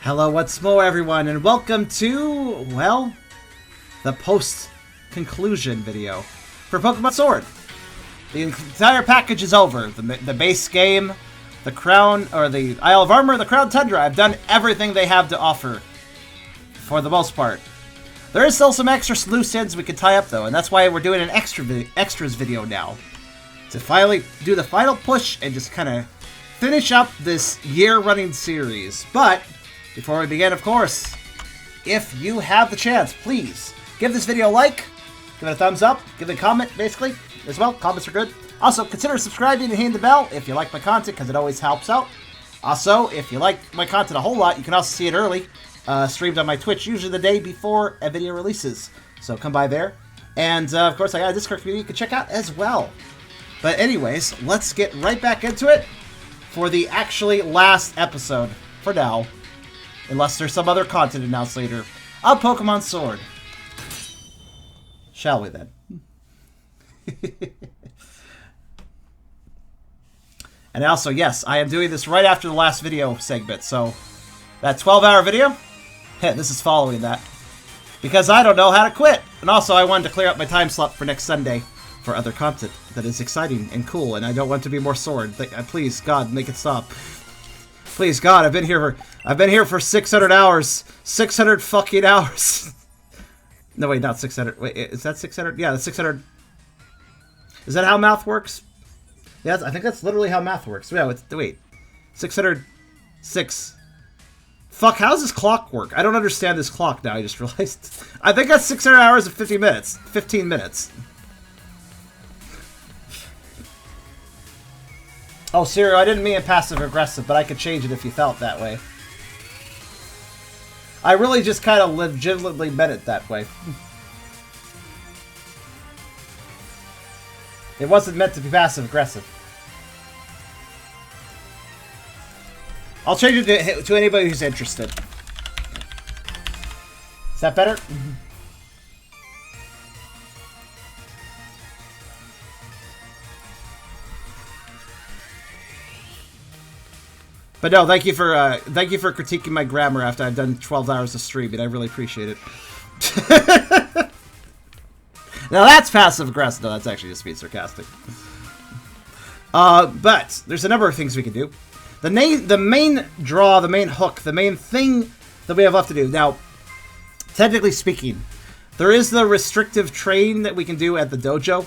Hello, what's more, everyone, and welcome to, well, the post-conclusion video for Pokemon Sword. The entire package is over. The base game, the Crown, or the Isle of Armor, the Crown Tundra. I've done everything they have to offer, for the most part. There is still some extra loose ends we could tie up, though, and that's why we're doing an extras video now. To finally do the final push and just kind of finish up this year-running series. But before we begin, of course, if you have the chance, please give this video a like, give it a thumbs up, give it a comment, basically, as well. Comments are good. Also, consider subscribing and hitting the bell if you like my content, because it always helps out. Also, if you like my content a whole lot, you can also see it early, streamed on my Twitch, usually the day before a video releases. So come by there. And, of course, I got a Discord community you can check out as well. But anyways, let's get right back into it for the actually last episode, for now. Unless there's some other content announced later, of Pokemon Sword. Shall we then? And also, yes, I am doing this right after the last video segment, so that 12-hour video, this is following that. Because I don't know how to quit. And also, I wanted to clear up my time slot for next Sunday for other content that is exciting and cool, and I don't want to be more Sword. Please, God, make it stop. Please, God, I've been here for 600 hours. 600 fucking hours. No, wait, not 600. Wait, is that 600? Yeah, that's 600. Is that how math works? Yeah, I think that's literally how math works. Yeah, wait. 606. Fuck, how does this clock work? I don't understand this clock now, I just realized. I think that's 600 hours and 50 minutes. 15 minutes. Oh, Serial, I didn't mean passive-aggressive, but I could change it if you felt that way. I really just kind of legitimately meant it that way. It wasn't meant to be passive-aggressive. I'll change it to anybody who's interested. Is that better? But no, thank you for critiquing my grammar after I've done 12 hours of streaming. I really appreciate it. Now that's passive aggressive. No, that's actually just being sarcastic. But there's a number of things we can do. The main draw, the main hook, the main thing that we have left to do. Now, technically speaking, there is the restrictive train that we can do at the dojo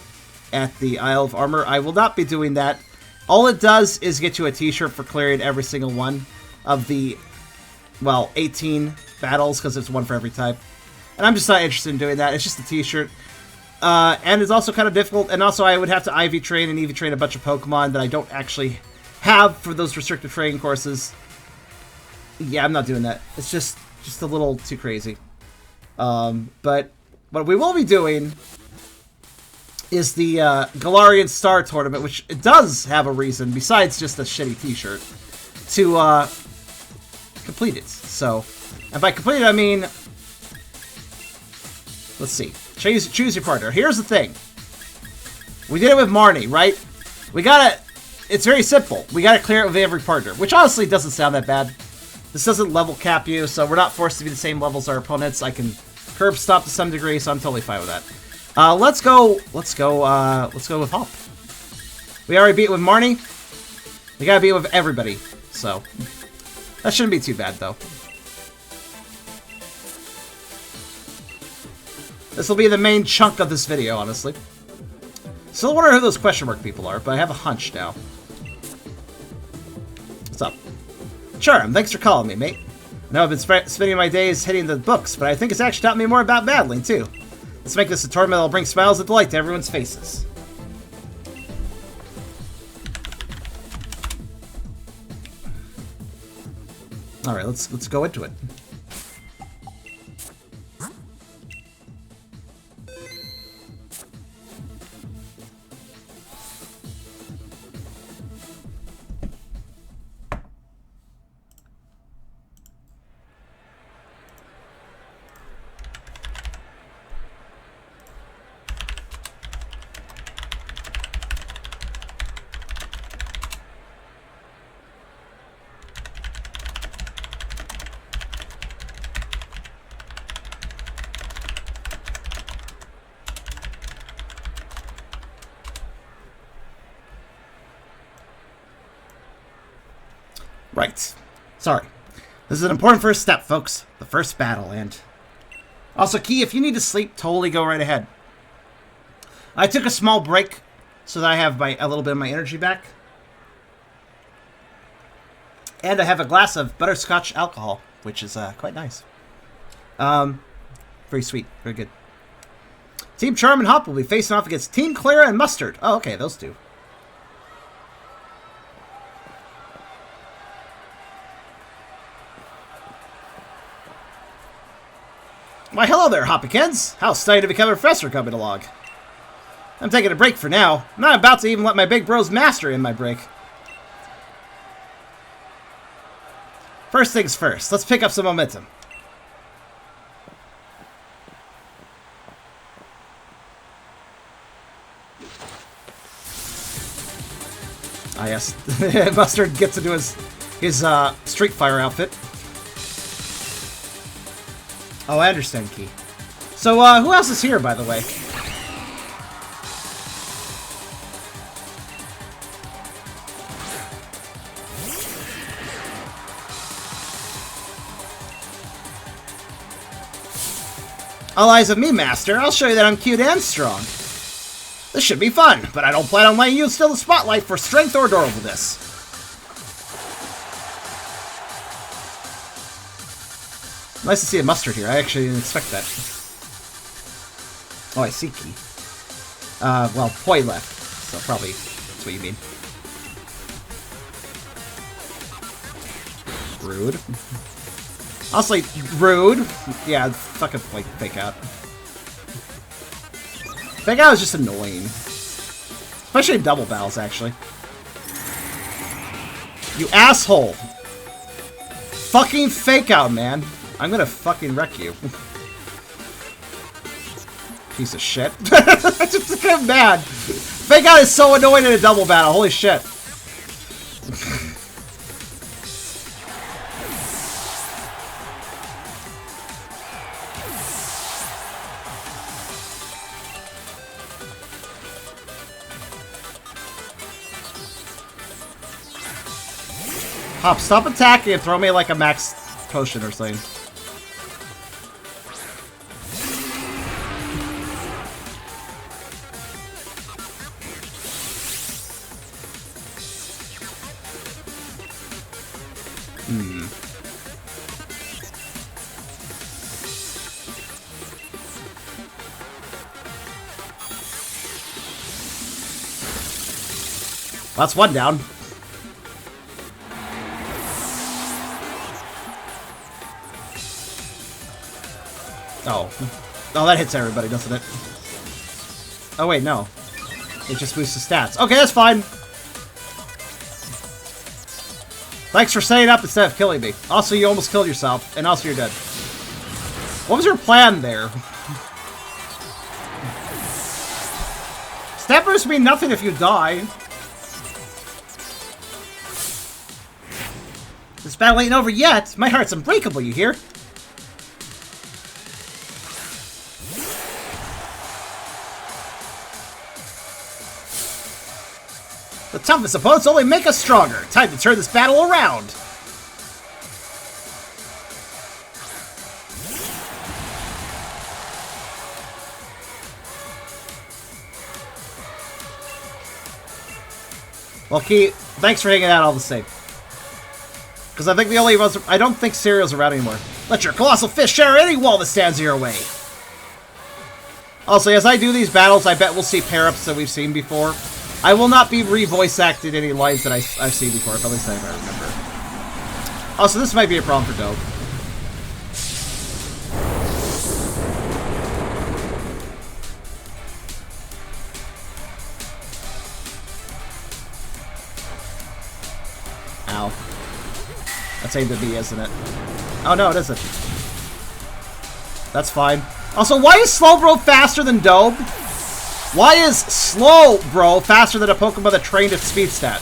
at the Isle of Armor. I will not be doing that. All it does is get you a t-shirt for clearing every single one of the, well, 18 battles, because it's one for every type. And I'm just not interested in doing that. It's just a t-shirt. And it's also kind of difficult. And also I would have to IV train and EV train a bunch of Pokemon that I don't actually have for those restricted training courses. Yeah, I'm not doing that. It's just a little too crazy. But what we will be doing is the Galarian Star Tournament, which it does have a reason, besides just a shitty t-shirt, to complete it. So, and by complete it, I mean, let's see, choose your partner. Here's the thing. We did it with Marnie, right? It's very simple. We gotta clear it with every partner, which honestly doesn't sound that bad. This doesn't level cap you, so we're not forced to be the same level as our opponents. I can curb stop to some degree, so I'm totally fine with that. Let's go with Hop. We already beat it with Marnie. We gotta beat it with everybody, so that shouldn't be too bad, though. This will be the main chunk of this video, honestly. Still wonder who those question mark people are, but I have a hunch now. What's up? Sure, thanks for calling me, mate. I know I've been spending my days hitting the books, but I think it's actually taught me more about battling, too. Let's make this a tournament that'll bring smiles and delight to everyone's faces. Alright, let's go into it. Right. Sorry. This is an important first step, folks. The first battle, and... Also, Key, if you need to sleep, totally go right ahead. I took a small break so that I have a little bit of my energy back. And I have a glass of butterscotch alcohol, which is quite nice. Very sweet. Very good. Team Charm and Hop will be facing off against Team Clara and Mustard. Oh, okay, those two. Why, hello there, Hoppykins. How study to become a professor coming along? I'm taking a break for now. I'm not about to even let my big bros master in my break. First things first, let's pick up some momentum. Ah, yes. Mustard gets into his Street Fighter outfit. Oh, I understand, Key. So, who else is here, by the way? All eyes of me, Master. I'll show you that I'm cute and strong. This should be fun, but I don't plan on letting you steal the spotlight for strength or adorableness. Nice to see a Mustard here. I actually didn't expect that. Oh, I see, Key. Well, Poi left, so probably that's what you mean. Rude. Honestly, rude. Yeah, fucking like Fake Out. Fake Out is just annoying. Especially in double battles, actually. You asshole. Fucking Fake Out, man. I'm gonna fucking wreck you. Piece of shit. I just got mad. Fake Out is so annoying in a double battle. Holy shit. Hop, stop attacking and throw me like a max potion or something. That's one down. Oh. Oh, that hits everybody, doesn't it? Oh, wait, no. It just boosts the stats. Okay, that's fine. Thanks for staying up instead of killing me. Also, you almost killed yourself, and also you're dead. What was your plan there? Stat boosts mean nothing if you die. This battle ain't over yet. My heart's unbreakable, you hear? The toughest opponents only make us stronger. Time to turn this battle around. Well, Key, thanks for hanging out all the same. Because I think the only ones... I don't think Cereal's around anymore. Let your colossal fist shatter any wall that stands in your way. Also, as I do these battles, I bet we'll see pair-ups that we've seen before. I will not be re-voice acted any lines that I've seen before, but at least I remember. Also, this might be a problem for Dope. Ow. That's aimed at me, isn't it? Oh, no, it isn't. That's fine. Also, why is Slowbro faster than Dobe? Why is Slowbro faster than a Pokemon that trained at speed stat?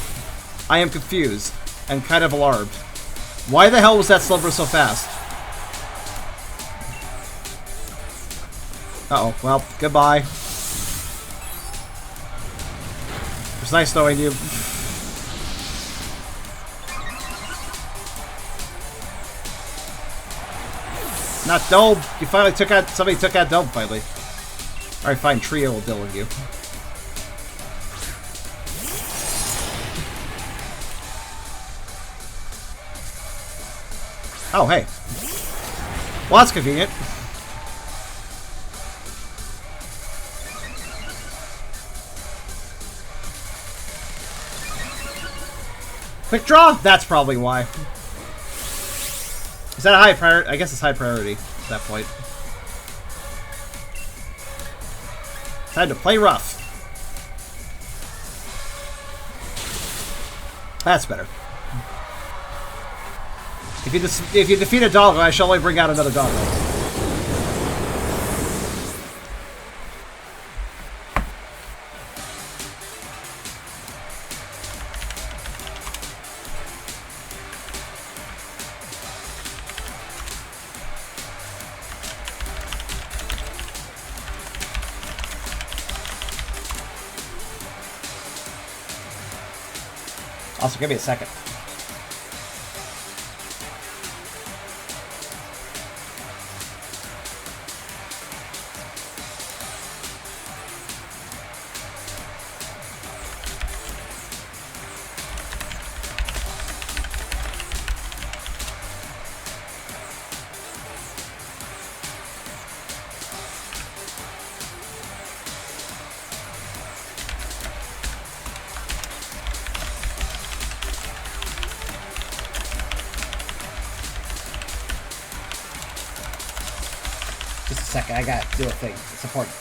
I am confused and kind of alarmed. Why the hell was that Slowbro so fast? Uh-oh, well, goodbye. It was nice knowing you. Not Dome. You finally took out... Somebody took out Dome, finally. Alright, fine. Trio will deal with you. Oh, hey. Well, that's convenient. Quick draw? That's probably why. Is that a high priority? I guess it's high priority at that point. Time to play rough. That's better. If you defeat a doggo, I shall only bring out another doggo. Also, give me a second. Just a second, I gotta do a thing. It's important.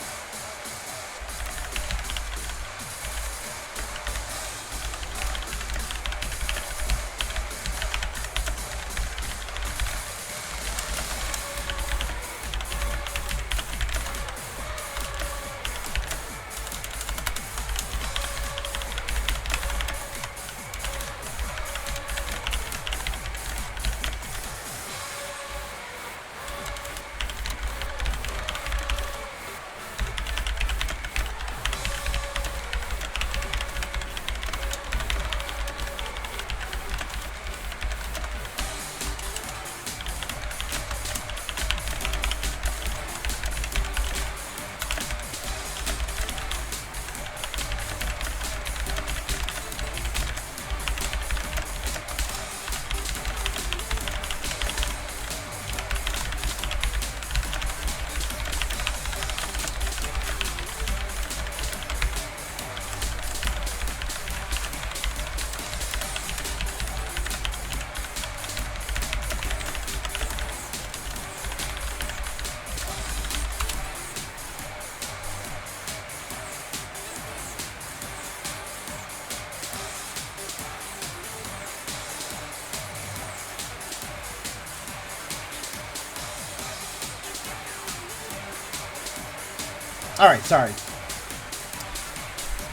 Alright, sorry.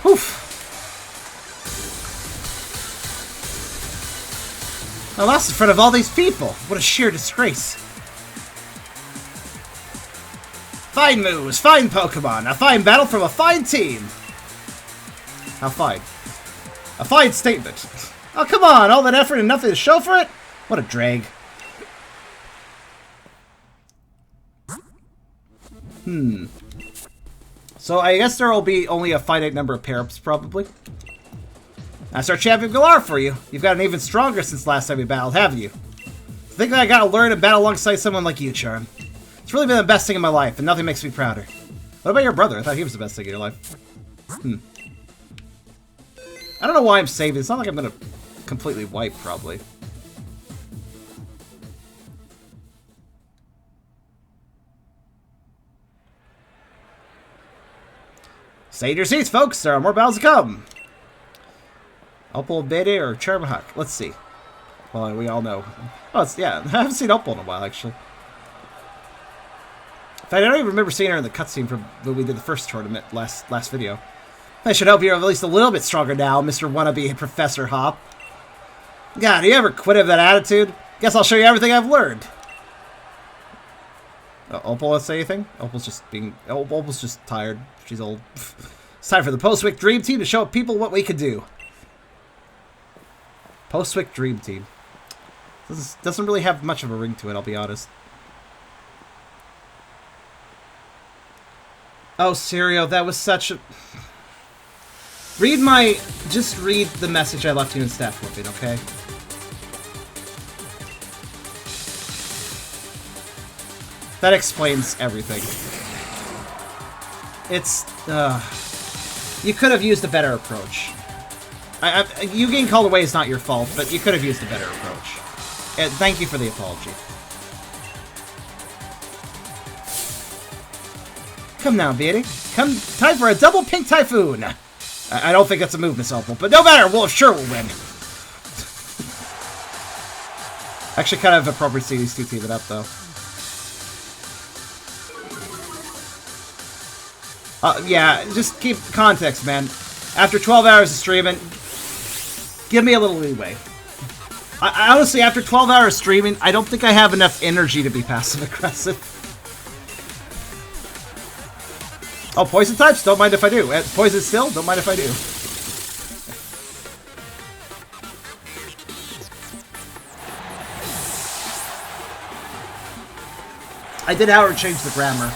Oof. I lost in front of all these people. What a sheer disgrace. Fine moves, fine Pokemon, a fine battle from a fine team. How fine. A fine statement. Oh, come on, all that effort and nothing to show for it? What a drag. So I guess there will be only a finite number of pair-ups, probably. That's our champion Galar for you. You've gotten even stronger since last time we battled, haven't you? I think that I gotta learn to battle alongside someone like you, Charm. It's really been the best thing in my life, and nothing makes me prouder. What about your brother? I thought he was the best thing in your life. I don't know why I'm saving. It's not like I'm gonna completely wipe, probably. Stay in your seats, folks. There are more battles to come. Opal, Bede, or Charmahawk? Let's see. Well, we all know. Oh, it's, yeah. I haven't seen Opal in a while, actually. In fact, I don't even remember seeing her in the cutscene from when we did the first tournament last video. I should hope you're at least a little bit stronger now, Mr. Wannabe Professor Hop. God, do you ever quit of that attitude? Guess I'll show you everything I've learned. Opal, let's say anything? Opal's just tired. She's old. It's time for the Postwick Dream Team to show people what we can do. Postwick Dream Team. This doesn't really have much of a ring to it, I'll be honest. Oh, Sirio, that was such a... Just read the message I left you in staff flipping, okay? That explains everything. It's, you could have used a better approach. You getting called away is not your fault, but you could have used a better approach. And thank you for the apology. Come now, Beatty. Come, time for a double pink typhoon. I don't think that's a move, Miss Opal, but no matter, we'll win. Actually, kind of appropriate to see these two team it up, though. Yeah, just keep context, man. After 12 hours of streaming, give me a little leeway. I honestly, after 12 hours streaming, I don't think I have enough energy to be passive-aggressive. Oh, poison types? Don't mind if I do. Poison still? Don't mind if I do. I did, however, change the grammar.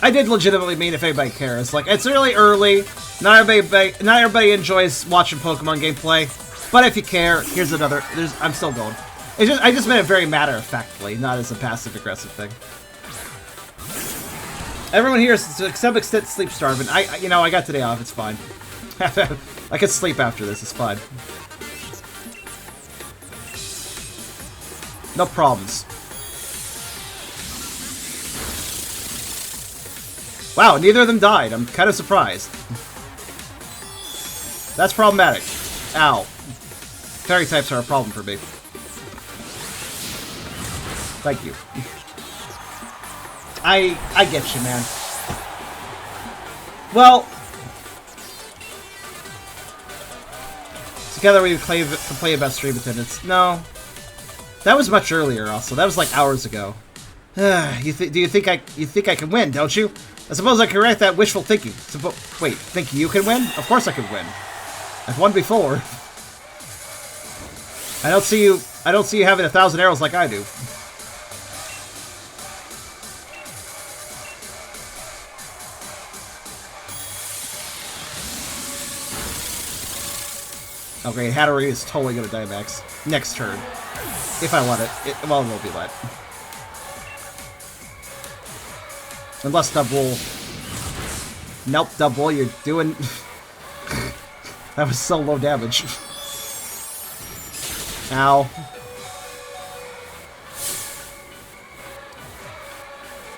I did legitimately mean if anybody cares. Like, it's really early. Not everybody enjoys watching Pokemon gameplay. But if you care, here's another. I'm still going. I just meant it very matter-of-factly, not as a passive-aggressive thing. Everyone here is to some extent sleep-starving. You know, I got today off. It's fine. I could sleep after this. It's fine. No problems. Wow, neither of them died. I'm kind of surprised. That's problematic. Ow. Fairy types are a problem for me. Thank you. I get you, man. Well, together we can complain about stream attendance. No, that was much earlier. Also, that was like hours ago. Do you think I can win? Don't you? I suppose I can correct that wishful thinking. Wait, think you can win? Of course I can win. I've won before. I don't see you having 1,000 arrows like I do. Okay, Hatterene is totally gonna Dynamax next turn. If I want it. Well, it won't be let. Unless Double. Nope, Double, you're doing... That was so low damage. Ow.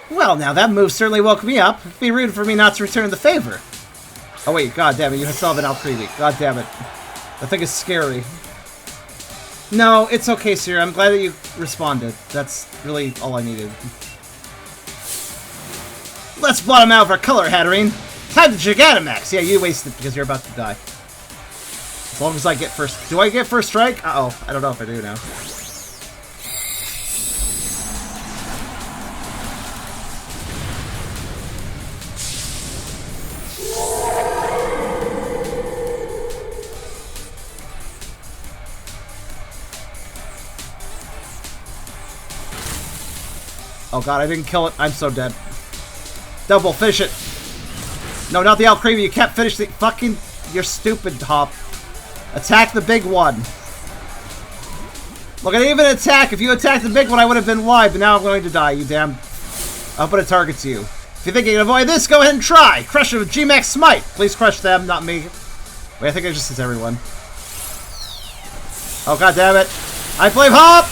Well, now that move certainly woke me up. It'd be rude for me not to return the favor. Oh wait, god damn it, you still have an Alcremie. God damn it. That thing is scary. No, it's okay, sir. I'm glad that you responded. That's really all I needed. Let's blot him out for color, Hatterene. Time to Gigantamax. Yeah, you wasted because you're about to die. As long as I get first... Do I get first strike? Uh-oh. I don't know if I do now. Oh god, I didn't kill it. I'm so dead. Double, finish it. No, not the Alcremie. You can't finish the fucking... You're stupid, Hop. Attack the big one. Look, I didn't even attack. If you attacked the big one, I would have been live, but now I'm going to die, you damn... I hope it targets you. If you think you can avoid this, go ahead and try. Crush it with G-Max Smite. Please crush them, not me. Wait, I think it just says everyone. Oh, god damn it. I blame Hop!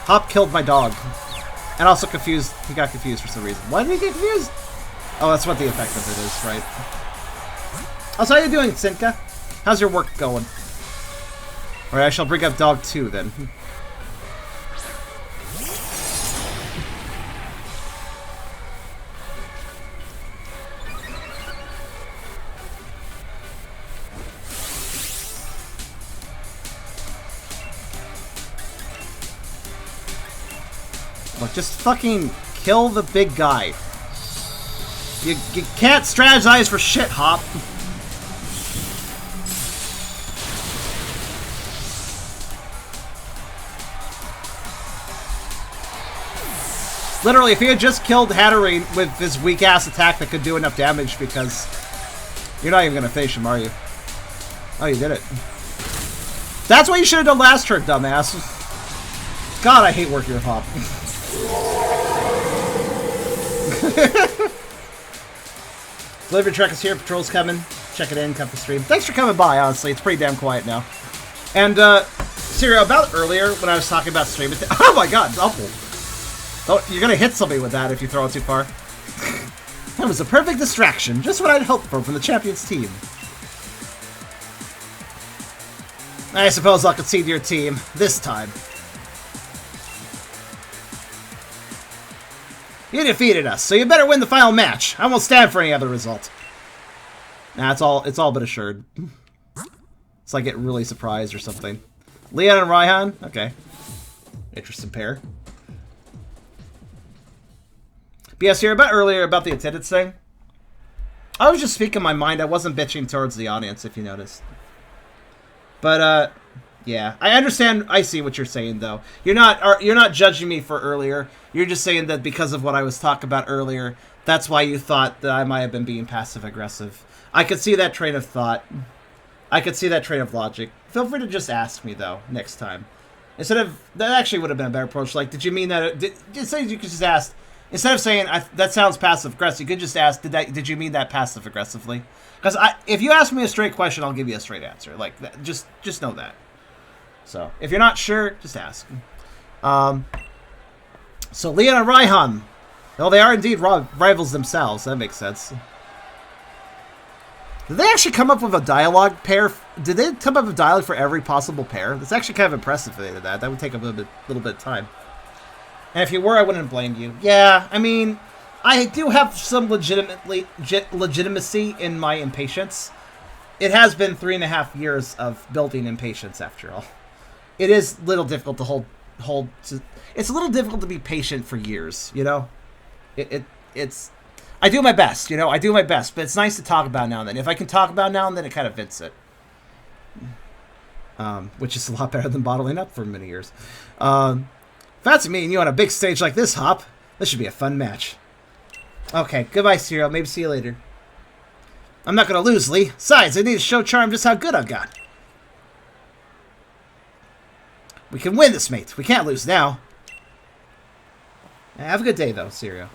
Hop killed my dog. And also confused. He got confused for some reason. Why did he get confused? Oh, that's what the effect of it is, right? Also, how you doing, Sinka? How's your work going? Alright, I shall bring up dog 2 then. Look, just fucking kill the big guy. You can't strategize for shit, Hop. Literally, if he had just killed Hatterene with his weak-ass attack that could do enough damage, because you're not even going to finish him, are you? Oh, you did it. That's what you should have done last turn, dumbass. God, I hate working with Hop. Delivery truck is here. Patrol's coming. Check it in. Come for stream. Thanks for coming by, honestly. It's pretty damn quiet now. And, Syria, about earlier, when I was talking about streaming... Oh my god, it's awful. Oh, you're gonna hit somebody with that if you throw it too far. That was a perfect distraction. Just what I'd hoped for from the champions team. I suppose I'll concede your team. This time. You defeated us, so you better win the final match. I won't stand for any other result. Nah, it's all but assured. It's like get really surprised or something. Leon and Raihan? Okay. Interesting pair. But yes, you're about earlier about the attendance thing. I was just speaking my mind. I wasn't bitching towards the audience, if you noticed. But, yeah. I understand. I see what you're saying, though. You're not judging me for earlier. You're just saying that because of what I was talking about earlier, that's why you thought that I might have been being passive-aggressive. I could see that train of thought. I could see that train of logic. Feel free to just ask me, though, next time. Instead of... That actually would have been a better approach. Like, did you mean that... Just say you could just ask... Instead of saying, that sounds passive-aggressive, you could just ask, did you mean that passive-aggressively? Because if you ask me a straight question, I'll give you a straight answer. Like, just know that. So, if you're not sure, just ask. So, Leon and Raihan. Well, they are indeed rivals themselves. That makes sense. Did they actually come up with a dialogue pair? Did they come up with dialogue for every possible pair? That's actually kind of impressive if they did that. That would take a little bit of time. And if you were, I wouldn't blame you. Yeah, I mean, I do have some legitimacy in my impatience. It has been 3.5 years of building impatience, after all. It is a little difficult to hold to. It's a little difficult to be patient for years, you know? It's... I do my best, you know? I do my best, but it's nice to talk about now and then. If I can talk about now and then, it kind of fits it. Which is a lot better than bottling up for many years. Fancy me and you on a big stage like this, Hop. This should be a fun match. Okay, goodbye, Serial. Maybe see you later. I'm not going to lose, Lee. Besides, I need to show Charm just how good I've got. We can win this, mate. We can't lose now. Have a good day, though, Serial.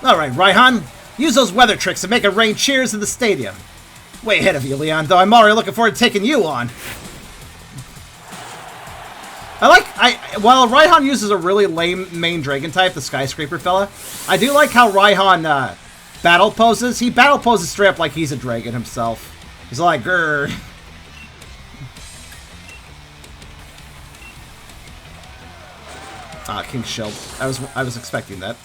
Alright, Raihan. Use those weather tricks to make it rain cheers in the stadium. Way ahead of you, Leon, though I'm already looking forward to taking you on. While Raihan uses a really lame main dragon type, the skyscraper fella, I do like how Raihan battle poses. He battle poses straight up like he's a dragon himself. He's like, grrr. Ah, King's Shield. I was expecting that.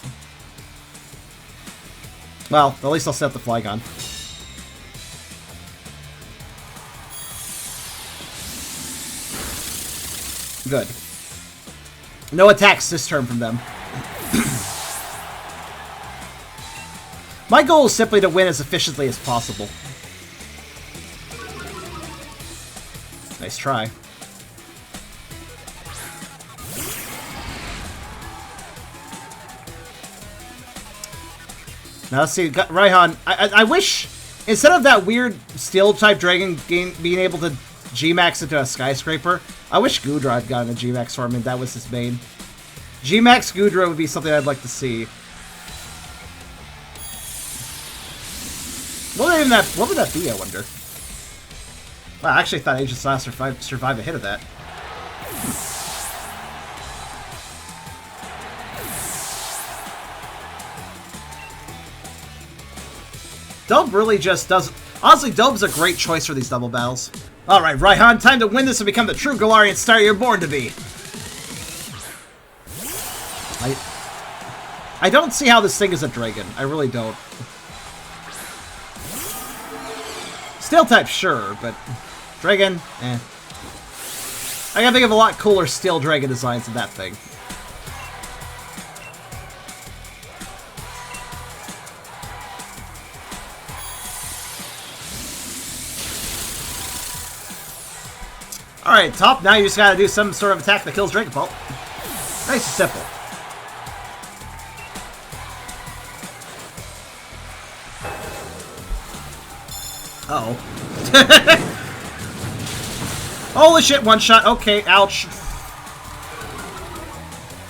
Well, at least I'll set the Flygon. Good. No attacks this turn from them. My goal is simply to win as efficiently as possible. Nice try. Now let's see, Raihan. I wish, instead of that weird steel-type dragon being able to G-Max into a skyscraper, I wish Goodra had gotten a G-Max form and that was his main. G-Max Goodra would be something I'd like to see. What would that be, I wonder? Well, I actually thought Aegis survived a hit of that. Dope really just does... Honestly, Dope's a great choice for these double battles. Alright, Raihan, time to win this and become the true Galarian Star you're born to be. I don't see how this thing is a dragon. I really don't. Steel type, sure, but... Dragon, eh. I gotta think of a lot cooler steel dragon designs than that thing. Alright, top. Now you just gotta do some sort of attack that kills Dragon Ball. Nice and simple. Uh-oh. Holy shit, one shot. Okay, ouch.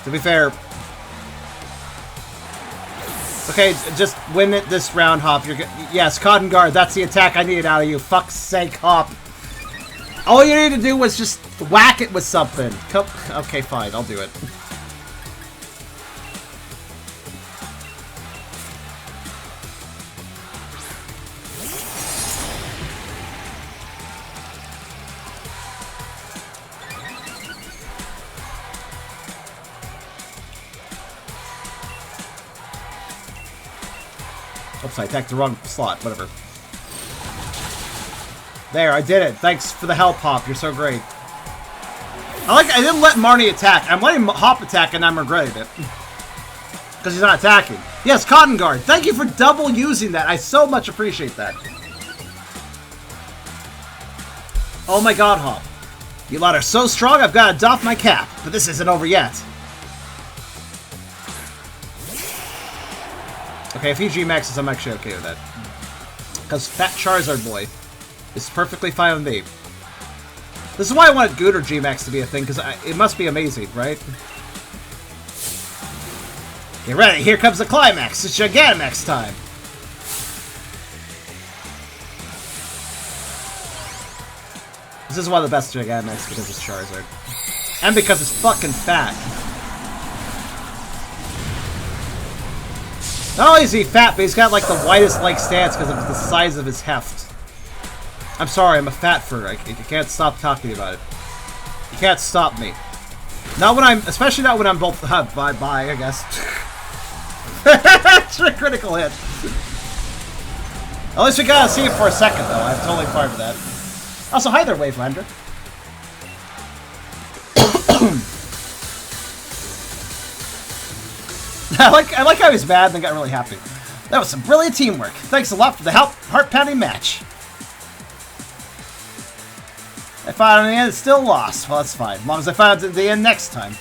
To be fair. Okay, just win it this round, Hop. You're good. Yes, Cotton Guard. That's the attack I needed out of you. Fuck's sake, Hop. All you need to do was just whack it with something. Okay, fine. I'll do it. Oops, I attacked the wrong slot. Whatever. There, I did it. Thanks for the help, Hop. You're so great. I didn't let Marnie attack. I'm letting Hop attack, and I'm regretting it. Because he's not attacking. Yes, Cotton Guard. Thank you for double using that. I so much appreciate that. Oh my god, Hop. You lot are so strong, I've got to doff my cap. But this isn't over yet. Okay, if he G-maxes, I'm actually okay with that. Because Fat Charizard Boy is perfectly fine with me. This is why I wanted Gooter G-max to be a thing, because it must be amazing, right? Get ready, here comes the climax. It's Gigantamax time. This is one of the best Gigantamax because it's Charizard. And because it's fucking fat. Not only is he fat, but he's got like the whitest leg stance because of the size of his heft. I'm sorry, I'm a fat fur. I can't stop talking about it. You can't stop me. Not when I'm, especially not when I'm both. Bye, I guess. It's a critical hit. At least we gotta see it for a second, though. I'm totally fine with that. Also, hi there, Wavelander. I like how he's mad and then got really happy. That was some brilliant teamwork. Thanks a lot for the heart-pounding match. I found in the end, it's still lost. Well, that's fine. As long as I find it at the end next time.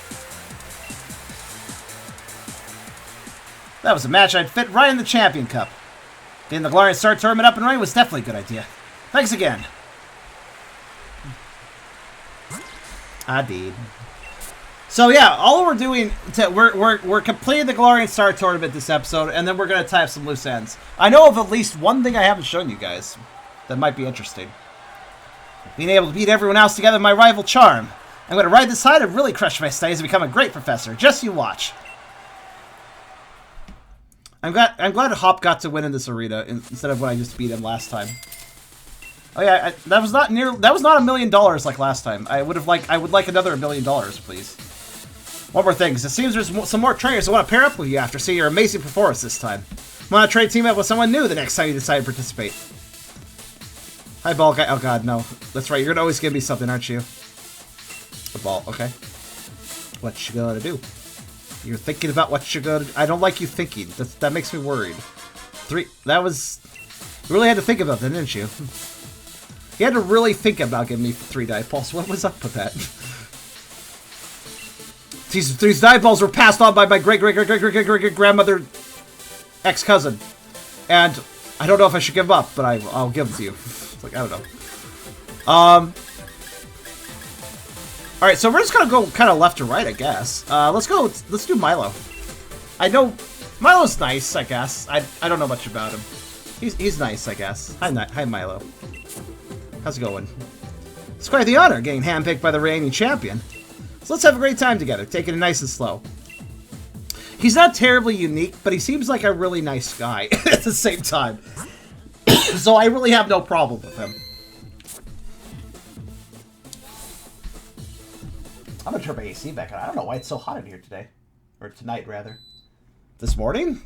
That was a match I'd fit right in the Champion Cup. Getting the Galarian Star Tournament up and running was definitely a good idea. Thanks again. I did. So yeah, all we're doing, we're completing the Galarian Star Tournament this episode, and then we're gonna tie up some loose ends. I know of at least one thing I haven't shown you guys that might be interesting. Being able to beat everyone else together, my rival charm. I'm gonna ride this high and really crush my studies and become a great professor. Just you watch. I'm glad Hop got to win in this arena instead of when I just beat him last time. Oh yeah, that was not $1 million like last time. I would like another $1 million, please. One more thing, because it seems there's some more trainers that want to pair up with you after seeing your amazing performance this time. Want to trade team up with someone new the next time you decide to participate. Hi, Ball Guy. Oh god, no. That's right, you're gonna always give me something, aren't you? A ball, okay. What you gonna do? You're thinking about what you're gonna do. I don't like you thinking. That makes me worried. That was... You really had to think about that, didn't you? You had to really think about giving me 3 die balls. What was up with that? These die balls were passed on by my great-great-great-great-great-great-grandmother ex-cousin. And I don't know if I should give them up, but I'll give them to you. It's like, I don't know. Alright, so we're just gonna go kind of left to right, I guess. Let's do Milo. I know Milo's nice, I guess. I don't know much about him. He's nice, I guess. Hi, Milo. How's it going? It's quite the honor, getting handpicked by the reigning champion. So let's have a great time together, taking it nice and slow. He's not terribly unique, but he seems like a really nice guy at the same time. So I really have no problem with him. I'm gonna turn my AC back on. I don't know why it's so hot in here today. Or tonight, rather. This morning?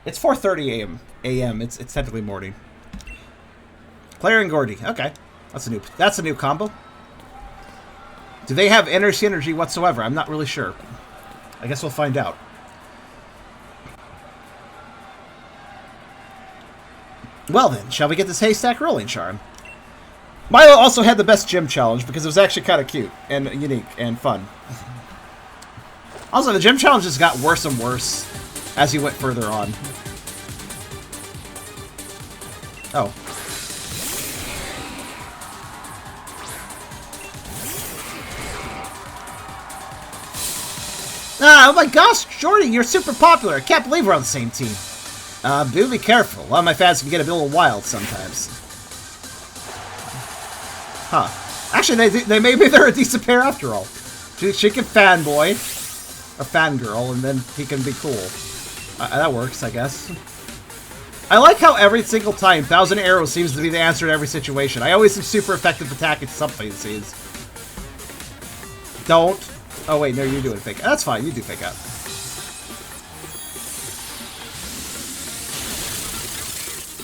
It's 4:30 a.m. It's technically morning. Claire and Gordy. Okay. That's a new combo. Do they have inner synergy whatsoever? I'm not really sure. I guess we'll find out. Well then, shall we get this haystack rolling, Charm? Milo also had the best gym challenge because it was actually kind of cute and unique and fun. Also, the gym challenges got worse and worse as he went further on. Oh. Ah, oh my gosh, Jordy, you're super popular. I can't believe we're on the same team. Do be careful. A lot of my fans can get a little wild sometimes. Huh. Actually, maybe they're a decent pair after all. She can fanboy. Or fangirl, and then he can be cool. That works, I guess. I like how every single time 1,000 arrows seems to be the answer to every situation. I always am super effective attacking something, it seems. Don't. Oh, wait, no, you do it fake. That's fine, you do fake out.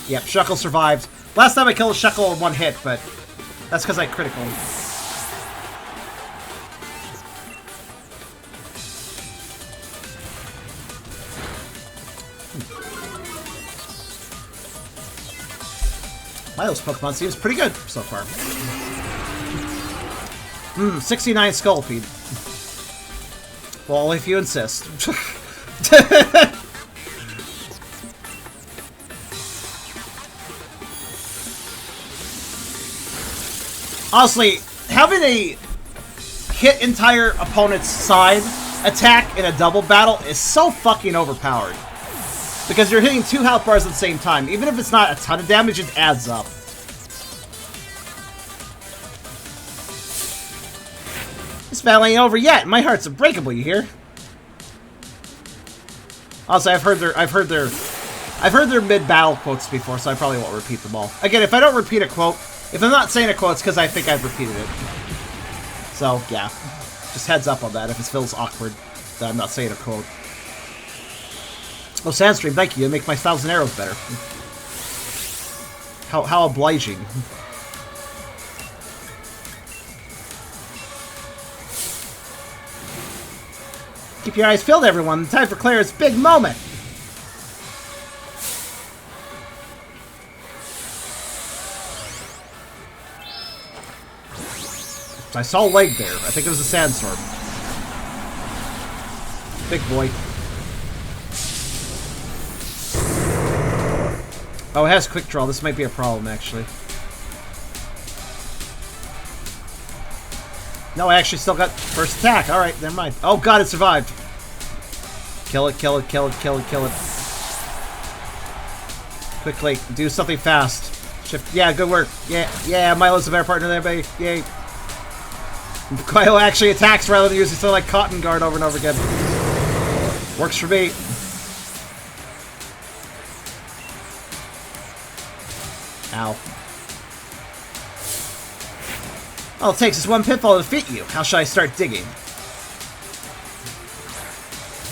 Yep, Shuckle survived. Last time I killed a Shuckle in one hit, but that's because I critical. Milo's Pokemon seems pretty good so far. 69 Scolipede. Well, if you insist. Honestly, having a hit entire opponent's side attack in a double battle is so fucking overpowered. Because you're hitting 2 health bars at the same time. Even if it's not a ton of damage, it adds up. This battle ain't over yet. My heart's unbreakable, you hear? Also, I've heard their mid-battle quotes before, so I probably won't repeat them all. Again, if I don't repeat a quote, if I'm not saying a quote, it's because I think I've repeated it. So, yeah. Just heads up on that if it feels awkward that I'm not saying a quote. Oh, Sandstream, thank you. You make my 1,000 arrows better. How obliging. Keep your eyes filled, everyone. Time for Claire's big moment. I saw a leg there. I think it was a sandstorm. Big boy. Oh, it has quick draw. This might be a problem, actually. No, I actually still got first attack. Alright, never mind. Oh god, it survived. Kill it, kill it, kill it, kill it, kill it. Quickly, do something fast. Shift. Yeah, good work. Yeah, Milo's a better partner there, baby. Yay. Milo actually attacks rather than using something like Cotton Guard over and over again. Works for me. Ow. All it takes is one pitfall to defeat you. How shall I start digging?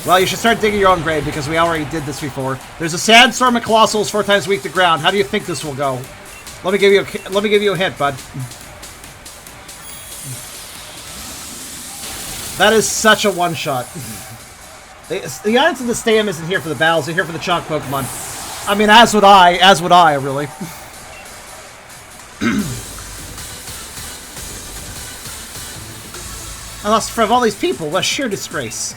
Well, you should start digging your own grave because we already did this before. There's a sandstorm of colossals 4 times weak to ground. How do you think this will go? Let me give you a hint, bud. That is such a one-shot. The audience of the Stam isn't here for the battles, they're here for the Chonk Pokemon. I mean, as would I, really. I lost in front of all these people. What a sheer disgrace.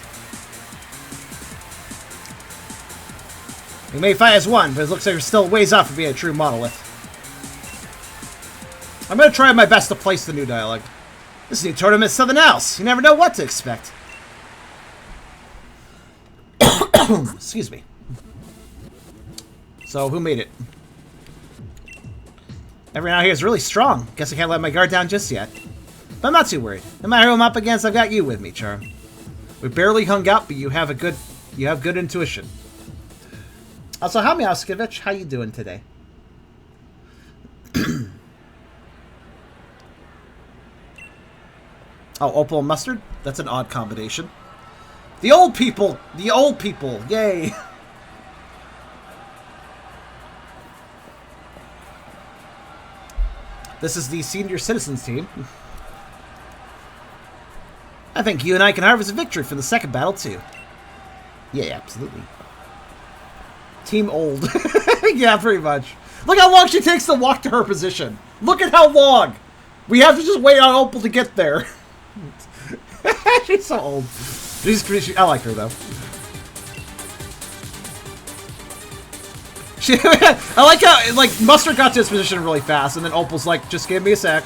We may fight as one, but it looks like we're still ways off from being a true monolith. I'm going to try my best to place the new dialogue. This new tournament is something else. You never know what to expect. Excuse me. So, who made it? Everyone out here is really strong. Guess I can't let my guard down just yet. But I'm not too worried. No matter who I'm up against, I've got you with me, Charm. We barely hung out, but you have good intuition. Also, hi Meowskovich, how you doing today? Oh, Opal and Mustard? That's an odd combination. The old people! The old people! Yay! This is the senior citizens team. I think you and I can harvest a victory for the second battle, too. Yeah, absolutely. Team old. Yeah, pretty much. Look how long she takes to walk to her position. Look at how long. We have to just wait on Opal to get there. She's so old. I like her, though. I like how, like, Mustard got to his position really fast, and then Opal's like, just give me a sec.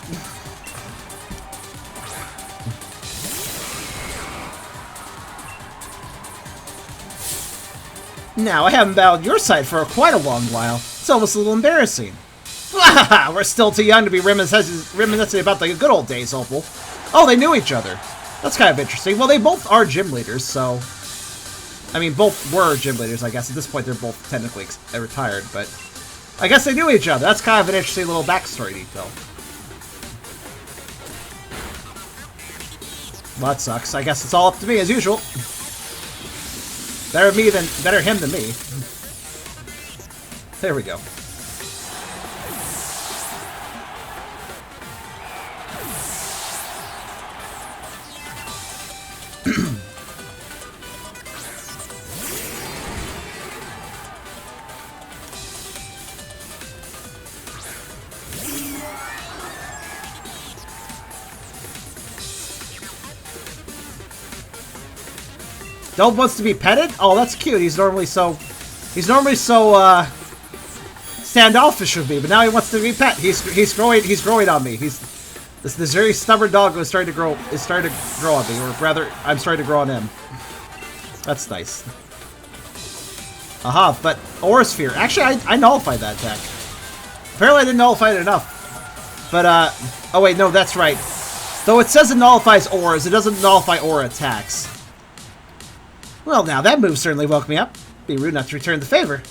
Now, I haven't battled your side for quite a long while. It's almost a little embarrassing. We're still too young to be reminiscing about the good old days, Opal. Oh, they knew each other. That's kind of interesting. Well, they both are gym leaders, so... I mean, both were gym leaders, I guess. At this point, they're both technically retired, but... I guess they knew each other. That's kind of an interesting little backstory detail. Well, that sucks. I guess it's all up to me, as usual. Better him than me. There we go. Dope wants to be petted? Oh, that's cute. He's normally so standoffish with me, but now he wants to be pet. He's growing on me. This very stubborn dog is starting to grow on me, or rather, I'm starting to grow on him. That's nice. Aha, but Aura Sphere. Actually, I nullified that attack. Apparently I didn't nullify it enough. But oh wait, no, that's right. Though it says it nullifies auras, it doesn't nullify aura attacks. Well, now that move certainly woke me up. Be rude not to return the favor.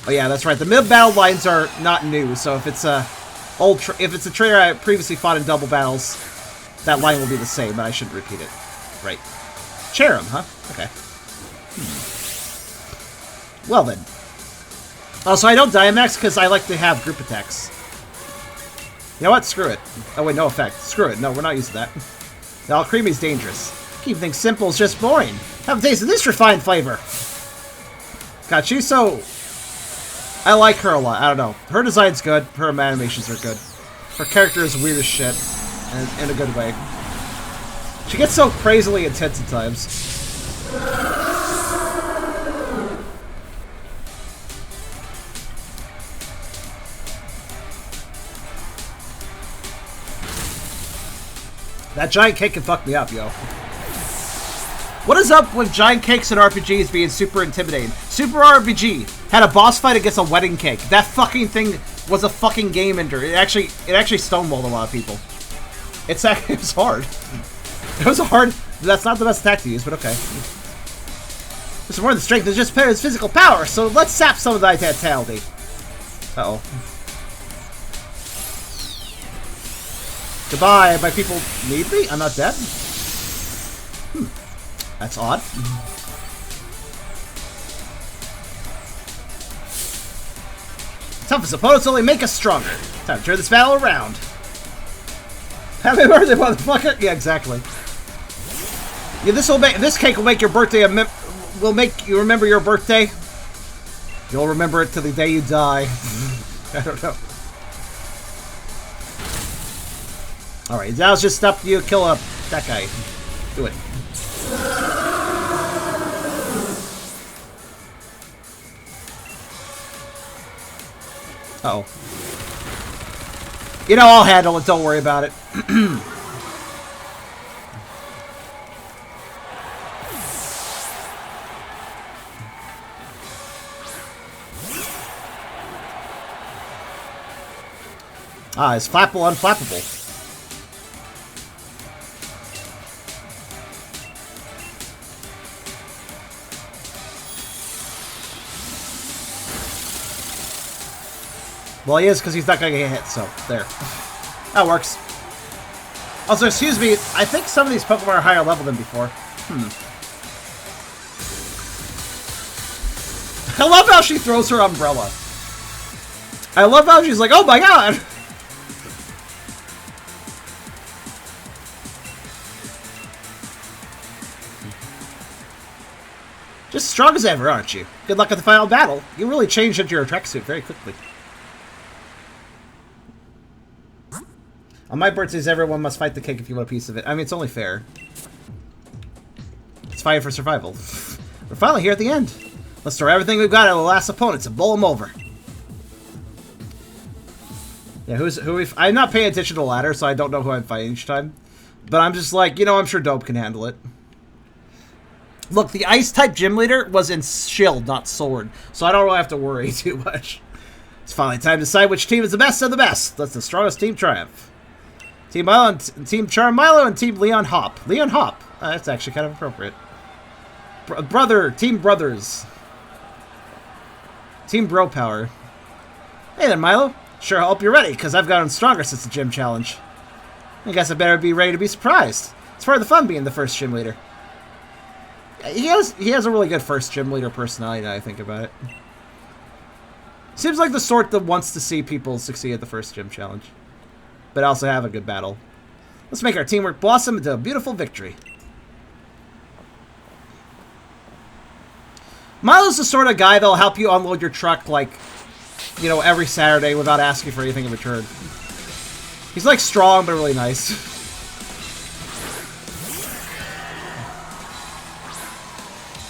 Oh yeah, that's right. The mid-battle lines are not new, so if it's a trainer I previously fought in double battles, that line will be the same, but I shouldn't repeat it. Right. Chair him, huh? Okay. Well then. Also, I don't Dynamax because I like to have group attacks. You know what? Screw it. Oh wait, no effect. Screw it. No, we're not using that. The Alcremie's dangerous. Keep things simple is just boring. Have a taste of this refined flavor. Kachuso, I like her a lot. I don't know. Her design's good. Her animations are good. Her character is weird as shit. And in a good way. She gets so crazily intense at times. That giant cake can fuck me up, yo. What is up with giant cakes and RPGs being super intimidating? Super RPG had a boss fight against a wedding cake. That fucking thing was a fucking game ender. It actually stonewalled a lot of people. It was hard. It was hard. That's not the best attack to use, but okay. This is more than strength than just his physical power, so let's sap some of that vitality. Uh-oh. Goodbye. My people need me? I'm not dead? That's odd. Toughest opponents only make us stronger. Time to turn this battle around. Happy birthday, motherfucker! Yeah, exactly. Yeah, this cake will make your birthday will make you remember your birthday. You'll remember it till the day you die. I don't know. All right, now it's just up to you to kill that guy. Do it. Uh-oh. You know, I'll handle it. Don't worry about it. Ah, it's flappable, unflappable. Well, he is because he's not going to get hit, so there. That works. Also, excuse me, I think some of these Pokemon are higher level than before. I love how she throws her umbrella. I love how she's like, oh my god! Just strong as ever, aren't you? Good luck at the final battle. You really changed into your tracksuit very quickly. On my birthdays, everyone must fight the cake if you want a piece of it. I mean, it's only fair. It's fighting for survival. We're finally here at the end. Let's throw everything we've got at the last opponents and bowl them over. Yeah, I'm not paying attention to the ladder, so I don't know who I'm fighting each time. But I'm just like, you know, I'm sure Dope can handle it. Look, the Ice-type gym leader was in shield, not sword, so I don't really have to worry too much. It's finally time to decide which team is the best of the best. Let the strongest team triumph. Team Milo and Team Charm Milo and Team Leon Hop. Leon Hop. That's actually kind of appropriate. Team Brothers. Team Bro Power. Hey there, Milo. Sure, I hope you're ready, because I've gotten stronger since the gym challenge. I guess I better be ready to be surprised. It's part of the fun being the first gym leader. He has a really good first gym leader personality now I think about it. Seems like the sort that wants to see people succeed at the first gym challenge. But also have a good battle. Let's make our teamwork blossom into a beautiful victory. Milo's the sort of guy that'll help you unload your truck, like, you know, every Saturday without asking for anything in return. He's, like, strong, but really nice.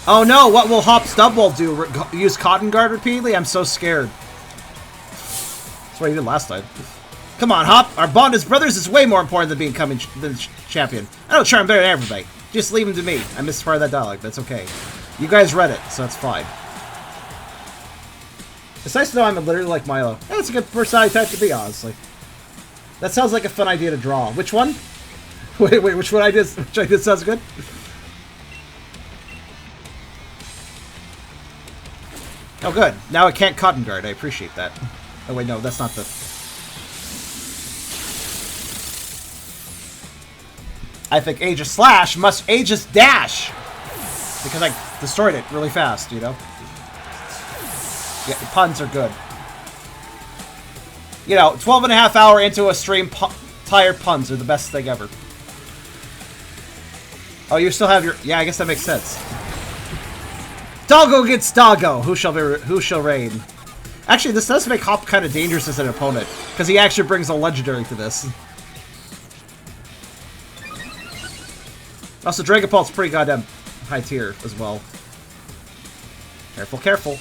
Oh no, what will Hop's double do? Use Cotton Guard repeatedly? I'm so scared. That's what he did last time. Come on, Hop. Our bond as brothers is way more important than becoming the champion. I know Charm better than everybody. Just leave him to me. I missed part of that dialogue. That's okay. You guys read it, so that's fine. It's nice to know I'm literally like Milo. Yeah, that's a good personality type to be, honestly. That sounds like a fun idea to draw. Which one? Wait, which one I did? Which I did sounds good? Oh, good. Now I can't Cotton Guard. I appreciate that. Oh, wait, no, that's not the... I think Aegis Slash must Aegis Dash! Because I destroyed it really fast, you know? Yeah, the puns are good. You know, 12.5 hour into a stream, tired puns are the best thing ever. Oh, you still have your... Yeah, I guess that makes sense. Doggo gets Doggo! Who shall reign? Actually, this does make Hop kind of dangerous as an opponent, because he actually brings a legendary to this. Also, Dragapult's pretty goddamn high tier as well. Careful, careful.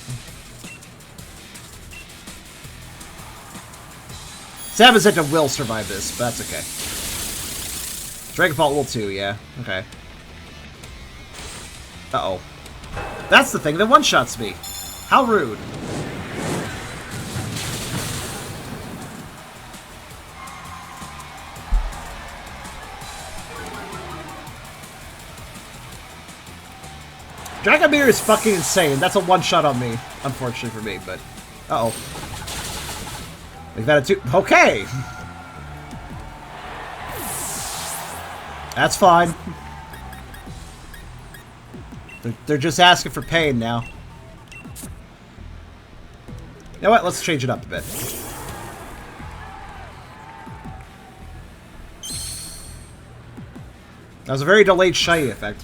Savage will survive this, but that's okay. Dragapult will too, yeah. Okay. Uh-oh. That's the thing that one-shots me. How rude. Dragon Meteor is fucking insane. That's a one-shot on me, unfortunately for me, but... Uh-oh. We've got a two... Okay! That's fine. They're just asking for pain now. You know what? Let's change it up a bit. That was a very delayed shiny effect.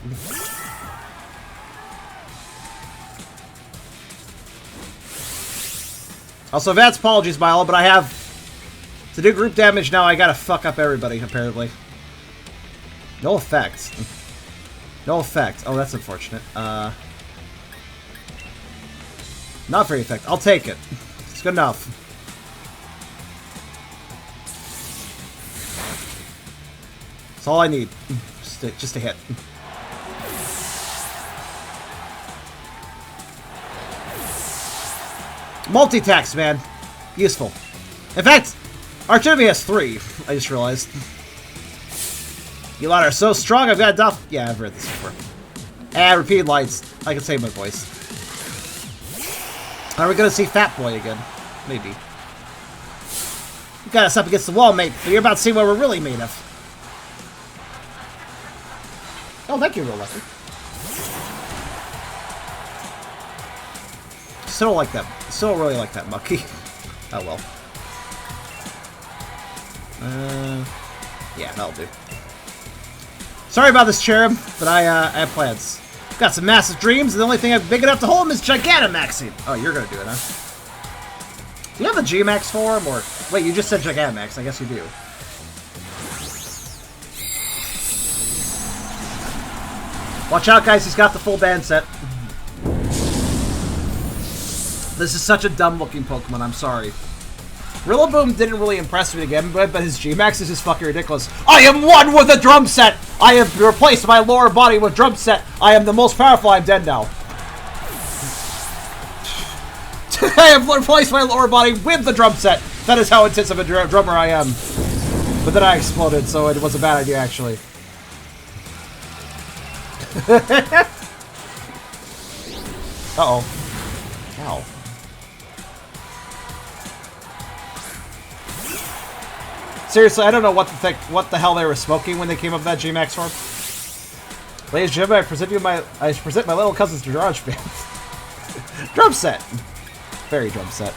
Also, advance apologies, Milo, but I have... To do group damage now, I gotta fuck up everybody, apparently. No effect. No effect. Oh, that's unfortunate. Not very effective. I'll take it. It's good enough. That's all I need. Just a hit. Multi-attacks, man. Useful. In fact, Archimedy has 3. I just realized. You lot are so strong, I've got a duff. Yeah, I've read this before. Repeated lights. I can save my voice. Are we gonna see Fat Boy again? Maybe. You got us up against the wall, mate, but you're about to see what we're really made of. Oh, thank you, Real Lucky. Still don't like that. Still don't really like that monkey. Oh well. Yeah, that'll do. Sorry about this, Cherub, but I have plans. Got some massive dreams, and the only thing I'm big enough to hold him is Gigantamaxing. Oh, you're gonna do it, huh? Do you have a G-Max form, or... Wait, you just said Gigantamax. I guess you do. Watch out, guys. He's got the full band set. This is such a dumb-looking Pokemon. I'm sorry. Rillaboom didn't really impress me again, but his G-Max is just fucking ridiculous. I am one with a drum set! I have replaced my lower body with drum set. I am the most powerful. I'm dead now. I have replaced my lower body with the drum set. That is how intense of a drummer I am. But then I exploded, so it was a bad idea, actually. Uh-oh. Ow. Seriously, I don't know what the hell they were smoking when they came up with that G-Max form. Ladies and gentlemen, I present my little cousin's garage band. Drum set. Very drum set.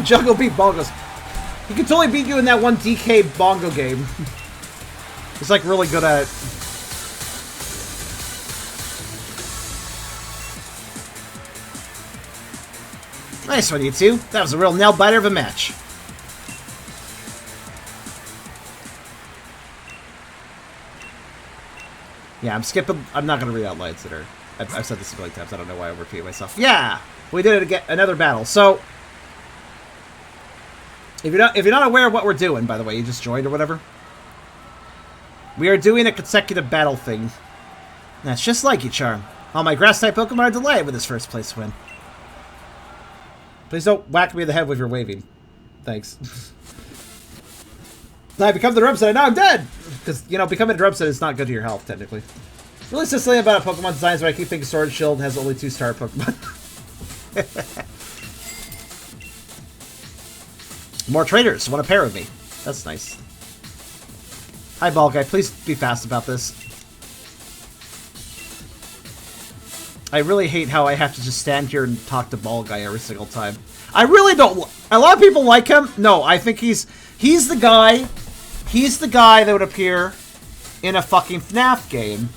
Jungle beat bongos. He can totally beat you in that one DK bongo game. He's like really good at it. Nice one, you two. That was a real nail-biter of a match. Yeah, I'm skipping... I'm not going to read out lines that are... I've said this a million times. I don't know why I'm repeating myself. Yeah! We did it again. Another battle. So... If you're not aware of what we're doing, by the way, you just joined or whatever. We are doing a consecutive battle thing. That's just like you, Charm. All my grass-type Pokemon are delighted with this first place win. Please don't whack me in the head with your waving. Thanks. I become the drum set, and now I'm dead! Because, you know, becoming a drum set is not good to your health, technically. Really silly about a Pokemon designs, but I keep thinking Sword and Shield has only 2-star Pokemon. More traders want to pair with me. That's nice. Hi, Ball Guy. Please be fast about this. I really hate how I have to just stand here and talk to Ball Guy every single time. I really don't... A lot of people like him. No, I think he's the guy... He's the guy that would appear in a fucking FNAF game.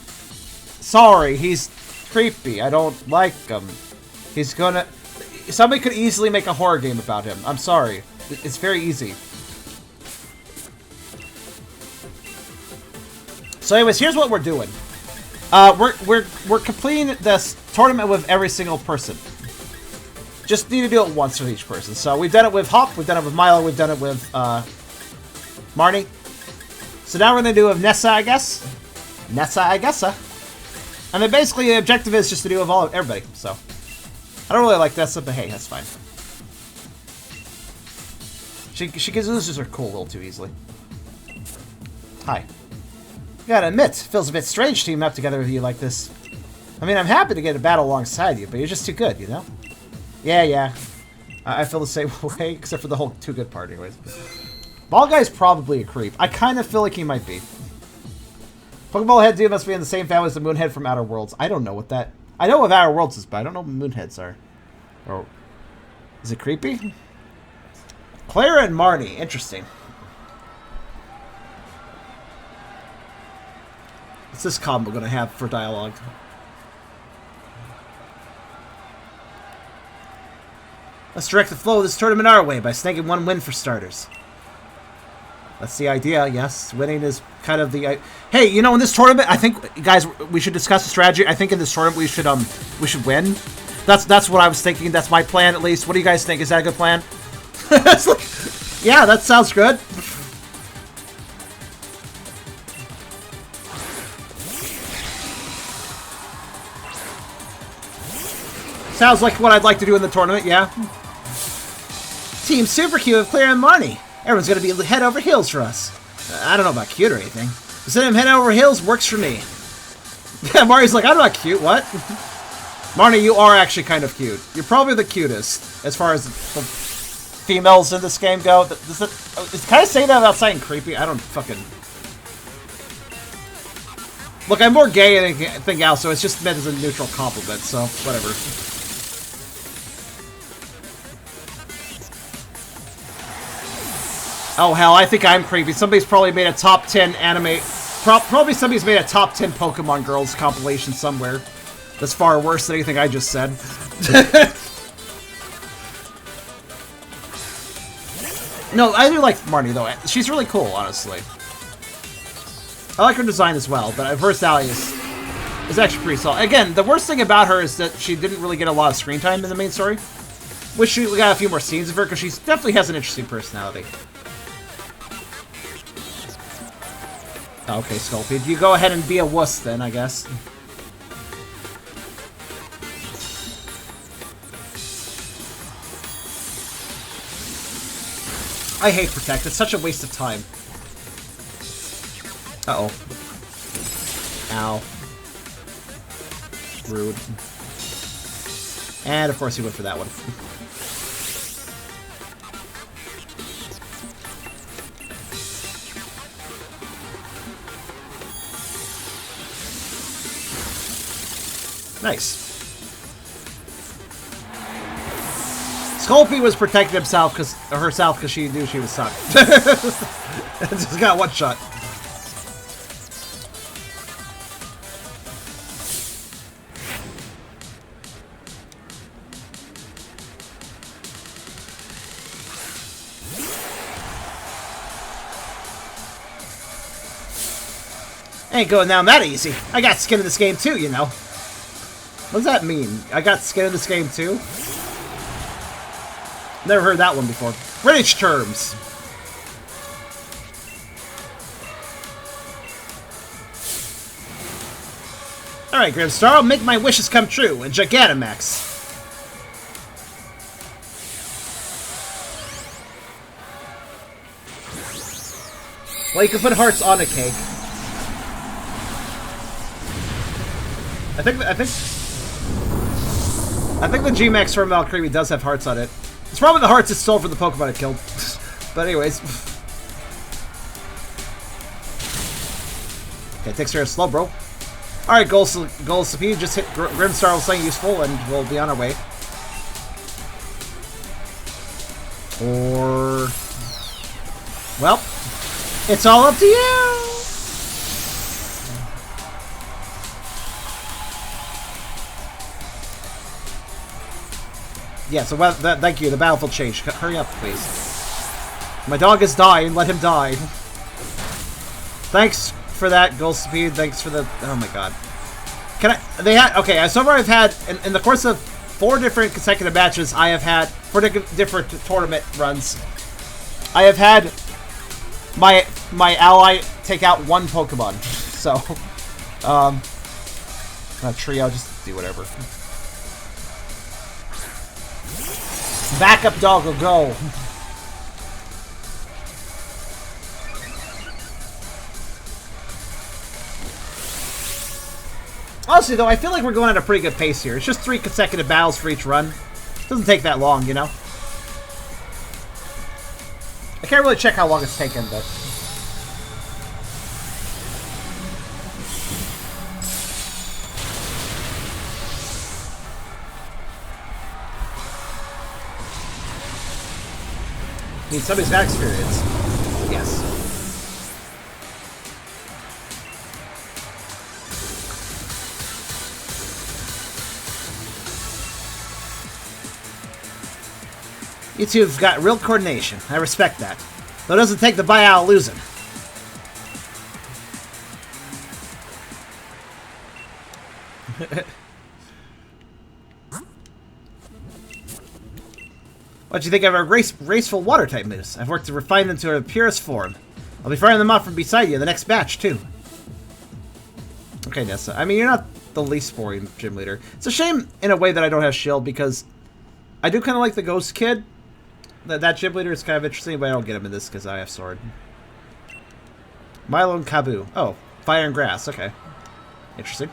Sorry, he's creepy. I don't like him. He's gonna... Somebody could easily make a horror game about him. I'm sorry. It's very easy. So anyways, here's what we're doing. We're completing this tournament with every single person. Just need to do it once with each person. So we've done it with Hop, we've done it with Milo, we've done it with Marnie. So now we're gonna do it with Nessa, I guess. And then basically the objective is just to do it with everybody. So I don't really like Nessa, but hey, that's fine. She loses her cool a little too easily. Hi. Gotta admit, it feels a bit strange teaming up together with you like this. I mean, I'm happy to get a battle alongside you, but you're just too good, you know? Yeah. I feel the same way, except for the whole too good part, anyways. Ball Guy's probably a creep. I kind of feel like he might be. Pokeball Head dude must be in the same family as the Moonhead from Outer Worlds. I don't know what that... I know what Outer Worlds is, but I don't know what Moonheads are. Or... Is it creepy? Clara and Marnie. Interesting. What's this combo going to have for dialogue? Let's direct the flow of this tournament our way by snagging one win for starters. That's the idea, yes. Winning is kind of the... Hey, you know, in this tournament, I think, guys, we should discuss the strategy. I think in this tournament we should win. That's what I was thinking. That's my plan, at least. What do you guys think? Is that a good plan? Yeah, that sounds good. Sounds like what I'd like to do in the tournament, yeah. Team Super Cute with Claire and Marnie. Everyone's going to be head over heels for us. I don't know about cute or anything. Instead of head over heels works for me. Yeah, Marnie's like, I'm not cute, what? Marnie, you are actually kind of cute. You're probably the cutest, as far as the females in this game go. Can I say that without saying creepy? I don't fucking... Look, I'm more gay than anything else, so it's just meant as a neutral compliment, so whatever. Oh, hell, I think I'm creepy. Somebody's probably made a top 10 anime... Probably somebody's made a top 10 Pokemon Girls compilation somewhere. That's far worse than anything I just said. No, I do like Marnie, though. She's really cool, honestly. I like her design as well, but her personality is actually pretty solid. Again, the worst thing about her is that she didn't really get a lot of screen time in the main story. Wish we got a few more scenes of her, because she definitely has an interesting personality. Okay, Sculpey, you go ahead and be a wuss then, I guess. I hate Protect. It's such a waste of time. Uh-oh. Ow. Rude. And, of course, he went for that one. Nice. Sculpey was protecting herself because she knew she was sucked. Just got one shot. Ain't going down that easy. I got skin in this game too, you know. What does that mean? I got skin in this game too? Never heard that one before. British terms. Alright, Grimstar, I'll make my wishes come true in Gigantamax. Well, you can put hearts on a cake. I think the G-Max from Valkyrie does have hearts on it. It's probably the hearts it stole from the Pokemon it killed. But anyways. Okay, takes care of Slowbro. Alright, Golsapede, just hit Grimstar with something useful and we'll be on our way. Or... well, it's all up to you! Yeah, so thank you. The battlefield changed. Hurry up, please. My dog is dying. Let him die. Thanks for that, Golsapede. Thanks for the... oh my god. Can I... they had... okay, so far I've had... in the course of 4 different consecutive matches, I have had 4 different tournament runs. I have had my ally take out 1 Pokemon. So... not trio, just do whatever. Backup dog will go. Honestly, though, I feel like we're going at a pretty good pace here. It's just 3 consecutive battles for each run. It doesn't take that long, you know? I can't really check how long it's taken, but... need somebody's got experience. Yes. You two have got real coordination. I respect that. Though it doesn't take the buyout losing. What do you think of our graceful water-type moves? I've worked to refine them to their purest form. I'll be firing them off from beside you in the next batch, too. Okay, Nessa. I mean, you're not the least boring gym leader. It's a shame, in a way, that I don't have Shield, because I do kind of like the Ghost Kid. That gym leader is kind of interesting, but I don't get him in this because I have Sword. Milo and Kabu. Oh, Fire and Grass. Okay. Interesting.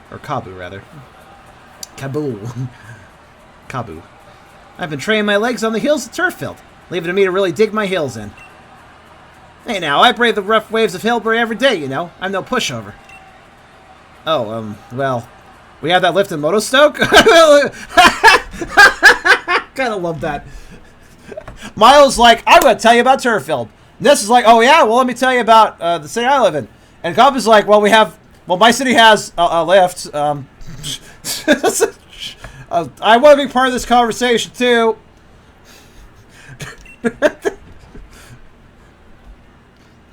Or Kabu, rather. Kabu. Kabu. I've been training my legs on the hills of Turffield. Leave it to me to really dig my heels in. Hey now, I brave the rough waves of Hillbury every day, you know. I'm no pushover. Oh, well, we have that lift in Motostoke? Kinda love that. Milo's like, I'm going to tell you about Turffield. Ness is like, oh yeah, well let me tell you about the city I live in. And Cobb is like, well my city has a lift. I want to be part of this conversation too.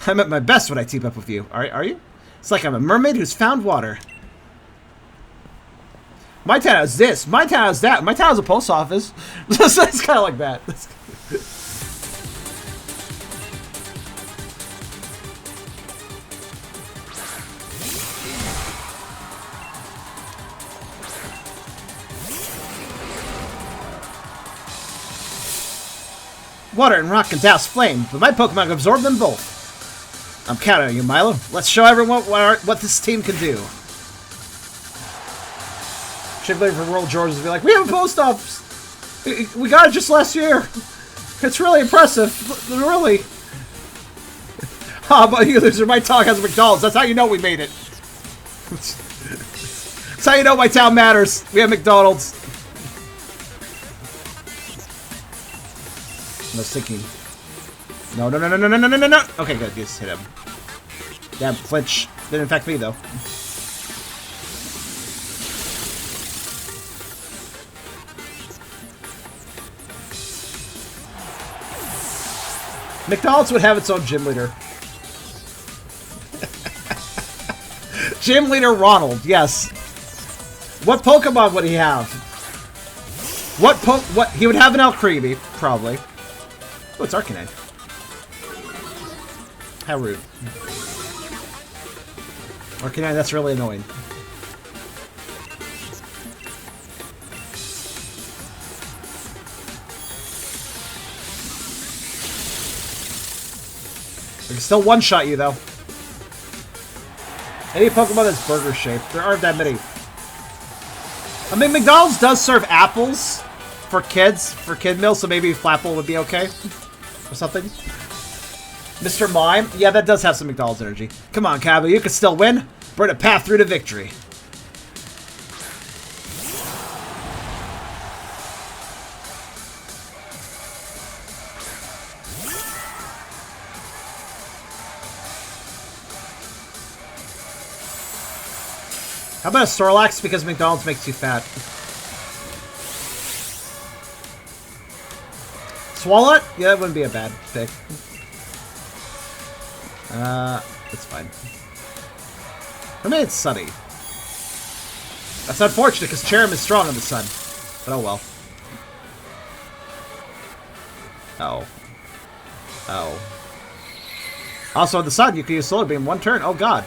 I'm at my best when I team up with you. Are you? It's like I'm a mermaid who's found water. My town has this. My town has that. My town has a post office. It's kind of like that. Water and rock can douse flame, but my Pokemon can absorb them both. I'm counting on you, Milo. Let's show everyone what this team can do. Shigley from World George will be like, we have a post office. We got it just last year. It's really impressive. Really. How about you, loser? My town has a McDonald's. That's how you know we made it. That's how you know my town matters. We have McDonald's. No sinking. No. Okay, good. You just hit him. Damn, flinch. Didn't affect me, though. McDonald's would have its own gym leader. Gym leader Ronald, yes. What Pokemon would he have? What he would have an Alcremie, probably. Oh, it's Arcanine. How rude. Arcanine, that's really annoying. I can still one-shot you, though. Any Pokemon that's burger-shaped. There aren't that many. I mean, McDonald's does serve apples for kids, for kid meals, so maybe Flapple would be okay. Or something. Mr. Mime? Yeah, that does have some McDonald's energy. Come on, Cabo, you can still win. Burn a path through to victory. How about a Snorlax because McDonald's makes you fat? Swalot? Yeah, that wouldn't be a bad pick. It's fine. For me, it's sunny. That's unfortunate because Cherrim is strong in the sun. But oh well. Oh. Oh. Also, in the sun, you can use Solar Beam one turn. Oh god.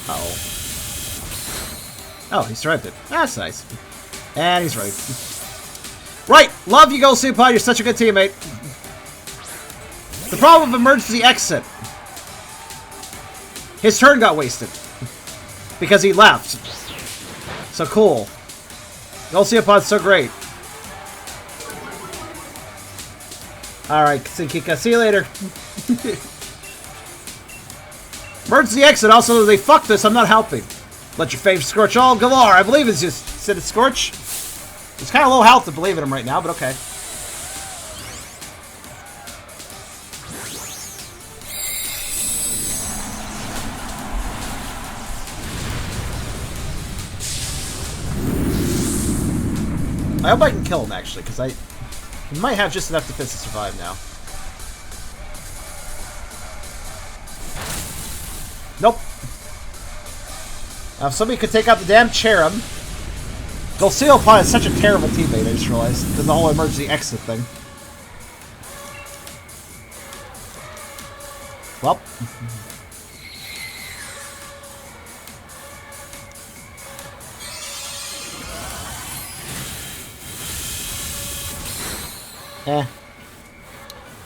Uh-oh. Oh, he survived it. That's nice. And he's right. Right! Love you, Go Suppod. You're such a good teammate. The problem of emergency exit. His turn got wasted. Because he left. So cool. Go Supod's so great. Alright, Sinkika. See you later. Emergency exit. Also, they fucked this. I'm not helping. Let your fave scorch all Galar. I believe it's just said it's Scorch. It's kind of low health to believe in him right now, but okay. I hope I can kill him actually, because he might have just enough defense to survive now. Nope. If somebody could take out the damn Cherrim. Golceopod is such a terrible teammate, I just realized. The whole emergency exit thing. Well.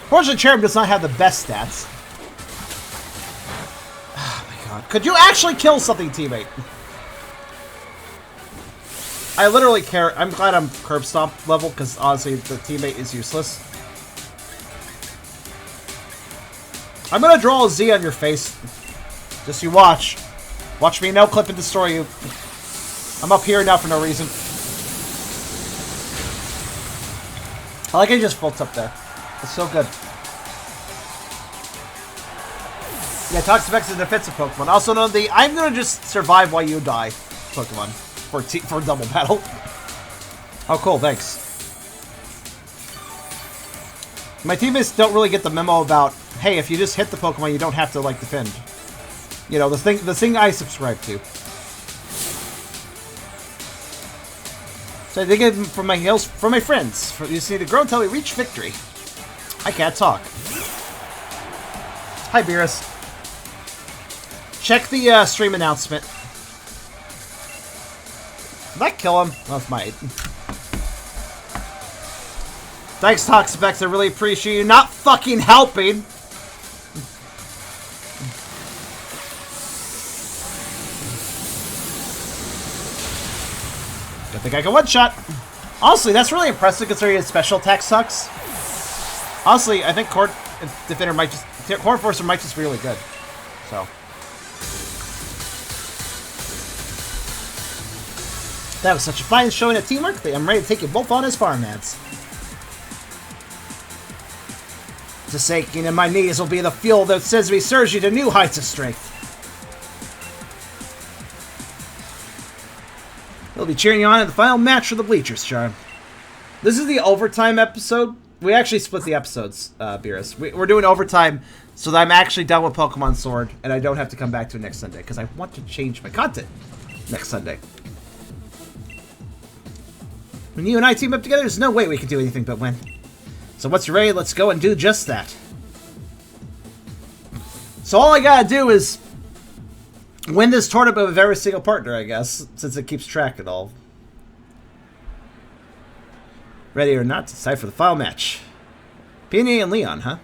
Fortunately, Cherrim does not have the best stats. Could you actually kill something, teammate? I literally care. I'm glad I'm curb stomp level because honestly, the teammate is useless. I'm gonna draw a Z on your face. Just you watch. Watch me no clip and destroy you. I'm up here now for no reason. I like how he just floats up there. It's so good. Yeah, Toxapex is a defensive Pokemon. Also known the I'm gonna just survive while you die Pokemon for double battle. Oh, cool, thanks. My teammates don't really get the memo about, hey, if you just hit the Pokemon, you don't have to, like, defend. You know, the thing I subscribe to. So I dig it from my heels, from my friends. You just need to grow until we reach victory. I can't talk. Hi, Beerus. Check the stream announcement. Did I kill him? That's my... Thanks, Toxapex. I really appreciate you not fucking helping. I think I can one-shot. Honestly, that's really impressive considering his special attack sucks. Honestly, I think Core Defender might just... Core Enforcer might just be really good. So... That was such a fine showing of teamwork. I'm ready to take you both on as farmhands. Just aching in my knees will be the fuel that says we surge you to new heights of strength. We'll be cheering you on in the final match for the Bleachers, Charm. This is the overtime episode. We actually split the episodes, Beerus. We're doing overtime so that I'm actually done with Pokemon Sword and I don't have to come back to it next Sunday because I want to change my content next Sunday. When you and I team up together, there's no way we can do anything but win. So once you're ready, let's go and do just that. So all I gotta do is win this tournament with every single partner, I guess, since it keeps track of all. Ready or not, it's time for the final match. Peony and Leon, huh?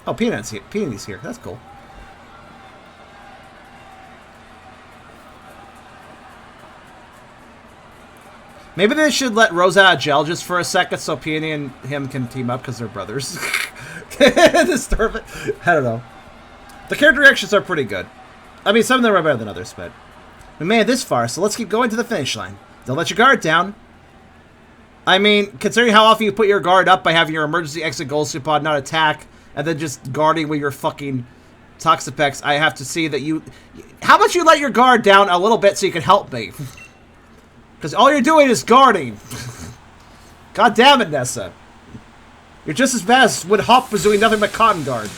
Oh, Peony's here. That's cool. Maybe they should let Rose out of jail just for a second so Peony and him can team up because they're brothers. Disturb it. I don't know. The character reactions are pretty good. I mean, some of them are better than others, but we made it this far, so let's keep going to the finish line. Don't let your guard down. I mean, considering how often you put your guard up by having your emergency exit goal pod not attack, and then just guarding with your fucking Toxapex, I have to see that you... How about you let your guard down a little bit so you can help me? Because all you're doing is guarding. God damn it, Nessa. You're just as bad as when Hop was doing nothing but cotton guard.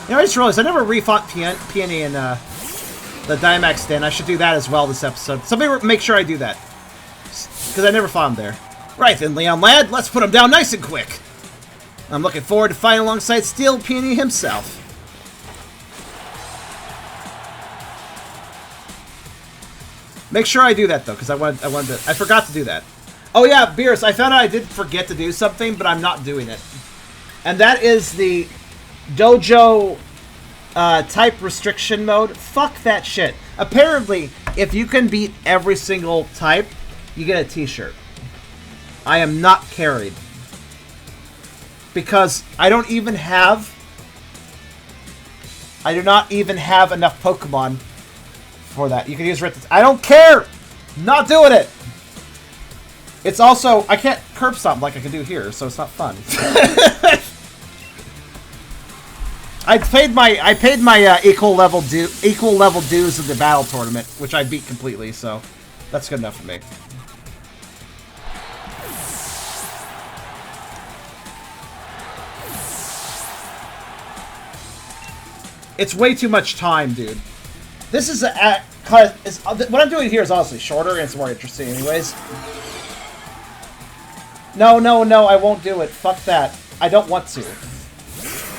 You know, I just realized I never refought Peony in the Dynamax Den. I should do that as well this episode. Somebody make sure I do that. Because I never fought him there. Right then, Leon lad, let's put him down nice and quick. I'm looking forward to fighting alongside Steel Peony himself. Make sure I do that though, because I forgot to do that. Oh yeah, Beerus, I found out I did forget to do something, but I'm not doing it. And that is the Dojo type restriction mode. Fuck that shit. Apparently, if you can beat every single type, you get a t-shirt. I am not carried. Because I do not even have enough Pokemon for that. You can use Rittens. I don't care! Not doing it! It's also, I can't curb stomp like I can do here, so it's not fun. I paid my equal level dues of the battle tournament, which I beat completely, so that's good enough for me. It's way too much time, dude. This is what I'm doing here is honestly shorter and it's more interesting anyways. No, I won't do it. Fuck that. I don't want to.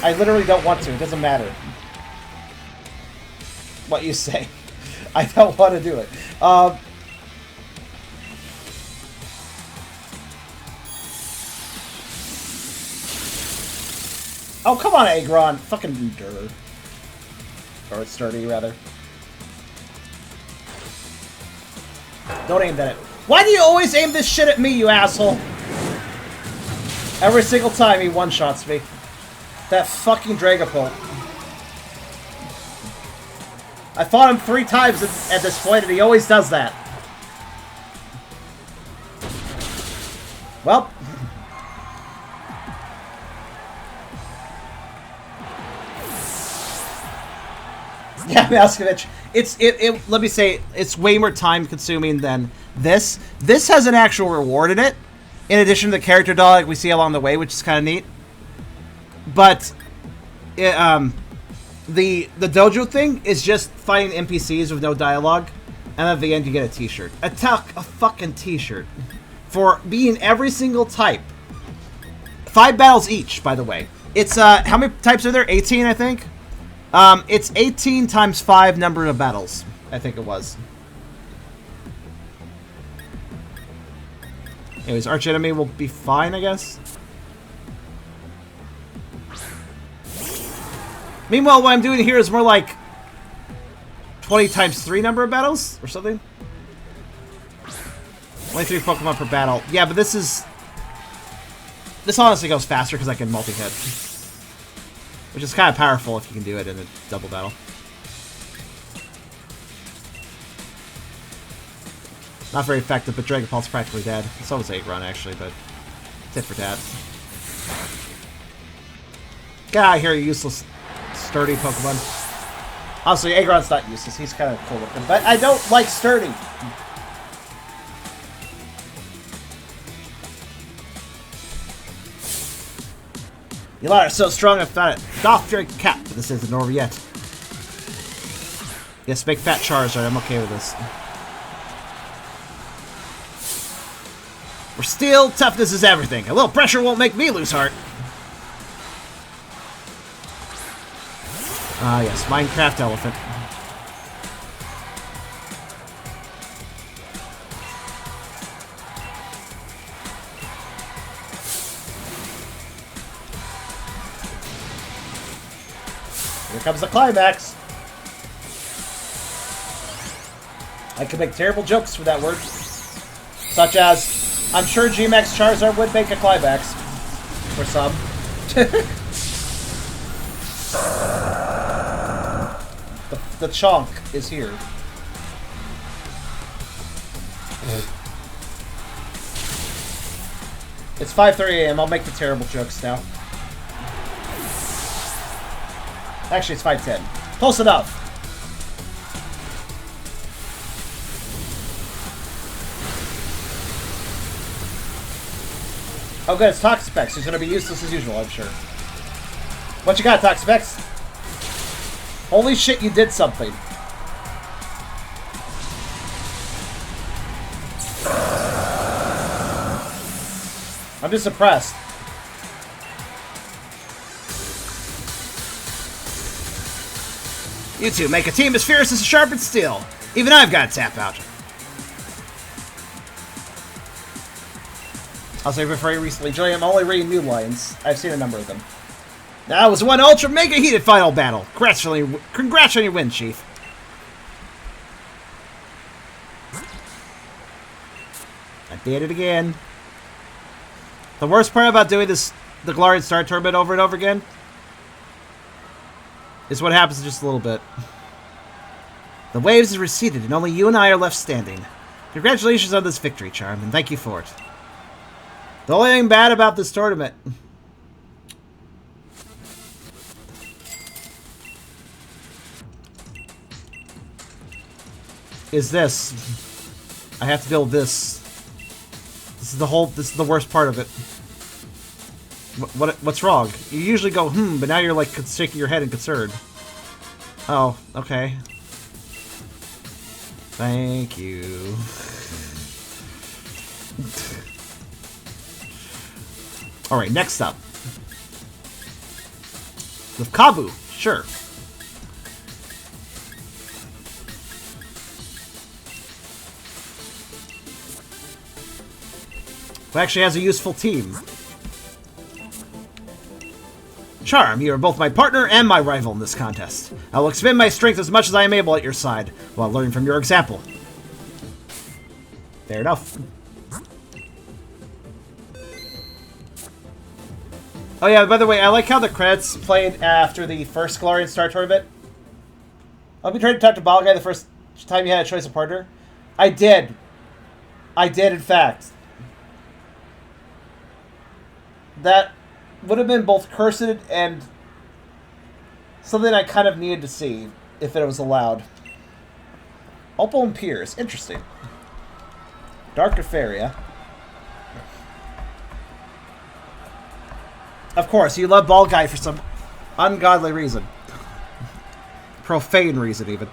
I literally don't want to. It doesn't matter what you say. I don't want to do it. Oh, come on, Agron. Fucking endure. Or it's sturdy, rather. Don't aim at it. Why do you always aim this shit at me, you asshole? Every single time he one-shots me. That fucking Dragapult. I fought him 3 times at this point, and he always does that. Well. Yeah, Malkovich. Let me say, it's way more time consuming than this. This has an actual reward in it, in addition to the character dog we see along the way, which is kind of neat. But the dojo thing is just fighting NPCs with no dialogue, and at the end you get a t-shirt. A fucking t-shirt. For being every single type. 5 battles each, by the way. It's, how many types are there? 18, I think? It's 18 times 5 number of battles, I think it was. Anyways, archenemy will be fine, I guess. Meanwhile, what I'm doing here is more like 20 times 3 number of battles, or something. Only 3 Pokemon per battle. Yeah, but this is... This honestly goes faster because I can multi-hit. Which is kind of powerful if you can do it in a double battle. Not very effective, but Dragon Pulse practically dead. So was Aggron, actually, but tit for tat. Get out of here, you useless, sturdy Pokemon. Honestly, Aggron's not useless. He's kind of cool looking, but I don't like sturdy. You lot are so strong I found it. Doff your cap, but this isn't over yet. Yes, big fat Charizard. I'm okay with this. We're steel, toughness is everything. A little pressure won't make me lose heart. Ah, yes, Minecraft elephant. Here comes the climax. I could make terrible jokes for that word. Such as, I'm sure G-Max Charizard would make a climax. For some. the chonk is here. It's 5:30 a.m. I'll make the terrible jokes now. Actually, it's 5:10. Close enough. Oh good, it's Toxapex. He's gonna be useless as usual, I'm sure. What you got, Toxapex? Holy shit, you did something. I'm just impressed. You two make a team as fierce as a sharpened steel. Even I've got to tap out. I'll say very recently, Joey, I'm only reading new lines. I've seen a number of them. That was one ultra mega heated final battle. Congrats on your win, Chief. I did it again. The worst part about doing this, the Galarian Star Tournament over and over again, is what happens in just a little bit. The waves have receded and only you and I are left standing. Congratulations on this victory, Charm, and thank you for it. The only thing bad about this tournament is this. I have to deal with this. This is the worst part of it. What's wrong? You usually go, but now you're like shaking your head in concern. Oh, okay. Thank you. Alright, next up. With Kabu, sure. Who actually has a useful team. Charm, you are both my partner and my rival in this contest. I will expend my strength as much as I am able at your side, while learning from your example. Fair enough. Oh yeah, by the way, I like how the credits played after the first Galarian Star Tournament. I'll be trying to talk to Ball Guy the first time you had a choice of partner. I did. I did, in fact. that would have been both cursed and something I kind of needed to see if it was allowed. Opal and Piers. Interesting. Dark Nefaria. Of course, you love Ball Guy for some ungodly reason. Profane reason, even.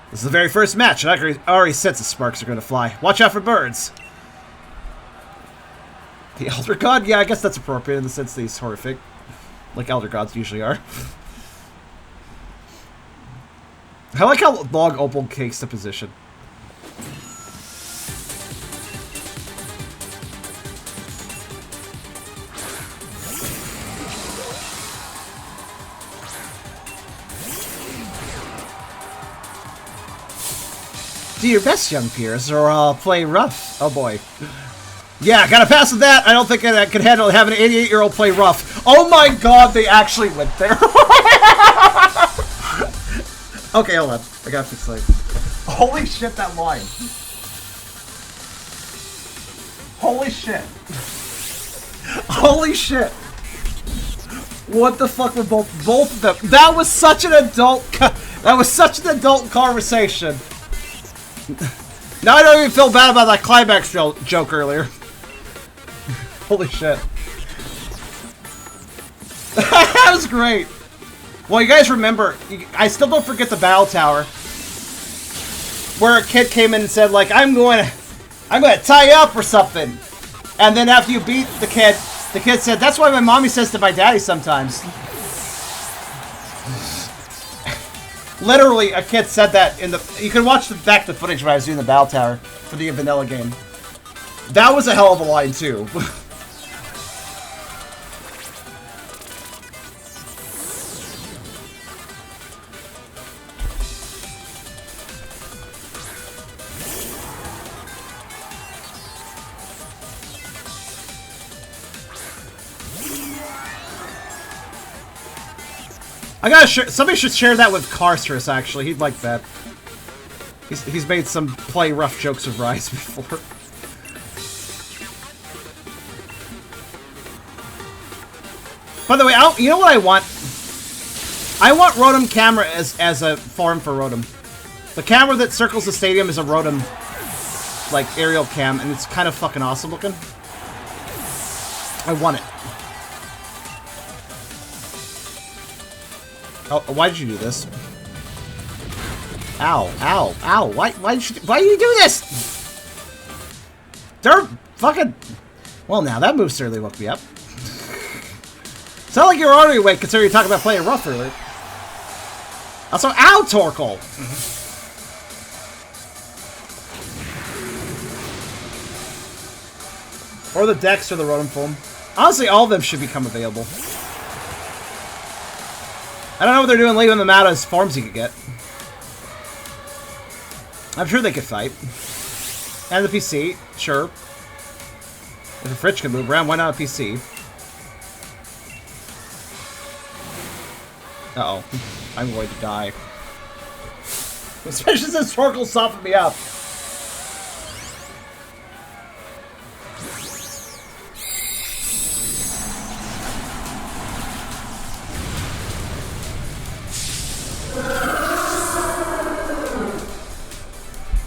This is the very first match, and I already sense the sparks are going to fly. Watch out for birds. The Elder God? Yeah, I guess that's appropriate in the sense that he's horrific. Like Elder Gods usually are. I like how long Opal takes the position. Do your best, young peers, or play rough. Oh boy. Yeah, gotta pass with that. I don't think I could handle having an 88-year-old play rough. Oh my god, they actually went there. Okay, hold on. I gotta fix like. Holy shit, that line. Holy shit. Holy shit. What the fuck were both of them? That was such an adult. That was such an adult conversation. Now I don't even feel bad about that climax joke earlier. Holy shit. That was great. Well, you guys remember, I still don't forget the battle tower. Where a kid came in and said, like, I'm going to tie you up or something. And then after you beat the kid said, that's why my mommy says to my daddy sometimes. Literally, a kid said that in the... You can watch back the footage when I was doing the battle tower for the vanilla game. That was a hell of a line, too. I gotta share. Somebody should share that with Carcerus. Actually, he'd like that. He's made some play rough jokes of Rise before. By the way, you know what I want? I want Rotom camera as a form for Rotom. The camera that circles the stadium is a Rotom, like aerial cam, and it's kind of fucking awesome looking. I want it. Oh, why did you do this? Ow, ow, ow. Why do you do this? They're fucking... Well, now, that move certainly woke me up. Sound like you're already awake, considering you're talking about playing rough earlier. Also, ow, Torkoal! Or the Dex or the Rotom Foam. Honestly, all of them should become available. I don't know what they're doing leaving them out as forms you could get. I'm sure they could fight. And the PC, sure. If a fridge can move around, why not a PC? Uh-oh. I'm going to die. Especially since Torkoal softened me up.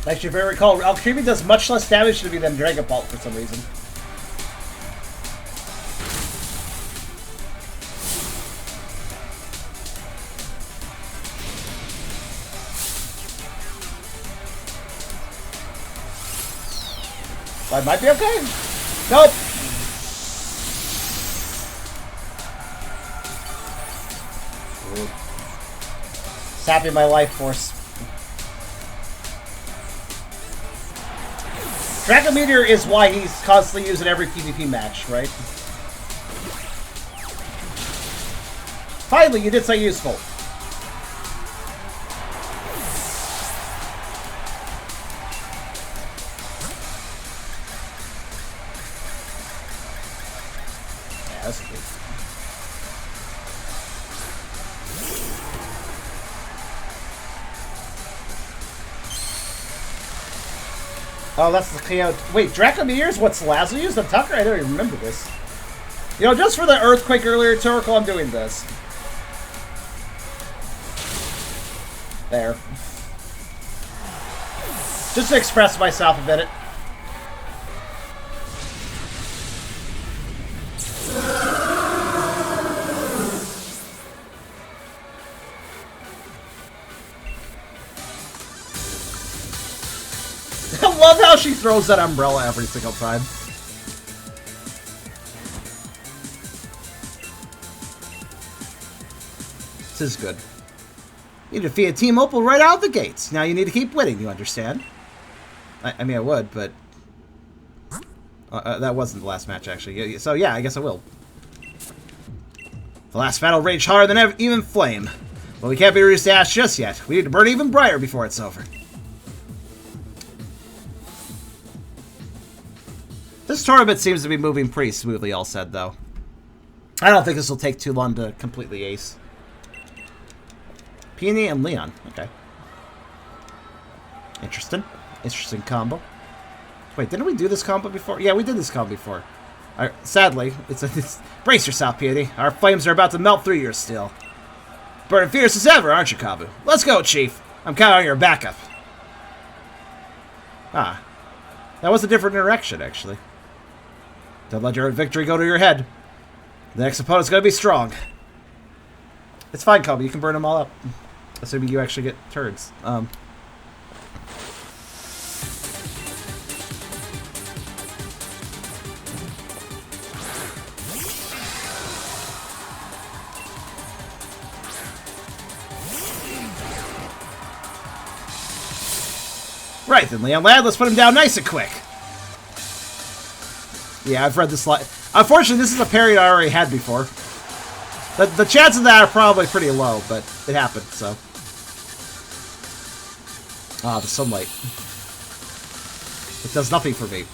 Actually, if I recall, Alchemy does much less damage to me than Dragapult for some reason. I might be okay. Nope. Sapping my life force. Dragon Meteor is why he's constantly used in every PvP match, right? Finally, you did something useful. Yeah, that's good. Oh, that's the KO. Wait, Draco Meteor is what Salazzle used on Tucker? I don't even remember this. You know, just for the earthquake earlier, Torkoal, I'm doing this. There. Just to express myself a bit. I love how she throws that umbrella every single time. This is good. You defeated Team Opal right out of the gates. Now you need to keep winning, you understand? I mean, I would, but... that wasn't the last match, actually. So, yeah, I guess I will. The last battle raged harder than even flame. But we can't be reduced to ash just yet. We need to burn even brighter before it's over. This tournament seems to be moving pretty smoothly, all said, though. I don't think this will take too long to completely ace. Peony and Leon. Okay. Interesting. Interesting combo. Wait, didn't we do this combo before? Yeah, we did this combo before. Sadly, it's brace yourself, Peony. Our flames are about to melt through your steel. Burning fierce as ever, aren't you, Kabu? Let's go, Chief. I'm counting on your backup. Ah. That was a different interaction, actually. Don't let your victory go to your head. The next opponent's gonna be strong. It's fine, Kabu. You can burn them all up. Assuming you actually get turds. Right then, Leon lad, let's put him down nice and quick. Yeah, I've read this slide. Unfortunately, this is a parry I already had before. The chances of that are probably pretty low, but it happened, so. Ah, the sunlight. It does nothing for me.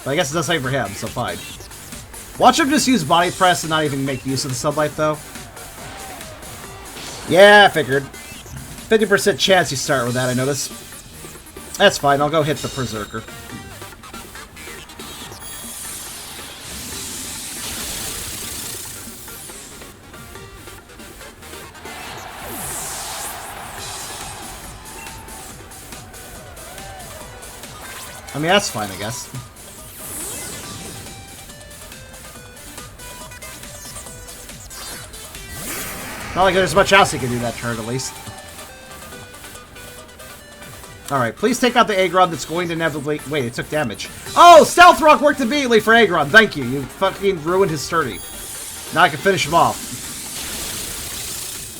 But I guess it does something for him, so fine. Watch him just use body press and not even make use of the sunlight, though. Yeah, I figured. 50% chance you start with that, I notice. That's fine, I'll go hit the Berserker. I mean, that's fine, I guess. Not like there's much else he can do that turn, at least. Alright, please take out the Aggron that's going to inevitably... Wait, it took damage. Oh! Stealth Rock worked immediately for Aggron. Thank you. You fucking ruined his sturdy. Now I can finish him off.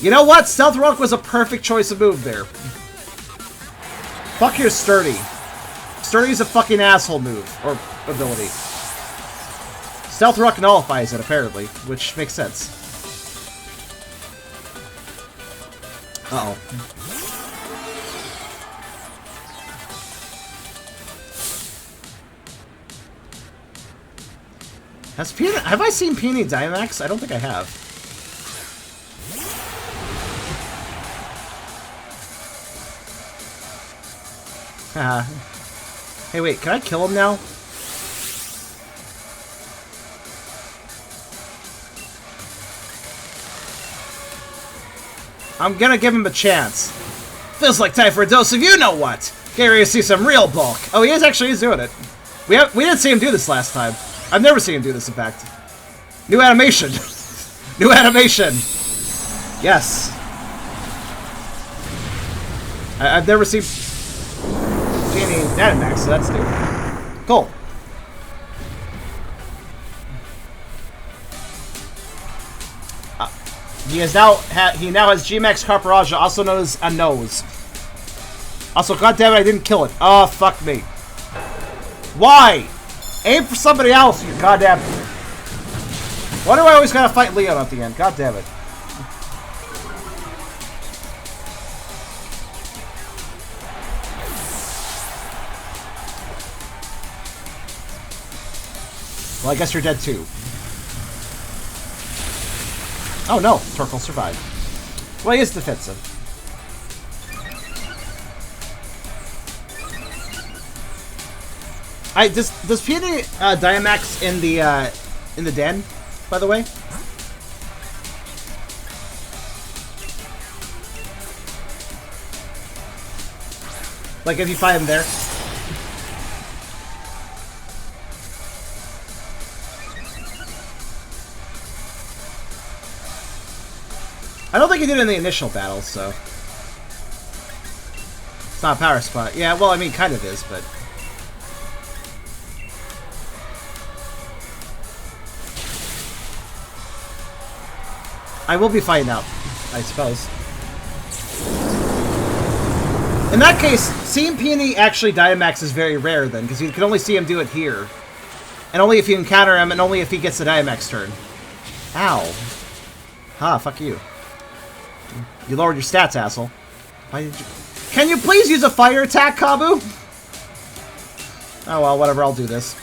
You know what? Stealth Rock was a perfect choice of move there. Fuck your sturdy. Sturdy's a fucking asshole move. Or ability. Stealth Rock nullifies it, apparently. Which makes sense. Uh-oh. Have I seen Peony Dynamax? I don't think I have. Haha. Hey, wait, can I kill him now? I'm gonna give him a chance. Feels like time for a dose of you-know-what! Get ready to see some real bulk. Oh, he's doing it. We didn't see him do this last time. I've never seen him do this, in fact. New animation! New animation! Yes. I've never seen Peony Dynamax, so that's new. Cool. He now has G-Max Carparaja, also known as a nose. Also, goddammit, I didn't kill it. Oh, fuck me. Why? Aim for somebody else, you goddamn. Why do I always gotta fight Leon at the end? God damn it. Well, I guess you're dead too. Oh no, Torkoal survived. Well, he is defensive. Does Peony Dynamax in the den, by the way? Like if you find him there. I don't think he did it in the initial battle, so it's not a power spot. Yeah, well, I mean, kind of is, but. I will be fighting out, I suppose. In that case, seeing Peony actually Dynamax is very rare then, because you can only see him do it here. And only if you encounter him, and only if he gets the Dynamax turn. Ow. Ha, fuck you. You lowered your stats, asshole. Why did you... Can you please use a fire attack, Kabu? Oh well, whatever, I'll do this.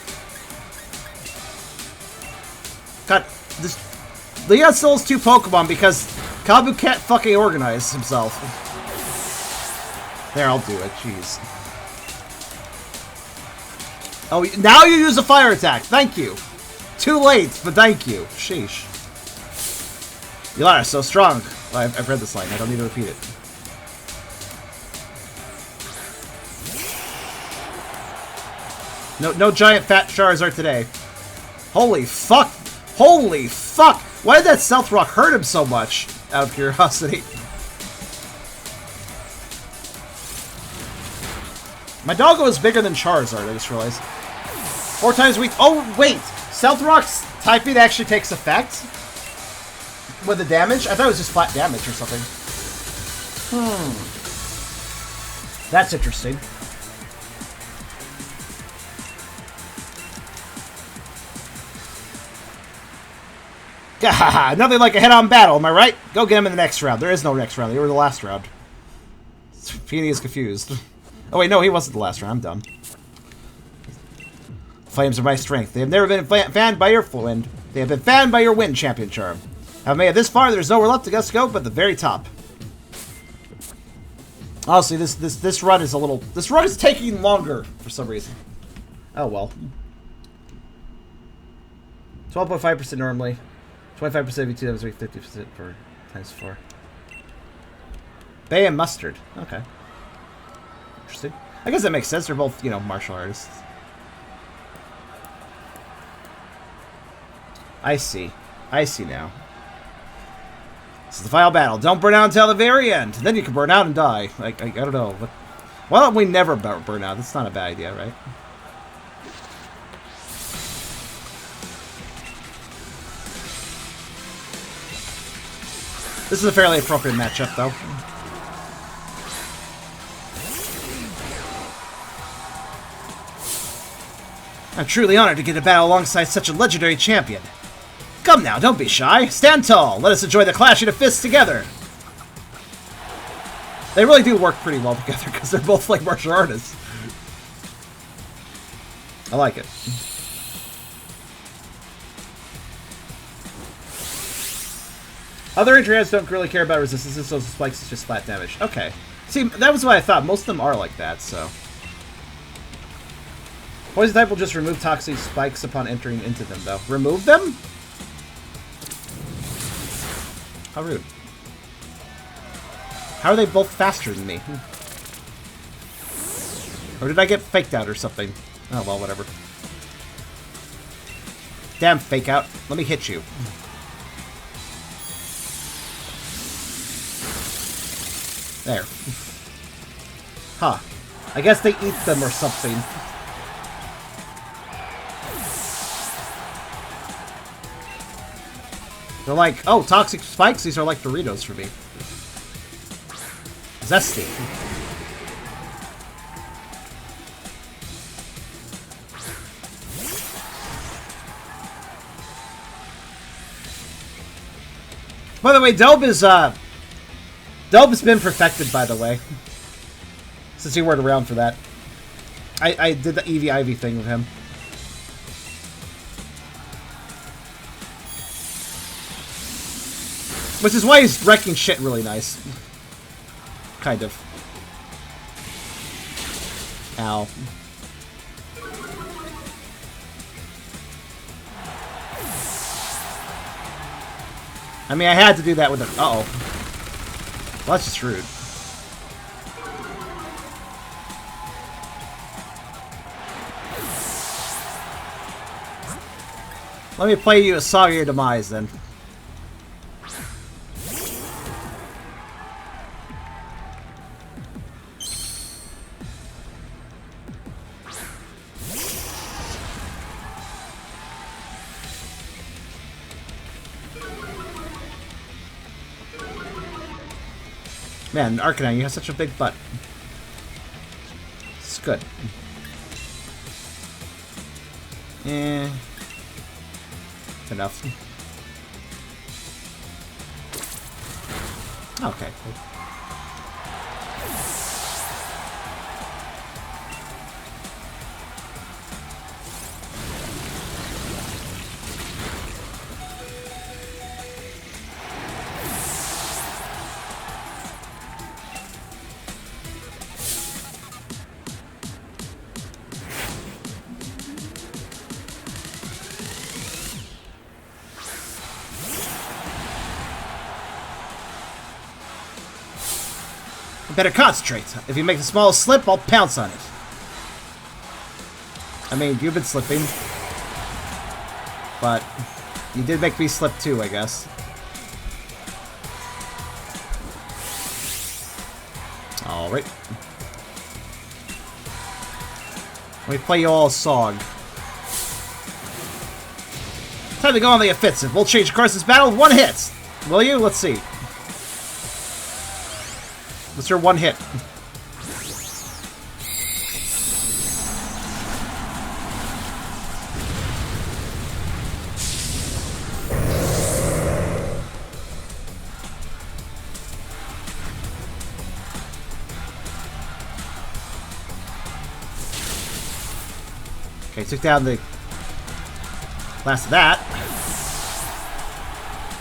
God, this... Leon still has 2 Pokemon because Kabu can't fucking organize himself. There, I'll do it. Jeez. Oh, now you use a fire attack. Thank you. Too late, but thank you. Sheesh. You are so strong. Well, I've read this line. I don't need to repeat it. No giant fat Charizard today. Holy fuck. Holy fuck. Why did that Stealth Rock hurt him so much? Out of curiosity. My doggo is bigger than Charizard, I just realized. 4 times weak. Oh, wait. Stealth Rock's typing actually takes effect? With the damage? I thought it was just flat damage or something. That's interesting. Gahaha! Nothing like a head-on battle, am I right? Go get him in the next round. There is no next round. You were the last round. Peony is confused. Oh wait, no, he wasn't the last round. I'm done. Flames are my strength. They have never been fanned by your wind. They have been fanned by your wind, Champion Charm. Having made it this far, there's nowhere left to go but the very top. Honestly, this run is a little... This run is taking longer for some reason. Oh well. 12.5% normally. 25% of each times 50% for times 4. Bay and mustard. Okay. Interesting. I guess that makes sense. They're both, you know, martial artists. I see. I see now. This is the final battle. Don't burn out until the very end. Then you can burn out and die. I don't know. But why don't we never burn out? That's not a bad idea, right? This is a fairly appropriate matchup, though. I'm truly honored to get a battle alongside such a legendary champion. Come now, don't be shy. Stand tall. Let us enjoy the clashing of fists together. They really do work pretty well together because they're both like martial artists. I like it. Other entries don't really care about resistance, so spikes is just flat damage. Okay. See, that was what I thought. Most of them are like that, so. Poison type will just remove toxic spikes upon entering into them, though. Remove them? How rude. How are they both faster than me? Or did I get faked out or something? Oh, well, whatever. Damn fake out. Let me hit you. There. Huh. I guess they eat them or something. They're like, oh, toxic spikes? These are like Doritos for me. Zesty. By the way, Delb has been perfected, by the way. Since he weren't around for that. I did the Eevee Ivy thing with him. Which is why he's wrecking shit really nice. Kind of. Ow. I mean, I had to do that with a... Uh-oh. Well, that's just rude. Let me play you a Song of Your Demise, then. Man, Arcanine, you have such a big butt. It's good. Eh. Enough. Okay, cool. Better concentrate. If you make the smallest slip, I'll pounce on it. I mean, you've been slipping. But you did make me slip too, I guess. Alright. Let me play you all a song. Time to go on the offensive. We'll change course this battle with one hit. Will you? Let's see. What's your one hit? Okay, took down the last of that.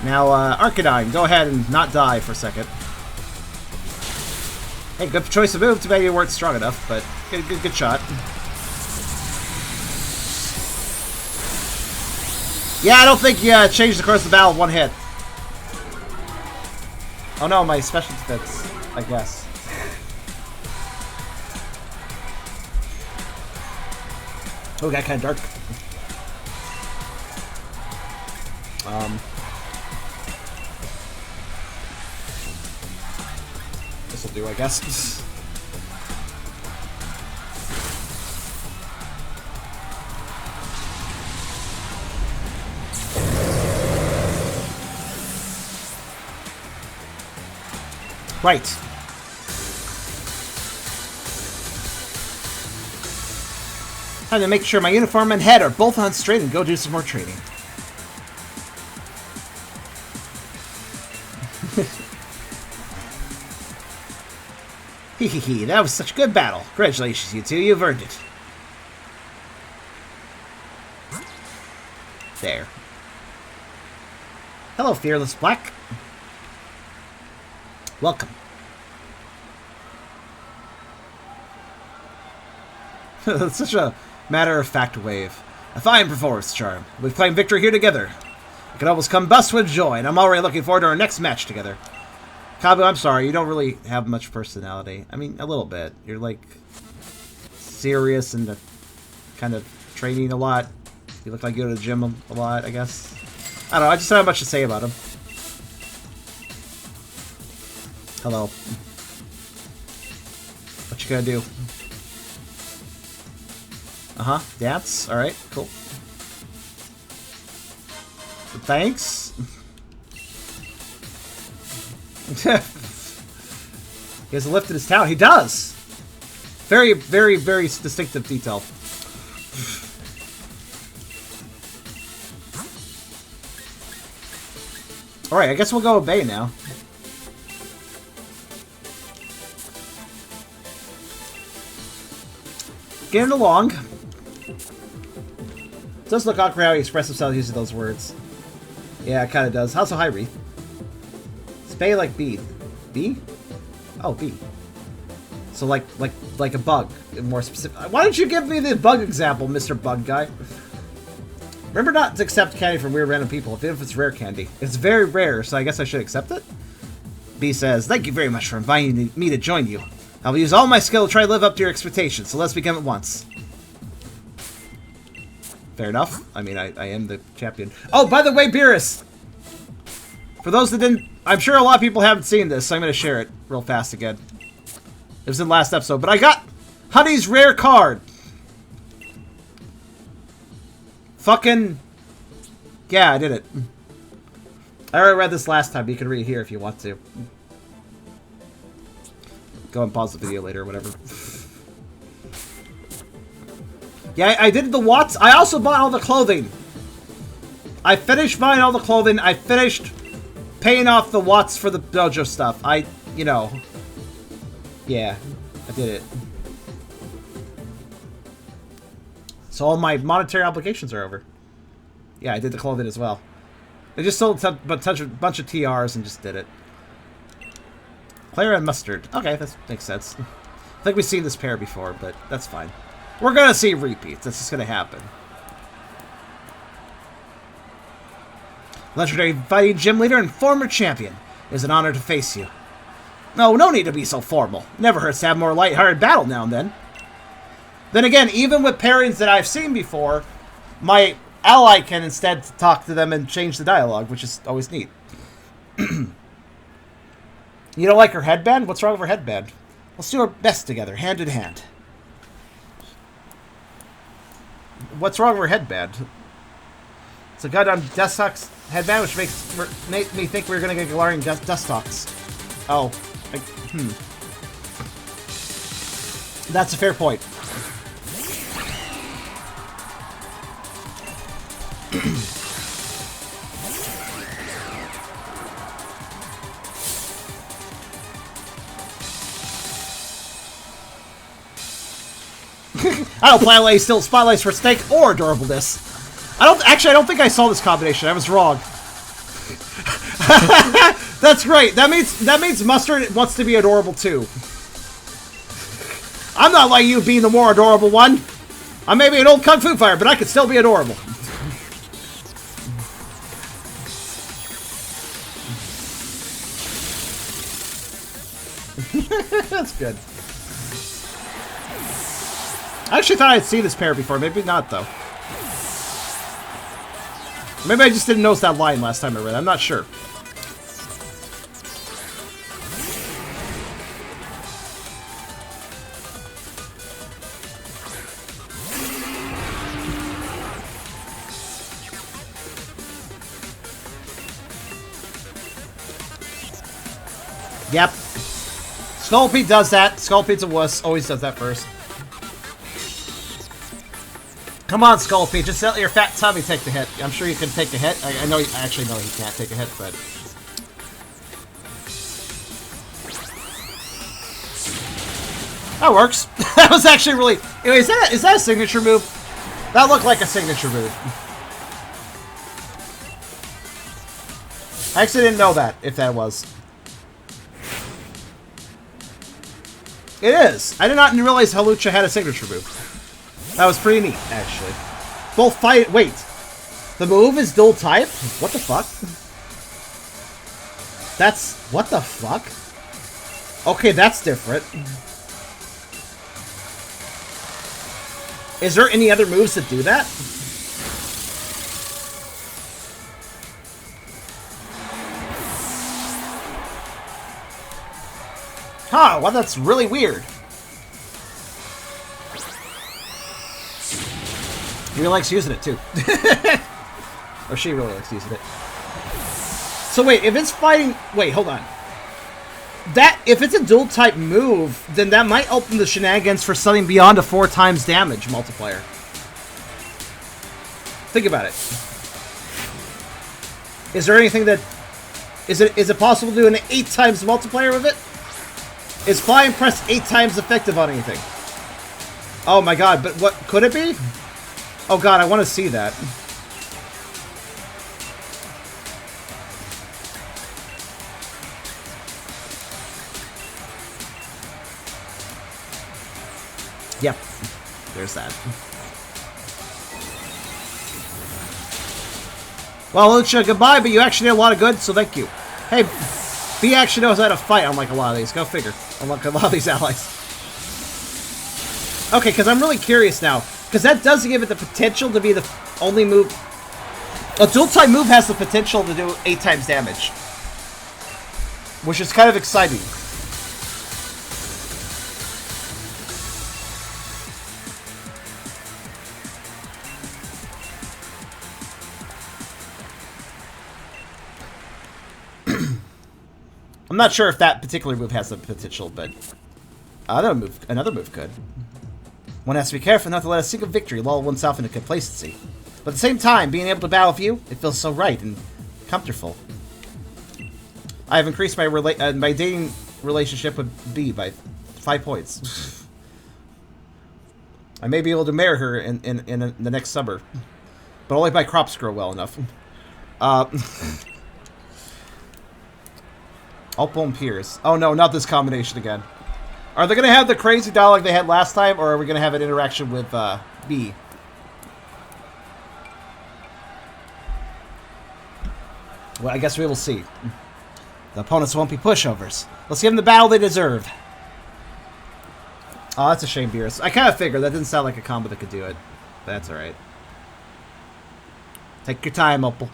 Now, Arcanine, go ahead and not die for a second. Hey, good choice of move. Too bad you weren't strong enough, but good shot. Yeah, I don't think you changed the course of the battle with one hit. Oh no, my special defense, I guess. Oh, it got kind of dark. This'll do, I guess. Right. Time to make sure my uniform and head are both on straight and go do some more training. Hee, that was such a good battle. Congratulations, you two. You've earned it. There. Hello, Fearless Black. Welcome. That's such a matter-of-fact wave. A fine performance, Charm. We've claimed victory here together. I can almost combust with joy, and I'm already looking forward to our next match together. Kabu, I'm sorry, you don't really have much personality. I mean, a little bit. You're, like, serious and kind of training a lot. You look like you go to the gym a lot, I guess. I don't know, I just don't have much to say about him. Hello. What you gonna do? Uh-huh, dance? Alright, cool. Thanks. He has a lift in his talent. He does! Very, very, very distinctive detail. Alright, I guess we'll go obey now. Getting along. It does look awkward how he expresses himself using those words. Yeah, it kind of does. How's a high wreath? Spay like bee. Bee? Oh, bee. So like a bug. More specific. Why don't you give me the bug example, Mr. Bug Guy? Remember not to accept candy from weird random people, even if it's rare candy. It's very rare, so I guess I should accept it? B says, thank you very much for inviting me to join you. I will use all my skill to try to live up to your expectations, so let's begin at once. Fair enough. I mean, I am the champion. Oh, by the way, Beerus! For those that didn't... I'm sure a lot of people haven't seen this, so I'm going to share it real fast again. It was in the last episode, but I got Honey's rare card! Fucking... Yeah, I did it. I already read this last time, but you can read it here if you want to. Go and pause the video later or whatever. Yeah, I did the Watts. I also bought all the clothing. I finished buying all the clothing. I finished paying off the Watts for the dojo stuff. You know. Yeah, I did it. So all my monetary obligations are over. Yeah, I did the clothing as well. I just sold a bunch of TRs and just did it. Clara and Mustard. Okay, that makes sense. I think we've seen this pair before, but that's fine. We're gonna see repeats. That's just gonna happen. Legendary fighting gym leader and former champion. It is an honor to face you. No need to be so formal. Never hurts to have more lighthearted battle now and then. Then again, even with pairings that I've seen before, my ally can instead talk to them and change the dialogue, which is always neat. You don't like her headband? What's wrong with her headband? Let's do our best together, hand in hand. What's wrong with her headband? It's a goddamn Dustox headband, which makes me think we're gonna get Galarian Dustox. Oh. That's a fair point. I don't play still spotlights for snake or adorableness. I don't think I saw this combination. I was wrong. That's right. That means Mustard wants to be adorable too. I'm not like you being the more adorable one. I may be an old kung fu fighter, but I could still be adorable. That's good. I actually thought I'd seen this pair before. Maybe not, though. Maybe I just didn't notice that line last time I read it. I'm not sure. Yep. Sculpey does that. Sculpey's a wuss. Always does that first. Come on, Sculpey. Just let your fat tummy take the hit. I'm sure you can take the hit. I know. I actually know he can't take a hit, but... That works. That was actually really... Anyway, is that a signature move? That looked like a signature move. I actually didn't know that, if that was. It is. I did not realize Halucha had a signature move. That was pretty neat, actually. Both fight... Wait. The move is dual type? What the fuck? That's... What the fuck? Okay, that's different. Is there any other moves that do that? Huh, well, that's really weird. He really likes using it, too. Or she really likes using it. So wait, if it's fighting... Wait, hold on. If it's a dual-type move, then that might open the shenanigans for something beyond a 4 times damage multiplier. Think about it. Is there anything that... Is it possible to do an 8 times multiplier with it? Is Fly and Press 8 times effective on anything? Oh my god, but what... Could it be? Oh god, I want to see that. Yep. There's that. Well, Lucha, goodbye, but you actually did a lot of good, so thank you. Hey, B actually knows how to fight, unlike a lot of these. Go figure. Unlike a lot of these allies. Okay, because I'm really curious now. Because that does give it the potential to be the only move... A dual-type move has the potential to do 8 times damage. Which is kind of exciting. I'm not sure if that particular move has the potential, but another move could. One has to be careful not to let a single victory lull oneself into complacency. But at the same time, being able to battle with you, it feels so right and comfortable. I have increased my my dating relationship with B by 5 points. I may be able to marry her in the next summer, but only if my crops grow well enough. Opal and Pierce. Oh no, not this combination again. Are they going to have the crazy dialogue they had last time, or are we going to have an interaction with B? Well, I guess we will see. The opponents won't be pushovers. Let's give them the battle they deserve. Oh, that's a shame, Beerus. I kind of figured that didn't sound like a combo that could do it. But that's alright. Take your time, Opal.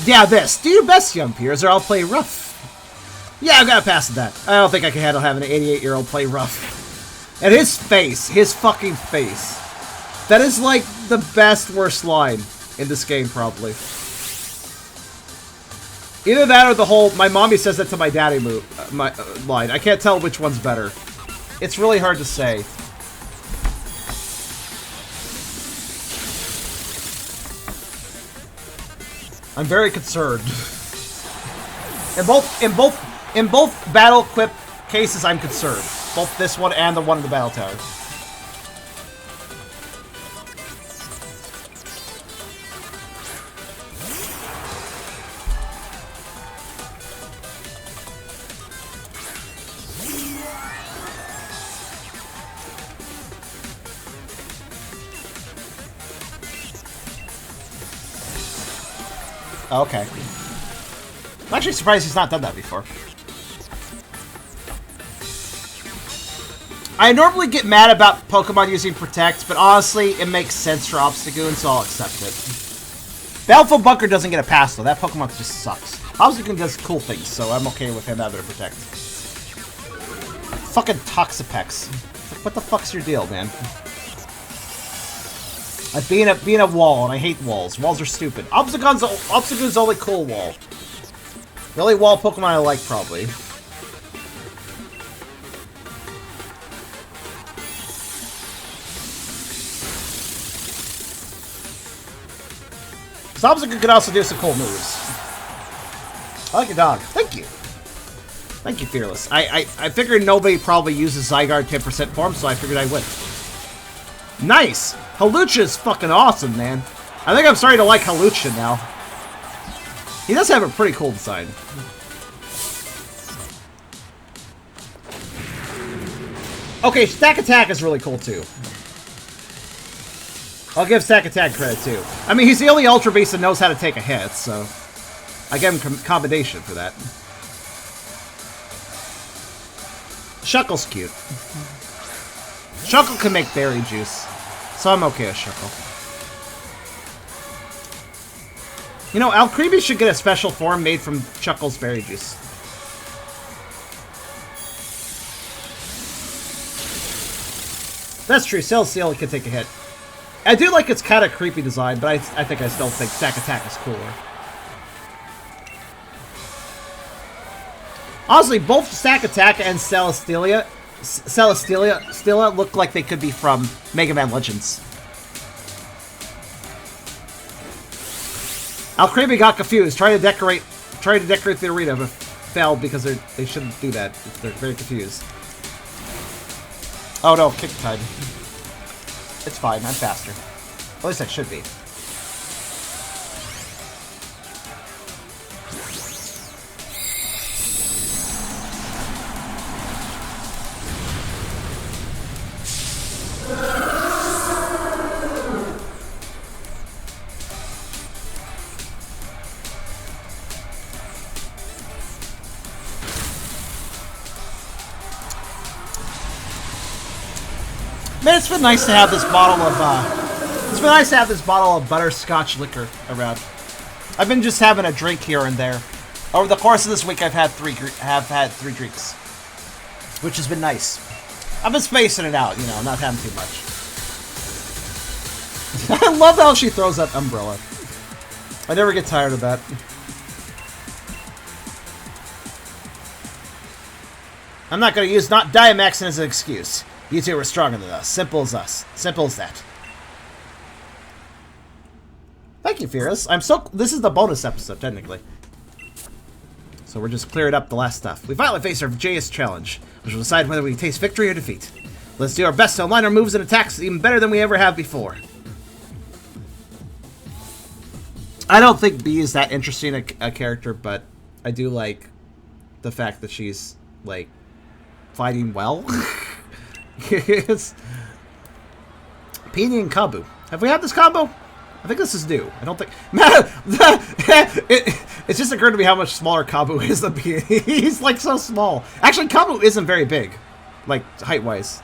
Yeah, this. Do your best, young peers, or I'll play rough. Yeah, I've got to pass that. I don't think I can handle having an 88-year-old play rough. And his face. His fucking face. That is, like, the best, worst line in this game, probably. Either that or the whole, my mommy says that to my daddy line. I can't tell which one's better. It's really hard to say. I'm very concerned. In both battle equip cases, I'm concerned. Both this one and the one in the battle tower. Oh, okay. I'm actually surprised he's not done that before. I normally get mad about Pokemon using Protect, but honestly, it makes sense for Obstagoon, so I'll accept it. Battlefield Bunker doesn't get a pass, though. That Pokemon just sucks. Obstagoon does cool things, so I'm okay with him having to Protect. Fucking Toxapex. What the fuck's your deal, man? Being a wall, and I hate walls. Walls are stupid. Obstagoon's the only cool wall. The only wall Pokemon I like, probably. So Obstagoon could also do some cool moves. I like your dog. Thank you. Thank you, Fearless. I figured nobody probably uses Zygarde 10% form, so I figured I would. Nice! Hawlucha is fucking awesome, man. I think I'm starting to like Hawlucha now. He does have a pretty cool design. Okay, Stack Attack is really cool, too. I'll give Stack Attack credit, too. I mean, he's the only Ultra Beast that knows how to take a hit, so... I give him commendation for that. Shuckle's cute. Shuckle can make berry juice, so I'm okay with Shuckle. You know, Alcremie should get a special form made from Shuckle's berry juice. That's true, Celesteela can take a hit. I do like its kind of creepy design, but I think I still think Stack Attack is cooler. Honestly, both Stack Attack and Celesteela look like they could be from Mega Man Legends. Alcremie got confused, trying to decorate the arena, but failed because they shouldn't do that. They're very confused. Oh no, kick time. It's fine, I'm faster. At least that should be. Man, it's been nice to have this bottle of butterscotch liquor around. I've been just having a drink here and there. Over the course of this week, I've had three drinks, which has been nice. I've been spacing it out, you know, not having too much. I love how she throws that umbrella. I never get tired of that. I'm not going to use not Diamaxing as an excuse. You two are stronger than us. Simple as us. Simple as that. Thank you, Fearless. This is the bonus episode, technically. So we're just clearing up the last stuff. We finally face our Jayus challenge, which will decide whether we taste victory or defeat. Let's do our best to align our moves and attacks even better than we ever have before. I don't think B is that interesting a character, but I do like the fact that she's, like, fighting well. Yes. Peony and Kabu. Have we had this combo? I think this is new. I don't think... It's just occurred to me how much smaller Kabu is than Peony. He's, like, so small. Actually, Kabu isn't very big. Like, height-wise.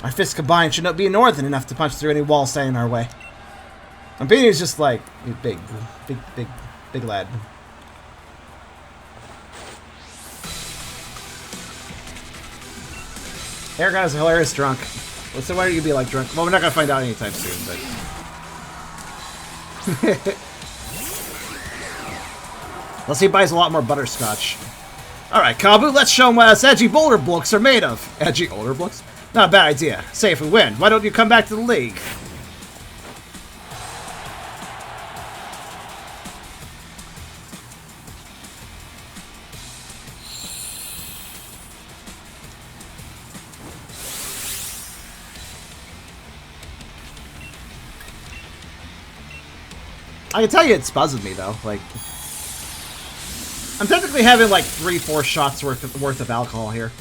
Our fists combined should not be northern enough to punch through any wall standing in our way. And Peony's just, like, big lad. Aragon is a hilarious drunk. Well, so why do you be like drunk? Well, we're not gonna find out anytime soon, but... Let's see, he buys a lot more butterscotch. Alright, Kabu, let's show him what us edgy boulder blocks are made of. Edgy boulder blocks? Not a bad idea. Say if we win, why don't you come back to the league? I can tell you it's buzzing me, though. Like, I'm technically having, like, 3-4 shots worth of alcohol here.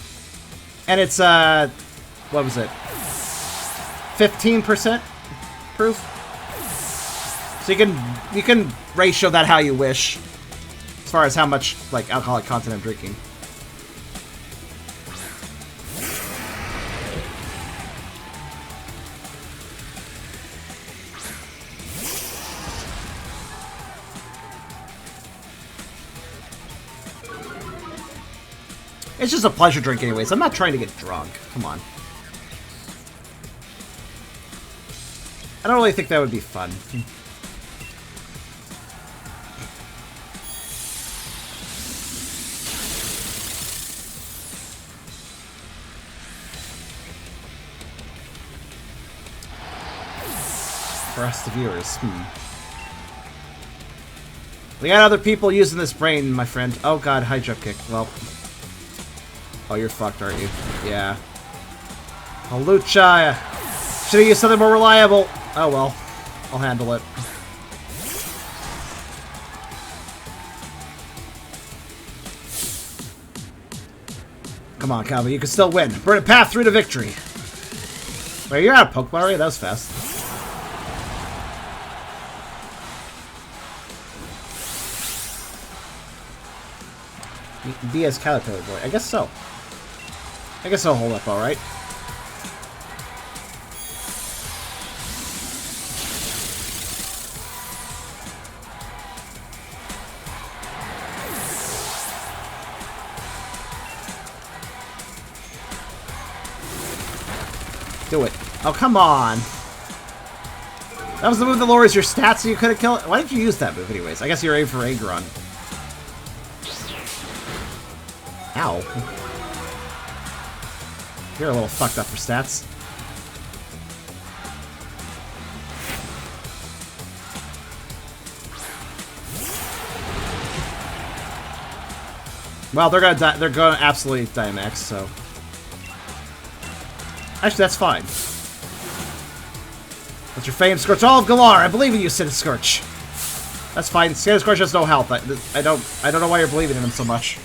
And it's, what was it? 15% proof? So you can ratio that how you wish. As far as how much, like, alcoholic content I'm drinking. It's just a pleasure drink anyways. I'm not trying to get drunk. Come on. I don't really think that would be fun. For us, the viewers. We got other people using this brain, my friend. Oh god, high jump kick. Well... Oh, you're fucked, aren't you? Yeah. Oh, Lucha! Should've used something more reliable. Oh well. I'll handle it. Come on, Kabu, you can still win. Burn a path through to victory. Wait, you're out of Pokemon already? That was fast. Diaz Caterpillar Boy. I guess so. I guess I'll hold up alright. Do it. Oh, come on. That was the move that lowers your stats so you could have killed it. Why didn't you use that move anyways? I guess you're aiming for Agron. Ow. You're a little fucked up for stats. Well, they're gonna absolutely Diamax, so... Actually, that's fine. What's your fame? Scorch all of Galar. I believe in you, City Scorch. That's fine. City Scorch has no health. I don't know why you're believing in him so much.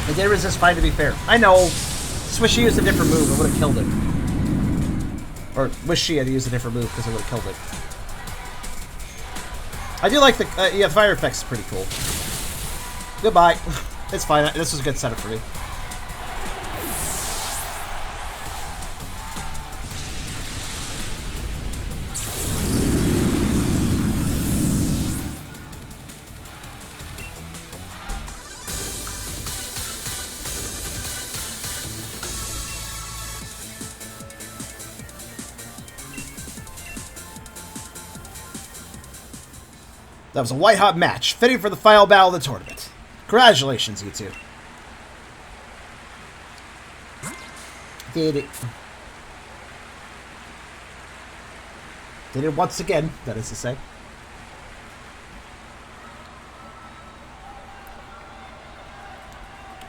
I did resist fine, to be fair. I know. Just wish she used a different move. I would have killed it. Or wish she had used a different move because I would have killed it. I do like the... yeah, fire effects is pretty cool. Goodbye. It's fine. This was a good setup for me. That was a white-hot match, fitting for the final battle of the tournament. Congratulations, you two. Did it. Did it once again, that is to say.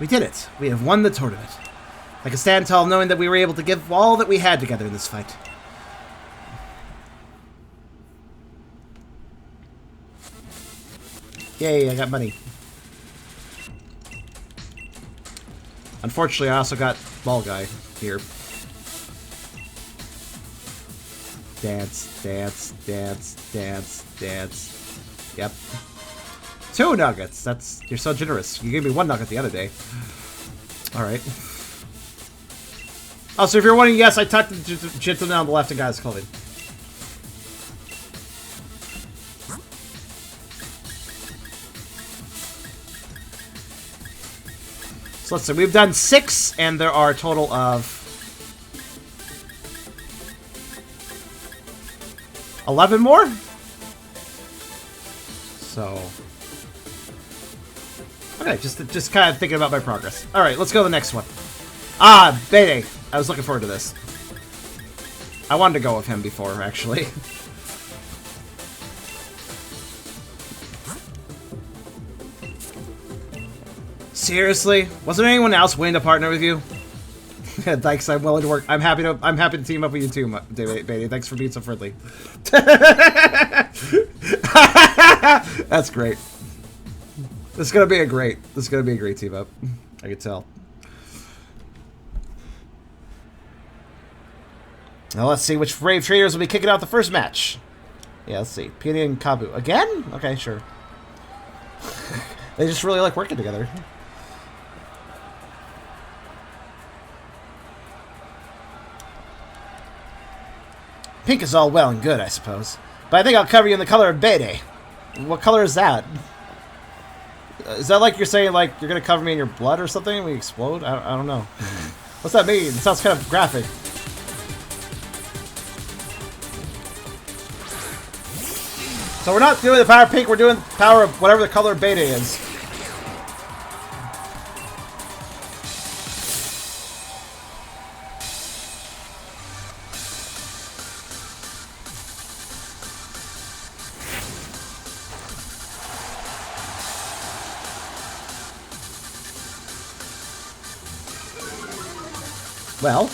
We did it. We have won the tournament. I can stand tall knowing that we were able to give all that we had together in this fight. Yay, I got money. Unfortunately, I also got Ball Guy here. Dance, dance, dance, dance, dance. Yep. 2 nuggets. That's... You're so generous. You gave me 1 nugget the other day. Alright. Oh, so if you're wondering, yes, I tucked the gentleman on the left in guy's clothing. So let's see, we've done 6, and there are a total of 11 more? So... Okay, just kind of thinking about my progress. Alright, let's go to the next one. Ah, Bede. I was looking forward to this. I wanted to go with him before, actually. Seriously? Wasn't anyone else willing to partner with you? Thanks, I'm willing to work. I'm happy to team up with you too, Beatty. Thanks for being so friendly. That's great. This is gonna be a great team up. I can tell. Now let's see which brave traders will be kicking out the first match. Yeah, let's see. Peony and Kabu. Again? Okay, sure. They just really like working together. Pink is all well and good, I suppose. But I think I'll cover you in the color of Bede. What color is that? Is that like you're saying, like, you're going to cover me in your blood or something when we explode? I don't know. What's that mean? It sounds kind of graphic. So we're not doing the power of pink, we're doing the power of whatever the color of Bede is. Well.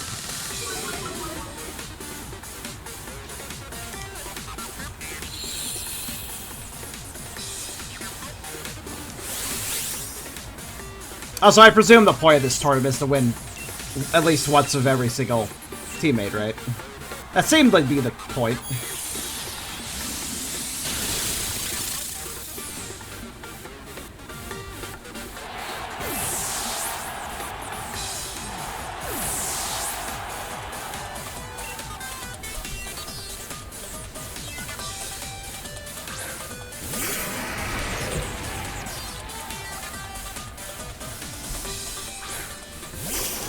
Also, I presume the point of this tournament is to win at least once of every single teammate, right? That seemed like be the point.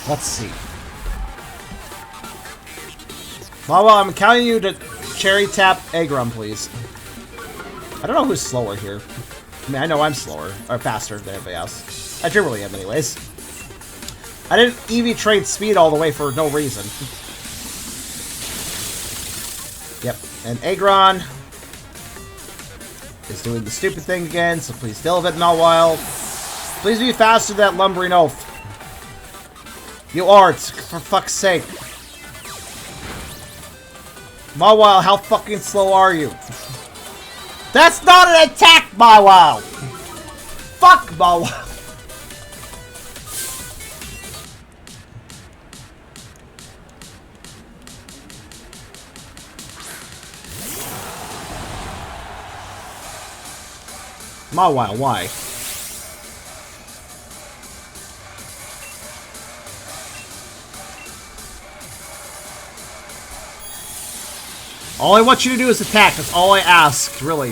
Let's see. Well, I'm counting you to cherry tap Aggron, please. I don't know who's slower here. I mean, I know I'm slower, or faster than everybody else. I generally am, anyways. I didn't EV trade speed all the way for no reason. Yep, and Aggron is doing the stupid thing again, so please deal with it in a while. Please be faster than that lumbering oaf. You are, for fuck's sake. Mawile, how fucking slow are you? That's not an attack, Mawile! Fuck Mawile! Mawile, why? All I want you to do is attack. That's all I ask, really.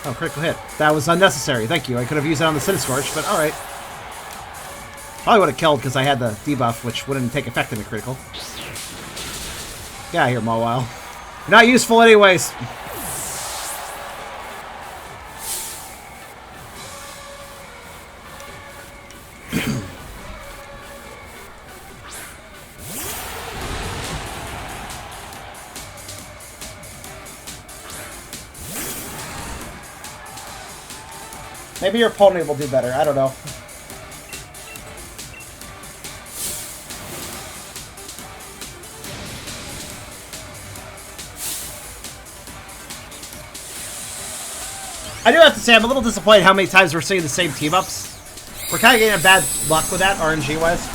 Oh, critical hit. That was unnecessary. Thank you. I could have used it on the Cinescorch, but alright. Probably would have killed because I had the debuff, which wouldn't take effect in a critical. Get out of here, Mawile. You're not useful anyways. Maybe your opponent will do better. I don't know. I do have to say, I'm a little disappointed how many times we're seeing the same team-ups. We're kind of getting a bad luck with that, RNG-wise.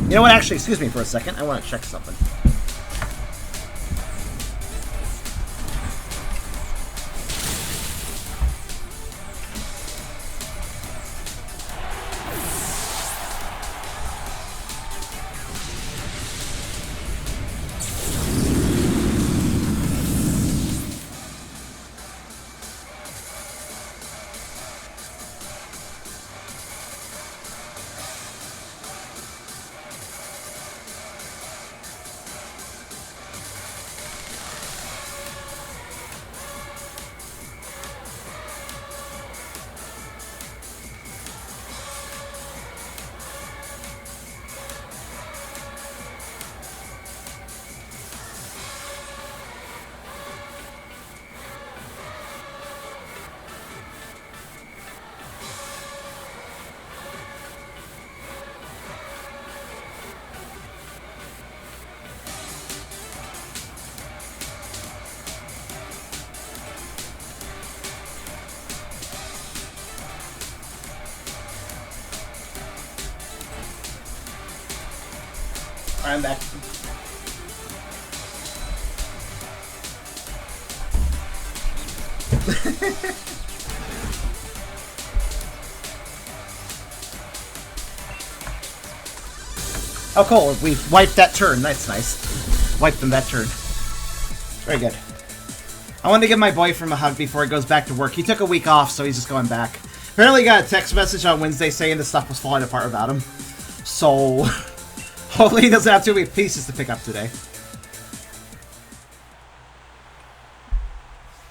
You know what, actually, excuse me for a second. I want to check something. I'm back. Oh, cool. We wiped that turn. That's nice. Wiped them that turn. Very good. I wanted to give my boyfriend a hug before he goes back to work. He took a week off, so he's just going back. Apparently, he got a text message on Wednesday saying the stuff was falling apart about him. So, hopefully he doesn't have too many pieces to pick up today.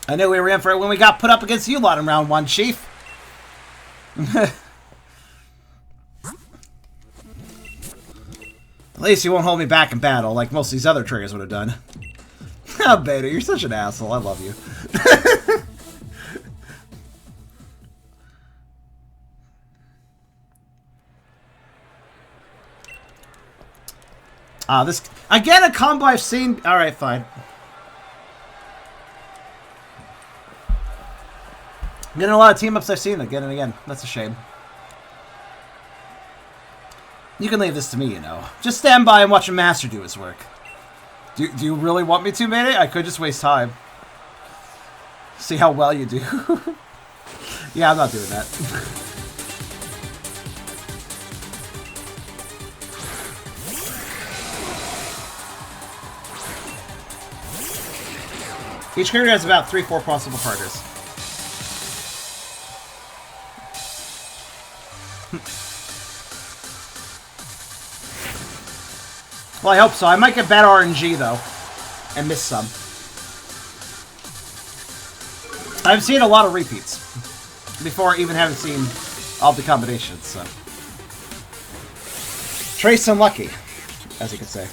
I knew we were in for it when we got put up against you lot in round 1, Chief. At least you won't hold me back in battle like most of these other triggers would have done. Oh, Beta, you're such an asshole. I love you. This... Again, a combo I've seen... Alright, fine. I'm getting a lot of team-ups I've seen again and again. That's a shame. You can leave this to me, you know. Just stand by and watch a master do his work. Do you really want me to, Mayday? I could just waste time. See how well you do. Yeah, I'm not doing that. Each character has about 3-4 possible partners. Well, I hope so. I might get bad RNG, though. And miss some. I've seen a lot of repeats. Before even having seen all the combinations, so. Trace unlucky, as you could say.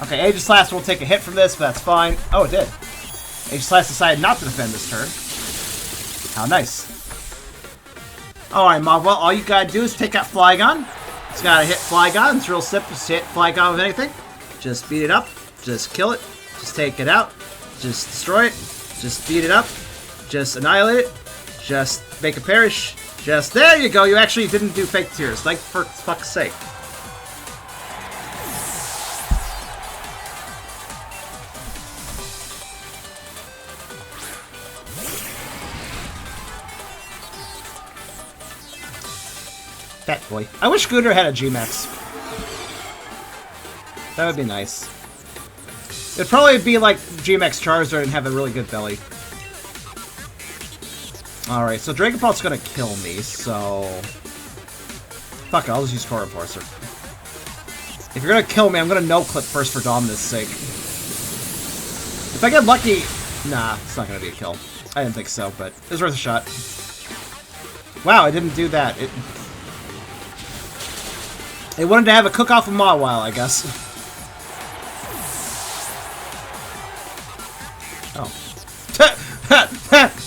Okay, Aegislash will take a hit from this, but that's fine. Oh, it did. Aegislash decided not to defend this turn. How nice. Alright, Mob, well, all you gotta do is take out Flygon. Just gotta hit Flygon. It's real simple. Just hit Flygon with anything. Just beat it up. Just kill it. Just take it out. Just destroy it. Just beat it up. Just annihilate it. Just make it perish. Just, there you go. You actually didn't do fake tears. Like, for fuck's sake. Fat boy. I wish Scooter had a G-Max. That would be nice. It'd probably be like G-Max Charizard and have a really good belly. Alright, so Dragon Ball's gonna kill me, so... Fuck it, I'll just use Core Enforcer. If you're gonna kill me, I'm gonna no-clip first for Dominus' sake. If I get lucky... Nah, it's not gonna be a kill. I didn't think so, but it was worth a shot. Wow, I didn't do that. They wanted to have a cook-off of Mawile, I guess. Oh.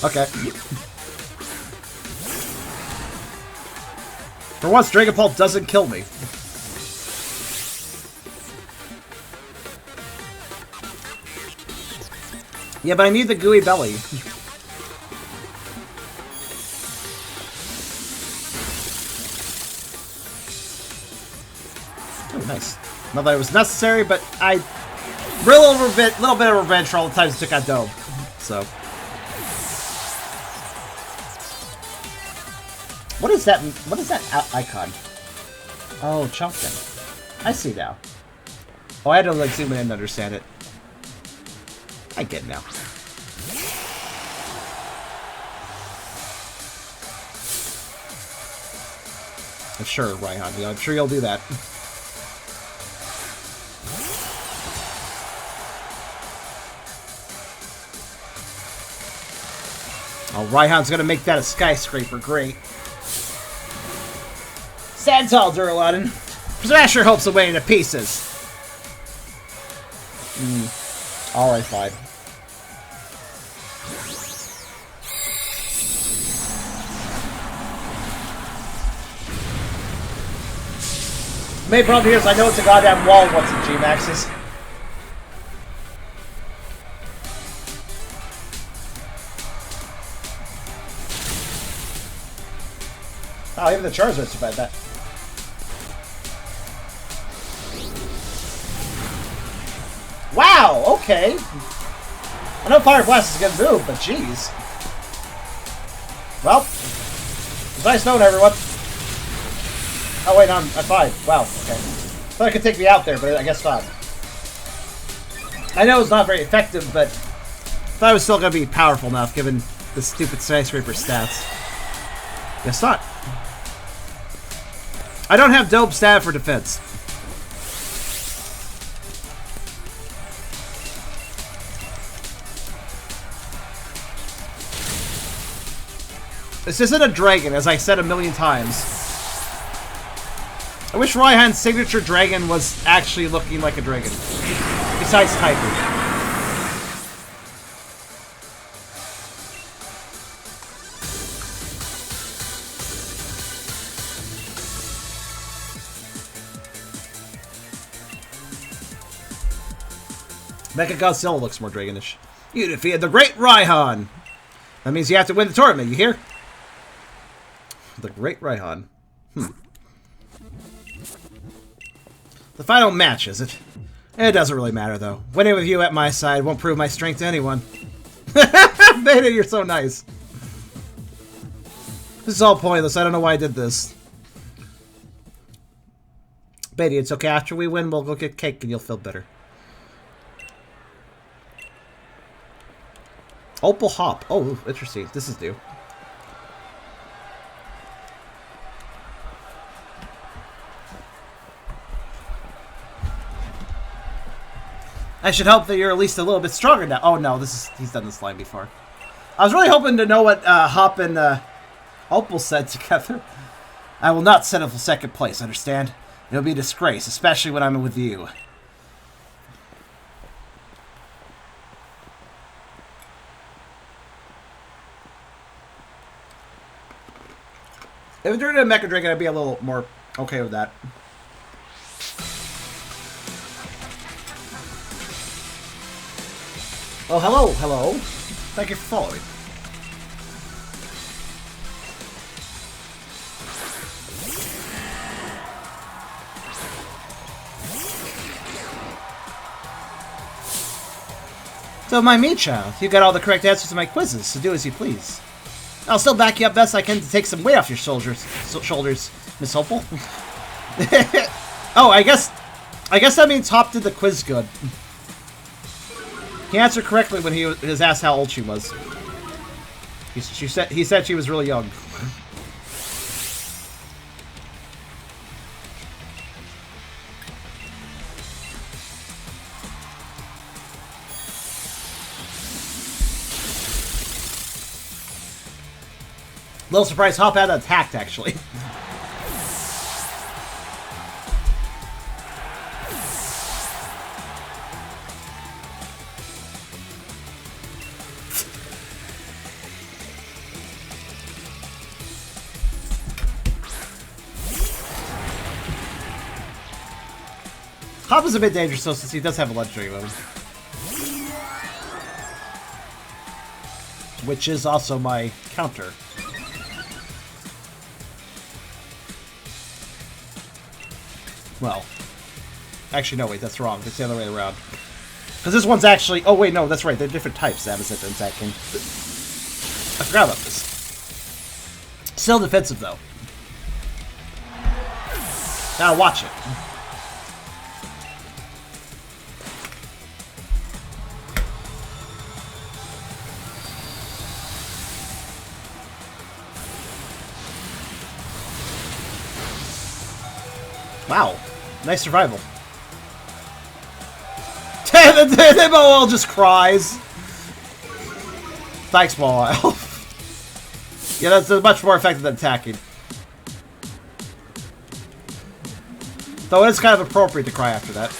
Okay. For once, Dragon Ball doesn't kill me. Yeah, but I need the gooey belly. Oh, nice. Not that it was necessary, but I... little bit of revenge for all the times I took out Dobe. So... What is that? What is that icon? Oh, Chumpkin. I see now. Oh, I had to like zoom in and understand it. I get it now. I'm sure, Raihan. Yeah, I'm sure you'll do that. Oh, Raihan's gonna make that a skyscraper. Great. Sad tall, Duraludin. Smash your hopes away into pieces. Alright, fine. The main problem here is I know it's a goddamn wall once it G-Maxes. Oh, even the Charizard survived that. Wow, okay. I know Fire Blast is a good move, but jeez. Well, it's nice knowing everyone. Oh wait, I'm 5. Wow, okay. Thought it could take me out there, but I guess not. I know it's not very effective, but thought it was still going to be powerful enough given the stupid skyscraper stats. Guess not. I don't have dope stat for defense. This isn't a dragon, as I said a million times. I wish Raihan's signature dragon was actually looking like a dragon. Besides typing. Mechagodzilla looks more dragonish. You defeated the Great Raihan! That means you have to win the tournament, you hear? The Great Raihan. The final match, is it? It doesn't really matter, though. Winning with you at my side won't prove my strength to anyone. Beta, you're so nice. This is all pointless. I don't know why I did this. Beta, it's okay. After we win, we'll go get cake and you'll feel better. Opal Hop. Oh, interesting. This is new. I should hope that you're at least a little bit stronger now. Oh no, he's done this line before. I was really hoping to know what Hop and Opal said together. I will not settle for second place, understand? It'll be a disgrace, especially when I'm with you. If it turned into a Mecha Dragon, I'd be a little more okay with that. Oh, hello, hello. Thank you for following. So, my me child, you got all the correct answers to my quizzes, so do as you please. I'll still back you up best I can to take some weight off your shoulders, Miss Hopeful. Oh, I guess that means Hop did the quiz good. He answered correctly when he was asked how old she was. He said she was really young. Little surprised Hop had attacked, actually. Hop is a bit dangerous, though, since he does have a legendary move. Which is also my counter. Well, actually, no, wait, that's wrong. It's the other way around. Because this one's actually... Oh, wait, no, that's right. They're different types, Amazit and Zakin. I forgot about this. Still defensive, though. Now, watch it. Wow. Nice survival. The MOL just cries. Thanks, MOL. Yeah, that's much more effective than attacking. Though it's kind of appropriate to cry after that.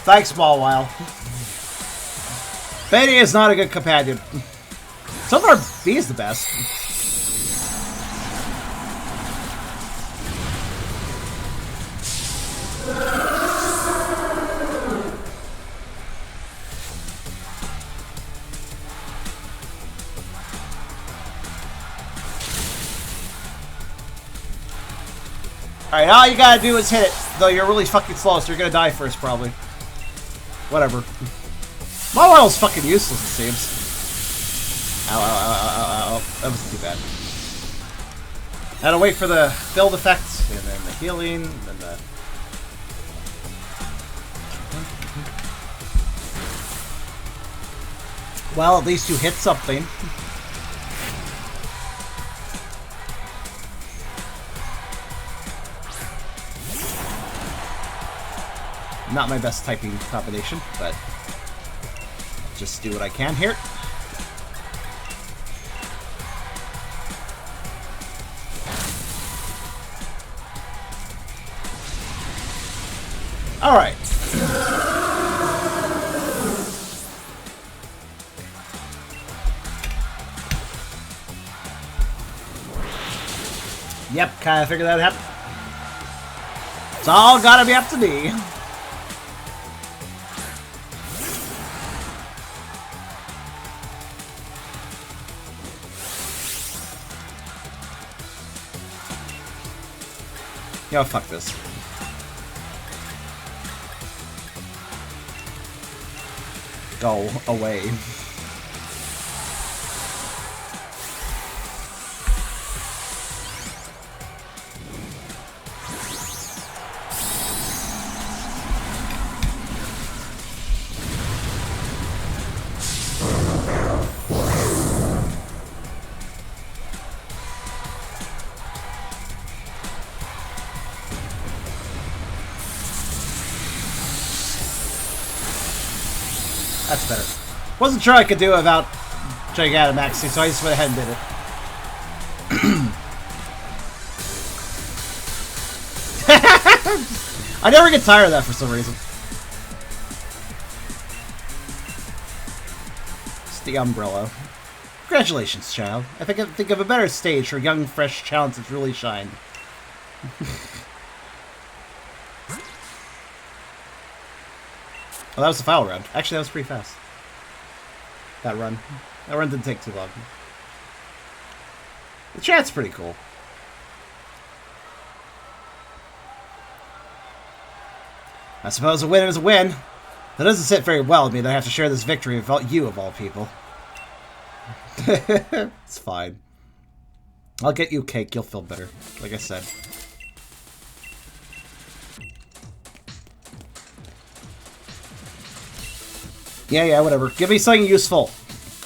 Thanks, Small While. Betty is not a good companion. So far, B is the best. Alright, all you gotta do is hit it. Though you're really fucking slow, so you're gonna die first, probably. Whatever. Mawil's fucking useless, it seems. Ow, ow, ow, ow, ow, ow. That wasn't too bad. Had to wait for the build effect, and then the healing, and then the... Well, at least you hit something. Not my best typing combination, but just do what I can here. All right. Yep, kind of figured that would happen. It's all gotta be up to me. Yo, fuck this. Go away. That's better. Wasn't sure I could do without try to get out of maxi, so I just went ahead and did it. I never get tired of that for some reason. It's the umbrella. Congratulations, child. I think of a better stage for young, fresh talents to really shine. Well, that was the final round. Actually, that was pretty fast. That run. That run didn't take too long. The chat's pretty cool. I suppose a win is a win. That doesn't sit very well with me that I have to share this victory with you, of all people. It's fine. I'll get you cake. You'll feel better. Like I said. Yeah, whatever. Give me something useful.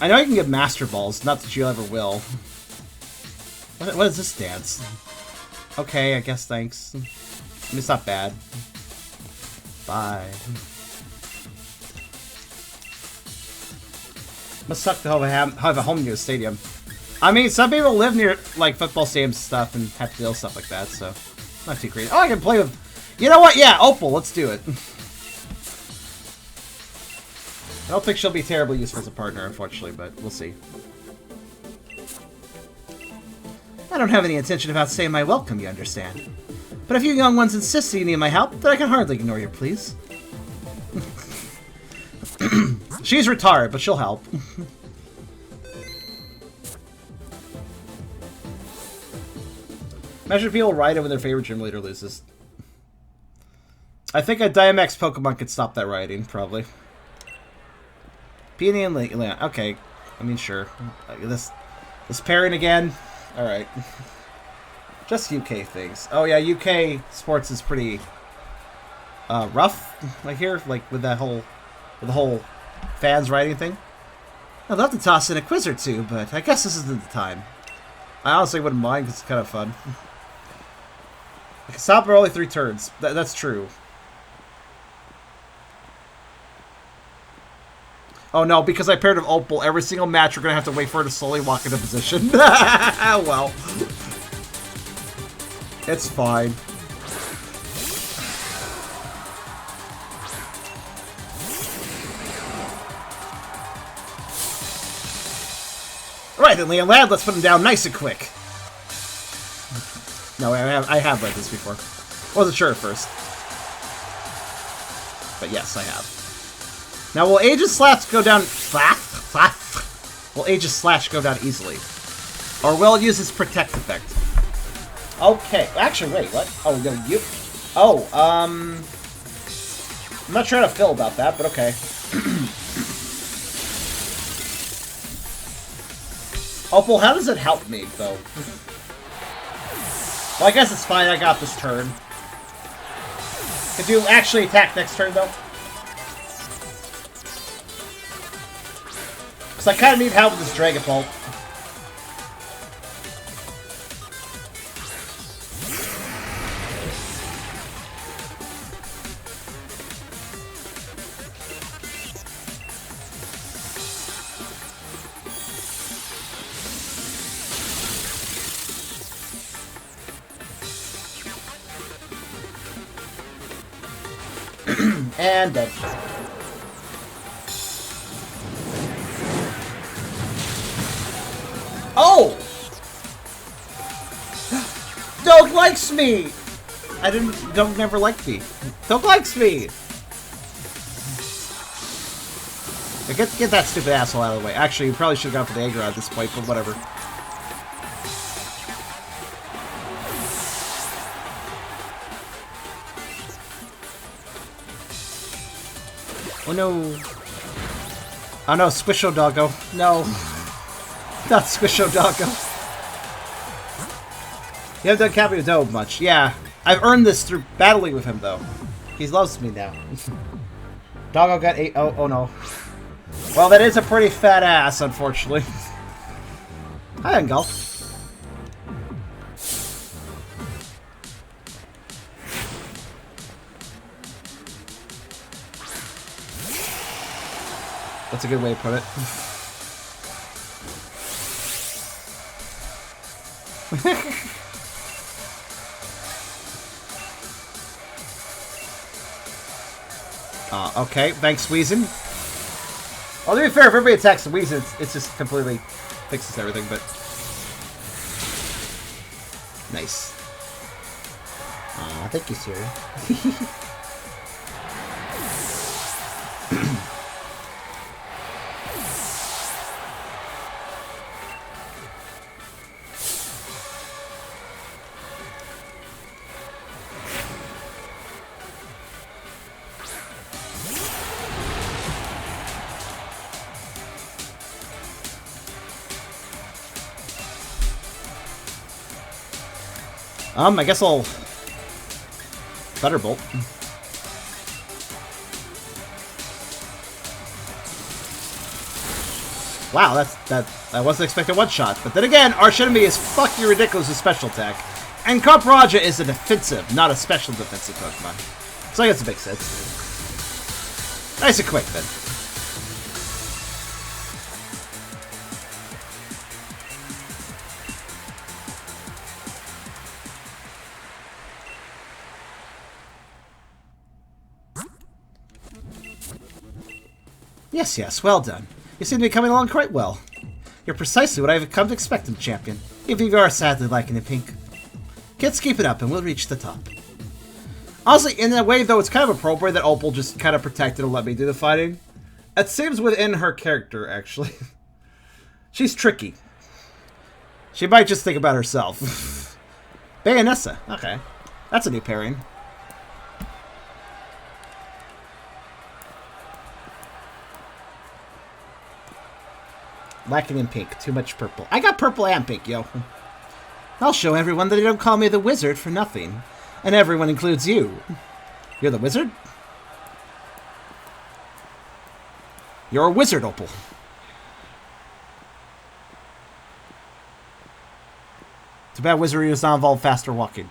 I know you can get Master Balls. Not that you ever will. What is this dance? Okay, I guess thanks. I mean, it's not bad. Bye. Must suck to have a home near a stadium. I mean, some people live near, like, football stadiums and stuff and have to deal with stuff like that, so... Not too crazy. Oh, I can play with... You know what? Yeah, Opal, let's do it. I don't think she'll be terribly useful as a partner, unfortunately, but we'll see. I don't have any intention about saying my welcome, you understand. But if you young ones insist you need my help, then I can hardly ignore you, please. She's retired, but she'll help. Imagine if people ride it when their favorite gym leader loses. I think a Diamex Pokemon could stop that riding, probably. Peony and Leon. Okay. I mean, sure. This pairing again. Alright. Just UK things. Oh yeah, UK sports is pretty rough, I hear, like with the whole fans riding thing. I'd love to toss in a quiz or two, but I guess this isn't the time. I honestly wouldn't mind because it's kind of fun. I can stop for only 3 turns. That's true. Oh no, because I paired with Opal, every single match we're going to have to wait for her to slowly walk into position. Well. It's fine. Right then, Leon Lad, let's put him down nice and quick. No, I have read this before. Wasn't sure at first. But yes, I have. Now, will Aegis Slash go down... Will Aegis Slash go down easily? Or will it use its Protect effect? Okay. Actually, wait, what? Oh, no, you... Oh, I'm not sure how to feel about that, but okay. Opal, how does it help me, though? Well, I guess it's fine. I got this turn. Could you actually attack next turn, though? Because I kind of need help with this Dragon Bolt. And dead. Oh! Dog likes me! Dog never liked me. Dog likes me! Get that stupid asshole out of the way. Actually, you probably should have gone for the Aggro at this point, but whatever. Oh no. Oh no, Squisho Doggo. No. Not Squisho Doggo. You haven't done Cappy with Doe much. Yeah. I've earned this through battling with him, though. He loves me now. Doggo got 8. Oh no. Well, that is a pretty fat ass, unfortunately. Hi, Engulf. That's a good way to put it. Okay, thanks, Weezin. Well, to be fair, if everybody attacks the Weezin, it's just completely fixes everything, but... Nice. Aw, thank you, Siri. I guess I'll Thunderbolt. Wow, I wasn't expecting one shot. But then again, Archenemy is fucking ridiculous with special attack. And Capraja is a defensive, not a special defensive Pokemon. So I guess it makes sense. Nice and quick then. Yes, yes, well done. You seem to be coming along quite well. You're precisely what I've come to expect in a champion, even if you are sadly lacking in pink. Kids, keep it up and we'll reach the top. Honestly, in a way though, it's kind of appropriate that Opal just kind of protected and let me do the fighting. It seems within her character, actually. She's tricky. She might just think about herself. Bayonessa, okay. That's a new pairing. Lacking in pink. Too much purple. I got purple and pink, yo. I'll show everyone that they don't call me the wizard for nothing. And everyone includes you. You're the wizard? You're a wizard, Opal. Too bad wizardry does not involve faster walking.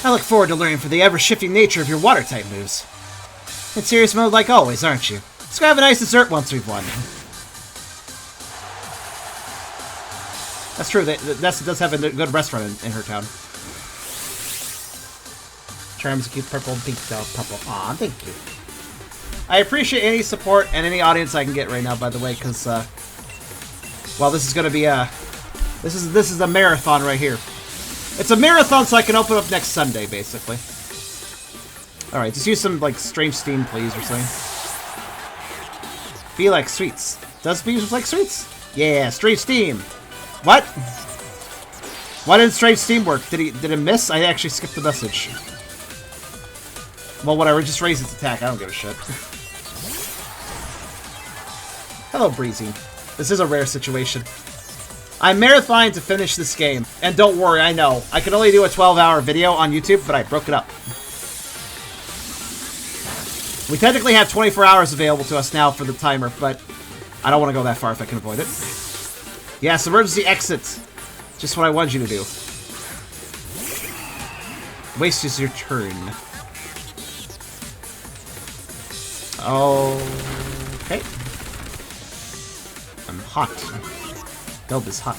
I look forward to learning from the ever-shifting nature of your water-type moves. In serious mode like always, aren't you? Let's go have a nice dessert once we've won. That's true, Nessa does have a good restaurant in her town. Charms keep purple and pink though. Purple. Aw, thank you. I appreciate any support and any audience I can get right now, by the way, because, well, this is going to be a... This is a marathon right here. It's a marathon so I can open up next Sunday, basically. Alright, just use some, like, strange steam, please, or something. Be like sweets. Does be like sweets? Yeah, strange steam. What? Why didn't strange steam work? Did it miss? I actually skipped the message. Well, whatever, just raise its attack. I don't give a shit. Hello, Breezy. This is a rare situation. I'm marathoning to finish this game. And don't worry, I know. I can only do a 12-hour video on YouTube, but I broke it up. We technically have 24 hours available to us now for the timer, but I don't want to go that far if I can avoid it. Yes, emergency exit. Just what I wanted you to do. Waste is your turn. Okay. I'm hot. Delb is hot.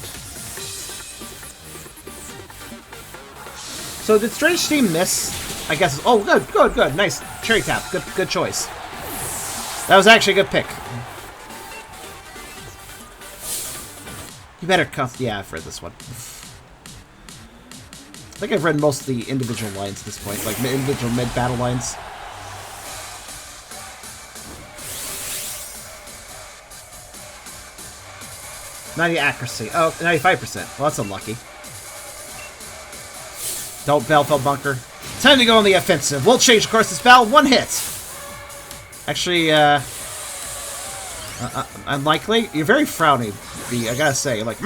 So did Strange Steam miss? I guess. Oh, good. Nice. Cherry Tap. Good choice. That was actually a good pick. You better cuff. Yeah, I've read this one. I think I've read most of the individual lines at this point, like individual mid-battle lines. .90 accuracy. Oh, 95%. Well, that's unlucky. Don't Bellfell Bunker. Time to go on the offensive. We'll change course this battle. One hit. Actually, unlikely. You're very frowny, B, I gotta say. You're like,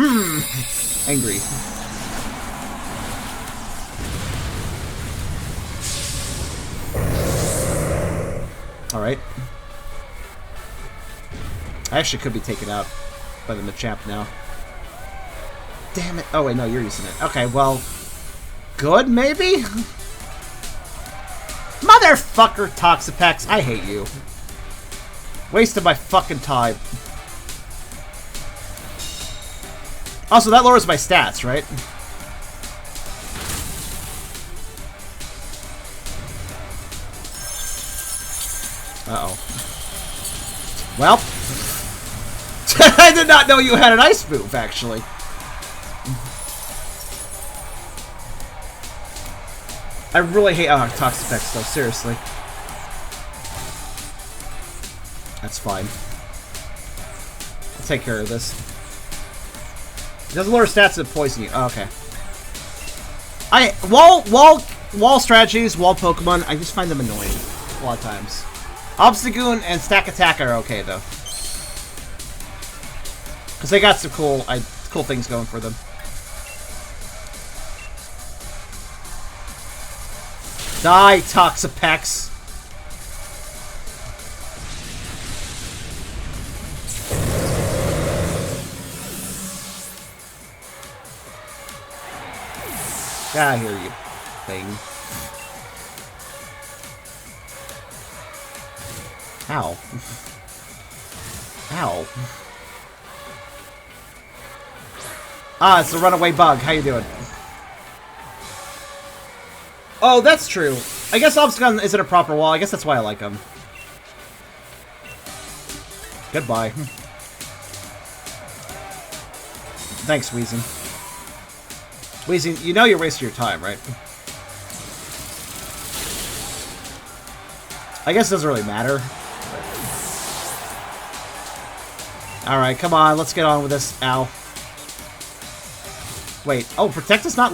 angry. Alright. I actually could be taken out by the Machamp now. Damn it. Oh, wait, no, you're using it. Okay, well... Good, maybe? Motherfucker, Toxapex. I hate you. Wasted my fucking time. Also, that lowers my stats, right? Uh-oh. Well. I did not know you had an ice move, actually. I really hate Toxapex, though, seriously. That's fine. I'll take care of this. It doesn't lower stats that poison you. Oh, okay. Wall strategies, wall Pokemon, I just find them annoying a lot of times. Obstagoon and Stack Attack are okay, though. Because they got some cool things going for them. Die, Toxapex! I hear you, thing. Ow. Ow. Ah, it's the runaway bug. How you doing? Oh, that's true. I guess Obstagoon isn't a proper wall. I guess that's why I like him. Goodbye. Thanks, Weezing. Weezing, you know you're wasting your time, right? I guess it doesn't really matter. Alright, come on, let's get on with this. Ow. Wait, oh, Protect does not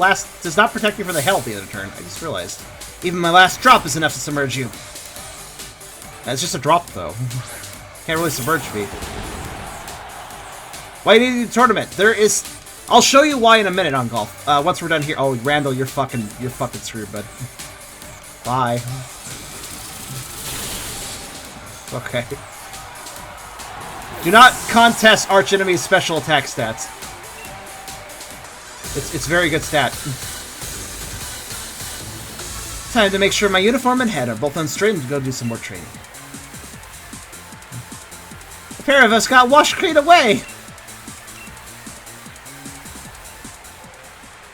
protect you for the hell at the end of the turn. I just realized. Even my last drop is enough to submerge you. That's just a drop, though. Can't really submerge me. Why do you need a tournament? There is... I'll show you why in a minute on golf. Once we're done here... Oh, Randall, you're fucking screwed, bud. Bye. Okay. Do not contest arch enemy's special attack stats. It's very good stat. Time to make sure my uniform and head are both unstraightened to go do some more training. A pair of us got washed clean away!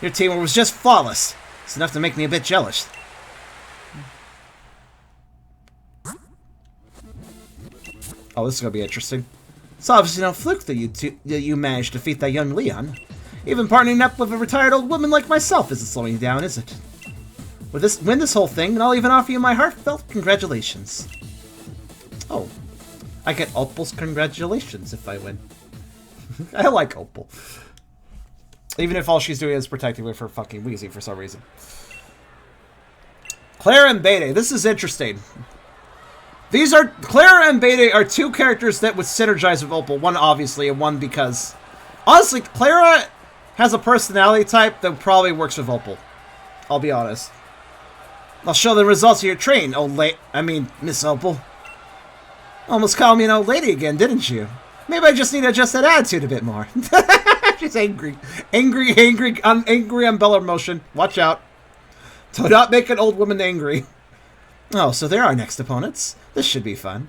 Your teamwork was just flawless. It's enough to make me a bit jealous. Oh, this is gonna be interesting. It's obviously no fluke that you managed to defeat that young Leon. Even partnering up with a retired old woman like myself isn't slowing you down, is it? Win this whole thing, and I'll even offer you my heartfelt congratulations. Oh. I get Opal's congratulations if I win. I like Opal. Even if all she's doing is protecting me for fucking Weezy for some reason. Clara and Bede. This is interesting. Clara and Bede are two characters that would synergize with Opal. One, obviously, and one because... Honestly, Clara has a personality type that probably works with Opal. I'll be honest. I'll show the results of your train, Miss Opal. Almost called me an old lady again, didn't you? Maybe I just need to adjust that attitude a bit more. She's angry. Angry umbrella motion. Watch out. Do not make an old woman angry. Oh, so they're our next opponents. This should be fun.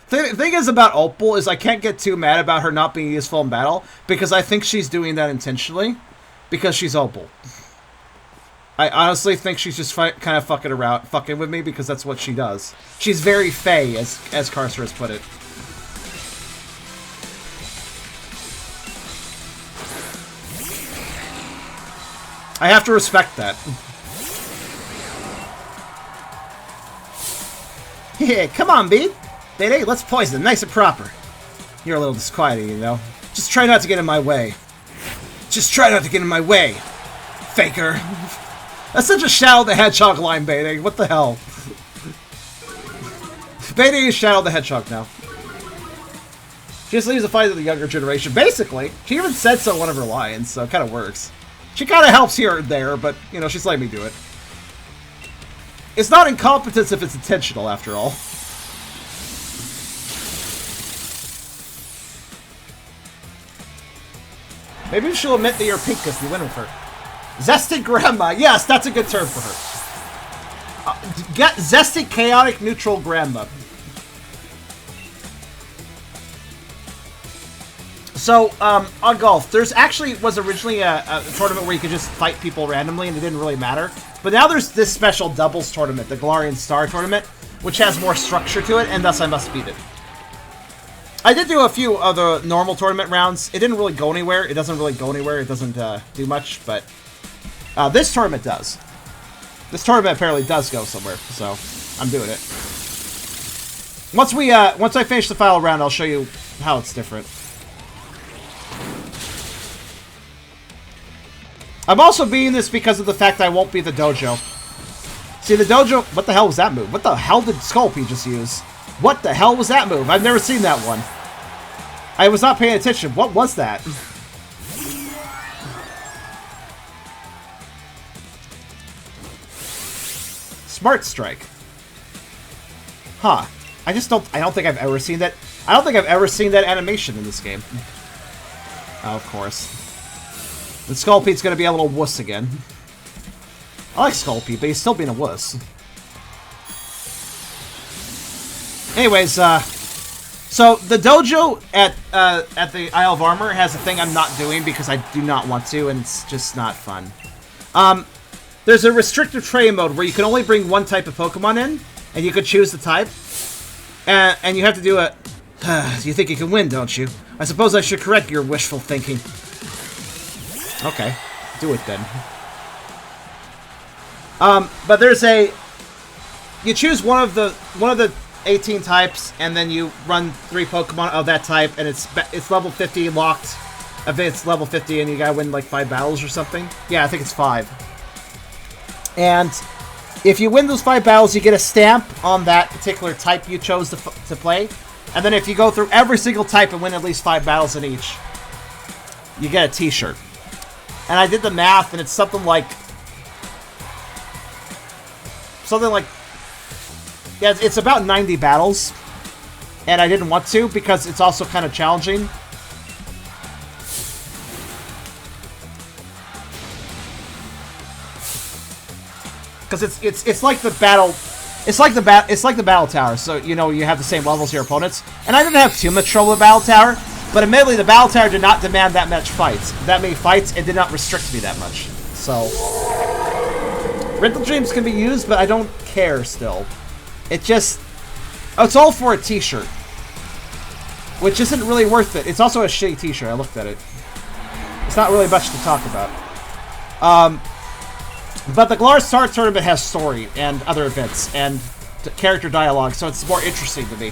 The thing is about Opal is I can't get too mad about her not being useful in battle because I think she's doing that intentionally because she's Opal. I honestly think she's just kind of fucking with me because that's what she does. She's very fey, as Carcer has put it. I have to respect that. Yeah, come on, Bede. Bede, let's poison, nice and proper. You're a little disquieting, you know. Just try not to get in my way. Just try not to get in my way, faker. That's such a Shadow the Hedgehog line, Bede. What the hell? Bede is Shadow the Hedgehog now. She just leaves the fight of the younger generation. Basically, she even said so in one of her lines, so it kind of works. She kind of helps here and there, but, you know, she's letting me do it. It's not incompetence if it's intentional, after all. Maybe she'll admit that you're pink because you win with her. Zesty Grandma. Yes, that's a good term for her. Get Zesty Chaotic Neutral Grandma. So, on golf, there's actually was originally a tournament where you could just fight people randomly and it didn't really matter. But now there's this special doubles tournament, the Galarian Star Tournament, which has more structure to it, and thus I must beat it. I did do a few other normal tournament rounds. It didn't really go anywhere. It doesn't really go anywhere. It doesn't do much, but this tournament does. This tournament apparently does go somewhere, so I'm doing it. Once I finish the final round, I'll show you how it's different. I'm also beating this because of the fact I won't be the dojo. See, the dojo... What the hell was that move? What the hell did Sculpey just use? What the hell was that move? I've never seen that one. I was not paying attention. What was that? Smart Strike. Huh. I don't think I've ever seen that. I don't think I've ever seen that animation in this game. Oh, of course. And Sculpey's gonna be a little wuss again. I like Sculpey, but he's still being a wuss. Anyways, so the dojo at the Isle of Armor has a thing I'm not doing because I do not want to, and it's just not fun. There's a restricted training mode where you can only bring one type of Pokemon in, and you could choose the type, and you have to do a... you think you can win, don't you? I suppose I should correct your wishful thinking. Okay, do it then. But there's a... You choose one of the 18 types, and then you run 3 Pokemon of that type, and it's level 50 locked. If it's level 50 and you gotta win like 5 battles or something. Yeah, I think it's 5. And if you win those 5 battles, you get a stamp on that particular type you chose to play. And then if you go through every single type and win at least 5 battles in each, you get a t-shirt. And I did the math, and it's something like... Yeah, it's about 90 battles. And I didn't want to, because it's also kind of challenging. Because it's like the battle... It's like the battle tower, so, you know, you have the same levels as your opponents. And I didn't have too much trouble with the battle tower, but admittedly, the battle tower did not demand that many fights, and did not restrict me that much. So, rental dreams can be used, but I don't care still. It just... Oh, it's all for a t-shirt. Which isn't really worth it. It's also a shitty t-shirt, I looked at it. It's not really much to talk about. But the Galarian Star Tournament has story and other events and character dialogue, so it's more interesting to me.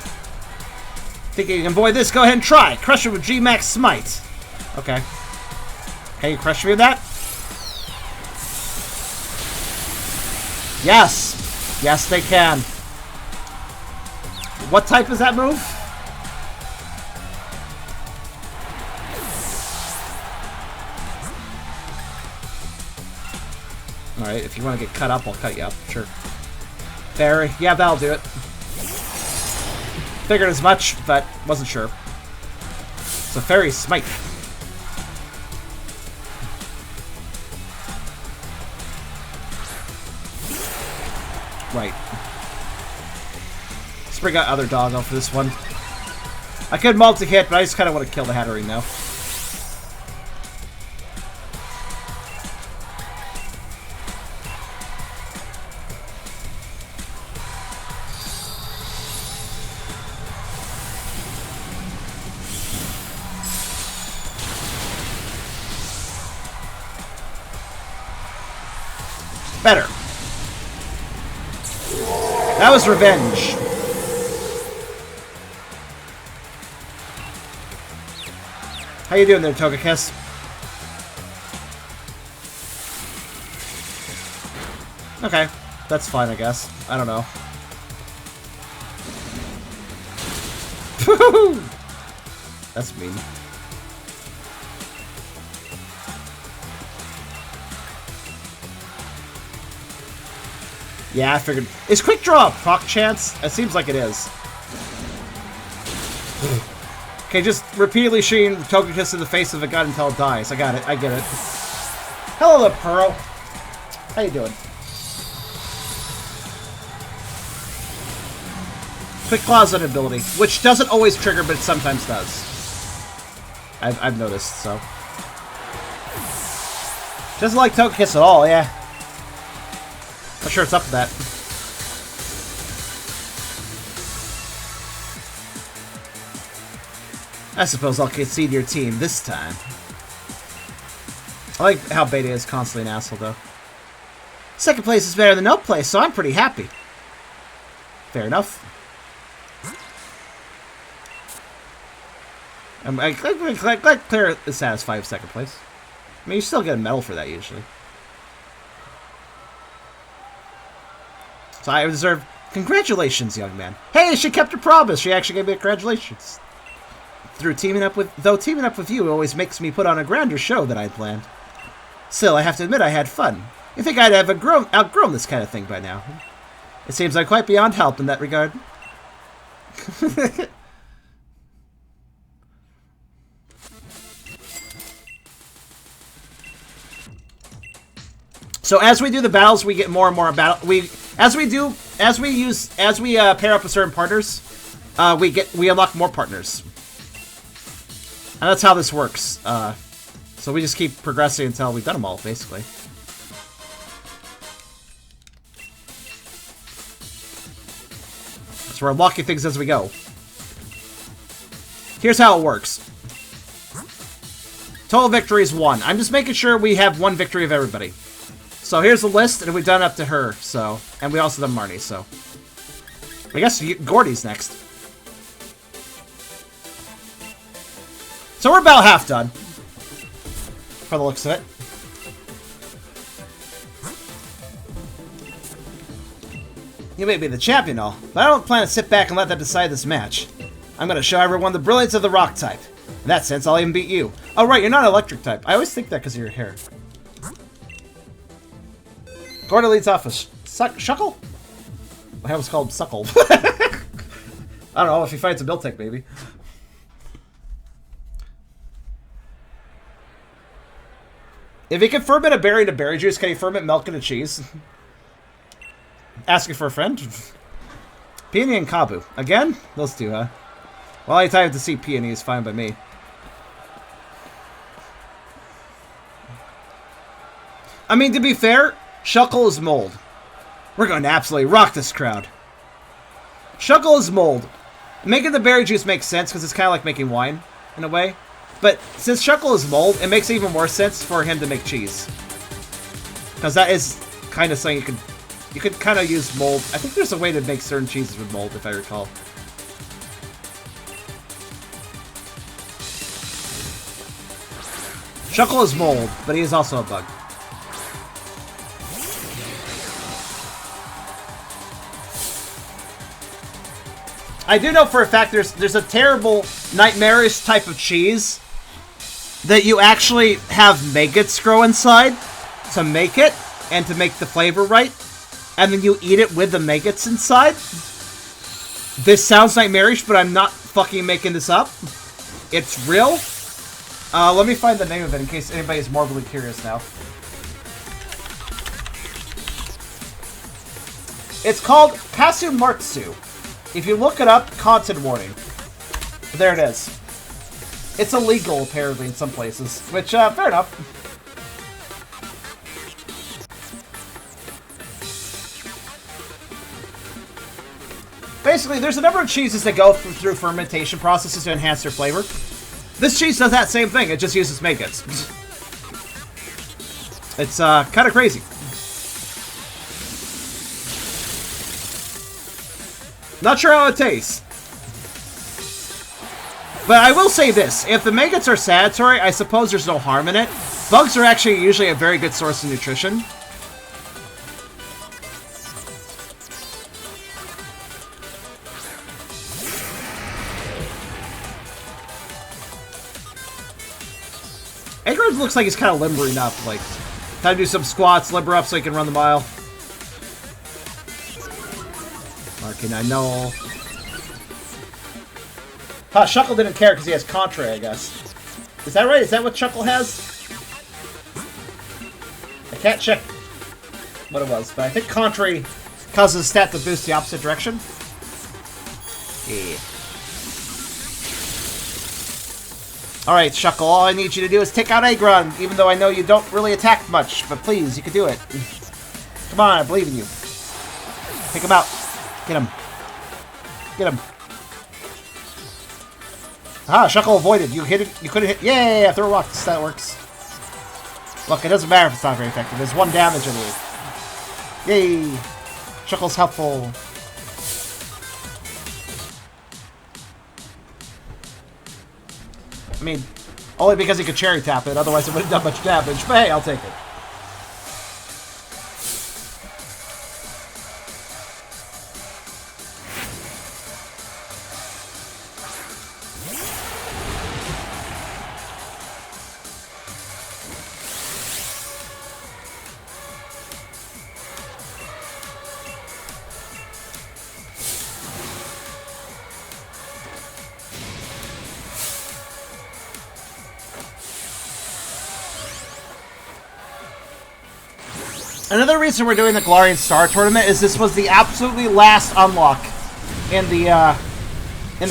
Think you can avoid this? Go ahead and try. Crush it with G-Max Smite. Okay. Can you crush me with that? Yes. Yes, they can. What type is that move? Alright, if you want to get cut up, I'll cut you up. Sure. Fairy. Yeah, that'll do it. Figured as much, but wasn't sure. So, Fairy Smite. Right. Let's bring out other doggo for this one. I could multi-hit, but I just kind of want to kill the Hatterene now. Better. That was revenge. How you doing there, Togekiss? Okay, that's fine, I guess. I don't know. That's mean. Yeah, I figured. Is Quick Draw a proc chance? It seems like it is. Okay, just repeatedly shooting Togekiss in the face of a gun until it dies. I got it. I get it. Hello there, Pearl. How you doing? Quick Closet ability, which doesn't always trigger, but it sometimes does. I've noticed, so. Doesn't like Togekiss at all, yeah. Not sure it's up to that. I suppose I'll concede your team this time. I like how Beta is constantly an asshole, though. Second place is better than no place, so I'm pretty happy. Fair enough. I'm glad Claire is satisfied with second place. I mean, you still get a medal for that, usually. So I deserve congratulations, young man. Hey, she kept her promise. She actually gave me a congratulations. Though teaming up with you always makes me put on a grander show than I'd planned. Still, I have to admit I had fun. You think I'd have outgrown this kind of thing by now? It seems I'm quite beyond help in that regard. So as we do the battles, we get more and more battle. As we pair up with certain partners, we unlock more partners. And that's how this works. So we just keep progressing until we've done them all, basically. So we're unlocking things as we go. Here's how it works. Total victory is 1. I'm just making sure we have 1 victory of everybody. So here's the list, and we've done up to her, so... And we also done Marnie, so... I guess Gordy's next. So we're about half done. For the looks of it. You may be the champion, all, but I don't plan to sit back and let them decide this match. I'm going to show everyone the brilliance of the rock type. In that sense, I'll even beat you. Oh, right, you're not an electric type. I always think that because of your hair. Gordy leads off with Shuckle? My hair was called Suckle. I don't know if he fights a Miltank, maybe. If he can ferment a berry into berry juice, can he ferment milk into cheese? Asking for a friend? Peony and Kabu. Again? Those two, huh? Well, anytime to see Peony is fine by me. I mean, to be fair, Shuckle is mold. We're going to absolutely rock this crowd. Shuckle is mold. Making the berry juice makes sense because it's kind of like making wine, in a way. But since Shuckle is mold, it makes even more sense for him to make cheese. Because that is kind of something you could kind of use mold. I think there's a way to make certain cheeses with mold, if I recall. Shuckle is mold, but he is also a bug. I do know for a fact there's a terrible, nightmarish type of cheese that you actually have maggots grow inside to make it and to make the flavor right, and then you eat it with the maggots inside. This sounds nightmarish, but I'm not fucking making this up. It's real. Let me find the name of it in case anybody's morbidly curious now. It's called Kasumartsu. If you look it up, content warning. There it is. It's illegal, apparently, in some places. Which, fair enough. Basically, there's a number of cheeses that go through fermentation processes to enhance their flavor. This cheese does that same thing, it just uses maggots. It's, kind of crazy. Not sure how it tastes. But I will say this. If the maggots are salutary, I suppose there's no harm in it. Bugs are actually usually a very good source of nutrition. Edgar looks like he's kind of limbering up. Like, time to do some squats, limber up so he can run the mile. Marking, I know. Huh, Shuckle didn't care because he has Contra, I guess. Is that right? Is that what Shuckle has? I can't check what it was, but I think Contra causes a stat to boost the opposite direction. Yeah. Alright, Shuckle, all I need you to do is take out Aggron, even though I know you don't really attack much, but please, you can do it. Come on, I believe in you. Take him out. Get him. Get him. Ah, Shuckle avoided. You hit it. You couldn't hit. Yeah, throw rocks. That works. Look, it doesn't matter if it's not very effective. There's 1 damage anyway. Yay! Shuckle's helpful. I mean, only because he could cherry tap it. Otherwise, it wouldn't have done much damage. But hey, I'll take it. Another reason we're doing the Galarian Star Tournament is this was the absolutely last unlock in the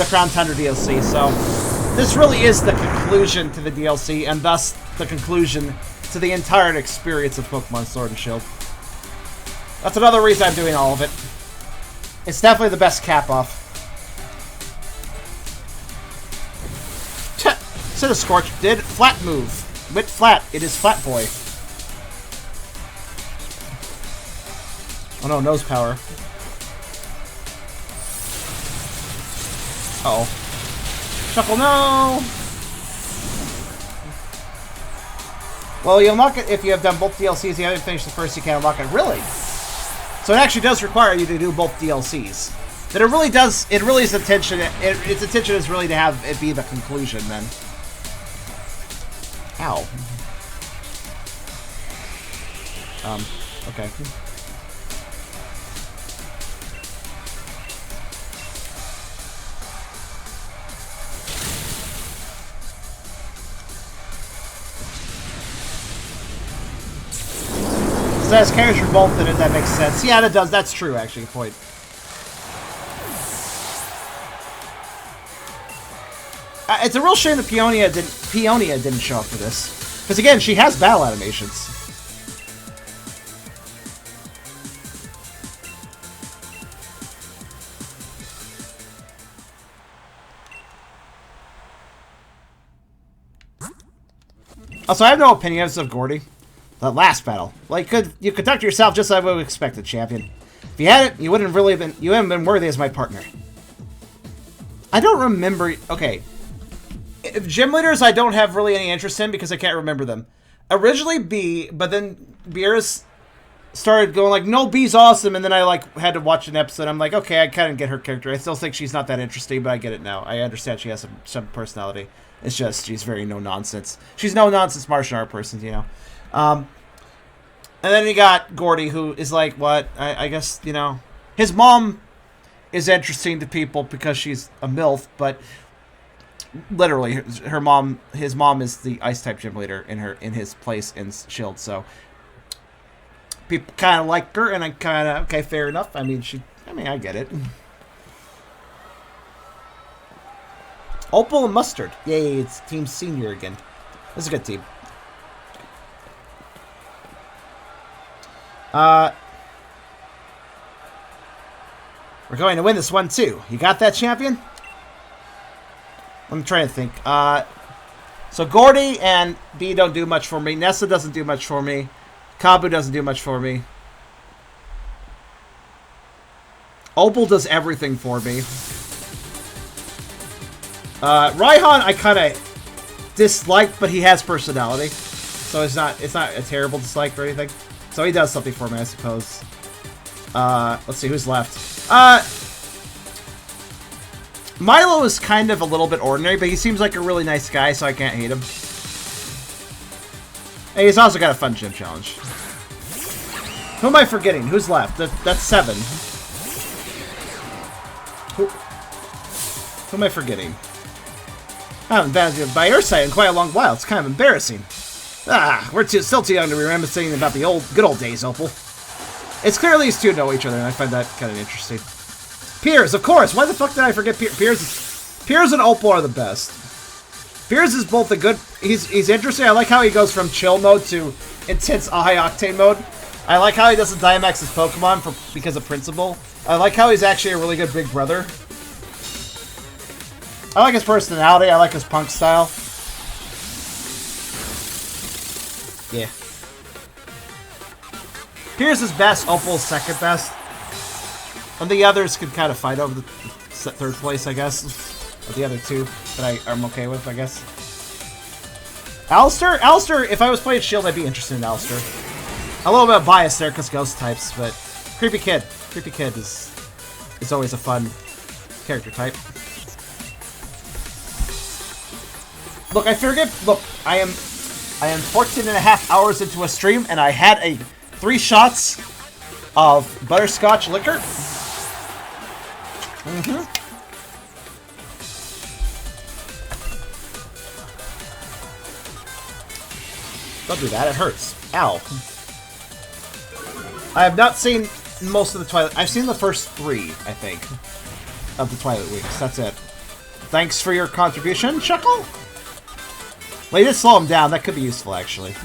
Crown Tundra DLC. So this really is the conclusion to the DLC, and thus the conclusion to the entire experience of Pokemon Sword and Shield. That's another reason I'm doing all of it. It's definitely the best cap-off. Scorch did flat move. With flat, it is Flat Boy. Oh no, nose power. Uh-oh. Shuckle, no! Well, you unlock it if you have done both DLCs. You haven't finished the first, you can't unlock it. Really? So it actually does require you to do both DLCs. But it really does, it really is intention, its intention is really to have it be the conclusion then. Ow. Okay. So as carries revolt in it, that makes sense. Yeah, that does. That's true, actually. Good point. It's a real shame that Peonia didn't show up for this. Because again, she has battle animations. Also, I have no opinions of Gordy. The last battle. Like, you conduct yourself just as I would expect a champion. If you had it, you wouldn't really been. You haven't been worthy as my partner. I don't remember. Okay, gym leaders I don't have really any interest in because I can't remember them. Originally B, but then Beerus started going like, no, B's awesome, and then I like had to watch an episode. I'm like, okay, I kind of get her character. I still think she's not that interesting, but I get it now. I understand she has some personality. It's just she's very no nonsense. She's no nonsense martial art person, you know. And then you got Gordy, who is like, what? I guess, you know, his mom is interesting to people because she's a MILF, but literally, his mom is the Ice-type gym leader in his place in Shield, so people kind of like her, and I kind of, okay, fair enough. I mean, I get it. Opal and Mustard. Yay, it's Team Senior again. This is a good team. We're going to win this one, too. You got that, champion? I'm trying to think. So Gordy and B don't do much for me. Nessa doesn't do much for me. Kabu doesn't do much for me. Opal does everything for me. Raihan I kind of dislike, but he has personality. So it's not a terrible dislike or anything. So he does something for me, I suppose. Let's see, who's left? Milo is kind of a little bit ordinary, but he seems like a really nice guy, so I can't hate him. And he's also got a fun gym challenge. Who am I forgetting? Who's left? That's 7. Who am I forgetting? I haven't been by your side in quite a long while. It's kind of embarrassing. Ah, we're still too young to be reminiscing about the good old days, Opal. It's clear these two know each other, and I find that kind of interesting. Piers, of course. Why the fuck did I forget Piers and Opal are the best. Piers is both a good... He's interesting. I like how he goes from chill mode to intense high-octane mode. I like how he doesn't Dynamax his Pokemon because of principle. I like how he's actually a really good big brother. I like his personality. I like his punk style. Yeah. Piers is best. Opal's second best. And the others could kind of fight over the third place, I guess. Or the other two that I'm okay with, I guess. Alistair, if I was playing Shield, I'd be interested in Alistair. A little bit biased there because ghost types, but Creepy Kid. Creepy Kid is always a fun character type. Look, I am 14 and a half hours into a stream, and I had 3 shots of butterscotch liquor. Don't do that, it hurts. Ow. I have not seen most of the Twilight... I've seen the first 3, I think, of the Twilight Weeks. That's it. Thanks for your contribution, Chuckle. Well, you did slow him down. That could be useful, actually.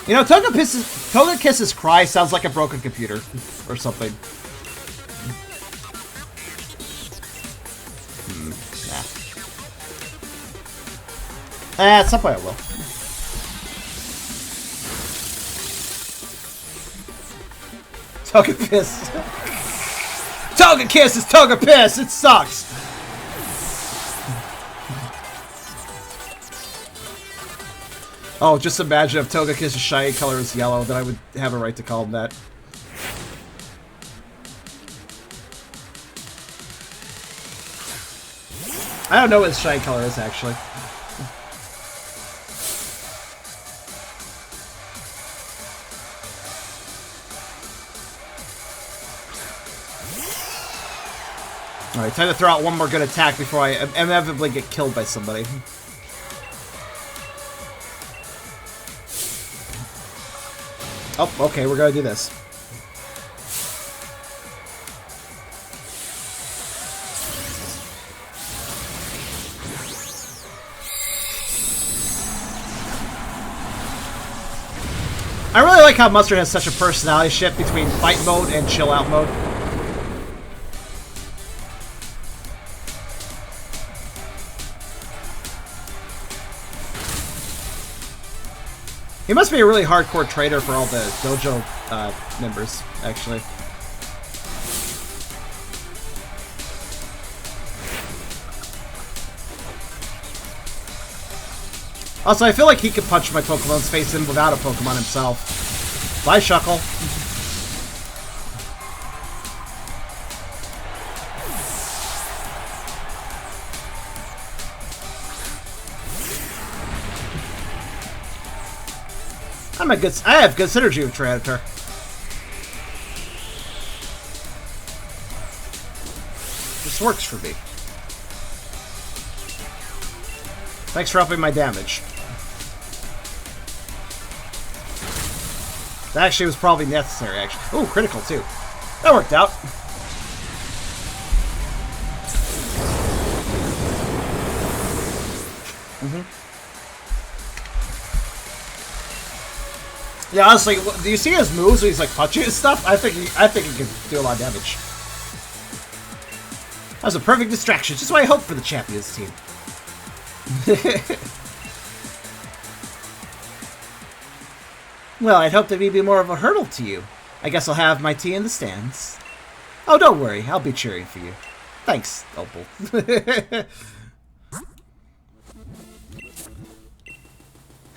You know, Togakiss's cry sounds like a broken computer or something. At some point I will. Togepiss. Togekiss is Togepiss! It sucks! Oh, just imagine if Togekiss's shiny color is yellow, then I would have a right to call him that. I don't know what his shiny color is, actually. Alright, time to throw out one more good attack before I inevitably get killed by somebody. Oh, okay, we're gonna do this. I really like how Mustard has such a personality shift between fight mode and chill out mode. He must be a really hardcore trader for all the dojo members, actually. Also, I feel like he could punch my Pokemon's face in without a Pokemon himself. Bye, Shuckle. I have good synergy with Tyranitar. This works for me. Thanks for upping my damage. That actually was probably necessary, actually. Ooh, critical, too. That worked out. Yeah, honestly, do you see his moves when he's like punching and stuff? I think he can do a lot of damage. That was a perfect distraction. Just what I hoped for the Champions team. Well, I'd hoped that he'd be more of a hurdle to you. I guess I'll have my tea in the stands. Oh, don't worry. I'll be cheering for you. Thanks, Opal.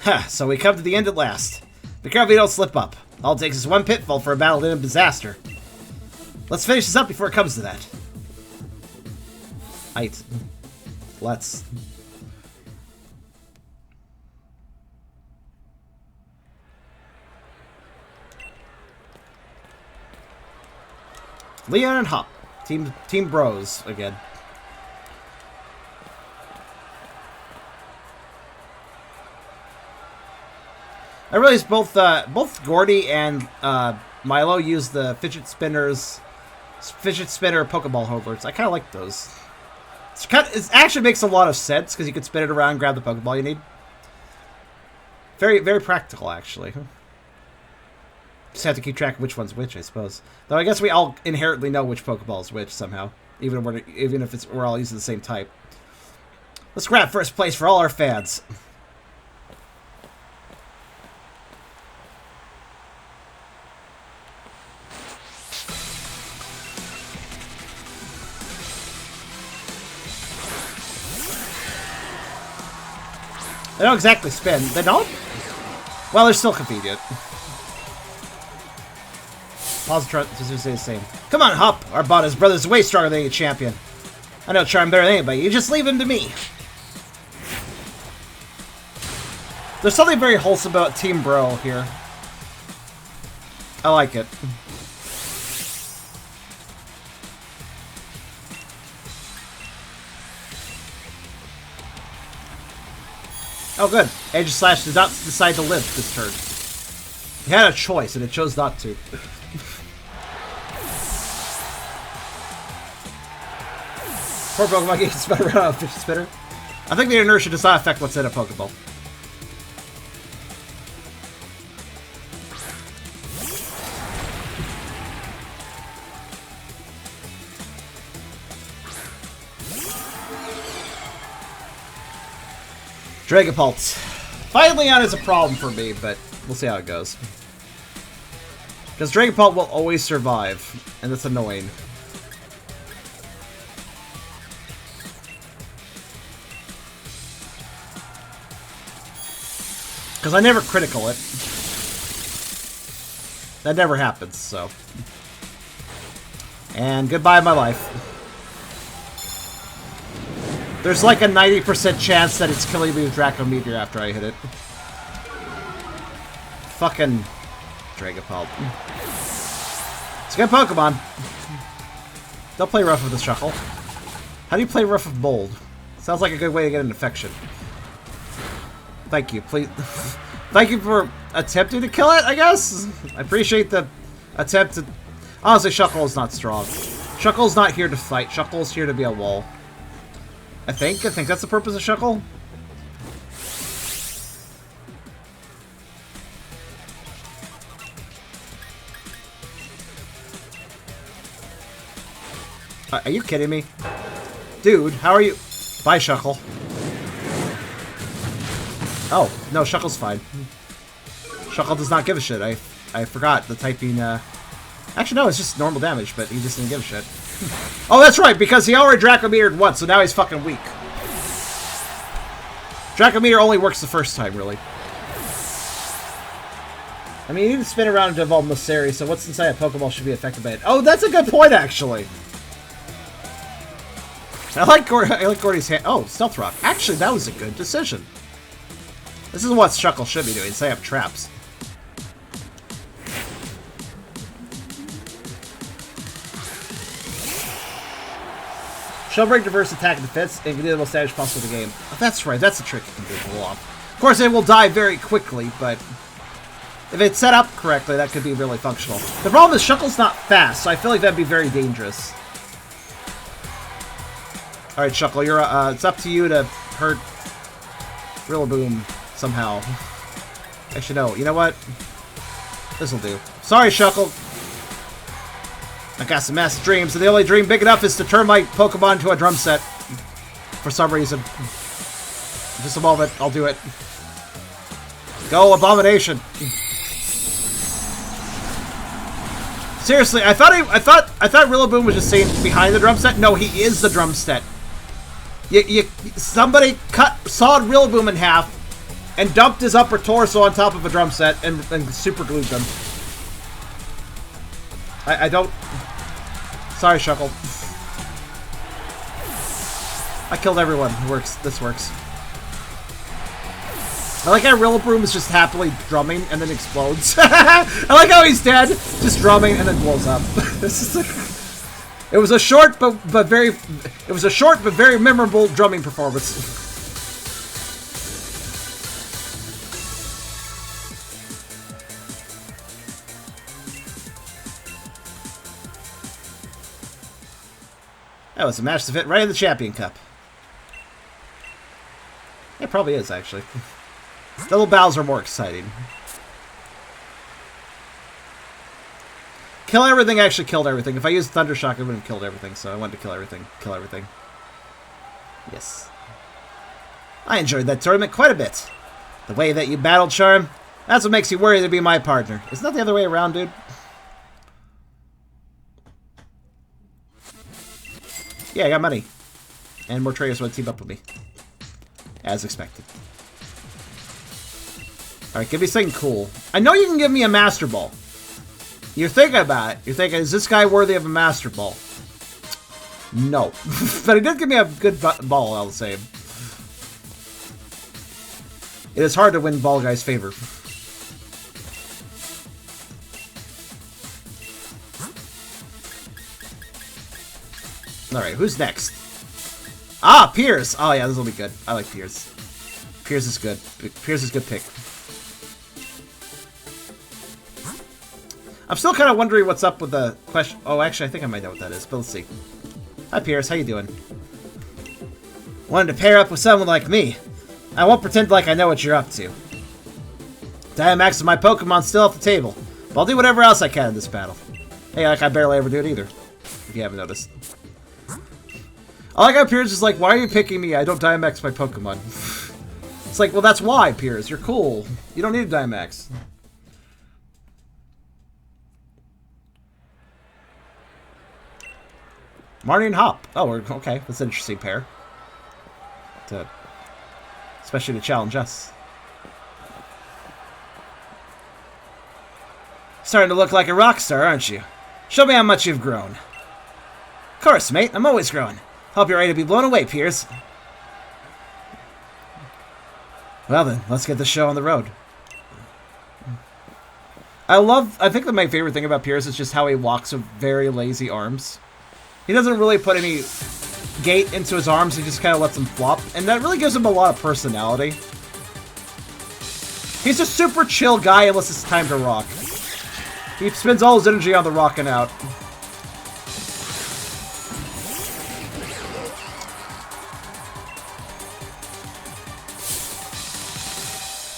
Ha, so we come to the end at last. Be careful you don't slip up. All it takes is one pitfall for a battle in a disaster. Let's finish this up before it comes to that. Aight. Let's. Leon and Hop. Team bros again. I realized both Gordy and Milo use the fidget spinner Pokeball holders. I kind of like those. It actually makes a lot of sense because you can spin it around and grab the Pokeball you need. Very, very practical, actually. Just have to keep track of which one's which, I suppose. Though I guess we all inherently know which Pokeball is which somehow, even if we're all using the same type. Let's grab first place for all our fans. They don't exactly spin. They don't? Well, they're still convenient. Positron to say the same. Come on, Hop. Our Bonus brother's way stronger than any champion. I know Charm better than anybody. You just leave him to me. There's something very wholesome about Team Bro here. I like it. Oh, good. Aegislash did not decide to live this turn. He had a choice, and it chose not to. Poor Pokemon getting spun around on a fish spinner. I think the inertia does not affect what's in a Pokeball. Dragapult. Finally on is a problem for me, but we'll see how it goes. Because Dragapult will always survive, and that's annoying. Because I never critical it. That never happens, so. And goodbye my life. There's like a 90% chance that it's killing me with Draco Meteor after I hit it. Fucking Dragapult. It's a good Pokemon. Don't play rough with the Shuckle. How do you play rough with Mold? Sounds like a good way to get an infection. Thank you, please. Thank you for attempting to kill it, I guess? I appreciate the attempt to... Honestly, Shuckle is not strong. Shuckle's not here to fight. Shuckle's here to be a wall. I think that's the purpose of Shuckle. Are you kidding me? Dude, how are you? Bye, Shuckle. Oh, no, Shuckle's fine. Shuckle does not give a shit. I forgot the typing, Actually, no, it's just normal damage, but he just didn't give a shit. Oh, that's right, because he already Draco Meteored once, so now he's fucking weak. Draco Meteor only works the first time, really. I mean, you need to spin around to evolve Messeri, so what's inside a Pokeball should be affected by it. Oh, that's a good point, actually. I like Gordy's hand. Oh, Stealth Rock. Actually, that was a good decision. This is what Shuckle should be doing, set up traps. Shell Break, diverse attack and defense, and can do the most damage possible in the game. Oh, that's right, that's a trick you can do pull off. Of course, it will die very quickly, but if it's set up correctly, that could be really functional. The problem is Shuckle's not fast, so I feel like that'd be very dangerous. Alright, Shuckle, you're, it's up to you to hurt Rillaboom somehow. Actually, no, you know what? This'll do. Sorry, Shuckle. I got some massive dreams, and the only dream big enough is to turn my Pokemon into a drum set. For some reason. Just a moment, I'll do it. Go, Abomination! Seriously, I thought Rillaboom was just saying behind the drum set. No, he is the drum set. Somebody sawed Rillaboom in half and dumped his upper torso on top of a drum set and super glued them. I don't... Sorry, Shuckle. I killed everyone. It works. This works. I like how Rillaboom is just happily drumming and then explodes. I like how he's dead, just drumming and then blows up. This is like... It was a short but very memorable drumming performance. That was a match to fit right in the Champion Cup. It probably is, actually. Double battles are more exciting. Kill everything actually killed everything. If I used Thunder Shock, it would have killed everything, so I wanted to kill everything. Kill everything. Yes. I enjoyed that tournament quite a bit. The way that you battled, Charm, that's what makes you worthy to be my partner. Isn't that the other way around, dude? Yeah, I got money. And more traders want to team up with me. As expected. Alright, give me something cool. I know you can give me a Master Ball. You're thinking about it. You're thinking, is this guy worthy of a Master Ball? No. But he did give me a good ball, I'll say. It is hard to win Ball Guy's favor. Alright, who's next? Ah, Piers! Oh yeah, this will be good. I like Piers. Piers is good. Piers is a good pick. I'm still kind of wondering what's up with the question. Oh, actually, I think I might know what that is, but let's see. Hi, Piers. How you doing? Wanted to pair up with someone like me. I won't pretend like I know what you're up to. Dynamax and my Pokemon still off the table, but I'll do whatever else I can in this battle. Hey, like I barely ever do it either, if you haven't noticed. I like how Piers is like, why are you picking me? I don't Dynamax my Pokemon. It's like, well, that's why, Piers. You're cool. You don't need a Dynamax. Marnie and Hop. Oh, okay. That's an interesting pair. Especially to challenge us. Starting to look like a rock star, aren't you? Show me how much you've grown. Of course, mate. I'm always growing. Hope you're ready to be blown away, Piers. Well then, let's get the show on the road. I think that my favorite thing about Piers is just how he walks with very lazy arms. He doesn't really put any gait into his arms, he just kind of lets them flop, and that really gives him a lot of personality. He's a super chill guy unless it's time to rock. He spends all his energy on the rocking out.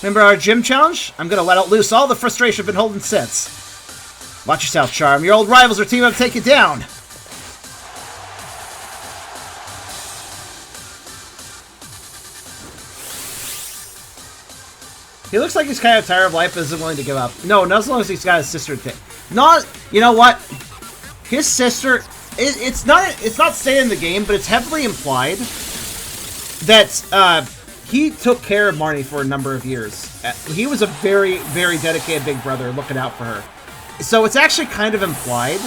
Remember our gym challenge? I'm gonna let out loose all the frustration I've been holding since. Watch yourself, Charm. Your old rivals are teaming up to take you down. He looks like he's kind of tired of life, but isn't willing to give up. No, not as long as he's got his sister to... Not... You know what? His sister... It's not stated in the game, but it's heavily implied that he took care of Marnie for a number of years. He was a very, very dedicated big brother looking out for her. So it's actually kind of implied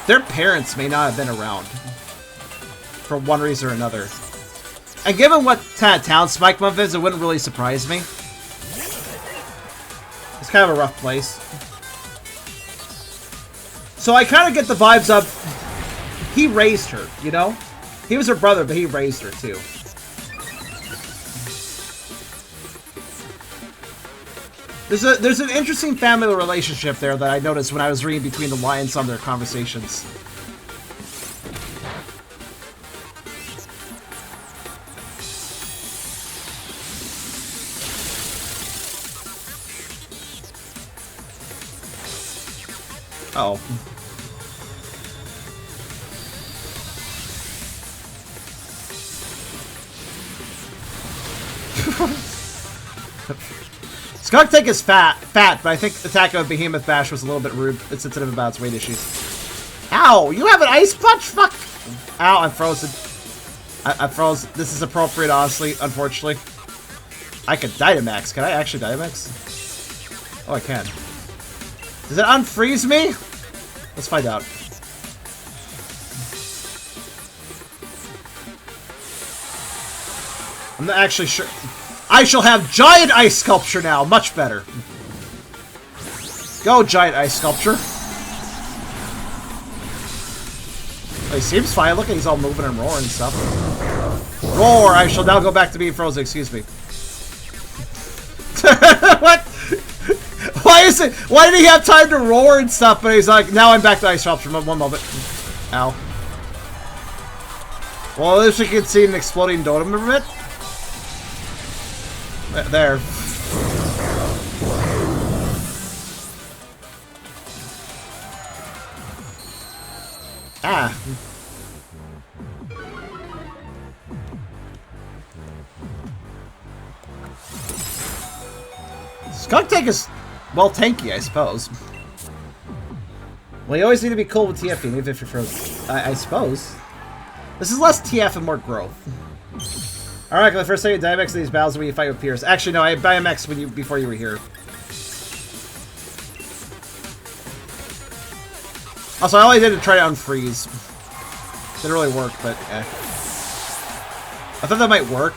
their parents may not have been around for one reason or another. And given what kind of town Spike Month is, it wouldn't really surprise me. It's kind of a rough place. So I kind of get the vibes of he raised her, you know? He was her brother, but he raised her too. There's an interesting family relationship there that I noticed when I was reading between the lines on their conversations. Oh. Skunktank is fat, but I think attack of Behemoth Bash was a little bit rude. It's sensitive about its weight issues. Ow! You have an ice punch? Fuck! Ow, I'm frozen. I froze. This is appropriate, honestly, unfortunately. I could Dynamax. Can I actually Dynamax? Oh, I can. Does it unfreeze me? Let's find out. I'm not actually sure. I shall have Giant Ice Sculpture now. Much better. Go, Giant Ice Sculpture. He seems fine. Look, he's all moving and roaring and stuff. Roar! I shall now go back to being frozen. Excuse me. What? Why is it? Why did he have time to roar and stuff? But he's like, now I'm back to ice drops for one moment. Ow. Well, at least we can see an exploding totem a bit. There. Ah. Skunk Tank is, well, tanky, I suppose. Well, you always need to be cool with TF, even if you're frozen. I suppose. This is less TF and more growth. Alright, the first time you Dynamax in these battles when you fight with peers. Actually, no, I Dynamax when before you were here. Also, all I did to try to unfreeze. Didn't really work, but eh. I thought that might work.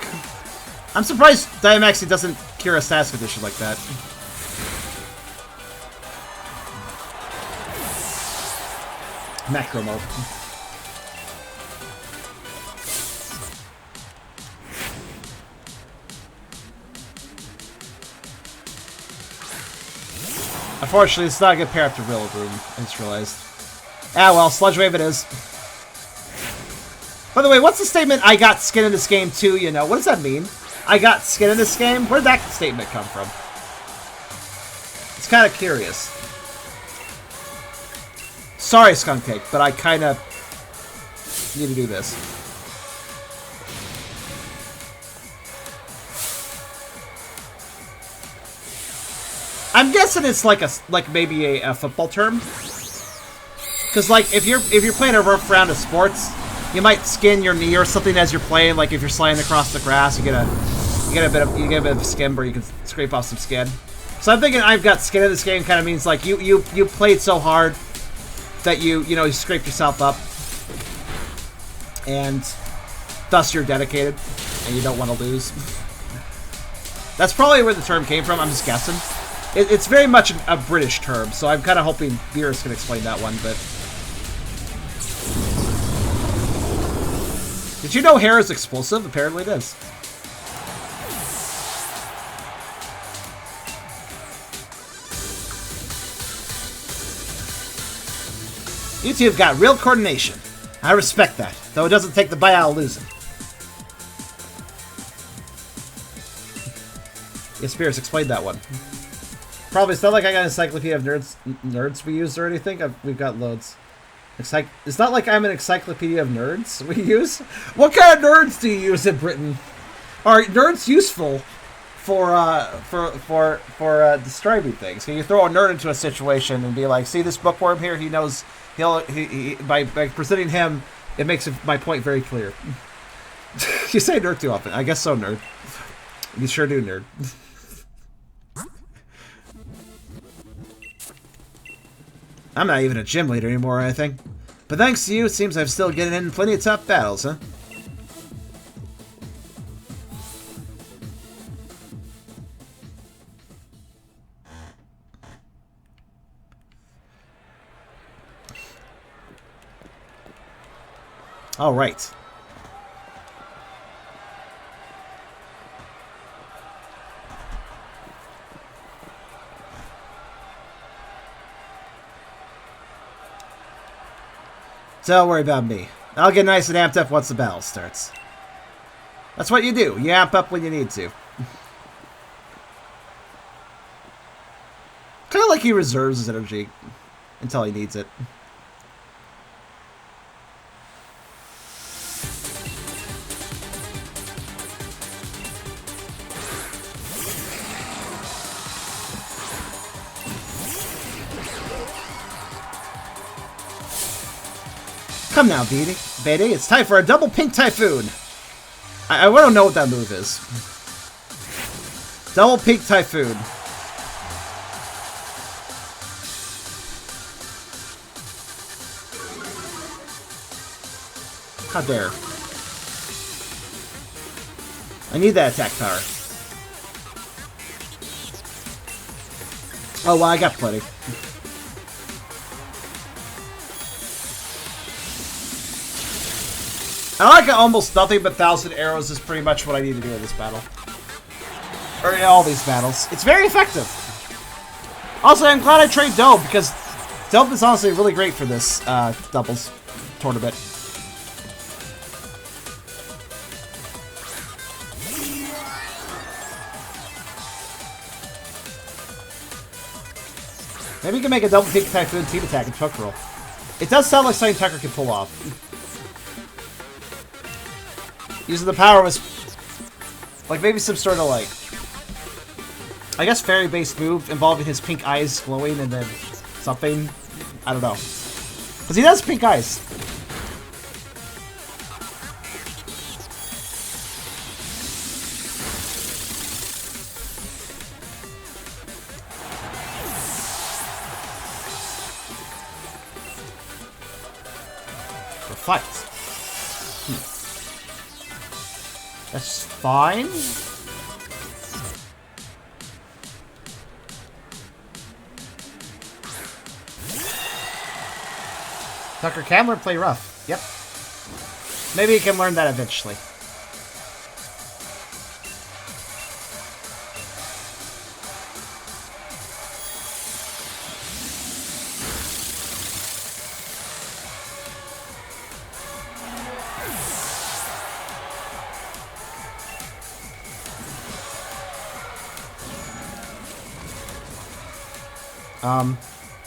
I'm surprised Dynamaxing doesn't cure a status condition like that. Macro mode. Unfortunately, it's not a good pair up to Rillaboom, I just realized. Ah, well, Sludge Wave it is. By the way, what's the statement, I got skin in this game too, you know? What does that mean? I got skin in this game? Where did that statement come from? It's kind of curious. Sorry, Skunk Cake, but I kind of need to do this. I'm guessing it's like maybe a football term, because like if you're playing a rough round of sports, you might skin your knee or something as you're playing. Like if you're sliding across the grass, you get a bit of skin where you can scrape off some skin. So I'm thinking I've got skin in this game kind of means like you played so hard that you scraped yourself up, and thus you're dedicated and you don't want to lose. That's probably where the term came from. I'm just guessing. It's very much a British term, so I'm kind of hoping Beerus can explain that one, but... Did you know hair is explosive? Apparently it is. You two have got real coordination. I respect that, though it doesn't take the bite out of losing. Yes, Beerus, explain that one. Probably, it's not like I got an encyclopedia of nerds we use or anything. We've got loads. It's not like I'm an encyclopedia of nerds we use. What kind of nerds do you use in Britain? Are nerds useful for describing things? Can you throw a nerd into a situation and be like, see this bookworm here? He knows by presenting him, it makes my point very clear. You say nerd too often. I guess so, nerd. You sure do, nerd. I'm not even a gym leader anymore, I think. But thanks to you, it seems I'm still getting in plenty of tough battles, huh? All right. Don't worry about me. I'll get nice and amped up once the battle starts. That's what you do. You amp up when you need to. Kind of like he reserves his energy until he needs it. Come now, Beatty, it's time for a double pink typhoon. I want to know what that move is. Double pink typhoon. How dare. I need that attack power. Oh, well, I got plenty. I like almost nothing but 1,000 arrows is pretty much what I need to do in this battle. Or in all these battles. It's very effective. Also, I'm glad I trained Dope, because Dope is honestly really great for this doubles tournament. Maybe you can make a double peak typhoon team attack and choke roll. It does sound like something Tucker can pull off. Using the power was like maybe some sort of like, I guess fairy-based move involving his pink eyes glowing and then something. I don't know. Because he does pink eyes. Reflect. That's fine. Tucker can learn play rough. Yep. Maybe he can learn that eventually.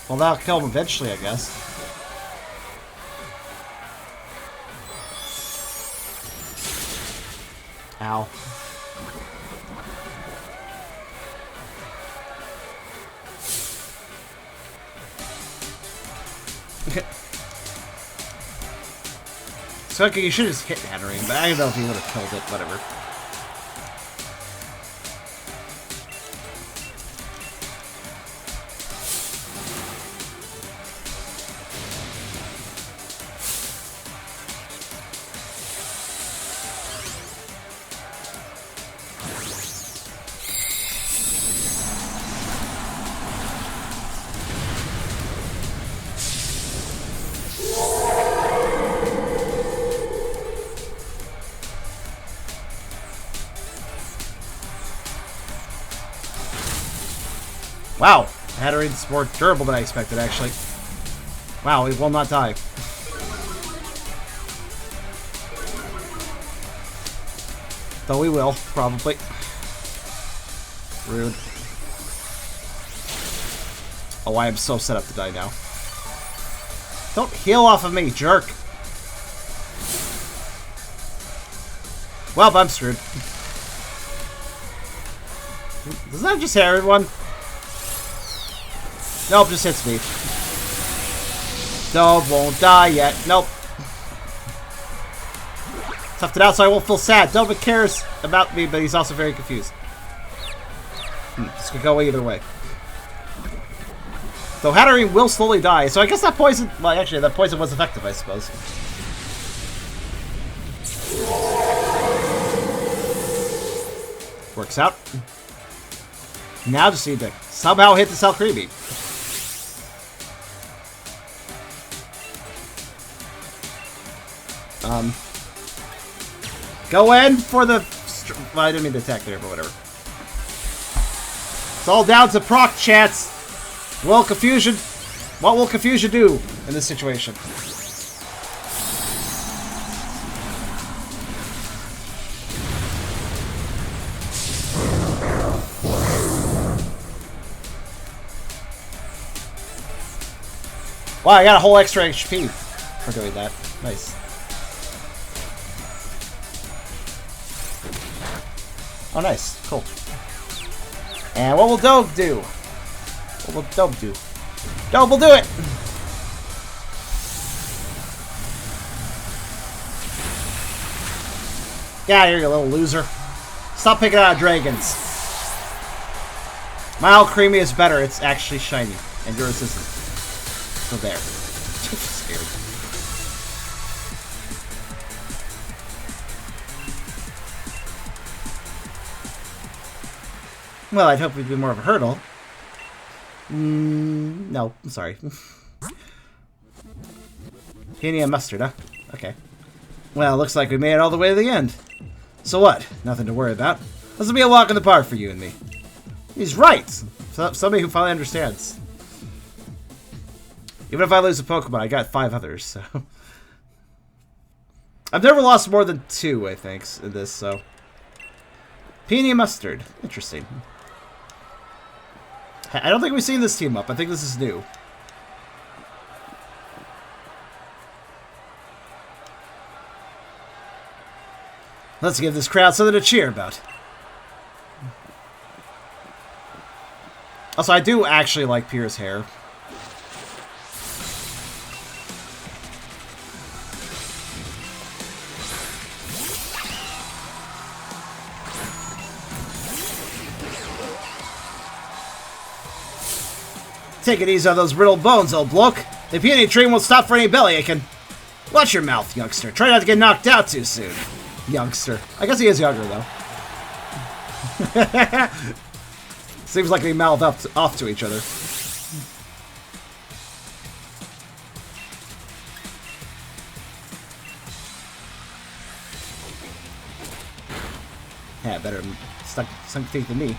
Well, that'll kill him eventually, I guess. Ow. So, okay, you should have just hit Hattering, but I don't know if he would have killed it, whatever. Wow, Hattering's more durable than I expected, actually. Wow, he will not die. Though we will, probably. Rude. Oh, I am so set up to die now. Don't heal off of me, jerk. Well, I'm screwed. Does that just hit everyone? Nope, just hits me. Dog won't die yet. Nope. Toughed it out so I won't feel sad. Delvin cares about me, but he's also very confused. This could go either way. Though Hattering will slowly die, so I guess that poison... Well, actually, that poison was effective, I suppose. Works out. Now just need to somehow hit the Cell Creamy. Go in for the... Well, I didn't mean to attack there, but whatever. It's all down to proc, chats. Well, Confusion... What will Confusion do in this situation? Wow, I got a whole extra HP for doing that. Nice. Oh, nice. Cool. And what will Dope do? What will Dope do? Dope will do it! Get out of here, you little loser. Stop picking out dragons. My Al Creamy is better. It's actually shiny. And yours isn't. So there. Scared. Well, I'd hope it'd be more of a hurdle. No, I'm sorry. Peony and mustard, huh? Okay. Well, looks like we made it all the way to the end. So what? Nothing to worry about. This will be a walk in the park for you and me. He's right! Somebody who finally understands. Even if I lose a Pokemon, I got 5 others, so... I've never lost more than 2, I think, in this, so... Peony and Mustard. Interesting. I don't think we've seen this team up. I think this is new. Let's give this crowd something to cheer about. Also, I do actually like Pierre's hair. Take it easy on those brittle bones, old bloke. The peony train won't stop for any bellyaching. Watch your mouth, youngster. Try not to get knocked out too soon. Youngster. I guess he is younger, though. Seems like they mouthed off to each other. Yeah, better sunk teeth than me.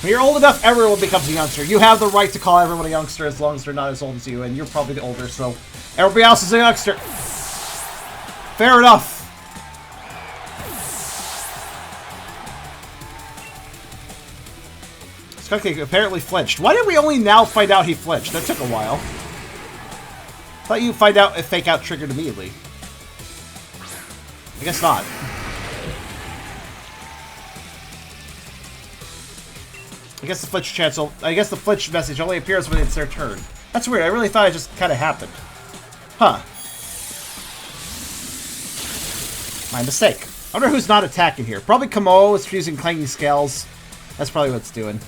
When you're old enough, everyone becomes a youngster. You have the right to call everyone a youngster as long as they're not as old as you, and you're probably the older, so everybody else is a youngster. Fair enough. Skunkcake apparently flinched. Why did we only now find out he flinched? That took a while. I thought you'd find out if Fake Out triggered immediately. I guess not. I guess the flinch message only appears when it's their turn. That's weird. I really thought it just kind of happened. Huh. My mistake. I wonder who's not attacking here. Probably Kamo is using clanging scales. That's probably what it's doing.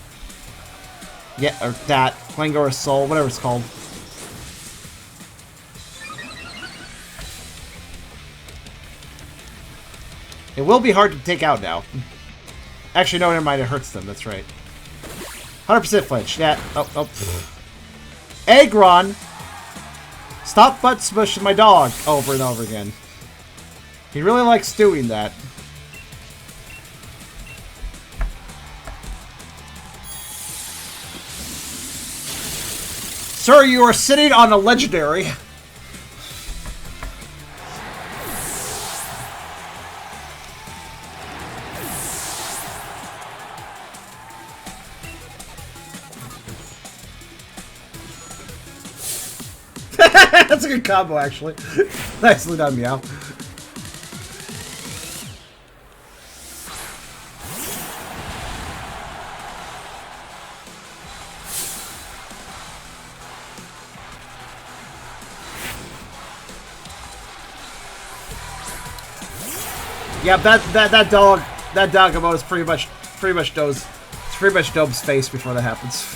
Yeah, or that. Clangor Soul, whatever it's called. It will be hard to take out now. Actually, no, never mind. It hurts them. That's right. 100% flinch. Yeah. Oh. Aggron! Stop butt smushing my dog over and over again. He really likes doing that. Sir, you are sitting on a legendary. That's a good combo, actually. Nicely done, Meow. Yeah, that dog about is pretty much Dome's face before that happens.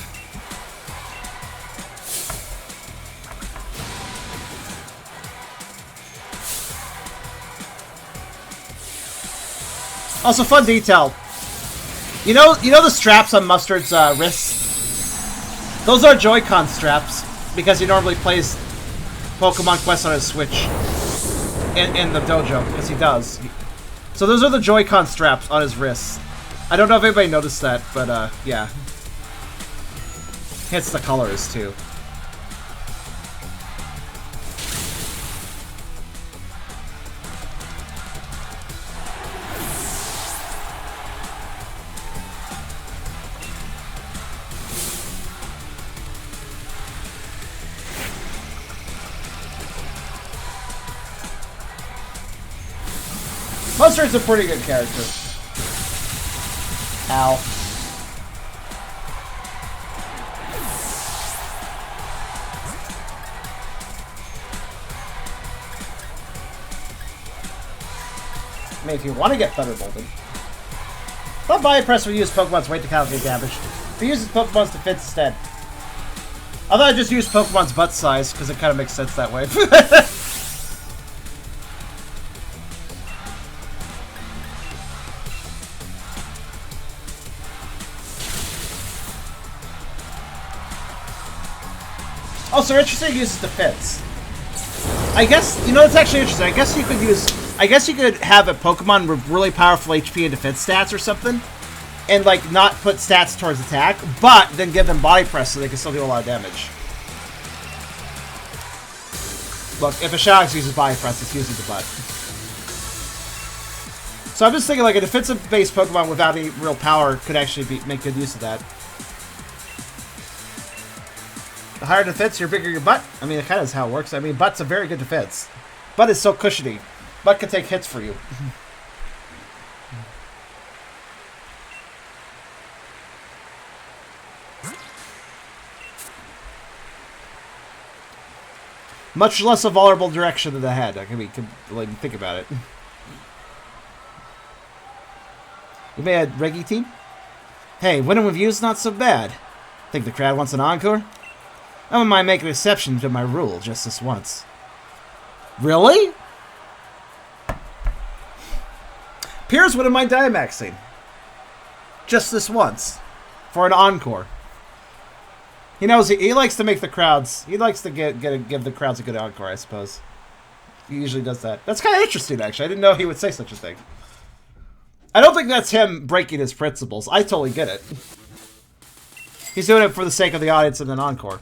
Also, fun detail. You know the straps on Mustard's wrists? Those are Joy-Con straps because he normally plays Pokemon Quest on his Switch in the dojo, because he does. So those are the Joy-Con straps on his wrists. I don't know if anybody noticed that, but yeah. Hits the colors too. Mustard's a pretty good character. Ow. I mean, if you want to get Thunderbolted. Stop by and press or use Pokemon's weight to calculate damage. If you use Pokemon's defense instead. I thought I just used Pokemon's butt size, because it kind of makes sense that way. Also, interesting uses defense. I guess, you know, it's actually interesting. I guess you could use... I guess you could have a Pokemon with really powerful HP and defense stats or something, and, like, not put stats towards attack, but then give them body press so they can still do a lot of damage. Look, if a Shinx uses body press, it's using the butt. So I'm just thinking, like, a defensive-based Pokemon without any real power could actually make good use of that. The higher defense, your bigger your butt. I mean, it kind of is how it works. I mean, butt's a very good defense. Butt is so cushiony. Butt can take hits for you. Much less a vulnerable direction than the head. I mean, think about it. You made a Reggie team? Hey, winning with you is not so bad. Think the crowd wants an encore? I wouldn't mind making an exception to my rule just this once. Really? Piers wouldn't mind Dynamaxing. Just this once. For an encore. He knows he likes to make the crowds... He likes to give the crowds a good encore, I suppose. He usually does that. That's kind of interesting, actually. I didn't know he would say such a thing. I don't think that's him breaking his principles. I totally get it. He's doing it for the sake of the audience and an encore.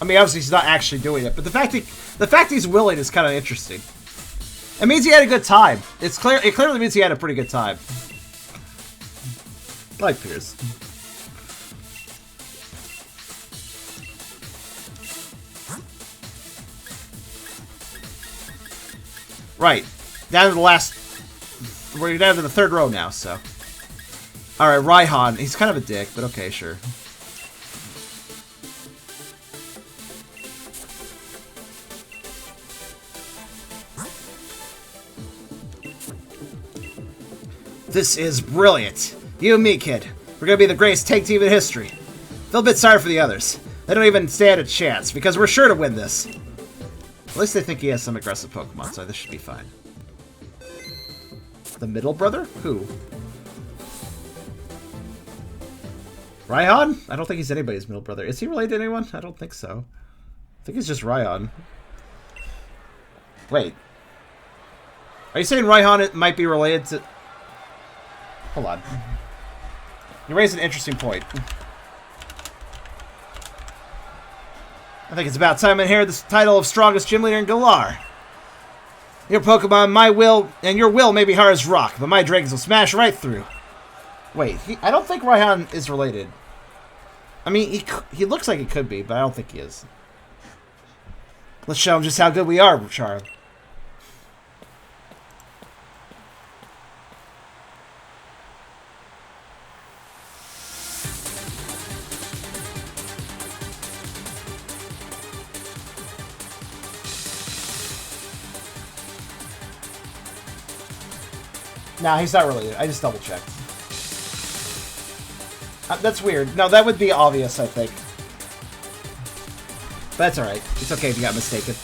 I mean, obviously he's not actually doing it, but the fact he's willing is kind of interesting. It means he had a good time. It clearly means he had a pretty good time. I like Piers. Right. Down to the last... We're down to the third row now, so... Alright, Raihan. He's kind of a dick, but okay, sure. This is brilliant. You and me, kid. We're gonna be the greatest tag team in history. Feel a bit sorry for the others. They don't even stand a chance, because we're sure to win this. At least they think he has some aggressive Pokemon, so this should be fine. The middle brother? Who? Raihan? I don't think he's anybody's middle brother. Is he related to anyone? I don't think so. I think he's just Raihan. Wait. Are you saying Raihan might be related to... Hold on. You raised an interesting point. I think it's about time I inherit this title of strongest gym leader in Galar. Your Pokemon, my will, and your will may be hard as rock, but my dragons will smash right through. Wait, I don't think Raihan is related. I mean, he looks like he could be, but I don't think he is. Let's show him just how good we are, Char. Nah, he's not related. I just double-checked. That's weird. No, that would be obvious, I think. But that's alright. It's okay if you got mistaken.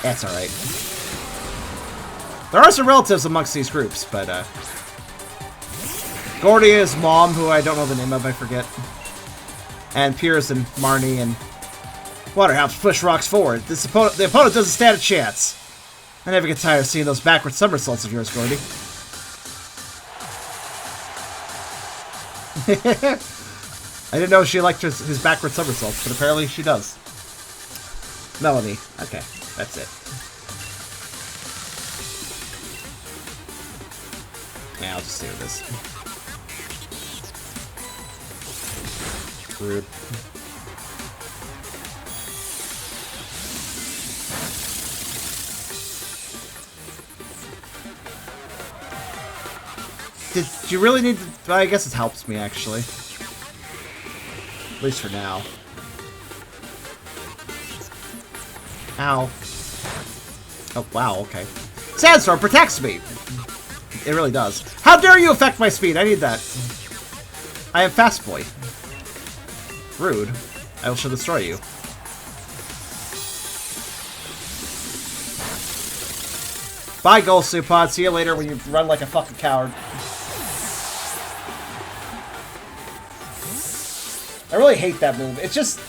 That's alright. There are some relatives amongst these groups, but, Gordy and his mom, who I don't know the name of, I forget. And Piers and Marnie and... Water helps push rocks forward. The opponent doesn't stand a chance. I never get tired of seeing those backward somersaults of yours, Gordy. I didn't know she liked his backward somersaults, but apparently she does. Melanie. Okay, that's it. Yeah, I'll just do this. Rude. Did you really need to... I guess it helps me, actually. At least for now. Ow. Oh, wow, okay. Sandstorm protects me! It really does. How dare you affect my speed? I need that. I am Fast Boy. Rude. I shall destroy you. Bye, Gold Supod. See you later when you run like a fucking coward. I really hate that move. It's just...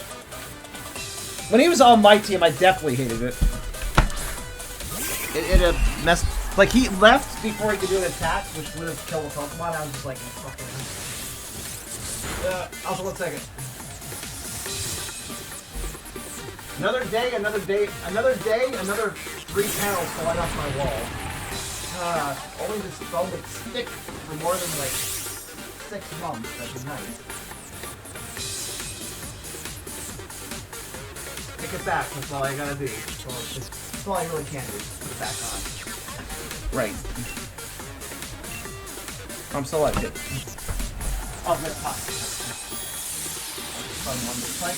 When he was on my team, I definitely hated it. It messed... Like, he left before he could do an attack, which would have killed a Pokemon. I was just like, fucking... Also, 1 second. Another day, another 3 panels falling off my wall. Only this phone would stick for more than, like, 6 months. That'd be nice. Pick it back, that's all I gotta do. So that's all I really can do. Put it back on. Right. I'm selected. Oh, good pot. Fun one to fight.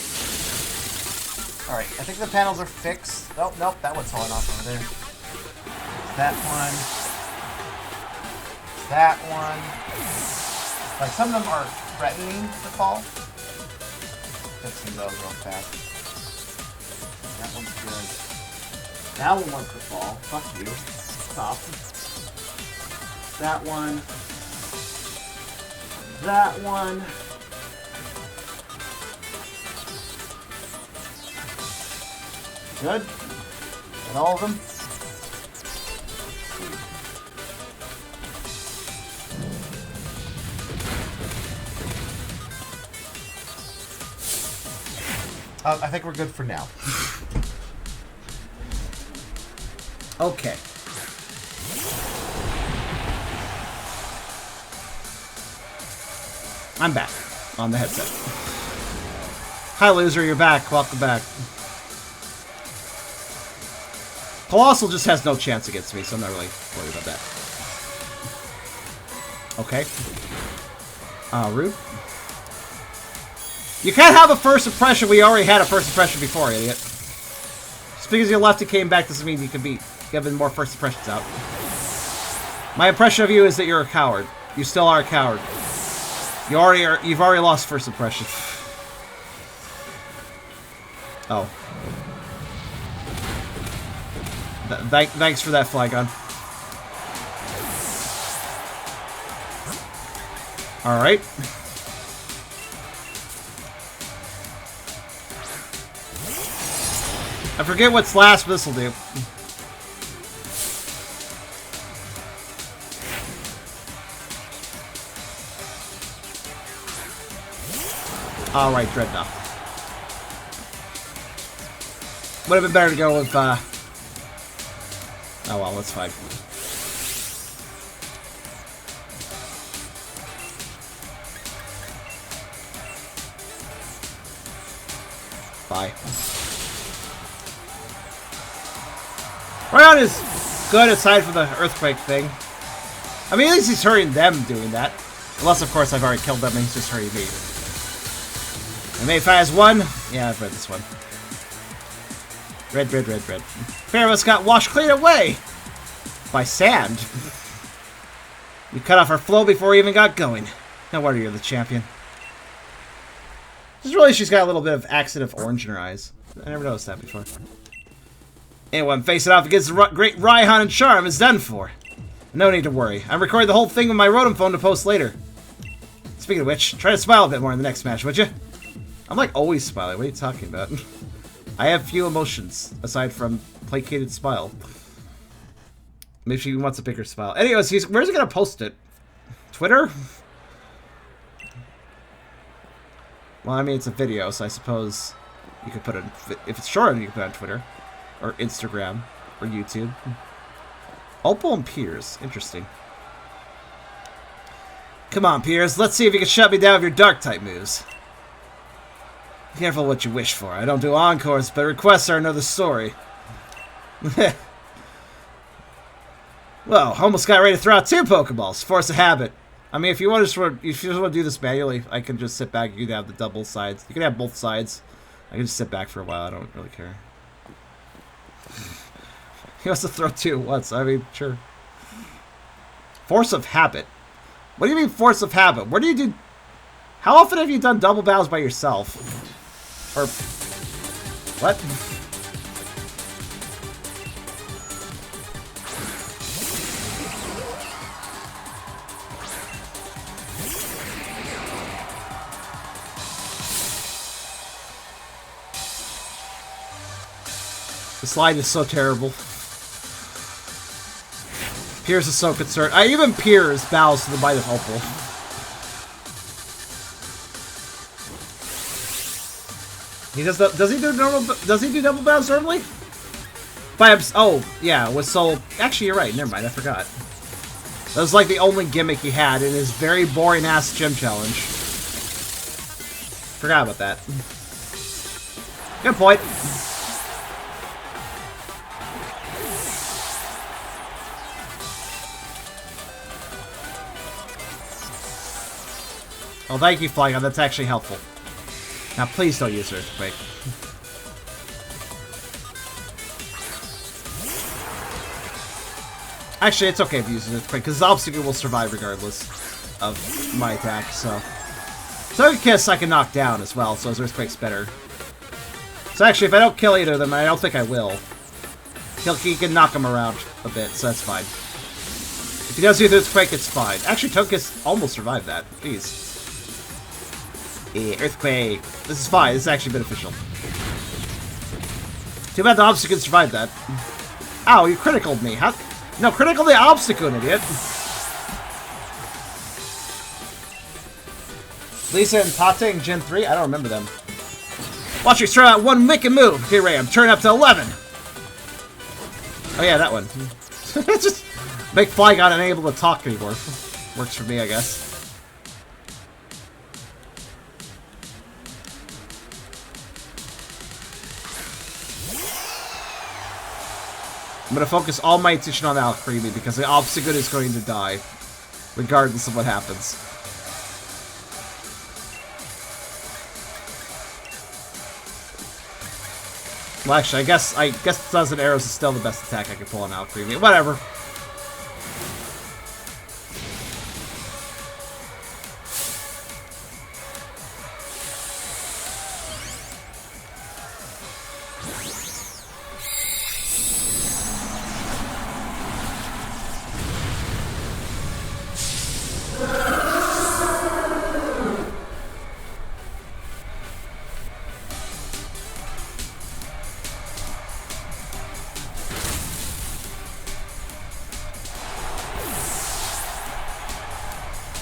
Alright, I think the panels are fixed. Oh, nope, that one's falling off over there. That one. That one. Like, some of them are threatening to fall. Fixing those real fast. That one's good. That one wants to fall. Fuck you. Stop. That one. That one. Good. And all of them. I think we're good for now. Okay. I'm back on the headset. Hi, loser, you're back. Welcome back. Colossal just has no chance against me, so I'm not really worried about that. Okay. Rude. You can't have a first impression. We already had a first impression before, idiot. Just because you left and came back doesn't mean you can be giving more first impressions out. My impression of you is that you're a coward. You still are a coward. You already are. You've already lost first impression. Oh. Thanks for that, Flygon. Alright. I forget what's last, but this will do. Alright, Dreadnought. Would have been better to go with, oh well, that's fine. Bye. Ryan is good aside from the earthquake thing. I mean, at least he's hurting them doing that. Unless, of course, I've already killed them and he's just hurting me. And Mayfi has one. Yeah, I've read this one. Red, red, red, red. Pair of us got washed clean away by sand. We cut off our flow before we even got going. No wonder you're the champion. Just really, she's got a little bit of accent of orange in her eyes. I never noticed that before. Anyone facing off against the great Raihan and Charm is done for. No need to worry. I'm recording the whole thing with my Rotom phone to post later. Speaking of which, try to smile a bit more in the next match, would you? I'm like always smiling. What are you talking about? I have few emotions aside from placated smile. Maybe she wants a bigger smile. Anyways, where's he gonna post it? Twitter? Well, I mean, it's a video, so I suppose you could put it. If it's short, you can put it on Twitter, or Instagram, or YouTube. Opal and Piers, interesting. Come on, Piers. Let's see if you can shut me down with your dark type moves. Be careful what you wish for. I don't do encores, but requests are another story. Well, almost got ready to throw out 2 Pokeballs. Force a habit. I mean, if you want to do this manually, I can just sit back. You can have the double sides. You can have both sides. I can just sit back for a while. I don't really care. He wants to throw 2 at once. I mean, sure. Force of habit. What do you mean force of habit? Where do you do... How often have you done double battles by yourself? Or... What? The slide is so terrible. Piers is so concerned. Even Piers bows to the might of Opal. He does the, does he do normal? Does he do double bounce normally? Oh yeah, with Soul. Actually, you're right. Never mind. I forgot. That was like the only gimmick he had in his very boring ass gym challenge. Forgot about that. Good point. Oh, thank you, Flygon. That's actually helpful. Now, please don't use Earthquake. Actually, it's okay if you use Earthquake, because Obstacle will survive regardless of my attack, so... Togekiss I can knock down as well, so his Earthquake's better. So actually, if I don't kill either of them, I don't think I will. He can knock him around a bit, so that's fine. If he does use Earthquake, it's fine. Actually, Togekiss almost survived that. Jeez. Earthquake. This is fine. This is actually beneficial. Too bad the Obstacle survived that. Ow, you criticaled me. How? No, critical the Obstacle, idiot. Lisa and Tate in Gen 3? I don't remember them. Watch me throw out one wicked move. Okay, Ray, I'm turning up to 11. Oh yeah, that one. Just make Flygon unable to talk anymore. Works for me, I guess. I'm going to focus all my attention on Alcremie because the Obstagoon is going to die, regardless of what happens. Well, actually, I guess Thousand Arrows is still the best attack I can pull on Alcremie. Whatever.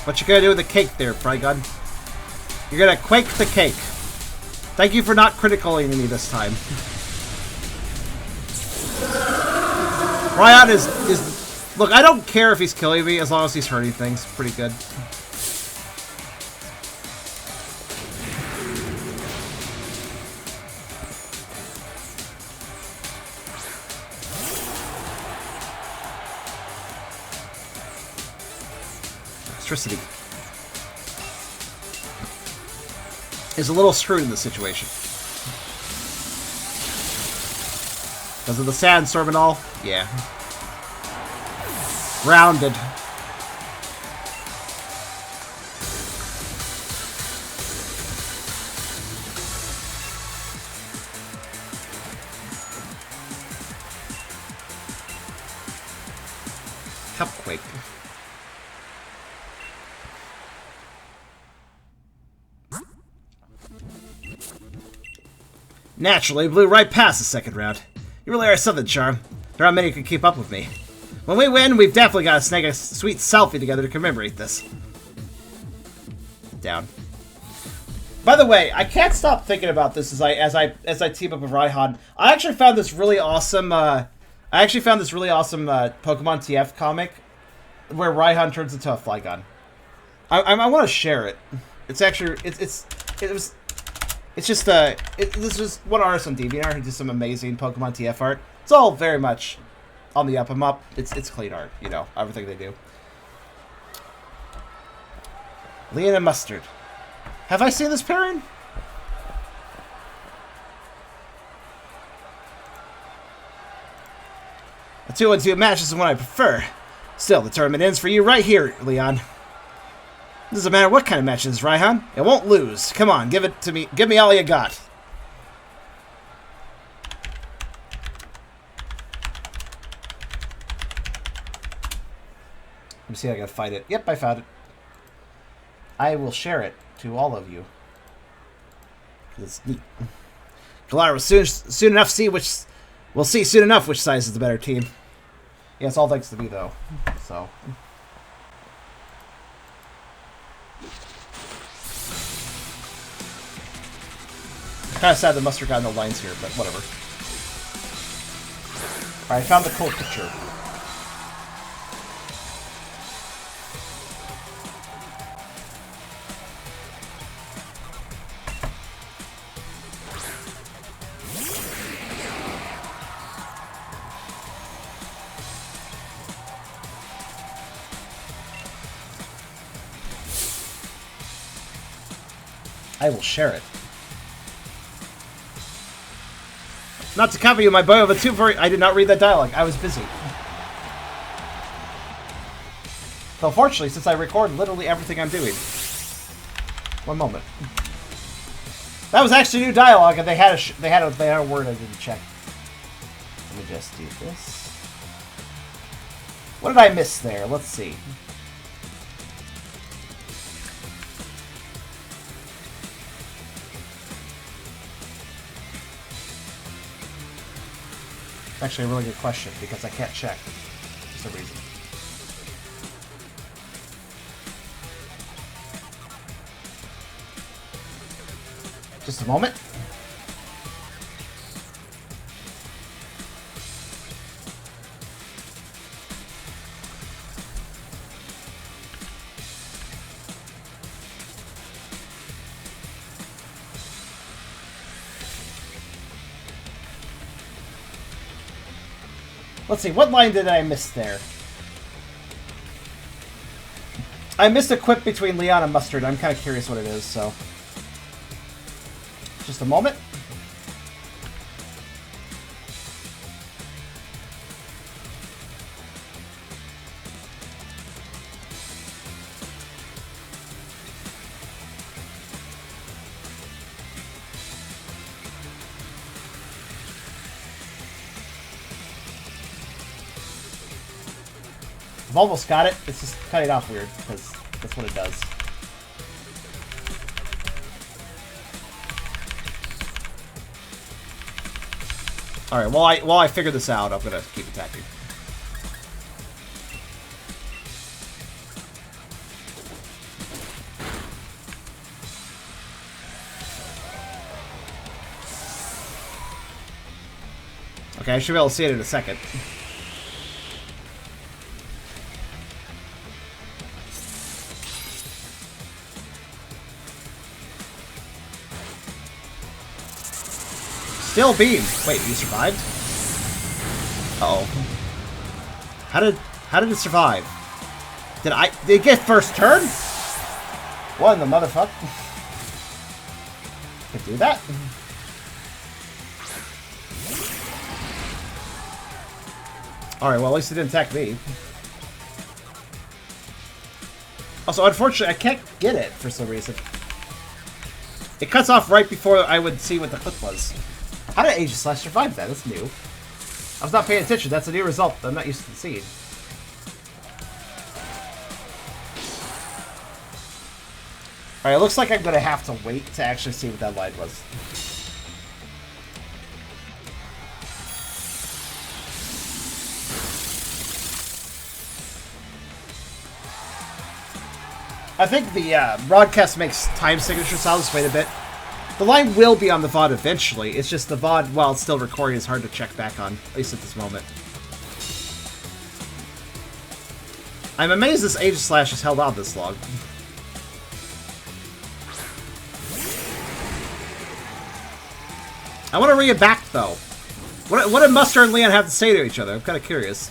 What you gonna do with the cake there, Flygon? You're gonna quake the cake. Thank you for not criticaling me this time. Ryan is... Look, I don't care if he's killing me as long as he's hurting things. Pretty good. Electricity is a little screwed in this situation. Because of the sandstorm and all? Yeah. Grounded. Cupquake. Naturally, blew right past the second round. You really are something, Charm. There aren't many who can keep up with me. When we win, we've definitely got to snag a sweet selfie together to commemorate this. Down. By the way, I can't stop thinking about this as I team up with Raihan. I actually found this really awesome. Pokemon TF comic where Raihan turns into a Flygon. I want to share it. It's actually It's just this is one artist on DeviantArt who did some amazing Pokemon TF art. It's all very much on the up and up. It's clean art, you know, everything they do. Leon and Mustard. Have I seen this pairing? A 2-on-2 match is the one I prefer. Still, the tournament ends for you right here, Leon. It doesn't matter what kind of match it is, Raihan. It won't lose. Come on, give it to me. Give me all you got. Let me see if I can fight it. Yep, I found it. I will share it to all of you. It's neat. Galar will soon enough see which We'll see soon enough which size is the better team. Yeah, it's all thanks to me, though. So... kind of sad the Mustard got no lines here, but whatever. Alright, I found the cool picture. I will share it. Not to cover you, my boy, but I did not read that dialogue. I was busy. So fortunately, since I record literally everything I'm doing. One moment. That was actually new dialogue, and they had a word I didn't check. Let me just do this. What did I miss there? Let's see. Actually a really good question, because I can't check for some reason. Just a moment. Let's see, what line did I miss there? I missed a quip between Leon and Mustard. I'm kind of curious what it is, so... just a moment. I've almost got it. It's just cutting off weird, because that's what it does. Alright, while I figure this out, I'm gonna keep attacking. Okay, I should be able to see it in a second. Still beam. Wait, you survived? Uh-oh. How did it survive? Did it get first turn? What in the motherfucker? Could do that. Alright, well at least it didn't attack me. Also, unfortunately, I can't get it for some reason. It cuts off right before I would see what the clip was. How did Aegislash survive that? That's new. I was not paying attention. That's a new result that I'm not used to seeing. Alright, it looks like I'm going to have to wait to actually see what that line was. I think the broadcast makes time signature, so I'll just wait a bit. The line will be on the VOD eventually. It's just the VOD, while it's still recording, is hard to check back on, at least at this moment. I'm amazed this Aegislash has held on this long. I want to read it back, though. What did Mustard and Leon have to say to each other? I'm kind of curious.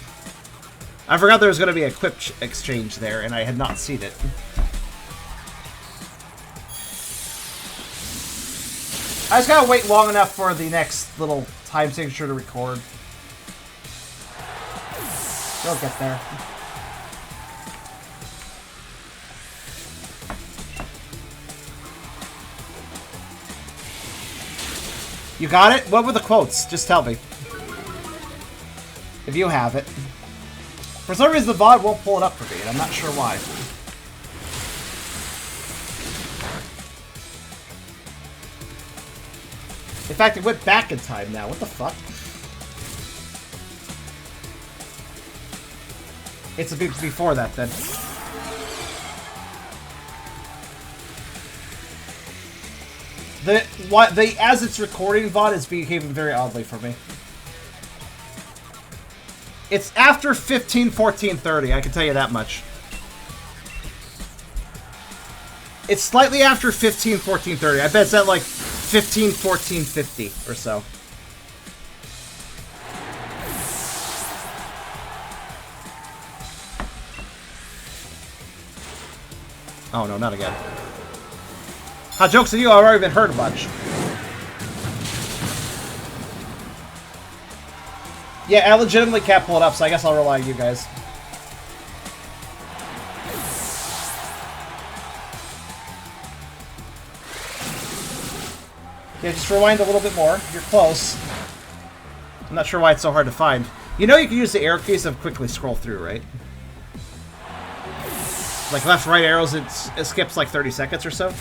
I forgot there was going to be a quip exchange there, and I had not seen it. I just gotta wait long enough for the next little time signature to record. We'll get there. You got it? What were the quotes? Just tell me. If you have it. For some reason the VOD won't pull it up for me, and I'm not sure why. In fact, it went back in time now. What the fuck? It's a bit before that, then. The as it's recording VOD is behaving very oddly for me. It's after 15, 14, 30, I can tell you that much. It's slightly after 15, 14, 30. I bet it's at like 15, 14, 50 or so. Oh no, not again. Hot jokes on you, I've already been hurt a bunch. Yeah, I legitimately can't pull it up, so I guess I'll rely on you guys. Yeah, just rewind a little bit more. You're close. I'm not sure why it's so hard to find. You know you can use the arrow keys to quickly scroll through, right? Like left, right arrows, it skips like 30 seconds or so.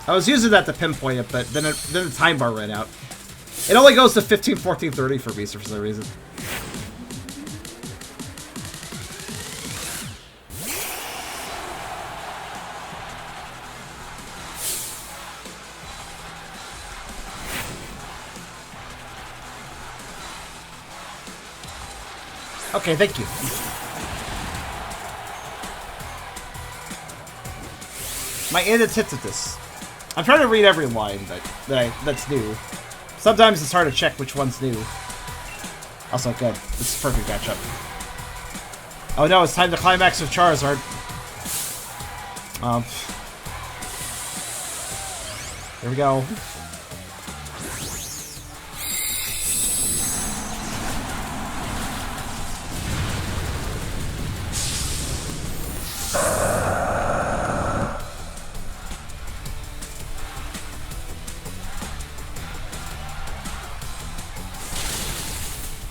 I was using that to pinpoint it, but then the time bar ran out. It only goes to 15, 14, 30 for me for some reason. Okay, thank you. My antithesis. I'm trying to read every line that's new. Sometimes it's hard to check which one's new. Also, good. This is perfect matchup. Oh no, it's time to climax with Charizard. Here we go.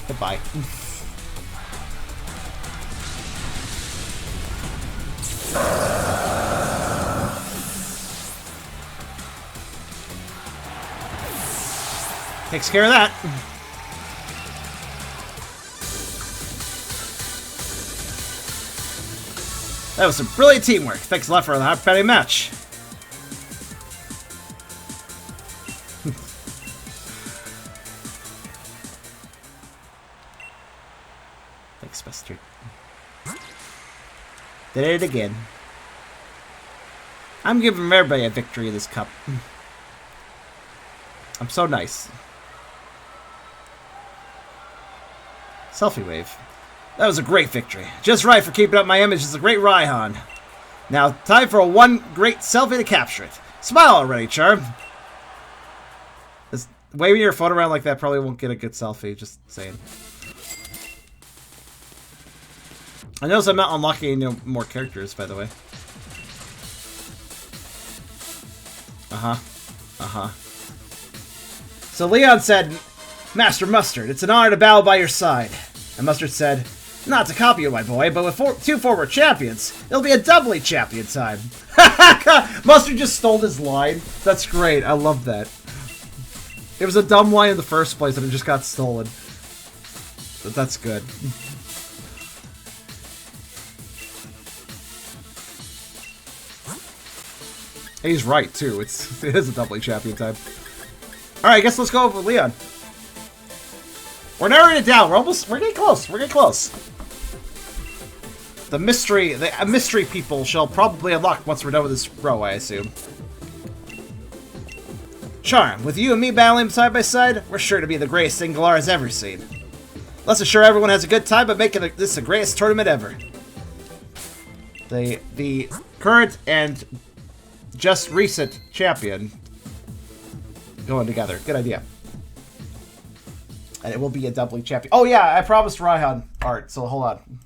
Goodbye. Takes care of that. That was some brilliant teamwork. Thanks a lot for the hot batting match. Thanks, Buster. Did it again. I'm giving everybody a victory in this cup. I'm so nice. Selfie wave. That was a great victory. Just right for keeping up my image as a great Raihan. Now, time for one great selfie to capture it. Smile already, Charm. This, waving your phone around like that probably won't get a good selfie, just saying. I notice I'm not unlocking any more characters, by the way. So Leon said, Master Mustard, it's an honor to battle by your side. And Mustard said, not to copy you, my boy, but with two former champions, it'll be a doubly champion time. Mustard just stole his line. That's great. I love that. It was a dumb line in the first place and it just got stolen. But that's good. He's right, too. It is a doubly champion time. Alright, I guess let's go over with Leon. We're narrowing it down. We're getting close. We're getting close. The mystery people shall probably unlock once we're done with this row, I assume. Charm, with you and me battling side by side, we're sure to be the greatest thing Galar has ever seen. Let's assure everyone has a good time by making this the greatest tournament ever. The current and just recent champion going together. Good idea. And it will be a doubly champion. Oh yeah, I promised Raihan art, so hold on.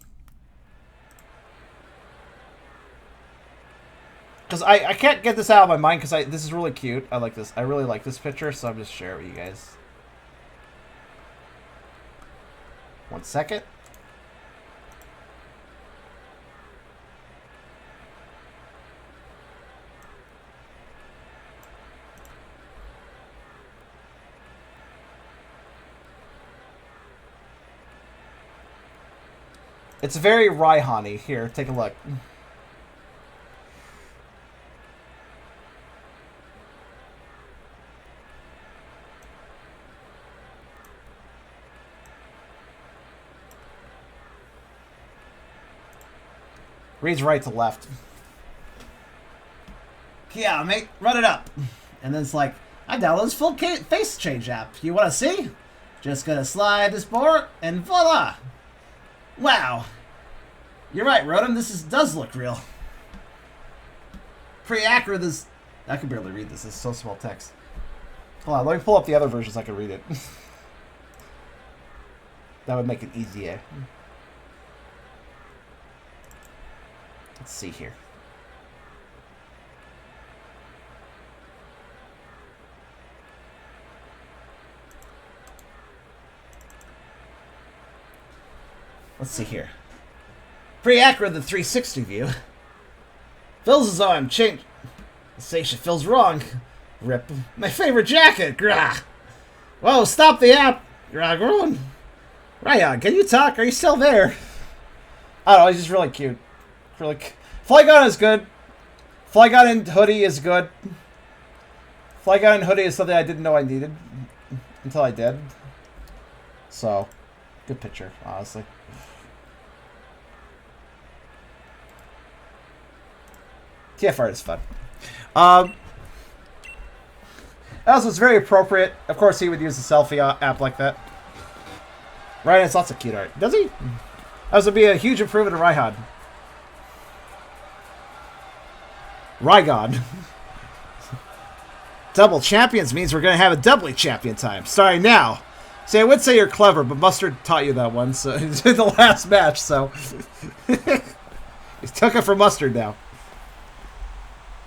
Because I can't get this out of my mind because this is really cute. I like this. I really like this picture, so I'm just sharing it with you guys. 1 second. It's very Raihan-y. Here, take a look. Reads right to left. Yeah, mate, run it up. And then it's like, I downloaded this full face change app. You want to see? Just gonna slide this board, and voila! Wow. You're right, Rotom. This does look real. Pretty accurate. This I can barely read this. It's so small text. Hold on, let me pull up the other versions so I can read it. That would make it easier. Let's see here. Let's see here. Pretty accurate, the 360 view. Feels as though I'm changed. The station feels wrong. Rip. My favorite jacket. Grah. Whoa, stop the app. Grah. Ryan, can you talk? Are you still there? I don't know, he's just really cute. Really. Flygon is good. Flygon and Hoodie is good. Flygon and Hoodie is something I didn't know I needed. Until I did. So, good picture, honestly. TF art is fun. Also, it's very appropriate. Of course, he would use a selfie app like that. Ryan has lots of cute art. Does he? That would be a huge improvement to Raihan. Rygon. Double champions means we're going to have a doubly champion time. Starting now. See, I would say you're clever, but Mustard taught you that one, so in the last match, so. He took it from Mustard now.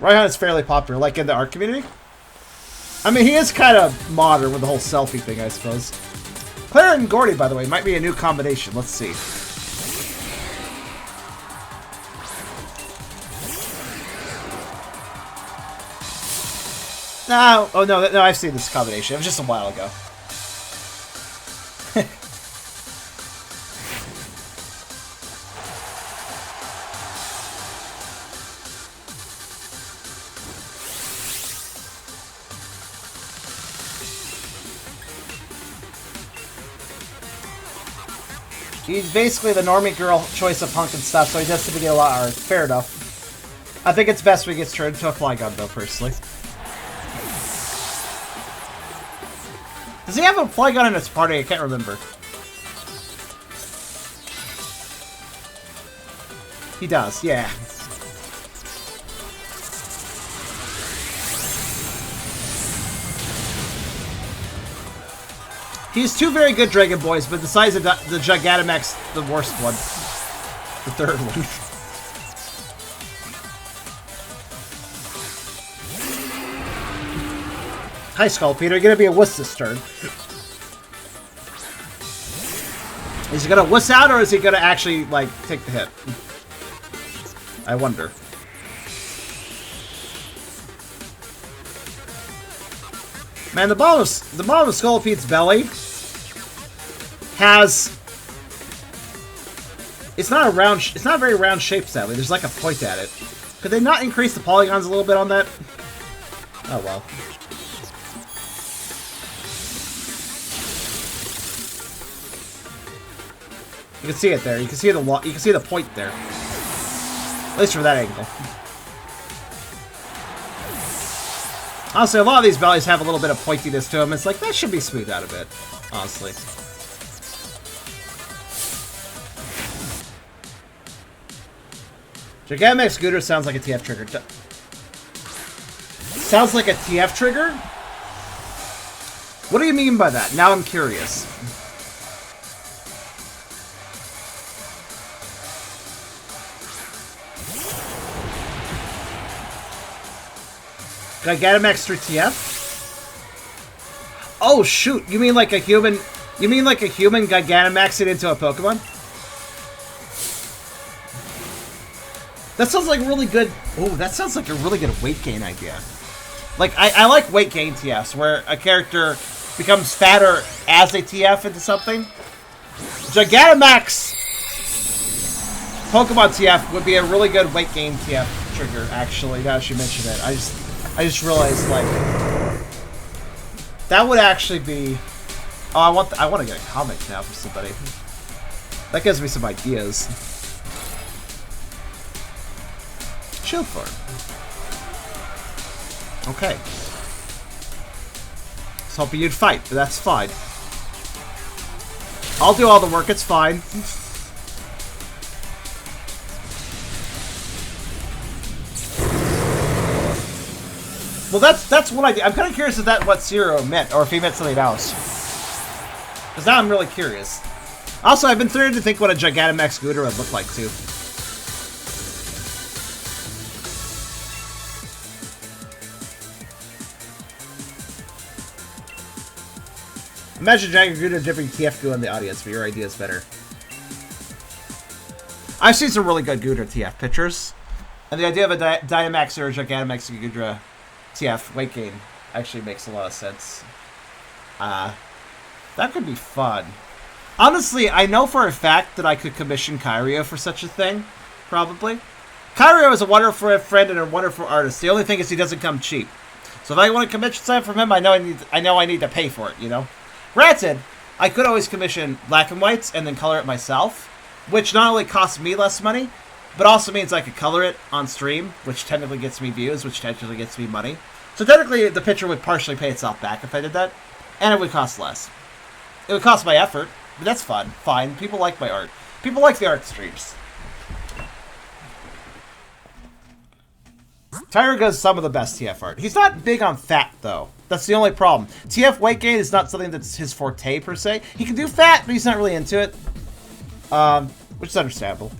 Raihan is fairly popular, like in the art community. I mean, he is kind of modern with the whole selfie thing, I suppose. Claire and Gordy, by the way, might be a new combination. Let's see. No, oh no, no, I've seen this combination. It was just a while ago. He's basically the normie girl choice of punk and stuff, so he does seem to get a lot of art. Fair enough. I think it's best when he gets turned into a Flygon, though, personally. Does he have a Flygon in his party? I can't remember. He does, yeah. He's two very good Dragon Boys, but besides the Gigantamax, the worst one. The third one. Hi, Skull Peter. You're gonna be a wuss this turn. Is he gonna wuss out, or is he gonna actually, like, take the hit? I wonder. Man, the bottom of Scoliped's belly has... It's not a very round shape, sadly. There's like a point at it. Could they not increase the polygons a little bit on that? Oh well. You can see it there. You can see the point there. At least from that angle. Honestly, a lot of these bellies have a little bit of pointiness to them. It's like, that should be smoothed out a bit, honestly. Gigantamax Scooter sounds like a TF trigger. Sounds like a TF trigger? What do you mean by that? Now I'm curious. Gigantamax through TF? Oh shoot! You mean like a human? You mean like a human Gigantamaxing into a Pokemon? That sounds like really good. Oh, that sounds like a really good weight gain idea. Like I like weight gain TFs where a character becomes fatter as they TF into something. Gigantamax Pokemon TF would be a really good late game TF trigger, actually, now that you mention it. I just realized, like, that would actually be... Oh, I want to get a comic now for somebody. That gives me some ideas. Shield form. Okay. I was hoping you'd fight, but that's fine. I'll do all the work, it's fine. Well, that's what I did. I'm kind of curious if that's what Zero meant, or if he meant something else. Because now I'm really curious. Also, I've been starting to think what a Gigantamax Scooter would look like, too. Imagine Giant Scooter dipping TF goo in the audience, but your idea is better. I've seen some really good Gudra TF pictures. And the idea of a Dynamax or a Gigantamax Gudra TF weight gain actually makes a lot of sense. That could be fun. Honestly, I know for a fact that I could commission Kyreo for such a thing. Probably. Kyreo is a wonderful friend and a wonderful artist. The only thing is he doesn't come cheap. So if I want to commission something from him, I know I need to pay for it, you know? Granted, I could always commission black and whites and then color it myself, which not only costs me less money, but also means I could color it on stream, which technically gets me views, which technically gets me money. So technically, the picture would partially pay itself back if I did that, and it would cost less. It would cost my effort, but that's fun. Fine. People like my art. People like the art streams. Tyraga's some of the best TF art. He's not big on fat, though. That's the only problem. TF weight gain is not something that's his forte, per se. He can do fat, but he's not really into it. Which is understandable.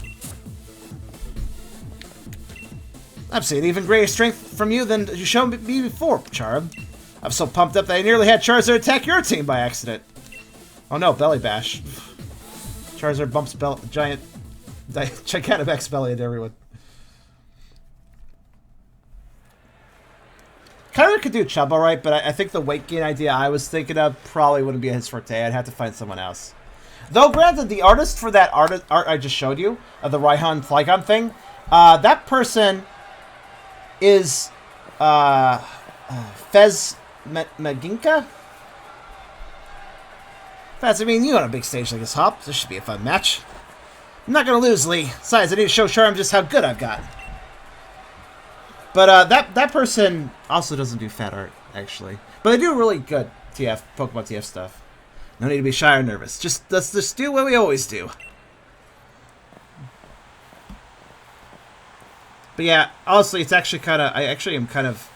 I've seen even greater strength from you than you showed me before, Charm. I'm so pumped up that I nearly had Charizard attack your team by accident. Oh no, Belly Bash. Charizard bumps Gigantamax belly into everyone. Kyler could do Chub alright, but I think the weight gain idea I was thinking of probably wouldn't be his forte. I'd have to find someone else. Though, granted, the artist for that art I just showed you, of the Raihan Flygon thing, that person is Fez Maginka? Fez, I mean, you on a big stage like this, Hop. This should be a fun match. I'm not going to lose, Lee. Besides, I need to show Charm just how good I've got. But that person also doesn't do fat art, actually. But they do really good Pokemon TF stuff. No need to be shy or nervous. Let's just do what we always do. But yeah, honestly, it's actually kind of...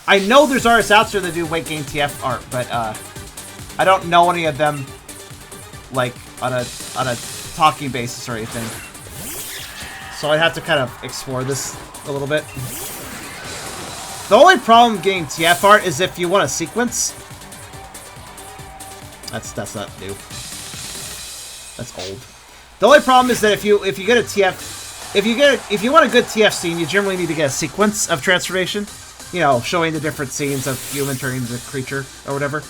I know there's artists out there that do weight gain TF art, but I don't know any of them, like, on a talking basis or anything. So I'd have to kind of explore this a little bit. The only problem getting TF art is if you want a sequence. That's not new. That's old. The only problem is that if you get a TF, if you want a good TF scene, you generally need to get a sequence of transformation. You know, showing the different scenes of human turning into creature or whatever.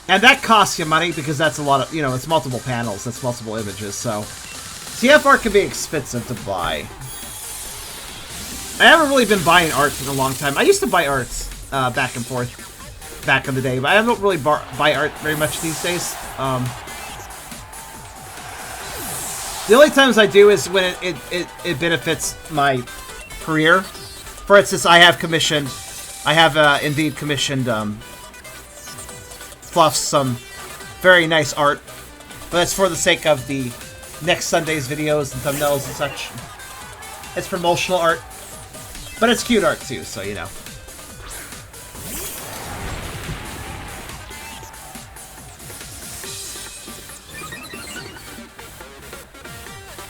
And that costs you money because that's a lot of, you know, it's multiple panels, that's multiple images, so TF art can be expensive to buy. I haven't really been buying art in a long time. I used to buy arts back and forth back in the day, but I don't really buy art very much these days. The only times I do is when it benefits my career. For instance, I have indeed commissioned Fluff some very nice art, but that's for the sake of the next Sunday's videos and thumbnails and such. It's promotional art. But it's cute art too, so you know.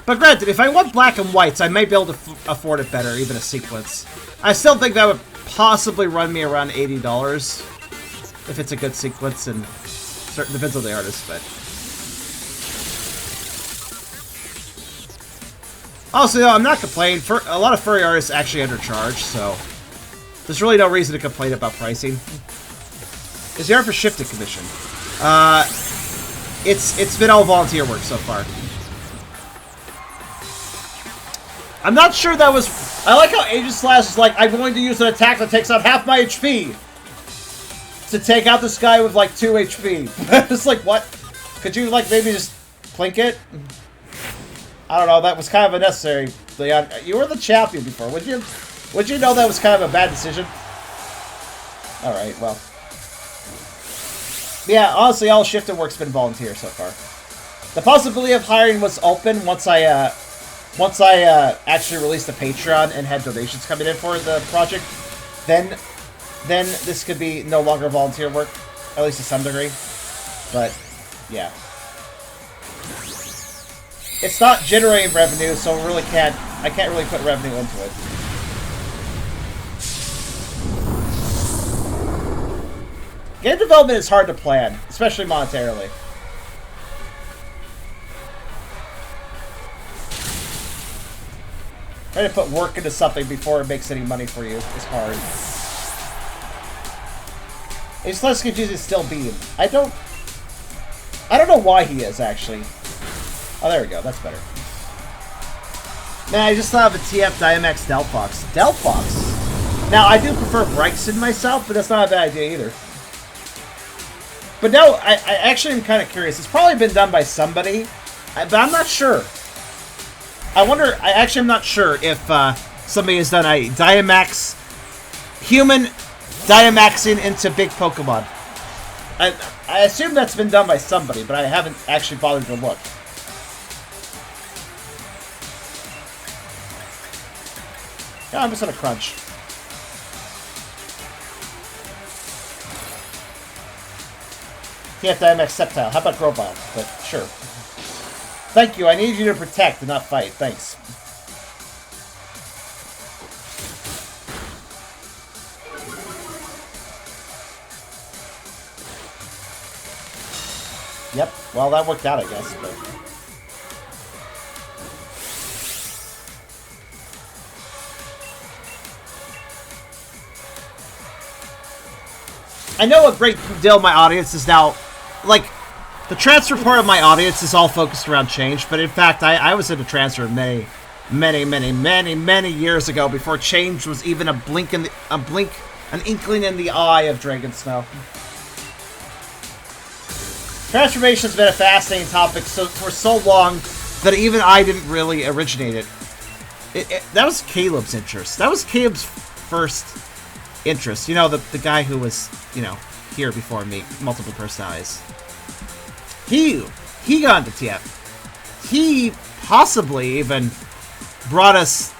But granted, if I want black and whites, I may be able to afford it better, even a sequence. I still think that would possibly run me around $80 if it's a good sequence, and certain depends on the artist, but... Also, you know, I'm not complaining. A lot of furry artists actually undercharge, so there's really no reason to complain about pricing. Is the art for shifted commission? It's been all volunteer work so far. I'm not sure that was... I like how Aegislash is like, I'm going to use an attack that takes out half my HP to take out this guy with like 2 HP. It's like, what? Could you like maybe just plink it? I don't know, that was kind of unnecessary, Leon. You were the champion before. Would you know that was kind of a bad decision? Alright, well. Yeah, honestly, all shifted work's been volunteer so far. The possibility of hiring was open once I actually released the Patreon and had donations coming in for the project. Then this could be no longer volunteer work, at least to some degree. But yeah, it's not generating revenue, so I can't really put revenue into it. Game development is hard to plan, especially monetarily. Trying to put work into something before it makes any money for you is hard. It's less confusing still beam. I don't know why he is, actually. Oh, there we go. That's better. Man, I just thought of a TF Diamax Delphox. Delphox? Now, I do prefer Brixton myself, but that's not a bad idea either. But no, I actually am kind of curious. It's probably been done by somebody, but I'm not sure. I actually am not sure if somebody has done a Diamax, human Diamaxing into big Pokemon. I assume that's been done by somebody, but I haven't actually bothered to look. Yeah, I'm just gonna crunch. Can't Diamax Sceptile. How about Grovyle? But sure. Thank you. I need you to protect and not fight. Thanks. Yep. Well, that worked out, I guess. But... I know a great deal of my audience is now, like, the transfer part of my audience is all focused around change, but in fact, I was in a transfer many years ago before change was even an inkling in the eye of Dragon Snow. Transformation has been a fascinating topic for so long that even I didn't really originate it. That was Caleb's interest. That was Caleb's first interest. You know, the guy who was, you know, here before me, multiple personalities. He got into TF. He possibly even brought us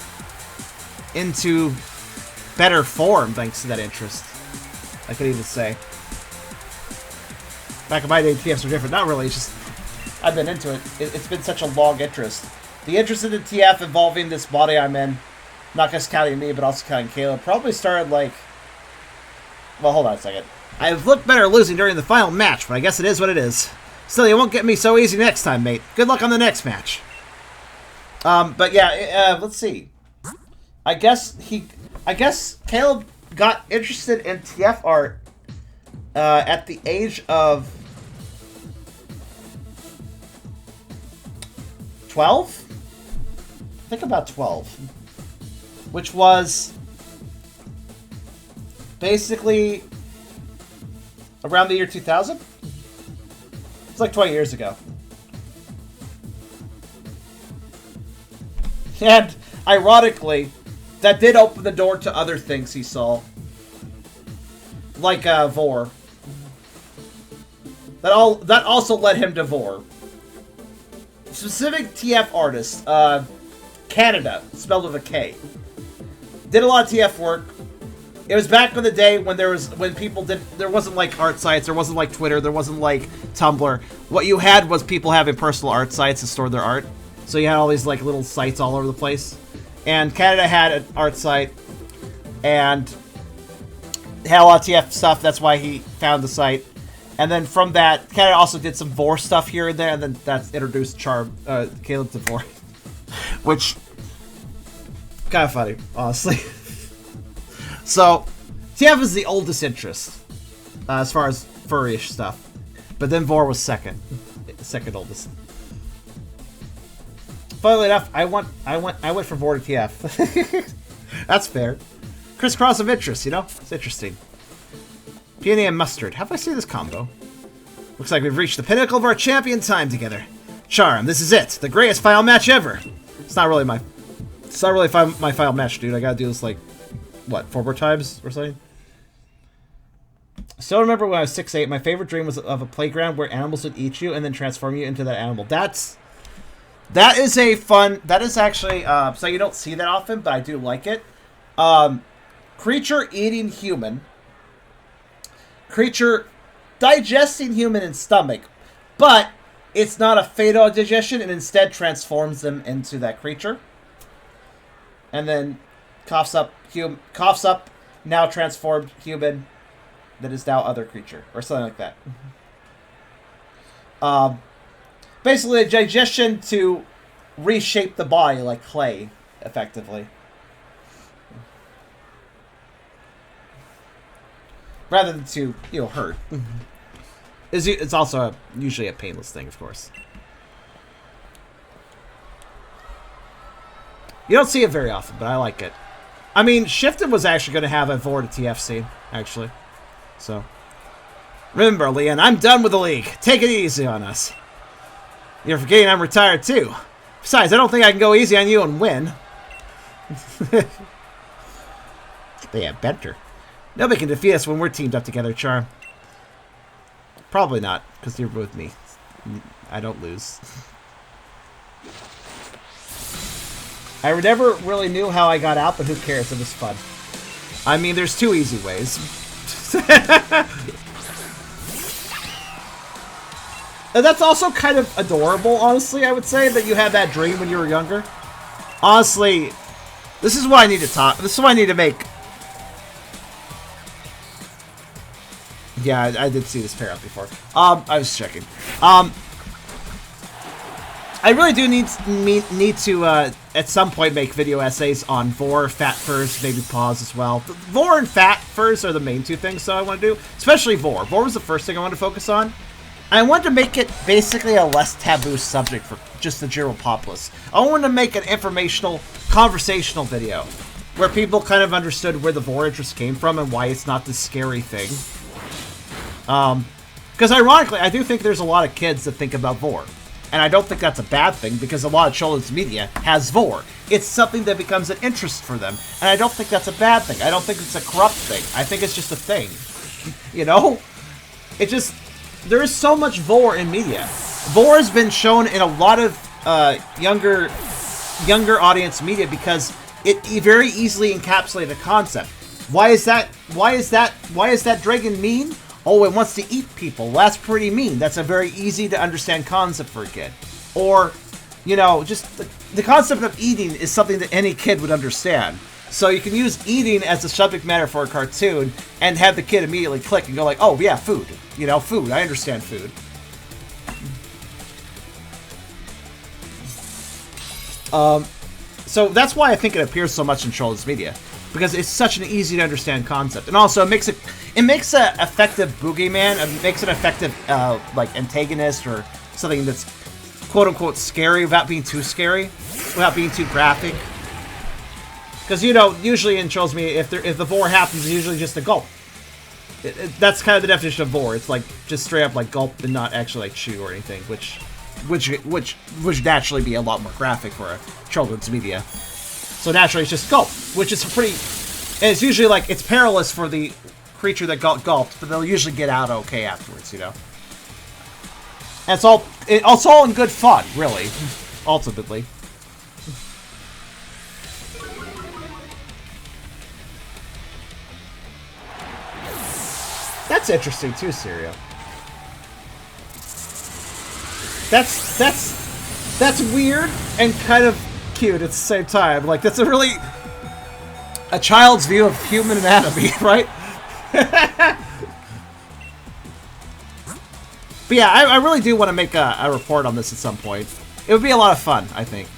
into better form thanks to that interest. I could even say. Back in my day, TFs were different. Not really, it's just I've been into it. It's been such a long interest. The interest in the TF involving this body I'm in, not just counting me, but also counting Caleb, probably started like... Well, hold on a second. I've looked better losing during the final match, but I guess it is what it is. Still, you won't get me so easy next time, mate. Good luck on the next match. But yeah, let's see. I guess Caleb got interested in TF art at the age of 12? I think about 12. Which was basically around the year 2000? It's like 20 years ago. And, ironically, that did open the door to other things he saw. Like, Vor. That also led him to Vor. Specific TF artist, Canada, spelled with a K. Did a lot of TF work. It was back in the day when there wasn't like art sites, there wasn't like Twitter, there wasn't like Tumblr. What you had was people having personal art sites to store their art. So you had all these like little sites all over the place. And Canada had an art site and had a lot of TF stuff. That's why he found the site. And then from that, Canada also did some Vor stuff here and there, and then that's introduced Caleb to Vor. Which, kind of funny, honestly. So, TF is the oldest interest, as far as furry-ish stuff. But then Vor was second oldest. funnily enough, I went for Vorta TF. That's fair. Crisscross of interest, you know? It's interesting. Peony and mustard. How do I say this combo? Looks like we've reached the pinnacle of our champion time together. Charm, this is it. The greatest final match ever. It's not really my final match, dude. I gotta do this, like, what, 4 more times or something? Still remember when I was 6'8", my favorite dream was of a playground where animals would eat you and then transform you into that animal. That is actually, so you don't see that often, but I do like it. Creature eating human. Creature digesting human in stomach, but it's not a fatal digestion and instead transforms them into that creature. And then coughs up, now transformed human that is now other creature, or something like that. Basically a digestion to reshape the body like clay, effectively. Rather than to, you know, hurt. It's also usually a painless thing, of course. You don't see it very often, but I like it. I mean, Shifted was actually going to have a Vorta TF scene, actually. So, remember, Leon, I'm done with the league. Take it easy on us. You're forgetting I'm retired, too. Besides, I don't think I can go easy on you and win. They have Benter. Nobody can defeat us when we're teamed up together, Charm. Probably not, because you're with me. I don't lose. I never really knew how I got out, but who cares? It was fun. I mean, there's 2 easy ways. And that's also kind of adorable, honestly, I would say, that you had that dream when you were younger. Honestly, this is what I need to talk. This is what I need to make. Yeah, I did see this pair up before. I was checking. I really do need to at some point make video essays on Vor, Fat Furs, maybe Paws as well. Vor and Fat Furs are the main 2 things that I want to do, especially Vor. Vor was the first thing I wanted to focus on. I wanted to make it basically a less taboo subject for just the general populace. I wanted to make an informational, conversational video where people kind of understood where the Vor interest came from and why it's not this scary thing. Because ironically, I do think there's a lot of kids that think about Vor. And I don't think that's a bad thing, because a lot of children's media has Vor. It's something that becomes an interest for them. And I don't think that's a bad thing. I don't think it's a corrupt thing. I think it's just a thing. You know? It just... There is so much Vor in media. Vor has been shown in a lot of younger audience media because it very easily encapsulates a concept. Why is that dragon mean? Oh, it wants to eat people. Well, that's pretty mean. That's a very easy to understand concept for a kid. Or, you know, just the concept of eating is something that any kid would understand. So you can use eating as a subject matter for a cartoon and have the kid immediately click and go like, oh, yeah, food. You know, food. I understand food. So that's why I think it appears so much in children's media. Because it's such an easy to understand concept. And also, it makes an effective boogeyman. It makes an effective, like, antagonist or something that's quote-unquote scary without being too scary. Without being too graphic. Because, you know, usually in children's media, if the Vor happens, it's usually just a gulp. That's kind of the definition of Vor. It's like, just straight up, like, gulp and not actually, like, chew or anything. Which would naturally be a lot more graphic for a children's media. So naturally, it's just gulp, which is pretty... And it's usually, like, it's perilous for the creature that got gulped, but they'll usually get out okay afterwards, you know? And it's all in good fun, really, ultimately. That's interesting, too, Sirio. That's weird and kind of cute at the same time. Like, that's a child's view of human anatomy, right? But yeah, I really do want to make a report on this at some point. It would be a lot of fun, I think.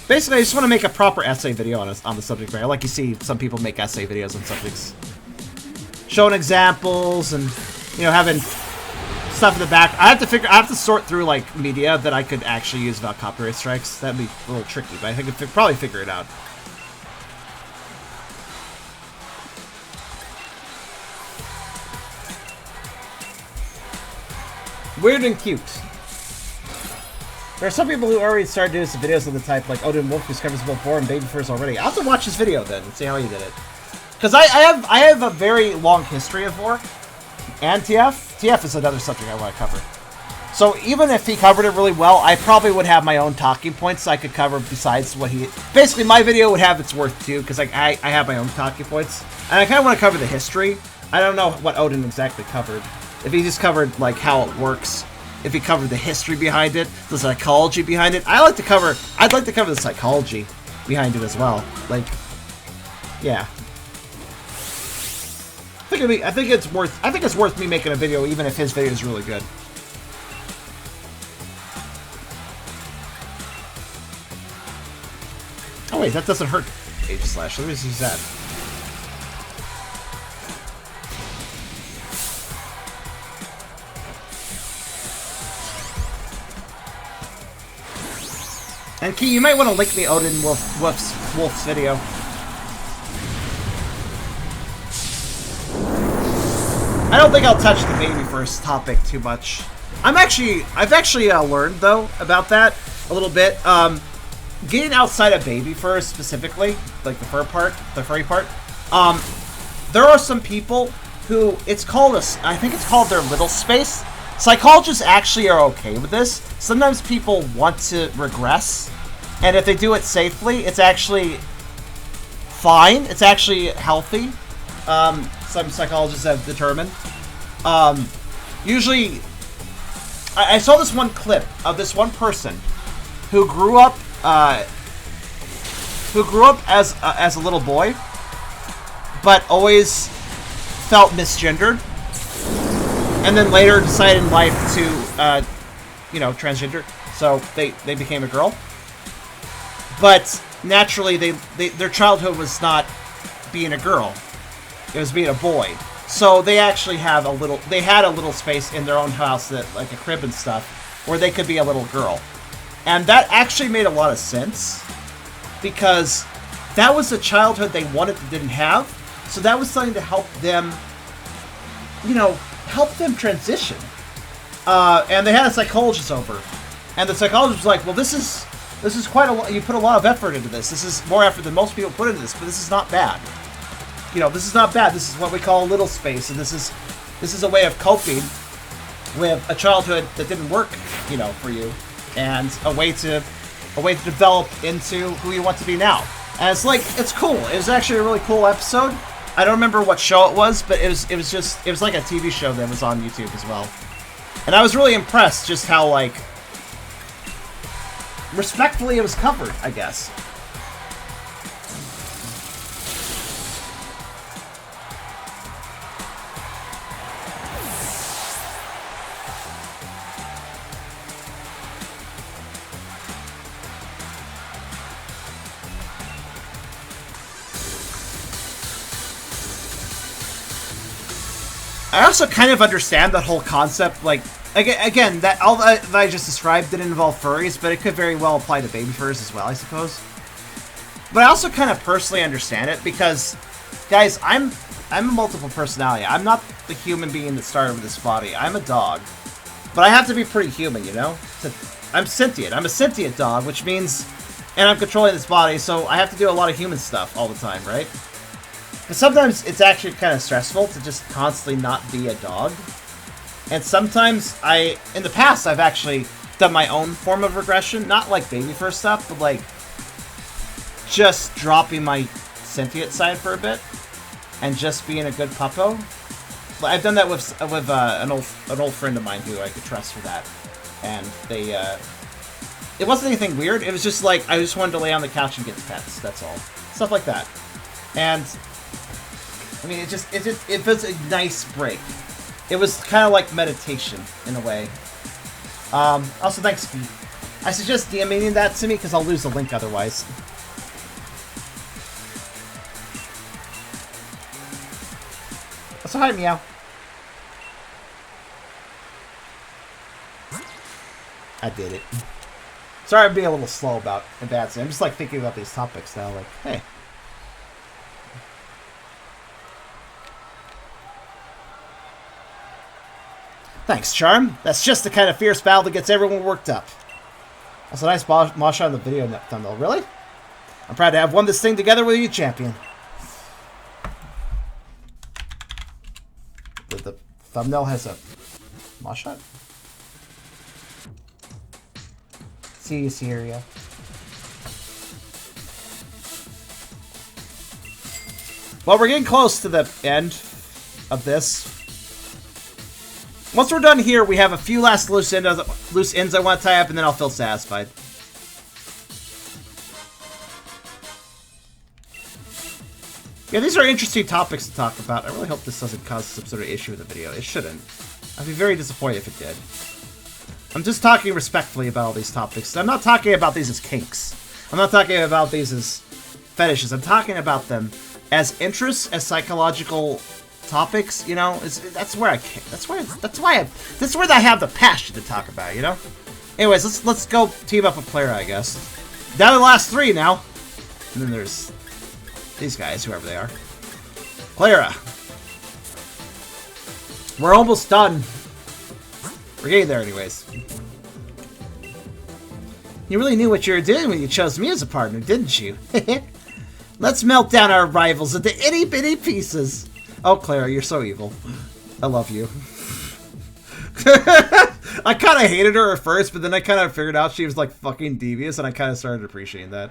Basically, I just want to make a proper essay video on the subject matter. Like you see some people make essay videos on subjects. Showing examples and you know, having stuff in the back. I have to sort through like media that I could actually use without copyright strikes. That'd be a little tricky, but I think I could probably figure it out. Weird and cute. There are some people who already started doing some videos of the type like Odin Wolf discovers both boar and baby furs already. I'll have to watch this video then and see how he did it. Because I have a very long history of vor and TF. TF is another subject I want to cover. So even if he covered it really well, I probably would have my own talking points I could cover besides what he... Basically, my video would have its worth too, because I have my own talking points. And I kind of want to cover the history. I don't know what Odin exactly covered. If he just covered like how it works, if he covered the history behind it, the psychology behind it. I'd like to cover the psychology behind it as well. Like, yeah. I think it's worth me making a video even if his video is really good. Oh wait, that doesn't hurt Aegislash. Let me just use that. And Key, you might want to link me Odin Wolf's video. I don't think I'll touch the baby first topic too much. I've actually learned though about that a little bit. Getting outside of baby fur specifically, like the furry part. There are some people who I think it's called their little space. Psychologists actually are okay with this. Sometimes people want to regress, and if they do it safely, it's actually fine. It's actually healthy. Some psychologists have determined. Usually, I saw this one clip of this one person who grew up as a little boy, but always felt misgendered. And then later decided in life to, transgender. So they became a girl. But naturally, their childhood was not being a girl. It was being a boy. So they actually had a little space in their own house, that like a crib and stuff, where they could be a little girl. And that actually made a lot of sense, because that was a childhood they wanted but didn't have. So that was something to help them, transition. And they had a psychologist over, and the psychologist was like, well, this is quite a lot. You put a lot of effort into this. This is more effort than most people put into this, but this is not bad. This is not bad. This is what we call a little space, and this is a way of coping with a childhood that didn't work, for you, and a way to develop into who you want to be now. And it's cool. It was actually a really cool episode. I don't remember what show it was, but it was like a TV show that was on YouTube as well. And I was really impressed just how respectfully it was covered, I guess. I also kind of understand that whole concept, again, that all that I just described didn't involve furries, but it could very well apply to baby furs as well, I suppose. But I also kind of personally understand it, because, guys, I'm a multiple personality. I'm not the human being that started with this body. I'm a dog. But I have to be pretty human, I'm sentient. I'm a sentient dog, which means, and I'm controlling this body, so I have to do a lot of human stuff all the time, right? But sometimes it's actually kind of stressful to just constantly not be a dog. And sometimes in the past, I've actually done my own form of regression. Not like baby fur stuff, but just dropping my sentient side for a bit. And just being a good puppo. I've done that with an old friend of mine who I could trust for that. And it wasn't anything weird. It was just I just wanted to lay on the couch and get pets. That's all. Stuff like that. And I mean, it was a nice break. It was kind of like meditation, in a way. Also, thanks, Steve. I suggest DMing that to me, because I'll lose the link otherwise. So hi, Meow. I did it. Sorry I'm being a little slow about advancing. I'm just like thinking about these topics now. Like, hey. Thanks, Charm. That's just the kind of fierce battle that gets everyone worked up. That's a nice mosh on the video thumbnail. Really? I'm proud to have won this thing together with you, champion. The thumbnail has a mosh shot? See you, Syria. Well, we're getting close to the end of this. Once we're done here, we have a few last loose ends I want to tie up, and then I'll feel satisfied. Yeah, these are interesting topics to talk about. I really hope this doesn't cause some sort of issue with the video. It shouldn't. I'd be very disappointed if it did. I'm just talking respectfully about all these topics. I'm not talking about these as kinks. I'm not talking about these as fetishes. I'm talking about them as interests, as psychological topics. You know, that's where I have the passion to talk about. You know. Anyways, let's go team up with Clara, I guess. Down to the last 3 now, and then there's these guys, whoever they are. Clara. We're almost done. We're getting there anyways. You really knew what you were doing when you chose me as a partner, didn't you? Let's melt down our rivals into itty-bitty pieces. Oh, Clara, you're so evil. I love you. I kind of hated her at first, but then I kind of figured out she was like fucking devious, and I kind of started appreciating that.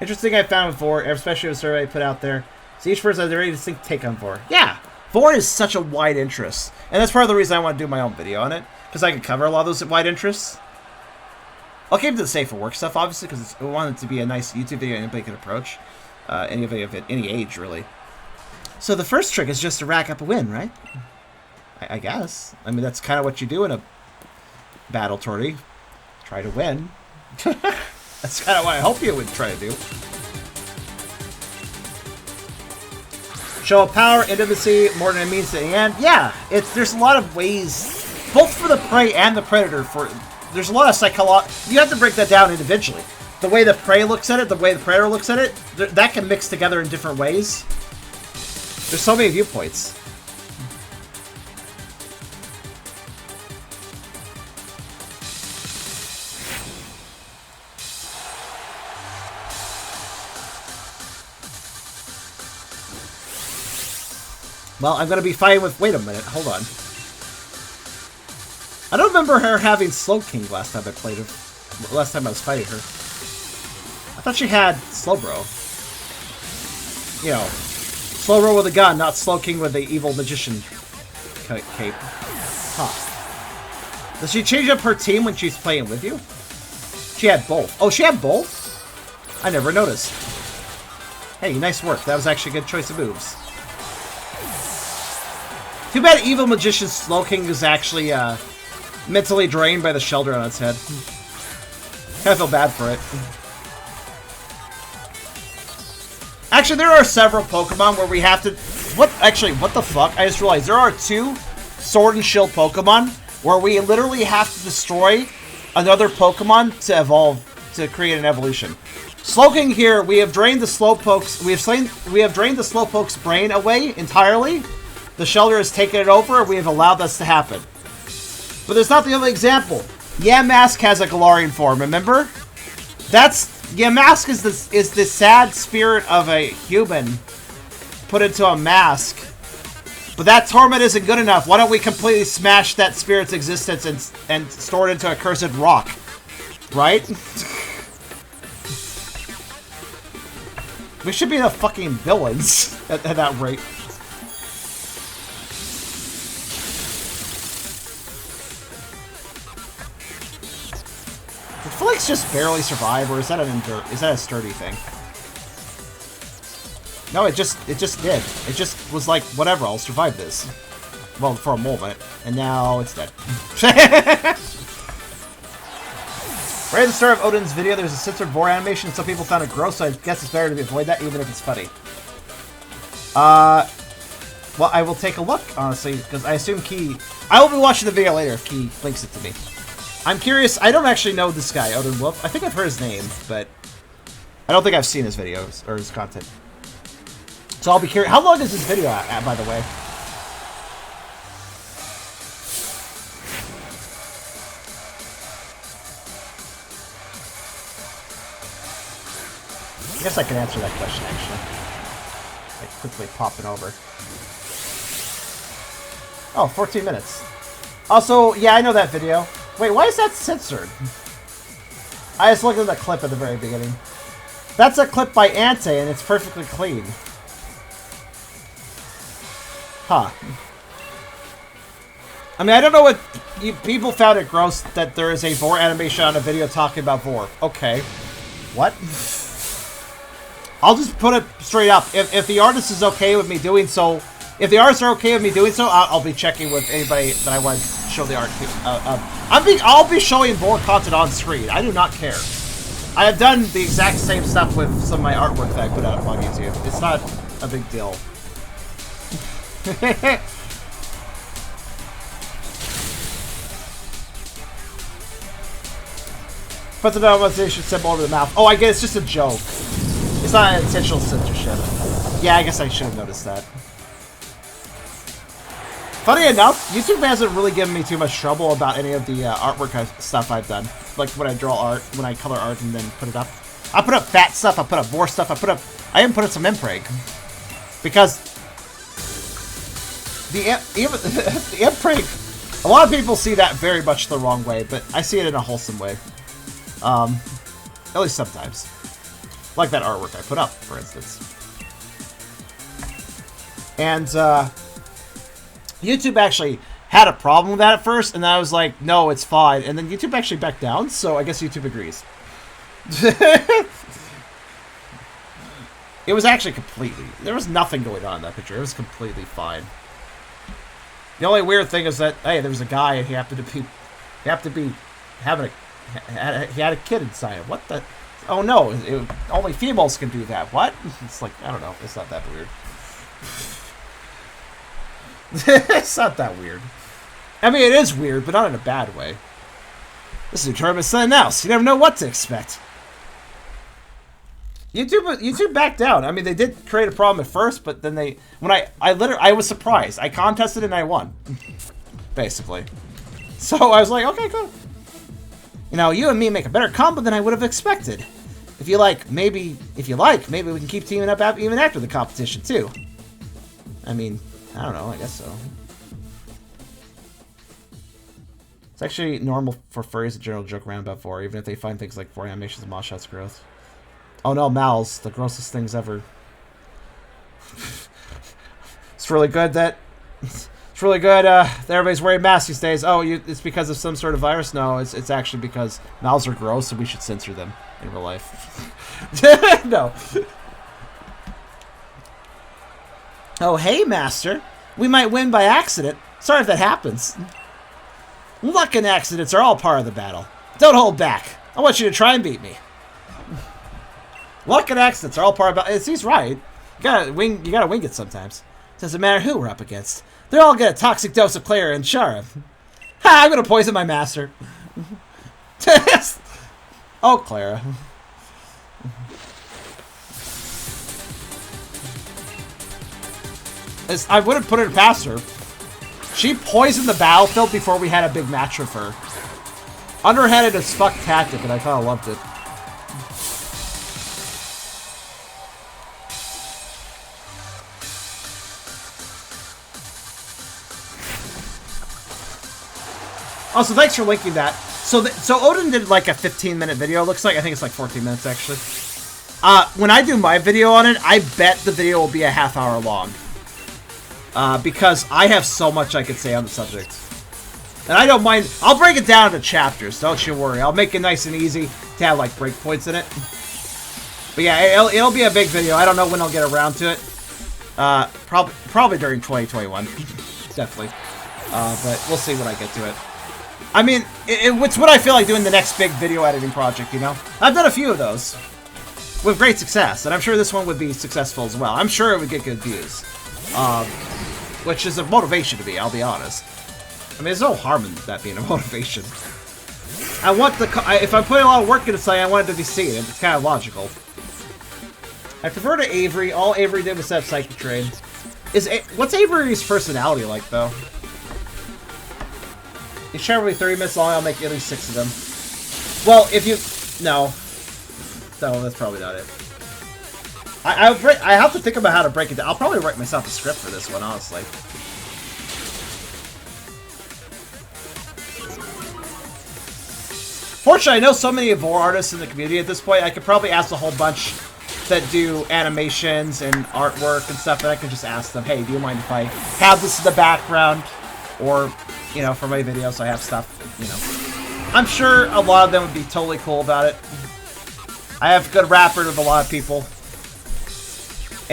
Interesting I found before, especially with a survey put out there. So each person has a very distinct take on Vor. Yeah! Vor is such a wide interest. And that's part of the reason I want to do my own video on it. Because I can cover a lot of those wide interests. I'll keep it to the safer work stuff, obviously, because I want it to be a nice YouTube video anybody can approach. Anybody of any age, really. So the first trick is just to rack up a win, right? I guess. I mean, that's kind of what you do in a battle tourney. Try to win. That's kind of what I hope you would try to do. Show power, intimacy, more than it means to the end. Yeah, there's a lot of ways, both for the prey and the predator. There's a lot of psychology. You have to break that down individually. The way the prey looks at it, the way the predator looks at it, that can mix together in different ways. There's so many viewpoints. Well, I'm going to be fighting with... Wait a minute. Hold on. I don't remember her having Slow King last time I played her. Last time I was fighting her. I thought she had Slow Bro. You know, Slow Bro with a gun, not Slow King with the evil magician cape. Huh. Does she change up her team when she's playing with you? She had both. Oh, she had both? I never noticed. Hey, nice work. That was actually a good choice of moves. Too bad Evil Magician's Slow King is actually mentally drained by the shelter on its head. Kind of feel bad for it. Actually, there are several Pokemon where we have to... What the fuck? I just realized there are 2 Sword and Shield Pokemon where we literally have to destroy another Pokemon to evolve, to create an evolution. Slowking here, we have drained the Slowpoke's... We have drained the Slowpoke's brain away entirely. The shelter has taken it over, and we have allowed this to happen. But it's not the only example. Yamask has a Galarian form, remember? Yamask is the sad spirit of a human put into a mask. But that torment isn't good enough. Why don't we completely smash that spirit's existence and store it into a cursed rock? Right? We should be the fucking villains at that rate. Did Felix just barely survive, or is that a sturdy thing? No, it just did. It just was like, whatever, I'll survive this. Well, for a moment, and now it's dead. Right at the start of Odin's video, there's a censored Vor animation. Some people found it gross, so I guess it's better to avoid that, even if it's funny. Well, I will take a look, honestly, because I assume Key... I will be watching the video later if Key links it to me. I'm curious. I don't actually know this guy, Odin Wolf. I think I've heard his name, but I don't think I've seen his videos or his content. So I'll be curious. How long is this video at, by the way? I guess I can answer that question, actually. Like, quickly popping over. Oh, 14 minutes. Also, yeah, I know that video. Wait, why is that censored? I just looked at the clip at the very beginning. That's a clip by Ante, and it's perfectly clean. Huh. I mean, I don't know what... people found it gross that there is a Vor animation on a video talking about Vor. Okay. What? I'll just put it straight up. If the artist is okay with me doing so... If the artists are okay with me doing so, I'll be checking with anybody that I want to show the art to. I'll be showing Vor content on screen. I do not care. I have done the exact same stuff with some of my artwork that I put out on YouTube. It's not a big deal. Put the normalization symbol over the mouth. Oh, I guess it's just a joke. It's not an intentional censorship. Yeah, I guess I should have noticed that. Funny enough, YouTube hasn't really given me too much trouble about any of the artwork stuff I've done. Like when I draw art, when I color art and then put it up. I put up fat stuff, I put up Vor stuff, I even put up some Impreg. Because the Impreg, a lot of people see that very much the wrong way, but I see it in a wholesome way. At least sometimes. Like that artwork I put up, for instance. And, YouTube actually had a problem with that at first, and I was like, no, it's fine. And then YouTube actually backed down, so I guess YouTube agrees. It was actually completely... There was nothing going on in that picture. It was completely fine. The only weird thing is that, hey, there was a guy, and he happened to be having he had a kid inside him. What the... Oh, no. Only females can do that. What? It's like, I don't know. It's not that weird. It's not that weird. I mean, it is weird, but not in a bad way. This is a tournament something else. You never know what to expect. YouTube backed down. I mean, they did create a problem at first, but then I was surprised. I contested and I won. Basically. So I was like, okay, cool. You know, you and me make a better combo than I would have expected. If you like, maybe we can keep teaming up even after the competition, too. I mean... I don't know, I guess so. It's actually normal for furries to generally joke around about Vor, even if they find things like Vor animations and mosh shots gross. Oh no, Mal's, the grossest things ever. It's really good that... It's really good that everybody's wearing masks these days. Oh, it's because of some sort of virus? No, it's actually because Mal's are gross and we should censor them in real life. No. Oh, hey, Master. We might win by accident. Sorry if that happens. Luck and accidents are all part of the battle. Don't hold back. I want you to try and beat me. Luck and accidents are all part of it. He's right. You gotta wing it sometimes. Doesn't matter who we're up against. They're all get a toxic dose of Clara and Shara. Ha! I'm gonna poison my master. Oh, Clara. I wouldn't put it past her. She poisoned the battlefield before we had a big match with her. Underhanded as fuck tactic, and I kind of loved it. Also, thanks for linking that. So Odin did like a 15-minute video, it looks like. I think it's like 14 minutes, actually. When I do my video on it, I bet the video will be a half-hour long. Because I have so much I could say on the subject. And I don't mind. I'll break it down into chapters, don't you worry. I'll make it nice and easy to have, like, breakpoints in it. But yeah, it'll be a big video. I don't know when I'll get around to it. Probably during 2021. Definitely. But we'll see when I get to it. I mean, it's what I feel like doing the next big video editing project, you know? I've done a few of those. With great success. And I'm sure this one would be successful as well. I'm sure it would get good views. which is a motivation to me, I'll be honest. I mean, there's no harm in that being a motivation. I want the... if I'm putting a lot of work into something, I want it to be seen. It's kind of logical. I prefer to Avery. All Avery did was set Psychic Train. What's Avery's personality like, though? Each chapter will be 30 minutes long. I'll make at least 6 of them. Well, if you... No. No, that's probably not it. I have to think about how to break it down. I'll probably write myself a script for this one, honestly. Fortunately, I know so many Vor artists in the community at this point, I could probably ask a whole bunch that do animations and artwork and stuff, and I could just ask them, hey, do you mind if I have this in the background? Or, you know, for my videos, I have stuff, you know. I'm sure a lot of them would be totally cool about it. I have good rapport with a lot of people.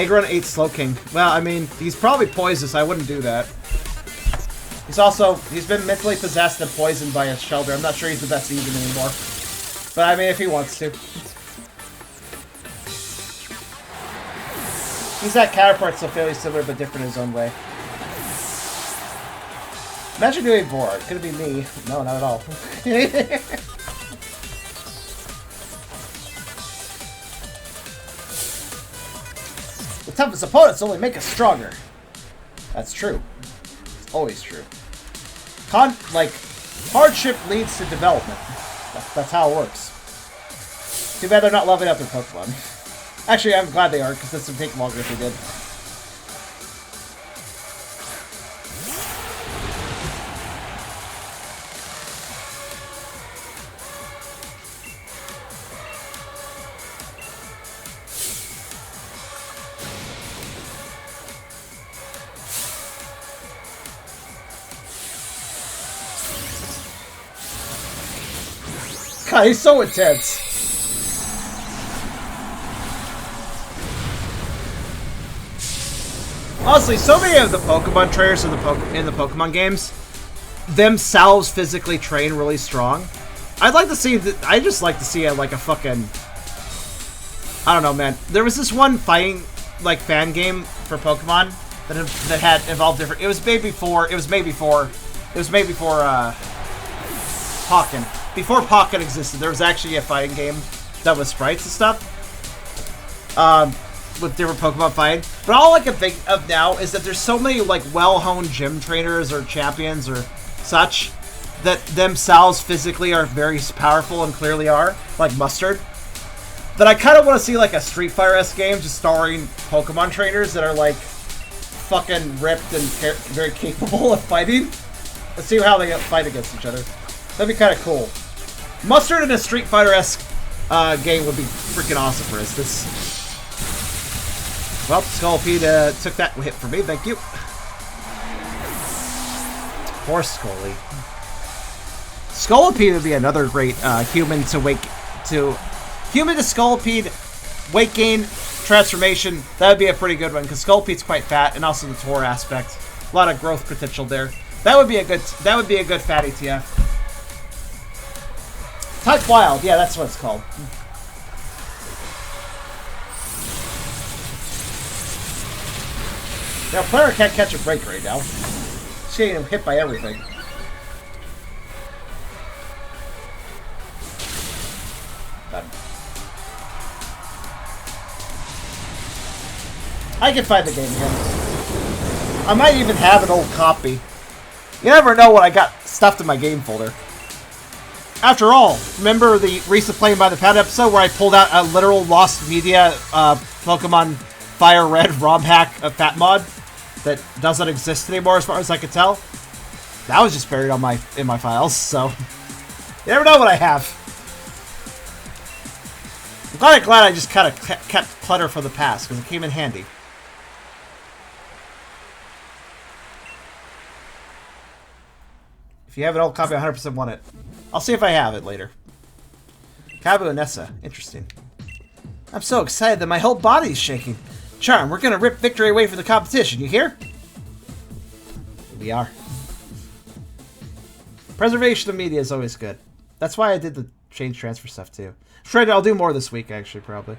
Egron ate Slowking. Well, I mean, he's probably poisonous. I wouldn't do that. He's been mentally possessed and poisoned by a shelter. I'm not sure he's the best even anymore. But I mean, if he wants to. He's that counterpart, so fairly similar but different in his own way. Imagine doing bored. Could it be me? No, not at all. The toughest opponents only make us stronger. That's true. It's always true. Hardship leads to development. That's how it works. Too bad they're not leveling up their Pokemon. Actually, I'm glad they are, because this would take longer if they did. God, he's so intense. Honestly, so many of the Pokemon trainers in the Pokemon games themselves physically train really strong. I'd like to see that. I just like to see like a fucking... I don't know, man. There was this one fighting fan game for Pokemon that had involved different. It was made before Pokken. Before Pokken existed, there was actually a fighting game that was sprites and stuff. With different Pokemon fighting. But all I can think of now is that there's so many well-honed gym trainers or champions or such that themselves physically are very powerful and clearly are, like Mustard, that I kind of want to see a Street Fighter-esque game just starring Pokemon trainers that are fucking ripped and very capable of fighting. Let's see how they fight against each other. That'd be kind of cool. Mustard in a Street Fighter-esque game would be freaking awesome for instance. Well, Scolipede took that hit for me, thank you. Poor Scully. Scolipede would be another great human to Scolipede weight gain transformation. That would be a pretty good one because Scolipede's quite fat and also the Tor aspect. A lot of growth potential there. That would be a good fat ETF. Type Wild, yeah, that's what it's called. Now, player can't catch a break right now. She's getting hit by everything. Done. I can find the game again. I might even have an old copy. You never know what I got stuffed in my game folder. After all, remember the recent Playing by the Pound episode where I pulled out a literal lost media Pokemon Fire Red ROM hack Fat Mod that doesn't exist anymore as far as I could tell? That was just buried on in my files, so you never know what I have. I'm glad I just kind of kept clutter from the past because it came in handy. If you have an old copy, I 100% want it. I'll see if I have it later. Kabu and Nessa. Interesting. I'm so excited that my whole body's shaking. Charm, we're gonna rip victory away from the competition, you hear? We are. Preservation of media is always good. That's why I did the change transfer stuff too. Fred, I'll do more this week actually, probably.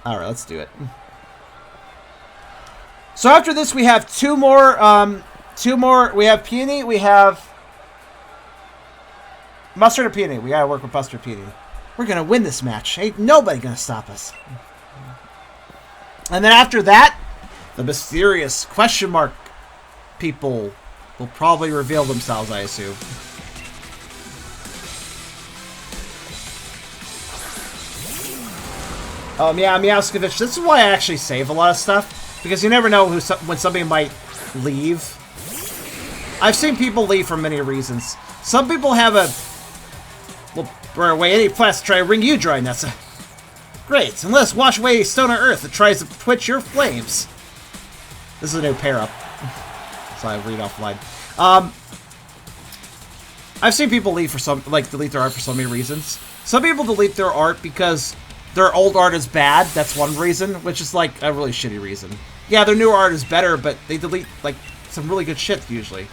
Alright, let's do it. So after this, we have two more. We have Peony. We have Mustard and Peony. We gotta work with Mustard and Peony. We're gonna win this match. Ain't nobody gonna stop us. And then after that, the mysterious question mark people will probably reveal themselves, I assume. Yeah, Meowskovich. This is why I actually save a lot of stuff, because you never know when somebody might leave. I've seen people leave for many reasons. Some people have a... Well, burn away any plants to try to wring you dry, Nessa. Great, and let's wash away stone or earth that tries to twitch your flames. This is a new pair-up. So I read offline. I've seen people leave for delete their art for so many reasons. Some people delete their art because their old art is bad. That's one reason, which is like a really shitty reason. Yeah, their newer art is better, but they delete like some really good shit usually.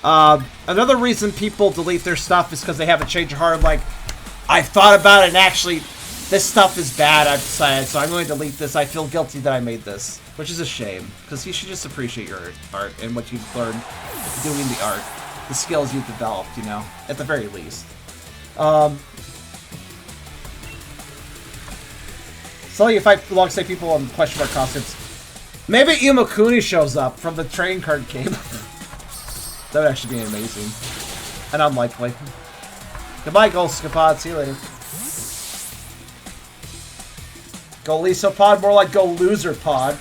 Another reason people delete their stuff is because they have a change of heart. Like, I've thought about it and actually, this stuff is bad. I've decided, so I'm going to delete this. I feel guilty that I made this, which is a shame because you should just appreciate your art and what you've learned doing the art, the skills you've developed. You know, at the very least. So you fight alongside people on question mark costumes. Maybe Imakuni shows up from the trading card game. That would actually be amazing. And unlikely. Goodbye, Golskapod. See you later. Go Lisa Pod, more like Go Loser Pod.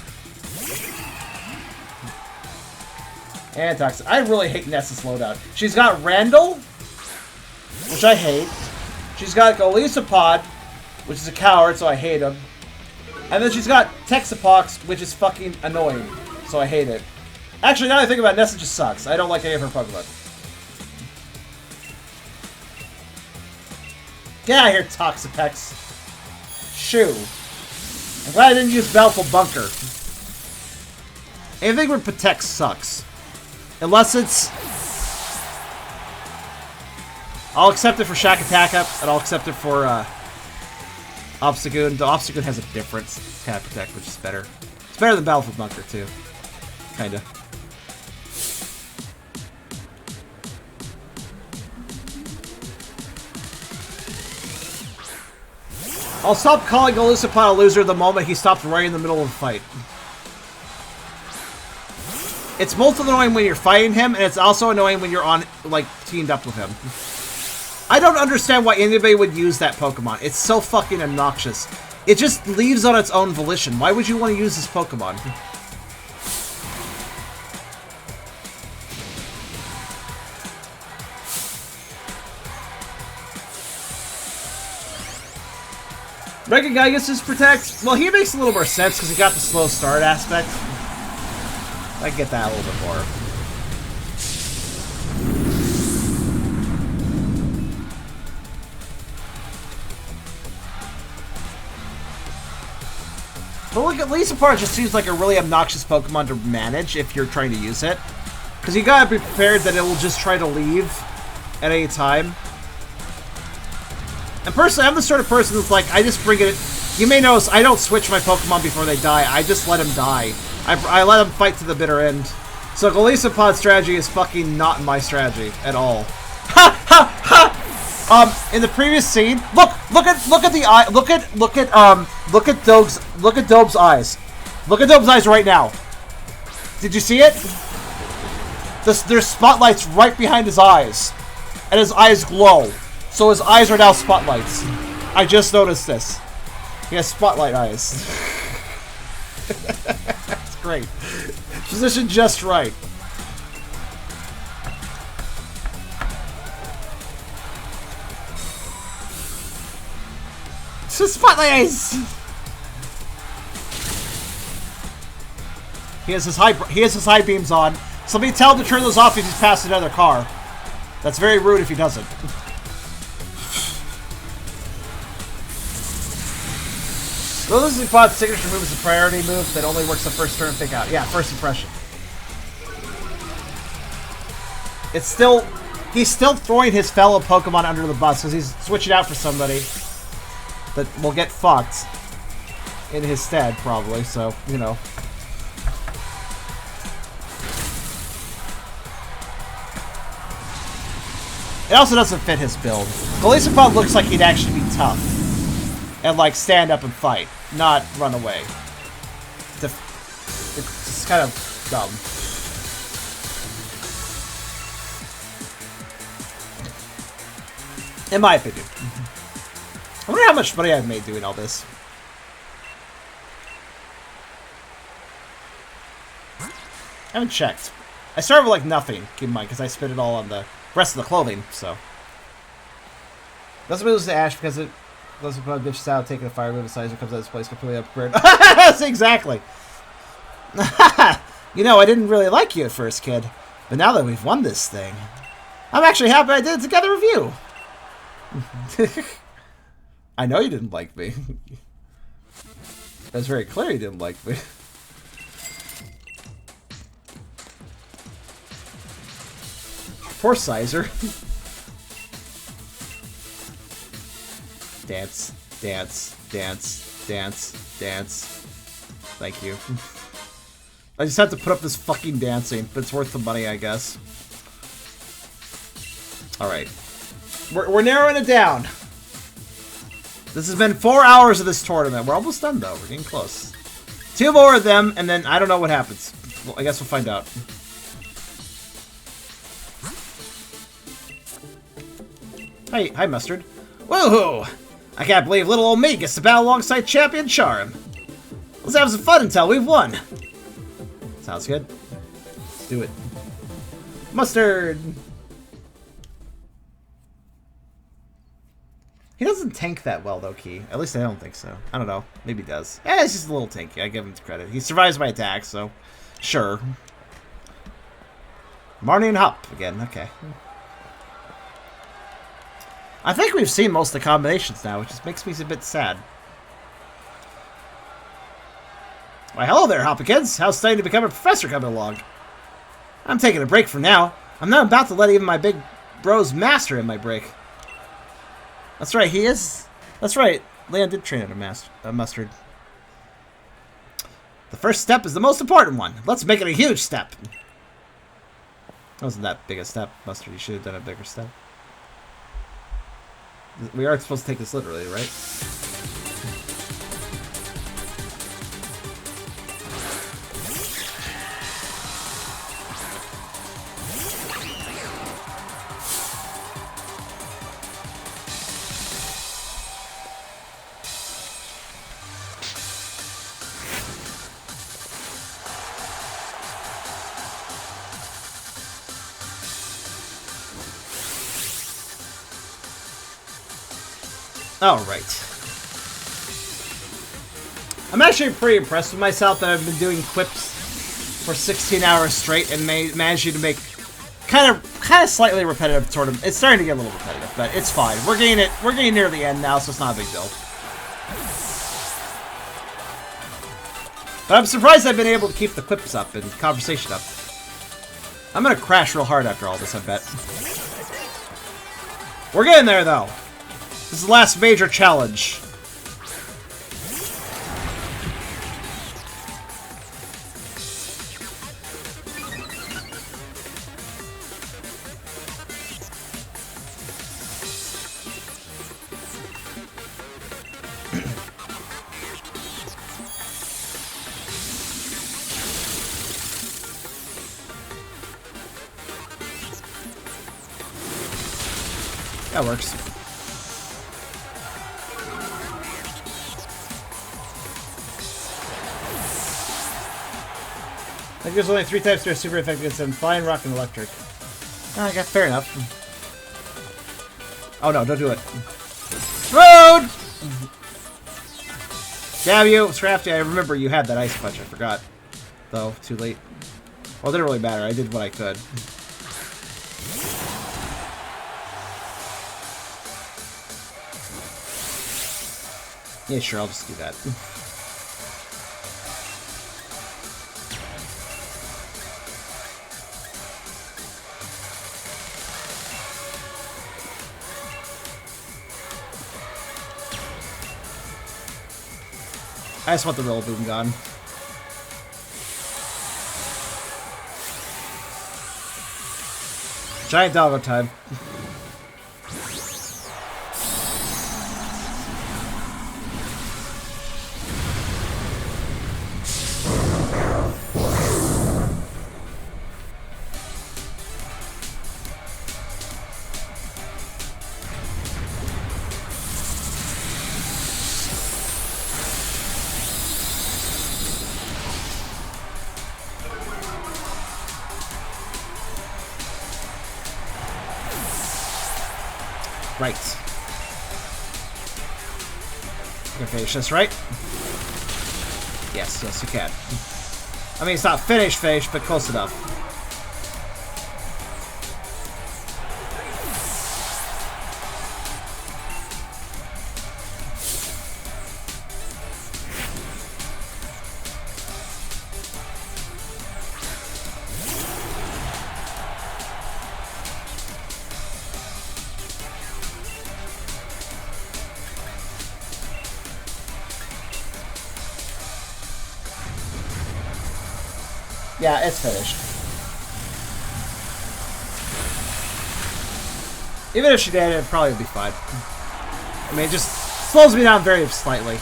And Toxic. I really hate Nessa's loadout. She's got Randall, which I hate. She's got Go Lisa Pod, which is a coward, so I hate him. And then she's got Texapox, which is fucking annoying, so I hate it. Actually, now that I think about it, Nessa just sucks. I don't like any of her Pokemon. Get out of here, Toxapex. Shoo. I'm glad I didn't use Baleful Bunker. Anything with Protect sucks. Unless it's... I'll accept it for Shack Attack Up, and I'll accept it for, Obstagoon. The Obstagoon has a different Cat Protect, which is better. It's better than Baleful Bunker, too. Kinda. I'll stop calling Golisopod a loser the moment he stops right in the middle of the fight. It's both annoying when you're fighting him, and it's also annoying when you're on, like, teamed up with him. I don't understand why anybody would use that Pokemon. It's so fucking obnoxious. It just leaves on its own volition. Why would you want to use this Pokemon? Regigigas' Protect? Well, he makes a little more sense because he got the slow start aspect. I get that a little bit more. But look, at least Apart just seems like a really obnoxious Pokemon to manage if you're trying to use it. Because you gotta be prepared that it will just try to leave at any time. And personally, I'm the sort of person that's like, I just bring it... You may notice I don't switch my Pokemon before they die. I just let them die. I let them fight to the bitter end. So Golisopod's strategy is fucking not my strategy at all. Ha ha ha! In the previous scene, look at the eye, look at Dobe's eyes. Look at Dobe's eyes right now. Did you see it? There's spotlights right behind his eyes, and his eyes glow. So his eyes are now spotlights. I just noticed this. He has spotlight eyes. That's great. Positioned just right. Spotlight eyes. He has his high beams on. Somebody tell him to turn those off if he's passed another car. That's very rude if he doesn't. Golisopod's signature move is a priority move that only works the first turn pick out. Yeah, first impression. It's still... He's still throwing his fellow Pokemon under the bus because he's switching out for somebody that will get fucked. in his stead, probably, so, you know. It also doesn't fit his build. Galarian looks like he'd actually be tough. And, like, stand up and fight, not run away. It's kind of dumb. In my opinion. I wonder how much money I've made doing all this. I haven't checked. I started with, like, nothing, keep in mind, because I spent it all on the rest of the clothing, so. Doesn't lose to Ash because it doesn't put a bitch out, taking a fire move size that comes out of this place completely upgrade. Yes, exactly. You know, I didn't really like you at first, kid. But now that we've won this thing, I'm actually happy I did it together with you. I know you didn't like me. It was very clear you didn't like me. Poor Sizer. Dance, dance, dance, dance, dance. Thank you. I just have to put up this fucking dancing, but it's worth the money, I guess. Alright. We're narrowing it down. This has been 4 hours of this tournament. We're almost done, though. We're getting close. 2 more of them, and then I don't know what happens. Well, I guess we'll find out. Hi, Mustard. Woohoo! I can't believe little old me gets to battle alongside Champion Charm. Let's have some fun until we've won. Sounds good. Let's do it. Mustard! He doesn't tank that well, though, Key. At least I don't think so. I don't know. Maybe he does. Eh, it's just a little tanky. I give him credit. He survives my attack, so sure. Marnie and Hop again. Okay. I think we've seen most of the combinations now, which just makes me a bit sad. Why, hello there, Hopikins. How's studying to become a professor coming along? I'm taking a break for now. I'm not about to let even my big bro's master in my break. That's right, he is. That's right. Leon did train under Mustard. The first step is the most important one. Let's make it a huge step. That wasn't that big a step, Mustard. You should have done a bigger step. We are supposed to take this literally, right? Alright. I'm actually pretty impressed with myself that I've been doing quips for 16 hours straight and managing to make kind of slightly repetitive tournament. It's starting to get a little repetitive, but it's fine. We're getting near the end now, so it's not a big deal. But I'm surprised I've been able to keep the quips up and conversation up. I'm gonna crash real hard after all this, I bet. We're getting there, though. This is the last major challenge. That works. I think there's only 3 types that are super effective against them: flying, rock, and electric. Oh, okay, fair enough. Oh no, don't do it. Road! Damn you, Scrafty, I remember you had that ice punch, I forgot. Though, too late. Well, it didn't really matter, I did what I could. Yeah, sure, I'll just do that. I just want the Rillaboom gone. Giant doggo time. Right. You can finish this, right? Yes, yes, you can. I mean, it's not finished, but close enough. Yeah, it's finished. Even if she did, it'd probably be fine. I mean, it just slows me down very slightly.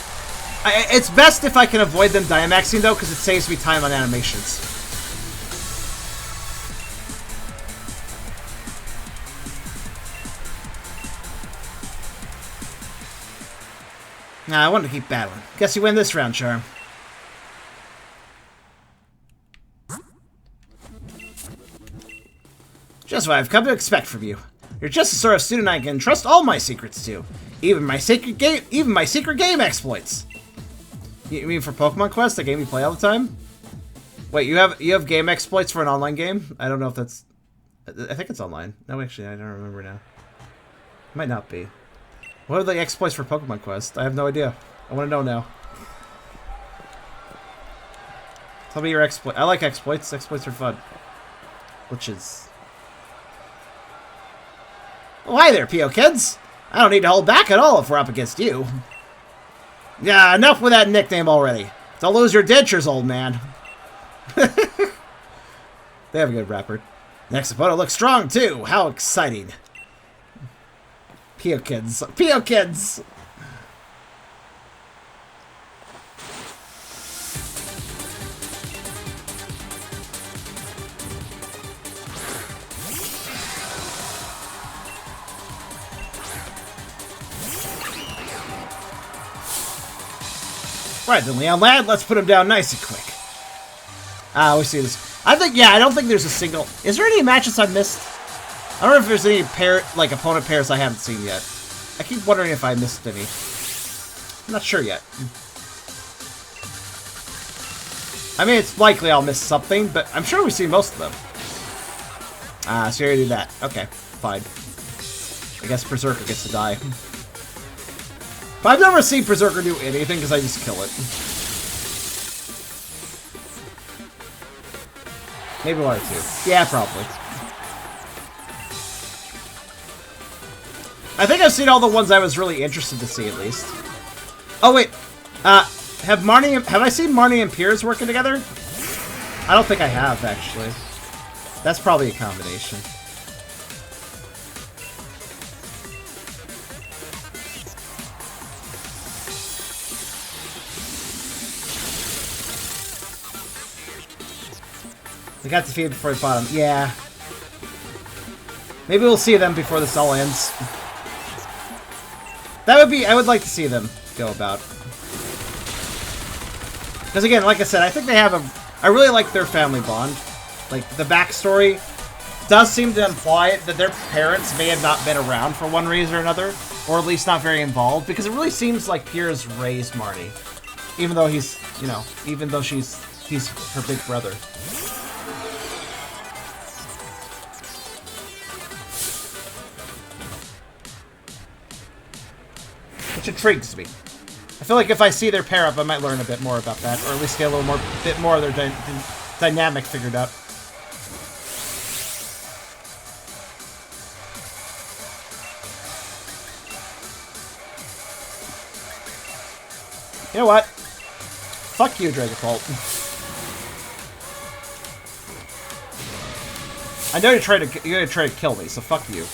It's best if I can avoid them Dynamaxing, though, because it saves me time on animations. Nah, I wanted to keep battling. Guess you win this round, Charm. Just what I've come to expect from you. You're just the sort of student I can trust all my secrets to, even my secret game exploits. You mean for Pokemon Quest, the game you play all the time? Wait, you have game exploits for an online game? I don't know if that's. I think it's online. No, actually, I don't remember now. It might not be. What are the exploits for Pokemon Quest? I have no idea. I want to know now. Tell me your exploit. I like exploits. Exploits are fun. Which is. Oh, hi there, P.O. kids. I don't need to hold back at all if we're up against you. Yeah, enough with that nickname already. Don't lose your dentures, old man. They have a good rapper. Next opponent looks strong, too. How exciting. P.O. kids. P.O. kids! Right, then Leon Lad, let's put him down nice and quick. We see this. I don't think there's a single... Is there any matches I've missed? I don't know if there's any opponent pairs I haven't seen yet. I keep wondering if I missed any. I'm not sure yet. I mean, it's likely I'll miss something, but I'm sure we've seen most of them. So you already do that. Okay, fine. I guess Berserker gets to die. But I've never seen Berserker do anything because I just kill it. Maybe one or two. Yeah, probably. I think I've seen all the ones I was really interested to see, at least. Oh, wait. Have I seen Marnie and Piers working together? I don't think I have, actually. That's probably a combination. They got defeated before they fought him. Yeah. Maybe we'll see them before this all ends. That would be... I would like to see them go about. Because again, like I said, I think they have a... I really like their family bond. Like, the backstory does seem to imply that their parents may have not been around for one reason or another. Or at least not very involved. Because it really seems like Piers raised Marnie. Even though he's, you know, even though he's her big brother. Which intrigues me. I feel like if I see their pair up, I might learn a bit more about that, or at least get a little bit more of their dynamic figured out. You know what? Fuck you, Dragapult. I know you're gonna try to kill me, so fuck you.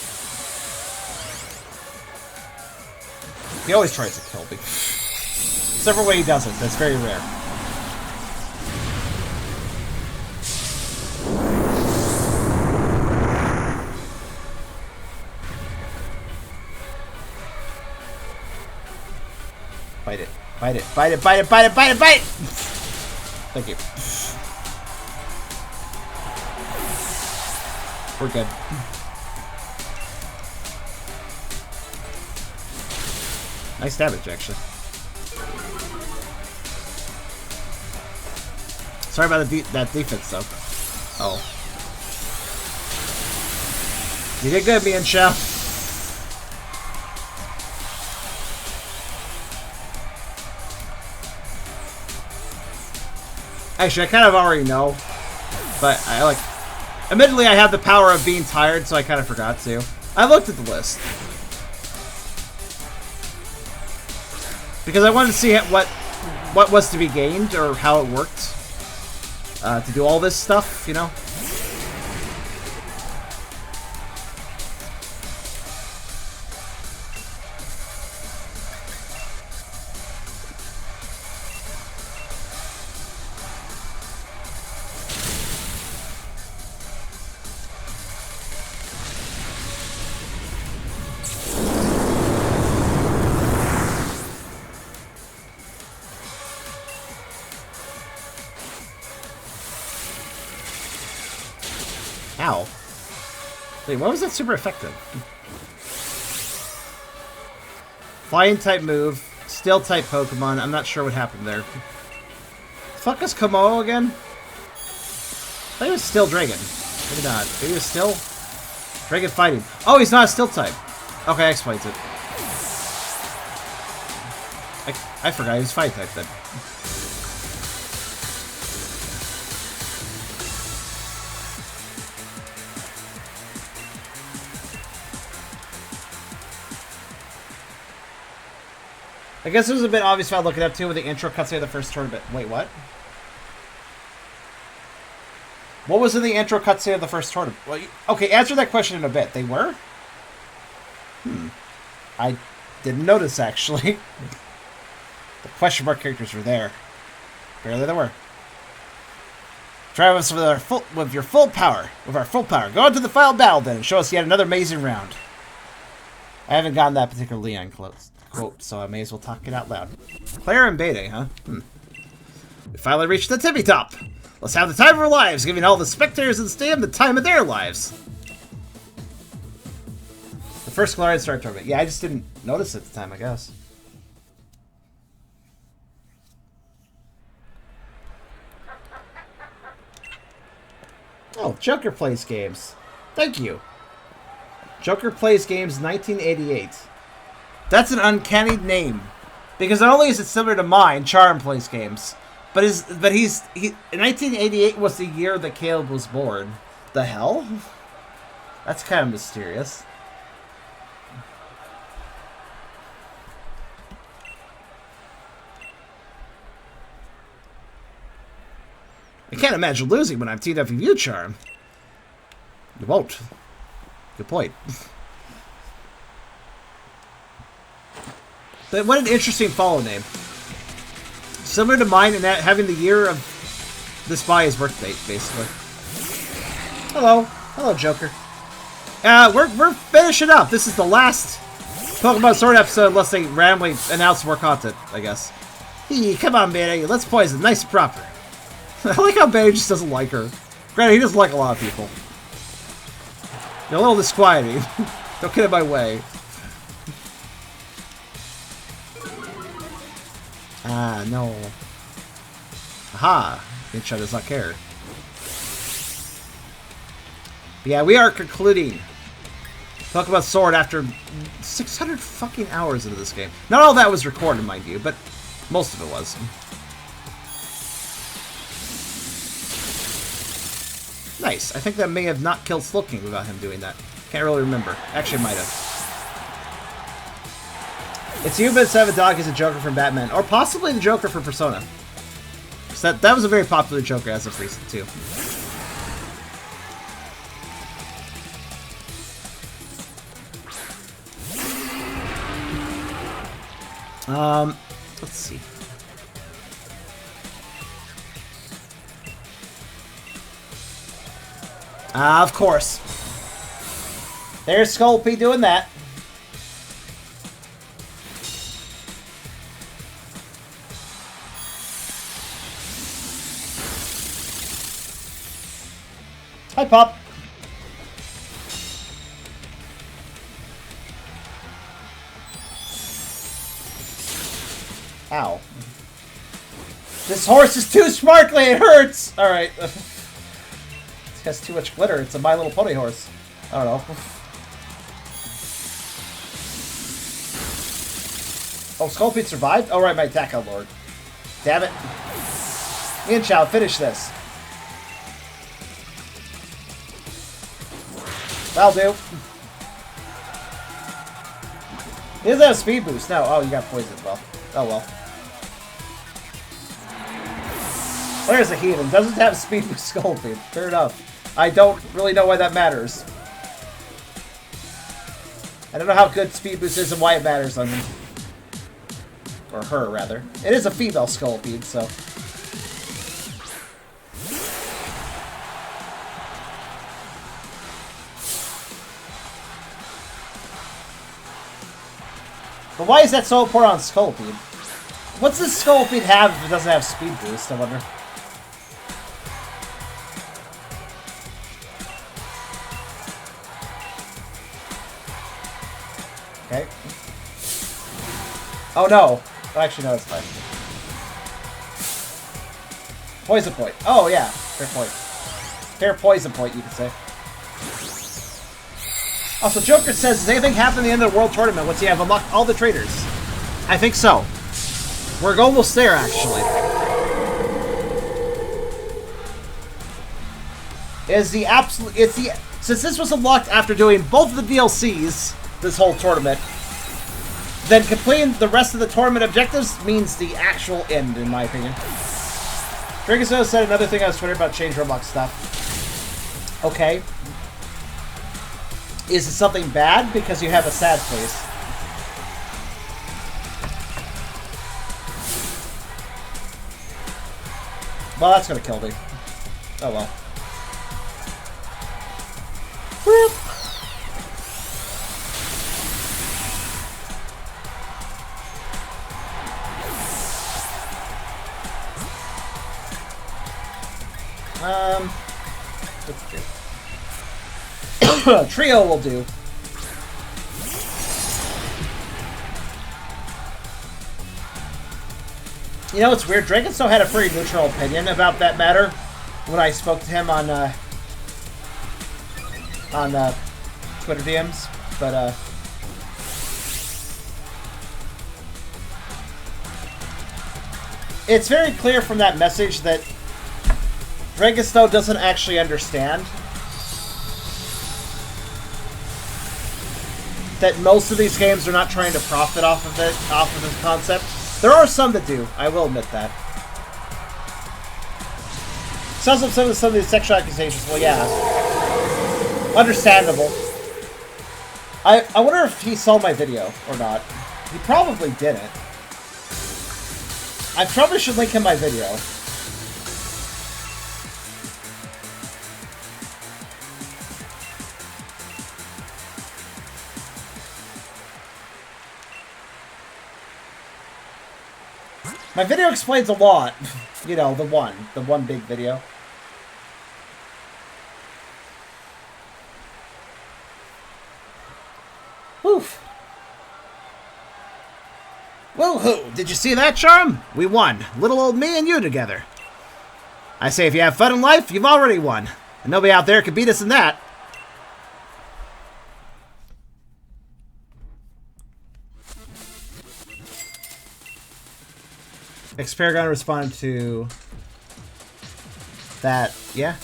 He always tries to kill me. Except for when he doesn't. That's very rare. Bite it. Bite it. Bite it. Bite it. Bite it. Bite it. Bite it! Thank you. We're good. Nice damage, actually. Sorry about that defense, though. Oh. You did good, Mian Shao. Actually, I kind of already know, but I like... Admittedly, I have the power of being tired, so I kind of forgot to. I looked at the list. Because I wanted to see what was to be gained, or how it worked. To do all this stuff, you know? Ow. Wait, why was that super effective? Flying type move, steel type Pokemon. I'm not sure what happened there. Fuck is Komodo again? I thought he was Steel Dragon. Maybe not. Maybe he was Steel Dragon fighting. Oh, he's not a Steel type. Okay, that explains it. I forgot he was Fighting type then. I guess it was a bit obvious if I look it up too with the intro cutscene of the first tournament. Wait, what? What was in the intro cutscene of the first tournament? Well, okay, answer that question in a bit. They were? I didn't notice, actually. The question mark characters were there. Barely there were. Try us with your full power. With our full power. Go into the final battle then and show us yet another amazing round. I haven't gotten that particular Leon quote, so I may as well talk it out loud. Player and beta, huh? We finally reached the tippy top. Let's have the time of our lives, giving all the spectators in the stadium the time of their lives. The first Galarian Star Tournament. Yeah, I just didn't notice at the time, I guess. Oh, Joker plays games. Thank you. Joker plays games 1988. That's an uncanny name, because not only is it similar to mine, Charm plays games, but 1988 was the year that Caleb was born. The hell? That's kind of mysterious. I can't imagine losing when I'm teamed up with you, Charm. You won't. Good point. But what an interesting follow name. Similar to mine in that having the year of this by his birth date, basically. Hello. Hello, Joker. We're finishing up. This is the last Pokemon Sword episode unless they randomly announce more content, I guess. Hey, come on, Banny. Let's poison nice and proper. I like how Banny just doesn't like her. Granted, he doesn't like a lot of people. You're a little disquieting. Don't get in my way. Ah, no. Aha! Incha does not care. But yeah, we are concluding Pokemon Sword after 600 fucking hours into this game. Not all that was recorded, mind you, but most of it was. Nice. I think that may have not killed Slowking without him doing that. Can't really remember. Actually, might have. It's you, but instead of a dog, is a Joker from Batman. Or possibly the Joker from Persona. That was a very popular Joker as of recent, too. Let's see. Of course. There's Sculpey doing that. Hi, Pop. Ow. This horse is too sparkly, it hurts! Alright. It has too much glitter. It's a My Little Pony horse. I don't know. Oh, Sculpey survived? Oh, right, my attack on Lord. Damn it. Ian Chow, finish this. That'll do. He doesn't have speed boost. No. Oh, you got poisoned. Well. Oh, well. There's a heathen. Doesn't have speed boost Sculpey. Fair enough. I don't really know why that matters. I don't know how good speed boost is and why it matters on him. Or her, rather. It is a female Sculpey, so... But why is that so important on Sculpey? What's this Sculpey have if it doesn't have speed boost, I wonder? Okay. Oh no. Oh, actually, no, that's fine. Poison point. Oh, yeah. Fair point. Fair poison point, you could say. Also, Joker says, does anything happen at the end of the World Tournament once you have unlocked all the traders? I think so. We're almost there, actually. It's the since this was unlocked after doing both of the DLCs, this whole tournament, then completing the rest of the tournament objectives means the actual end, in my opinion. Dragoso said another thing on Twitter about change Roblox stuff. Okay. Is it something bad because you have a sad face? Well, that's gonna kill me. Oh well. Whoop. Let's do. Trio will do. You know, it's weird. Dragonstone had a pretty neutral opinion about that matter when I spoke to him on Twitter DMs, but it's very clear from that message that Dragonstone doesn't actually understand that most of these games are not trying to profit off of this concept. There are some that do. I will admit that. Sounds like some of these sexual accusations. Well, yeah, understandable. I wonder if he saw my video or not. He probably didn't. I probably should link him my video. My video explains a lot. You know, the one big video. Oof. Woohoo! Did you see that, Charm? We won. Little old me and you together. I say if you have fun in life, you've already won. And nobody out there can beat us in that. Exparagon responded to that, yeah?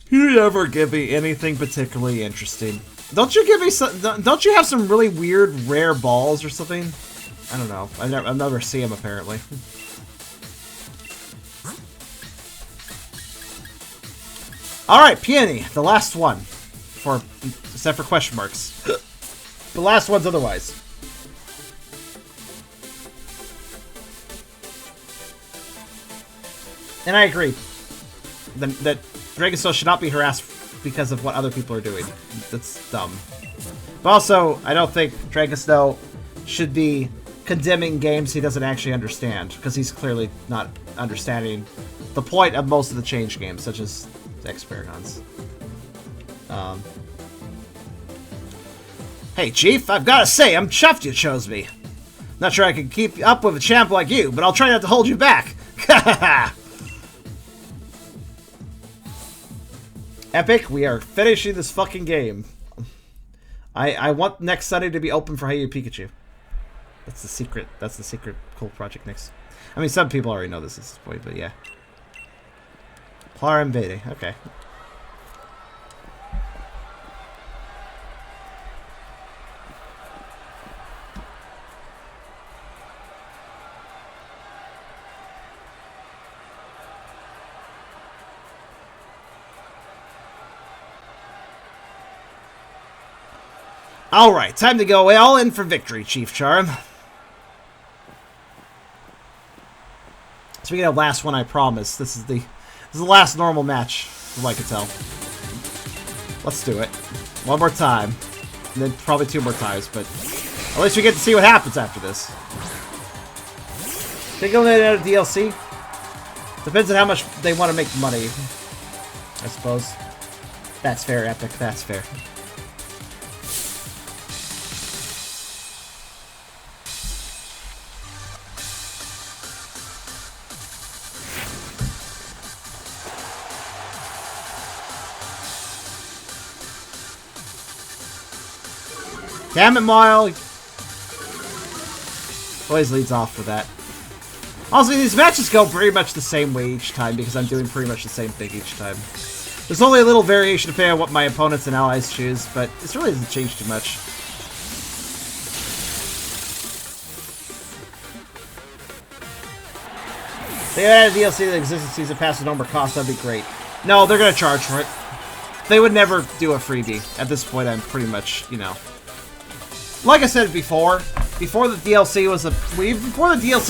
He you ever give me anything particularly interesting? Don't you give me some? Don't you have some really weird, rare balls or something? I don't know. I've never seen them apparently. All right, Peony, the last one, except for question marks. The last one's otherwise. And I agree that Dragon Snow should not be harassed because of what other people are doing. That's dumb. But also, I don't think Dragon Snow should be condemning games he doesn't actually understand, because he's clearly not understanding the point of most of the change games, such as X-Paragons. Hey, Chief, I've got to say, I'm chuffed you chose me. Not sure I can keep up with a champ like you, but I'll try not to hold you back. Epic, we are finishing this fucking game. I want next Sunday to be open for Hey You Pikachu. That's the secret. That's the secret cool project next. I mean, some people already know this at this point, but yeah. Plar Invade. Okay. Alright, time to go all in for victory, Chief Charm. Speaking of last one, I promise. This is the last normal match, from what I can tell. Let's do it. One more time. And then probably 2 more times, but at least we get to see what happens after this. Think of another DLC? Depends on how much they want to make money, I suppose. That's fair, Epic. That's fair. Damn it, Mile! Always leads off for that. Also, these matches go pretty much the same way each time because I'm doing pretty much the same thing each time. There's only a little variation depending on what my opponents and allies choose, but this really doesn't change too much. If they had a DLC that existed season pass with no more cost, that'd be great. No, they're gonna charge for it. They would never do a freebie. At this point, I'm pretty much, you know. Like I said before the DLC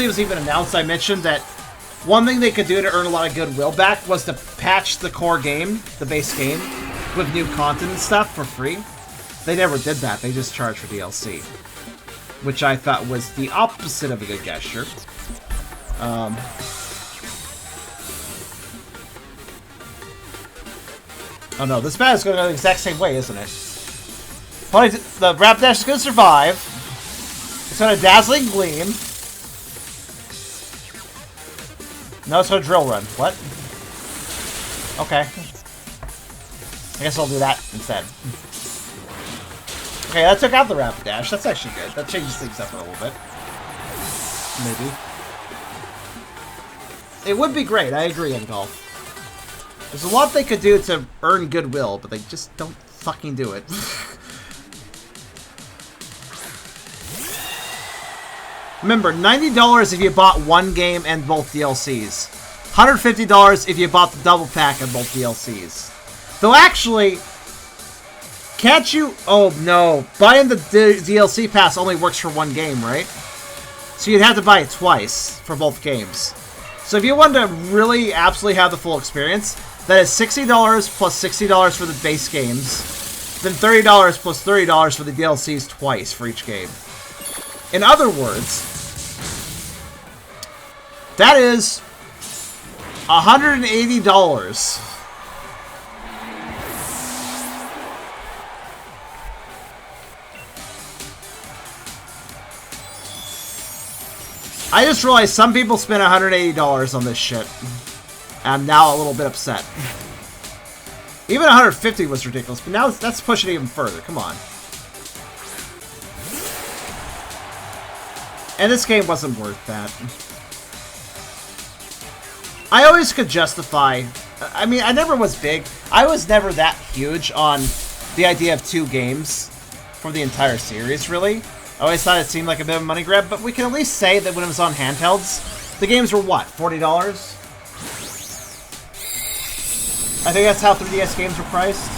was even announced, I mentioned that one thing they could do to earn a lot of goodwill back was to patch the core game, the base game, with new content and stuff for free. They never did that. They just charged for DLC, which I thought was the opposite of a good gesture. Oh no, this bat is going to go the exact same way, isn't it? The Rapidash is going to survive. It's going to Dazzling Gleam. No, it's going to Drill Run. What? Okay. I guess I'll do that instead. Okay, that took out the Rapidash. That's actually good. That changes things up a little bit. Maybe. It would be great. I agree, Engulf. There's a lot they could do to earn goodwill, but they just don't fucking do it. Remember, $90 if you bought one game and both DLCs. $150 if you bought the double pack and both DLCs. Though actually, can't you... Oh no, buying the DLC pass only works for one game, right? So you'd have to buy it twice for both games. So if you want to really absolutely have the full experience, that is $60 plus $60 for the base games, then $30 plus $30 for the DLCs twice for each game. In other words, that is $180. I just realized some people spent $180 on this shit. I'm now a little bit upset. Even $150 was ridiculous, but now that's pushing it even further. Come on. And this game wasn't worth that. I always could justify I mean, I never was big. I was never that huge on the idea of 2 games for the entire series, really. I always thought it seemed like a bit of a money grab, but we can at least say that when it was on handhelds, the games were what, $40? I think that's how 3DS games were priced.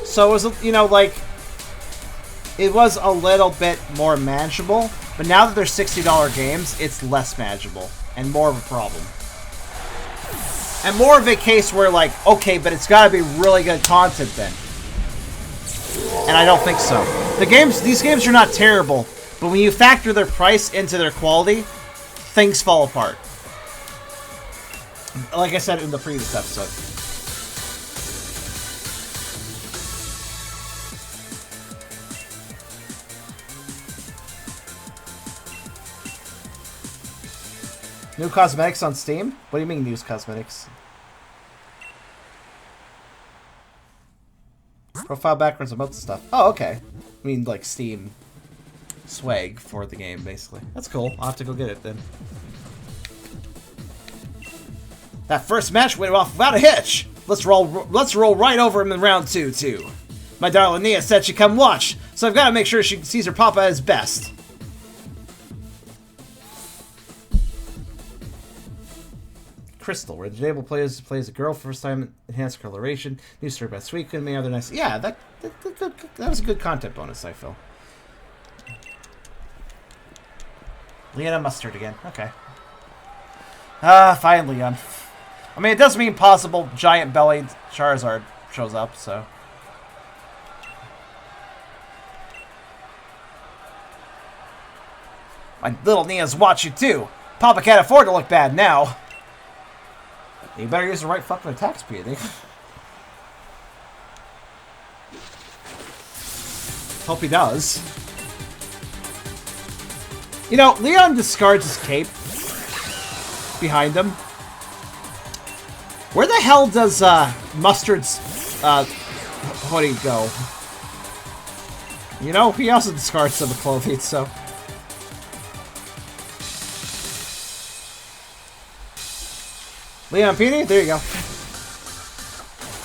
So it was, you know, like, it was a little bit more manageable, but now that they're $60 games, it's less manageable and more of a problem. And more of a case where, like, okay, but it's got to be really good content then. And I don't think so. These games are not terrible, but when you factor their price into their quality, things fall apart. Like I said in the previous episode. New cosmetics on Steam? What do you mean, new cosmetics? Profile backgrounds, emotes and stuff. Oh, okay. I mean, like, Steam swag for the game, basically. That's cool. I'll have to go get it, then. That first match went off without a hitch! Let's roll right over him in round 2, too. My darling Nia said she'd come watch, so I've got to make sure she sees her papa at his best. Crystal, where the disabled plays a girl for first time, enhanced coloration, new story about Sweet, and many other nice. Yeah, that was a good content bonus, I feel. Leona Mustard again. Okay. Finally, Leon. I mean, it does mean possible giant-bellied Charizard shows up, so. My little Nia's watching too. Papa can't afford to look bad now. You better use the right fucking attack speed, eh? Hope he does. You know, Leon discards his cape behind him. Where the hell does Mustard's hoodie go? You know, he also discards some clothing, so. Leon Peony? There you go.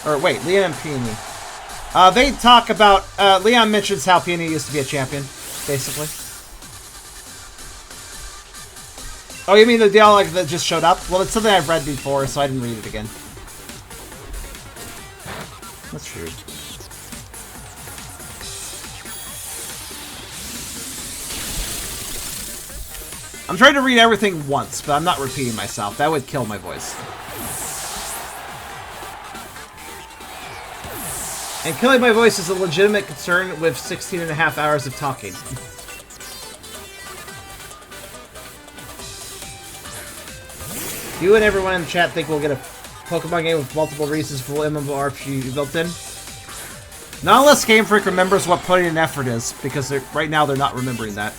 Or wait, Leon and Peony. They talk about, Leon mentions how Peony used to be a champion, basically. Oh, you mean the dialogue that just showed up? Well, it's something I've read before, so I didn't read it again. That's true. I'm trying to read everything once, but I'm not repeating myself. That would kill my voice. And killing my voice is a legitimate concern with 16.5 hours of talking. You and everyone in the chat think we'll get a Pokemon game with multiple reasons full MMORPG built in? Not unless Game Freak remembers what putting in effort is, because right now they're not remembering that.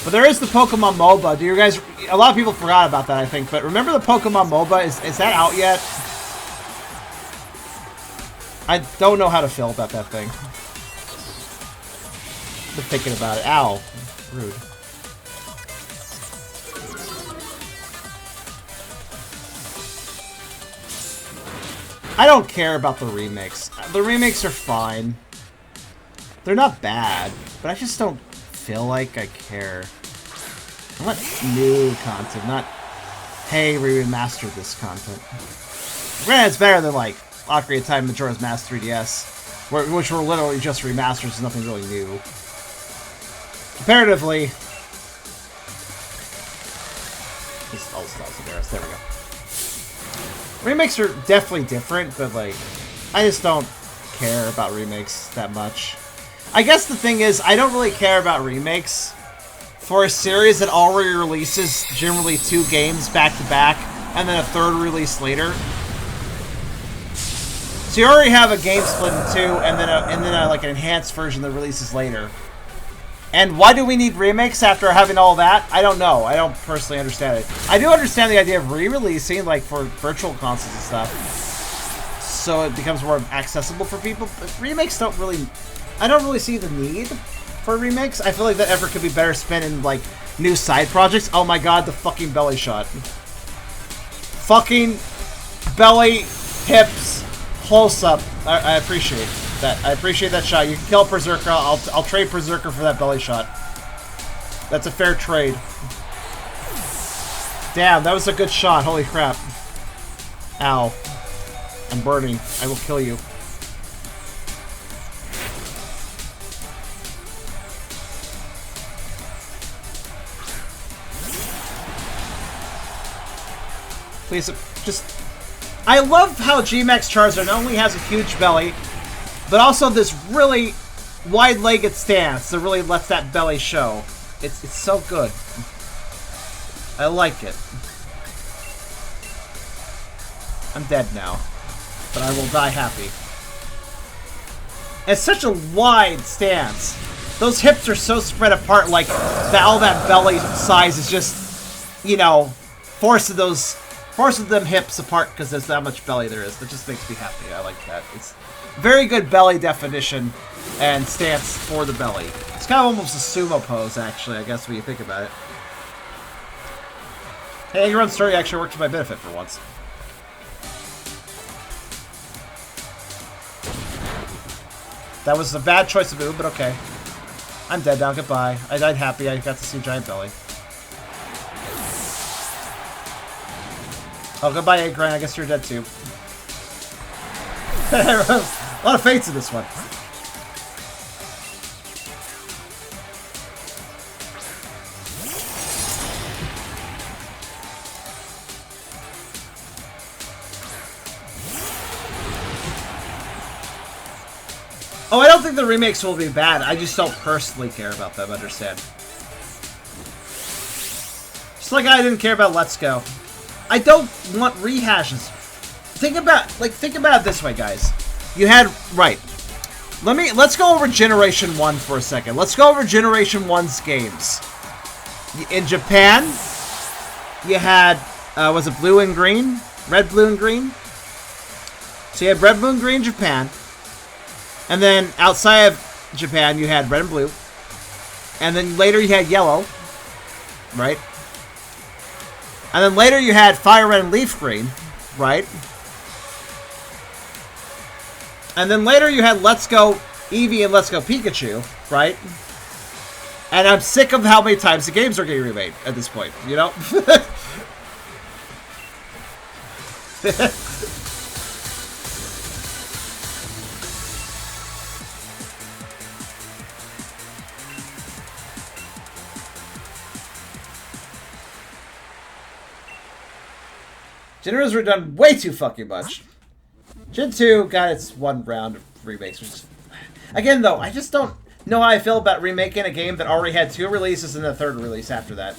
But there is the Pokemon MOBA. Do you guys... A lot of people forgot about that, I think. But remember the Pokemon MOBA? Is that out yet? I don't know how to feel about that thing. I'm thinking about it. Ow. Rude. I don't care about the remakes. The remakes are fine. They're not bad. But I just don't feel like I care. I want new content, not, hey, we remastered this content. Granted, it's better than, like, Ocarina of Time Majora's Mask 3DS, which were literally just remasters and nothing really new. Comparatively... There we go. Remakes are definitely different, but, like, I just don't care about remakes that much. I guess the thing is, I don't really care about remakes for a series that already releases generally 2 games back-to-back, and then a 3rd release later. So you already have a game split in 2, and then like an enhanced version that releases later. And why do we need remakes after having all that? I don't know. I don't personally understand it. I do understand the idea of re-releasing, like for virtual consoles and stuff. so it becomes more accessible for people. But remakes don't really... I don't really see the need for remakes. I feel like that effort could be better spent in, like, new side projects. Oh my god, the fucking belly shot. Fucking belly, hips, close up. I appreciate that. I appreciate that shot. You can kill Berserker. I'll trade Berserker for that belly shot. That's a fair trade. Damn, that was a good shot. Holy crap. Ow. I'm burning. I will kill you. Please, just... I love how G-Max Charizard not only has a huge belly, but also this really wide-legged stance that really lets that belly show. It's so good. I like it. I'm dead now, but I will die happy. It's such a wide stance. Those hips are so spread apart, like all that belly size is just, you know, forcing them hips apart because there's that much belly there is. That just makes me happy. I like that. It's very good belly definition and stance for the belly. It's kind of almost a sumo pose, actually, I guess, when you think about it. Hey, Galarian story actually worked to my benefit for once. That was a bad choice of move, but okay. I'm dead now. Goodbye. I died happy. I got to see Giant Belly. Oh, goodbye, Egg Grind. I guess you're dead too. A lot of fates in this one. Oh, I don't think the remakes will be bad. I just don't personally care about them, understand? Just like I didn't care about Let's Go. I don't want rehashes. Think about it this way, guys. You had, right. Let's go over Generation 1 for a second. Let's go over Generation 1's games. In Japan, you had, was it blue and green? Red, blue, and green? So you had red, blue, and green in Japan. And then outside of Japan, you had red and blue. And then later you had yellow. Right? And then later you had fire red and leaf green. Right? And then later you had Let's Go Eevee and Let's Go Pikachu. Right? And I'm sick of how many times the games are getting remade at this point. You know? Generals were done way too fucking much. Gen 2 got its one round of remakes. Which is... Again, though, I just don't know how I feel about remaking a game that already had 2 releases and a 3rd release after that.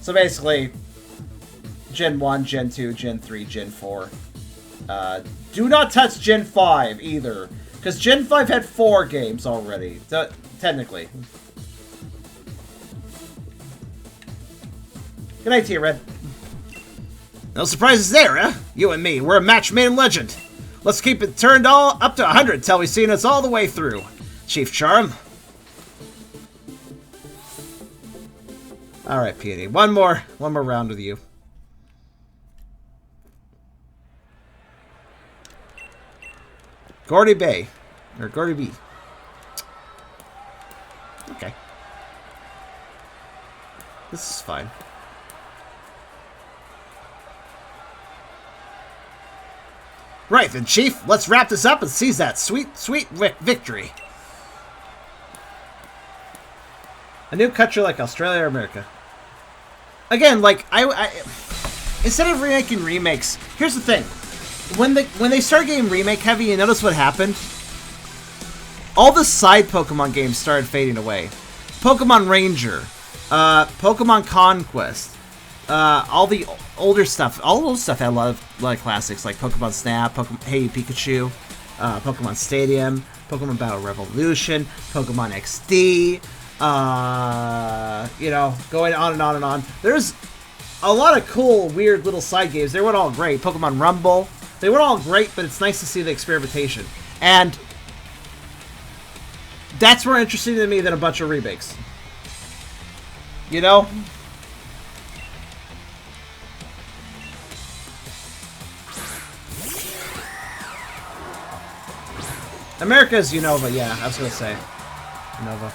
So basically, Gen 1, Gen 2, Gen 3, Gen 4. Do not touch Gen 5 either. Because Gen 5 had 4 games already, technically. Good night to you, Red. No surprises there, huh? You and me, we're a match made in legend. Let's keep it turned all up to 100 until we've seen us all the way through. Chief Charm. Alright, Peony. One more round with you. Gordy Bay. Or Gordy B. Okay. This is fine. Right then, Chief, let's wrap this up and seize that sweet, sweet victory. A new country like Australia or America. Again, like, instead of remaking remakes, here's the thing. When they start getting remake heavy, you notice what happened? All the side Pokemon games started fading away. Pokemon Ranger, Pokemon Conquest, all the older stuff, all those stuff had a lot of classics like Pokemon Snap, Pokemon Hey Pikachu, Pokemon Stadium, Pokemon Battle Revolution, Pokemon XD, you know, going on and on and on. There's a lot of cool, weird little side games. They weren't all great. Pokemon Rumble, They weren't all great, but it's nice to see the experimentation. And that's more interesting to me than a bunch of remakes. You know? America's Unova, yeah, I was gonna say. Unova.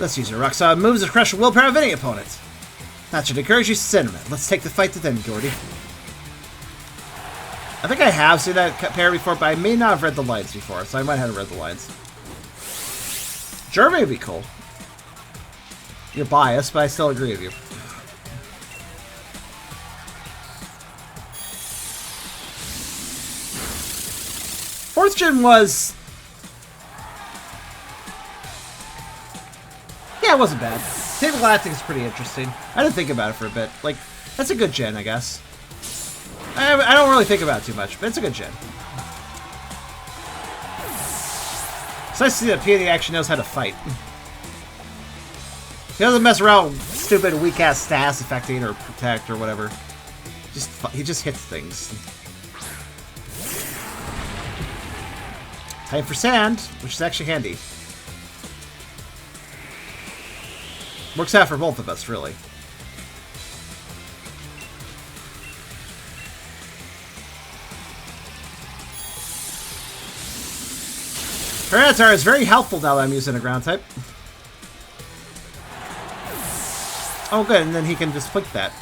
Let's use her. Roxana moves to crush the willpower of any opponent. That should encourage you sentiment. Let's take the fight to them, Gordy. I think I have seen that pair before, but I may not have read the lines before, so I might have read the lines. Germany would be cool. You're biased, but I still agree with you. Fourth gen was... yeah, it wasn't bad. Table Galactic is pretty interesting. I didn't think about it for a bit. Like, that's a good gen, I guess. I don't really think about it too much, but it's a good gen. It's nice to see that Peony actually knows how to fight. He doesn't mess around with stupid weak-ass status affecting or protect or whatever. He just hits things. Time for sand, which is actually handy. Works out for both of us, really. Tyranitar is very helpful now that I'm using a ground type. Oh good, and then he can just flick that.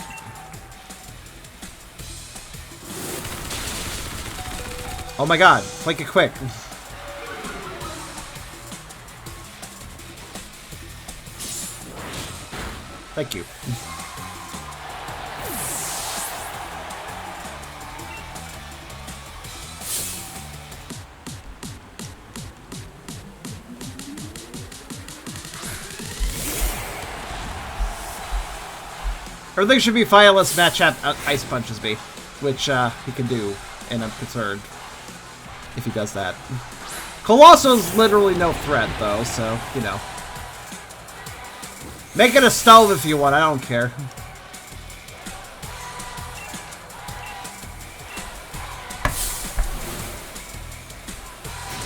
Oh my god, flick it quick. Thank you. Everything should be fine unless matchup ice punches me, which he can do, and I'm concerned if he does that. Colosso's literally no threat, though, so, you know. Make it a stove if you want, I don't care.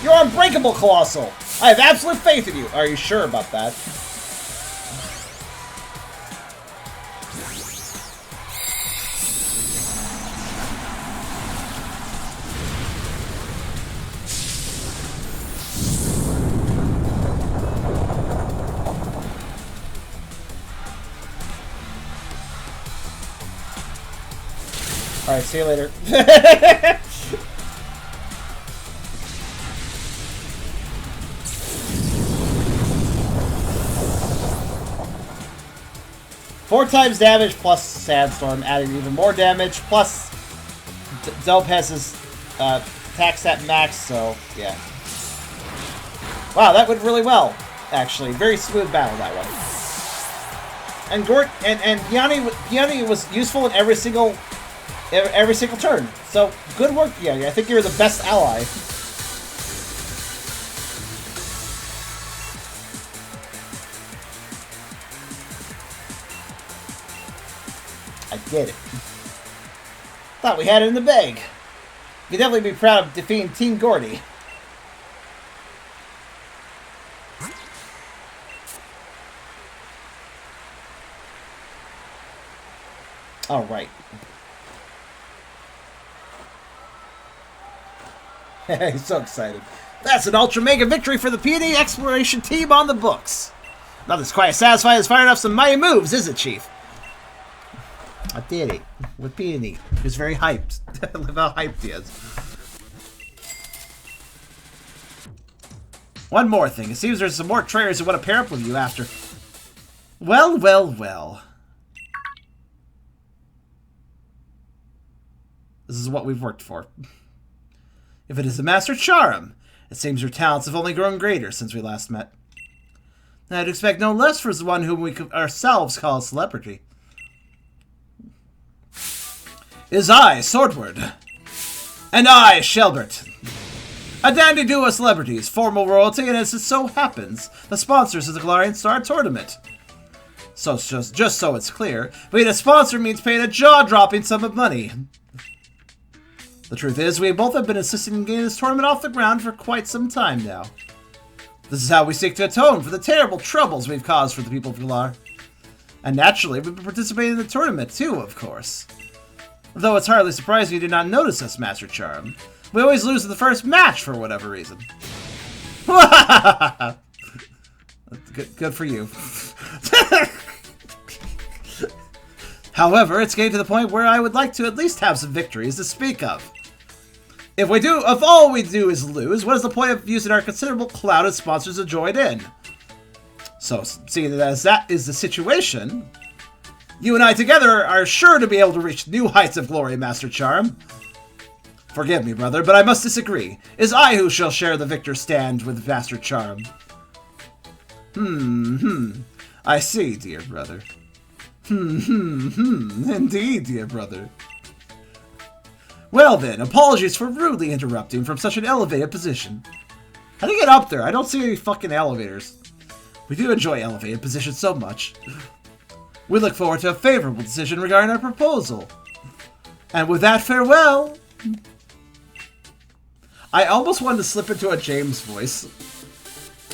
You're unbreakable, Colossal! I have absolute faith in you! Are you sure about that? Alright, see you later. Four times damage plus Sandstorm, adding even more damage, plus Dope has his attack stat max, so yeah. Wow, that went really well, actually. Very smooth battle, that one. And Peony was useful in every single turn. So, good work, Peony. I think you're the best ally. I did it. Thought we had it in the bag. You'd definitely be proud of defeating Team Gordy. Alright. He's so excited. That's an Ultra Mega victory for the Peony Exploration team on the books. Nothing's quite as satisfying as firing off some mighty moves, is it, Chief? I did it. With Peony. He was very hyped. Look how hyped he is. One more thing. It seems there's some more trainers who want to pair up with you after. Well, well, well. This is what we've worked for. If it is the Master Charum, it seems your talents have only grown greater since we last met. I'd expect no less for the one whom we ourselves call a celebrity. It is I, Swordward. And I, Shelbert. A dandy duo of celebrities, formal royalty, and as it so happens, the sponsors of the Galarian Star Tournament. So it's just so it's clear, being a sponsor means paying a jaw-dropping sum of money. The truth is, we both have been assisting in getting this tournament off the ground for quite some time now. This is how we seek to atone for the terrible troubles we've caused for the people of Galar. And naturally, we've been participating in the tournament too, of course. Though it's hardly surprising you did not notice us, Master Charm. We always lose in the first match for whatever reason. Good for you. However, it's getting to the point where I would like to at least have some victories to speak of. If all we do is lose, what is the point of using our considerable cloud of sponsors to join in? So, seeing as that is the situation, you and I together are sure to be able to reach new heights of glory, Master Charm. Forgive me, brother, but I must disagree. It is I who shall share the victor's stand with Master Charm. I see, dear brother. Indeed, dear brother. Well then, apologies for rudely interrupting from such an elevated position. How do you get up there? I don't see any fucking elevators. We do enjoy elevated positions so much. We look forward to a favorable decision regarding our proposal. And with that, farewell. I almost wanted to slip into a James voice.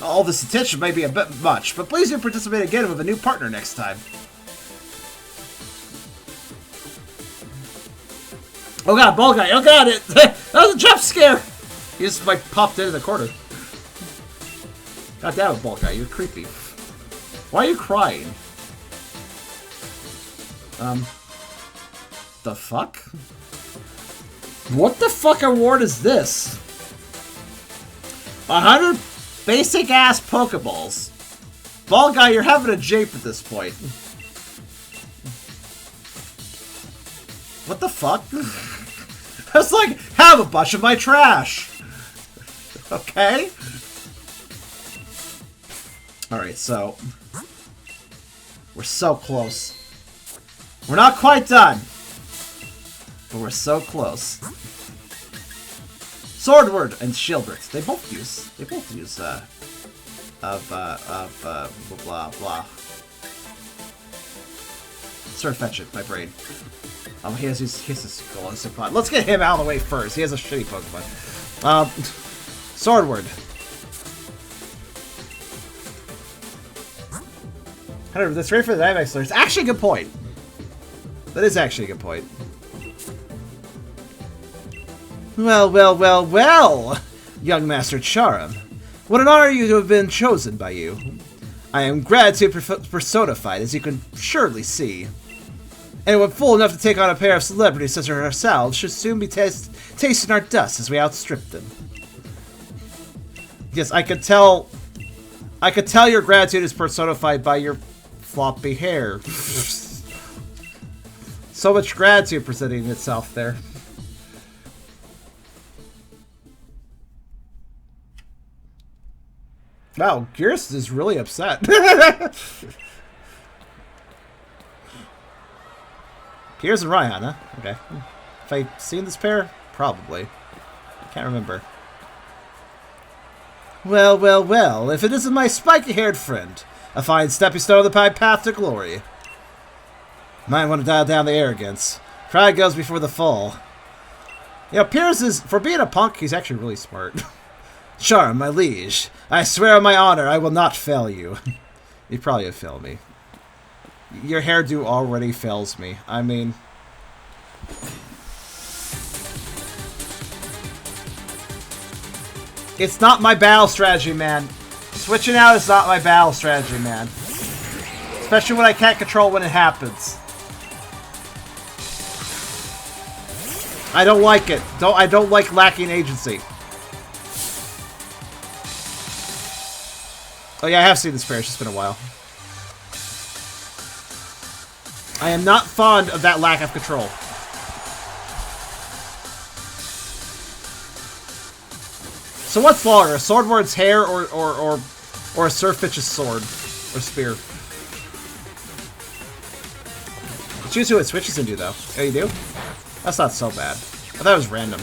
All this attention may be a bit much, but please do participate again with a new partner next time. Oh god, ball guy! Oh god, that was a jump scare! He just like popped into the corner. God damn it, ball guy, you're creepy. Why are you crying? The fuck? What the fuck award is this? 100 basic ass Pokeballs. Ball guy, you're having a jape at this point. What the fuck? That's like, have a bunch of my trash. Okay? Alright, so we're so close. We're not quite done, but we're so close. Swordward and Shieldrick. They both use blah blah. Sir Fetch It, my brain. He has his Galarian Pod. Let's get him out of the way first. He has a shitty Pokemon. Swordward. That's great for the Dynamax Slurs. Actually, a good point. That is actually a good point. Well, well, well, well, young Master Charm. What an honor you to have been chosen by you. I am gratitude personified, as you can surely see. Anyone fool enough to take on a pair of celebrities such as ourselves should soon be tasting our dust as we outstrip them. Yes, I could tell your gratitude is personified by your floppy hair. So much gratitude presenting itself there. Wow, Gears is really upset. Gears and Ryan, huh? Okay. Have I seen this pair? Probably. Can't remember. Well, well, well, if it isn't my spiky-haired friend, a fine stepping stone on the path to glory. Might want to dial down the arrogance. Pride goes before the fall. You know, Piers is, for being a punk, he's actually really smart. Charm, my liege, I swear on my honor I will not fail you. You probably have failed me. Your hairdo already fails me. I mean... It's not my battle strategy, man. Switching out is not my battle strategy, man. Especially when I can't control when it happens. I don't like it. I don't like lacking agency. Oh yeah, I have seen this pair. It's just been a while. I am not fond of that lack of control. So what's longer, a Swordward's hair or a Surfitch's sword or spear? Choose who it switches into, though. Oh, you do? That's not so bad. I thought it was random.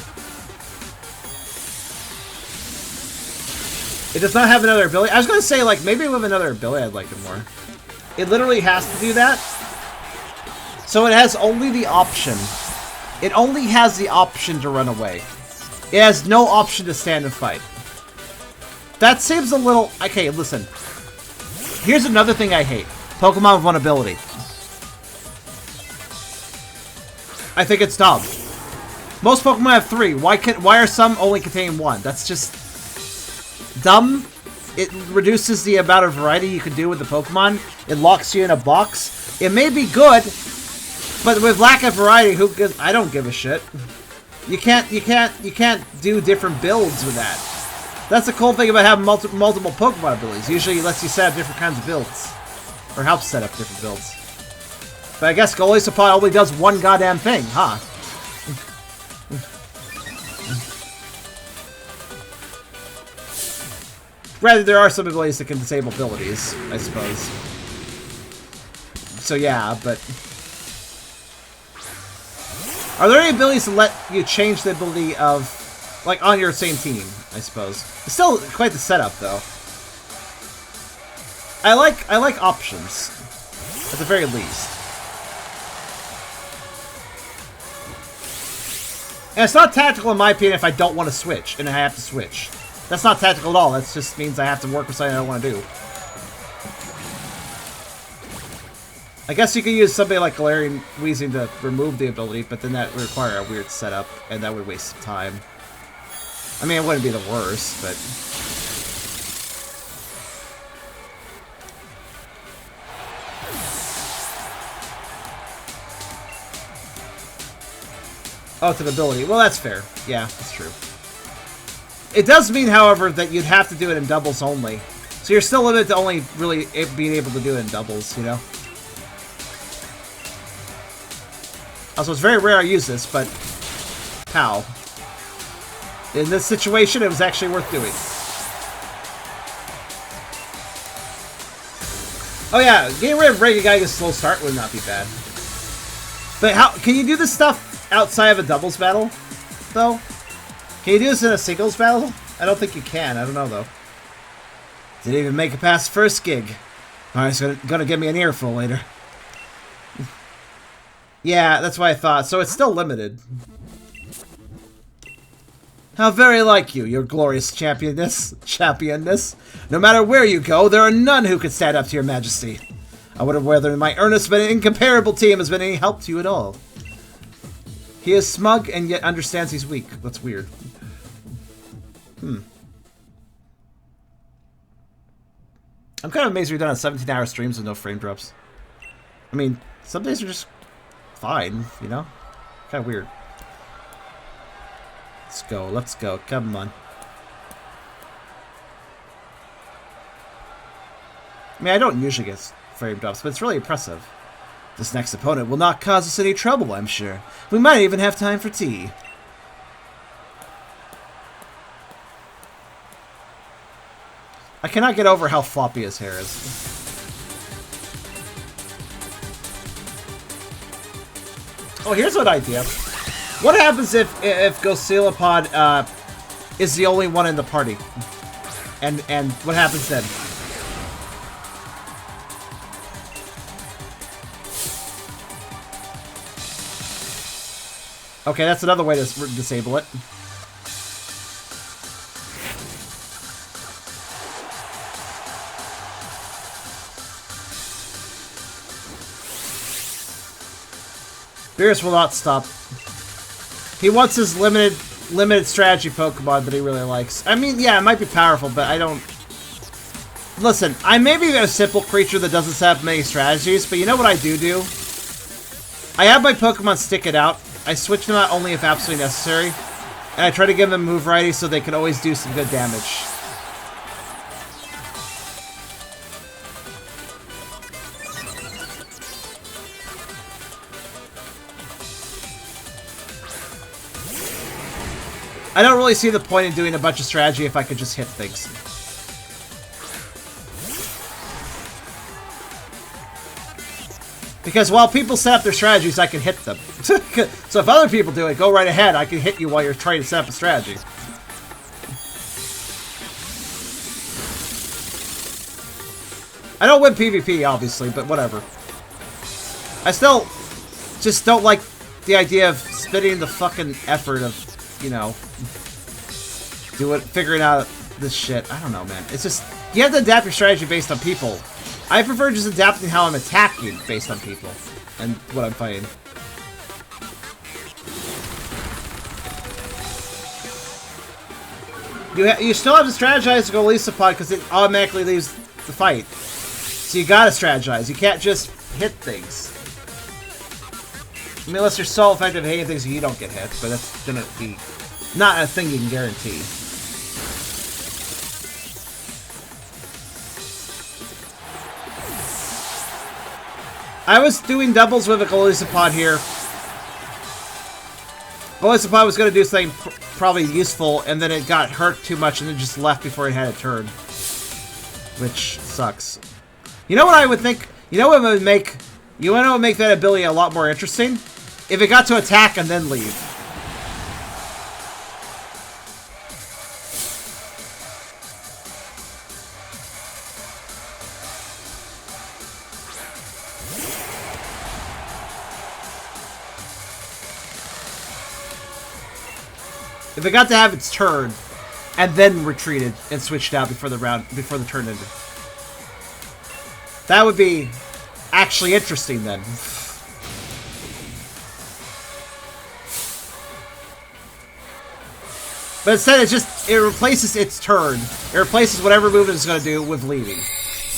It does not have another ability. I was gonna say, like, maybe with another ability I'd like it more. It literally has to do that. So it has only the option. It only has the option to run away. It has no option to stand and fight. That seems a little... Okay, listen. Here's another thing I hate. Pokemon with one ability. I think it's dumb. Most Pokemon have 3. Why are some only containing 1? That's just... dumb. It reduces the amount of variety you can do with the Pokemon. It locks you in a box. It may be good, but with lack of variety, who gives... I don't give a shit. You can't do different builds with that. That's the cool thing about having multiple Pokemon abilities. Usually it lets you set up different kinds of builds. Or helps set up different builds. But I guess Galarian Supply only does one goddamn thing, huh? Granted, there are some abilities that can disable abilities, I suppose. So yeah, but... Are there any abilities to let you change the ability of... like, on your same team, I suppose. It's still quite the setup, though. I like options. At the very least. And it's not tactical, in my opinion, if I don't want to switch, and I have to switch. That's not tactical at all. That just means I have to work with something I don't want to do. I guess you could use somebody like Galarian Weezing to remove the ability, but then that would require a weird setup, and that would waste some time. I mean, it wouldn't be the worst, but... Oh, to the ability. Well, that's fair. Yeah, that's true. It does mean, however, that you'd have to do it in doubles only. So you're still limited to only really being able to do it in doubles, you know? Also, it's very rare I use this, but... Pow. In this situation, it was actually worth doing. Oh yeah, getting rid of Break a Guy with a slow start would not be bad. But how... Can you do this stuff outside of a doubles battle, though? Can you do this in a singles battle? I don't think you can. I don't know, though. Didn't even make it past first gig. Alright, it's gonna give me an earful later. Yeah, that's what I thought. So it's still limited. How very like you, your glorious championness. No matter where you go, there are none who can stand up to your majesty. I wonder whether my earnest but incomparable team has been any help to you at all. He is smug and yet understands he's weak. That's weird. I'm kind of amazed we've done 17-hour streams with no frame drops. I mean, some days are just fine, you know? Kind of weird. Let's go, come on. I mean, I don't usually get frame drops, but it's really impressive. This next opponent will not cause us any trouble, I'm sure. We might even have time for tea. I cannot get over how floppy his hair is. Oh, here's an idea. What happens if Gosilopod is the only one in the party? And what happens then? Okay, that's another way to disable it. Beerus will not stop. He wants his limited strategy Pokemon that he really likes. I mean, yeah, it might be powerful, but I don't... Listen, I may be a simple creature that doesn't have many strategies, but you know what I do? I have my Pokemon stick it out. I switch them out only if absolutely necessary. And I try to give them move variety so they can always do some good damage. I don't really see the point in doing a bunch of strategy if I could just hit things. Because while people set up their strategies, I can hit them. So if other people do it, go right ahead. I can hit you while you're trying to set up a strategy. I don't win PvP, obviously, but whatever. I still just don't like the idea of spending the fucking effort of, you know, figuring out this shit. I don't know, man. It's just, you have to adapt your strategy based on people. I prefer just adapting how I'm attacking based on people and what I'm fighting. You still have to strategize to go Lisa Pod because it automatically leaves the fight. So you gotta strategize. You can't just hit things. I mean, unless you're so effective at hitting things you don't get hit, but that's gonna be not a thing you can guarantee. I was doing doubles with a Golisopod here. Golisopod was going to do something probably useful, and then it got hurt too much, and then just left before it had a turn. Which sucks. You know what I would think? You know what would make... You want to make that ability a lot more interesting? If it got to attack and then leave. If it got to have its turn, and then retreated and switched out before the turn ended. That would be actually interesting then. But instead it replaces its turn. It replaces whatever movement it's going to do with leaving.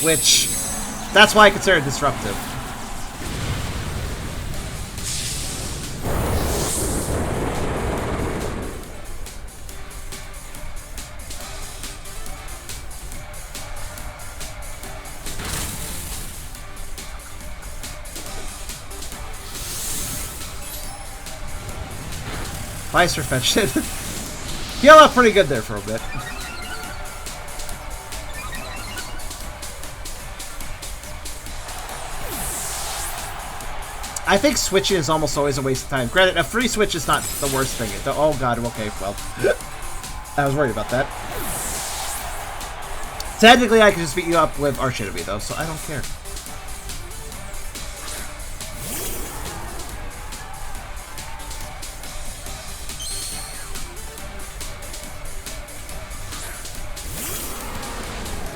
Which, that's why I consider it disruptive. Vice fetched it. Heal up pretty good there for a bit. I think switching is almost always a waste of time. Granted, a free switch is not the worst thing. Oh god, okay, well. I was worried about that. Technically, I can just beat you up with Arch Enemy, though, so I don't care.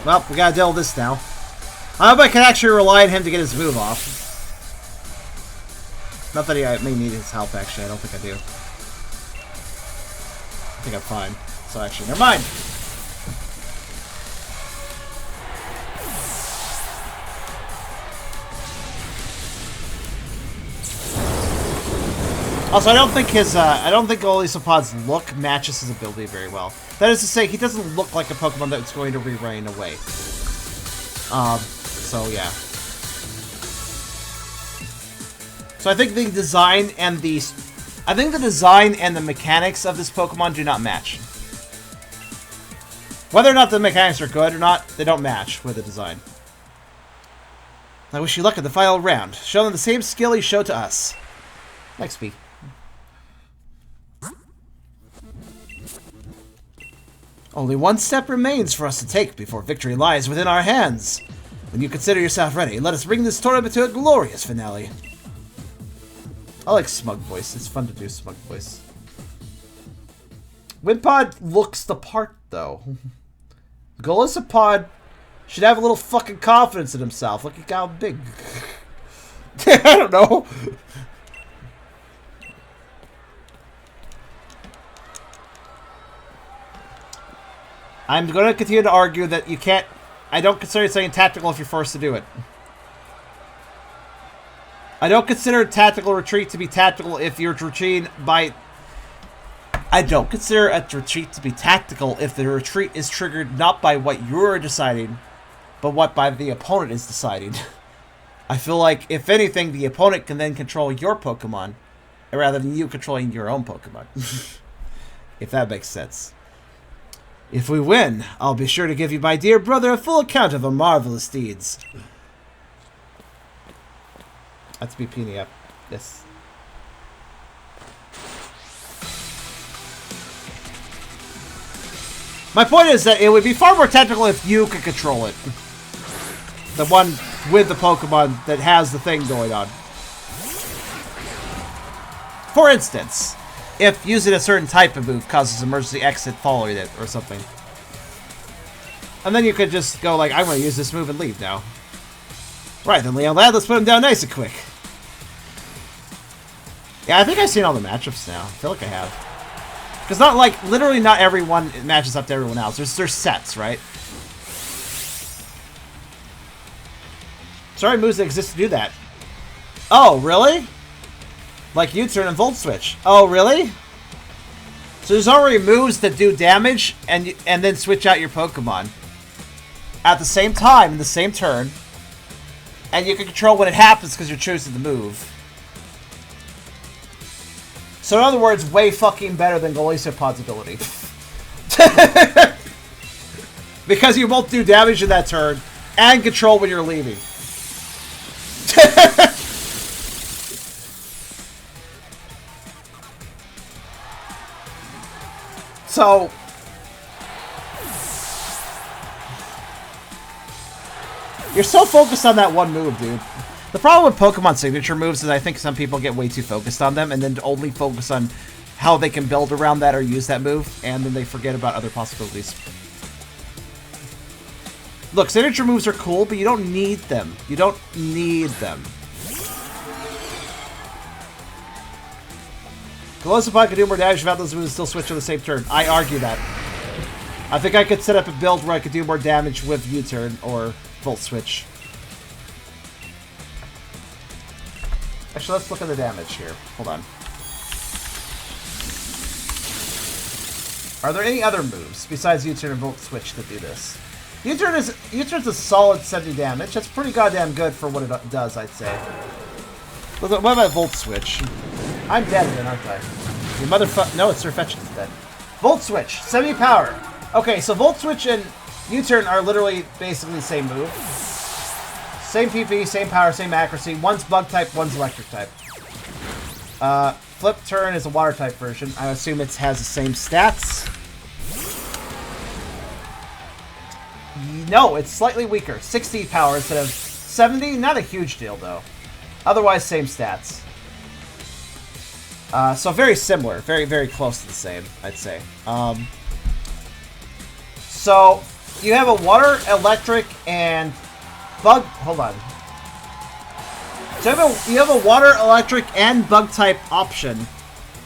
Well, we gotta deal with this now. I hope I can actually rely on him to get his move off. Not that I may need his help, actually. I don't think I do. I think I'm fine. So actually, never mind. Also, I don't think Golisopod's look matches his ability very well. That is to say, he doesn't look like a Pokemon that's going to re-rain away. So yeah. So I think the design and the mechanics of this Pokemon do not match. Whether or not the mechanics are good or not, they don't match with the design. I wish you luck in the final round. Show them the same skill you showed to us. Next week. Only one step remains for us to take before victory lies within our hands. When you consider yourself ready, let us bring this tournament to a glorious finale. I like Smug Voice. It's fun to do Smug Voice. Wimpod looks the part, though. Golisopod should have a little fucking confidence in himself. Look at how big. I don't know. I'm going to continue to argue that you can't... I don't consider something tactical if you're forced to do it. I don't consider a tactical retreat to be tactical if you're retreating by... I don't consider a retreat to be tactical if the retreat is triggered not by what you're deciding, but what by the opponent is deciding. I feel like, if anything, the opponent can then control your Pokemon, rather than you controlling your own Pokemon. If that makes sense. If we win, I'll be sure to give you, my dear brother, a full account of our marvelous deeds. That's me peeing up. Yes. My point is that it would be far more tactical if you could control it. The one with the Pokemon that has the thing going on. For instance, if using a certain type of move causes emergency exit following it or something. And then you could just go like, I'm going to use this move and leave now. Right, then Leon Lad, let's put him down nice and quick. Yeah, I think I've seen all the matchups now. I feel like I have. Because not like, literally not everyone matches up to everyone else. There's sets, right? Sorry, moves that exist to do that. Oh, really? Like U-turn and Volt Switch. Oh, really? So there's already moves that do damage and then switch out your Pokemon at the same time in the same turn, and you can control when it happens because you're choosing the move. So in other words, way fucking better than Golisopod's ability. Because you both do damage in that turn and control when you're leaving. So you're so focused on that one move, dude. The problem with Pokemon signature moves is I think some people get way too focused on them and then only focus on how they can build around that or use that move, and then they forget about other possibilities. Look, signature moves are cool, but you don't need them. You don't need them. Golisopod could do more damage without those moves and still switch on the same turn. I argue that. I think I could set up a build where I could do more damage with U-turn or Volt Switch. Actually, let's look at the damage here. Hold on. Are there any other moves besides U-turn and Volt Switch that do this? U-turn's a solid 70 damage. That's pretty goddamn good for what it does, I'd say. What about Volt Switch? I'm dead then, aren't I? You motherfucker. No, it's Surfetching instead. Volt Switch, 70 power. Okay, so Volt Switch and U-turn are literally basically the same move. Same PP, same power, same accuracy. One's bug type, one's electric type. Flip turn is a water type version. I assume it has the same stats. No, it's slightly weaker. 60 power instead of 70. Not a huge deal, though. Otherwise, same stats. So very similar. Very, very close to the same, I'd say. So you have a water, electric, and bug... Hold on. So you have a water, electric, and bug type option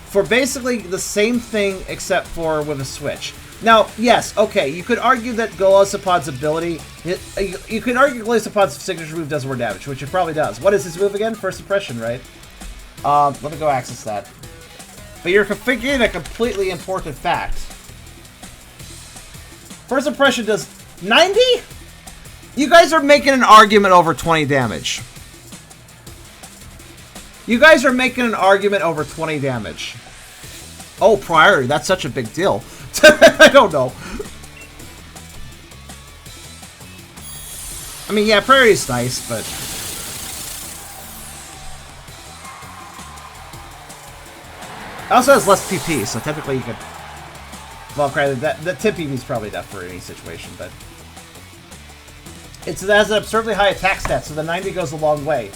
for basically the same thing except for with a switch. Now, yes, okay, you could argue that Golisopod's ability... You could argue Golisopod's signature move does more damage, which it probably does. What is his move again? First Impression, right? Let me go access that. But you're forgetting a completely important fact. First Impression does 90? You guys are making an argument over 20 damage. You guys are making an argument over 20 damage. Oh, priority. That's such a big deal. I don't know. I mean, yeah, priority is nice, but... It also has less PP, so technically you could... Well, granted, the 10 PP is probably enough for any situation, but... It has an absurdly high attack stat, so the 90 goes a long way.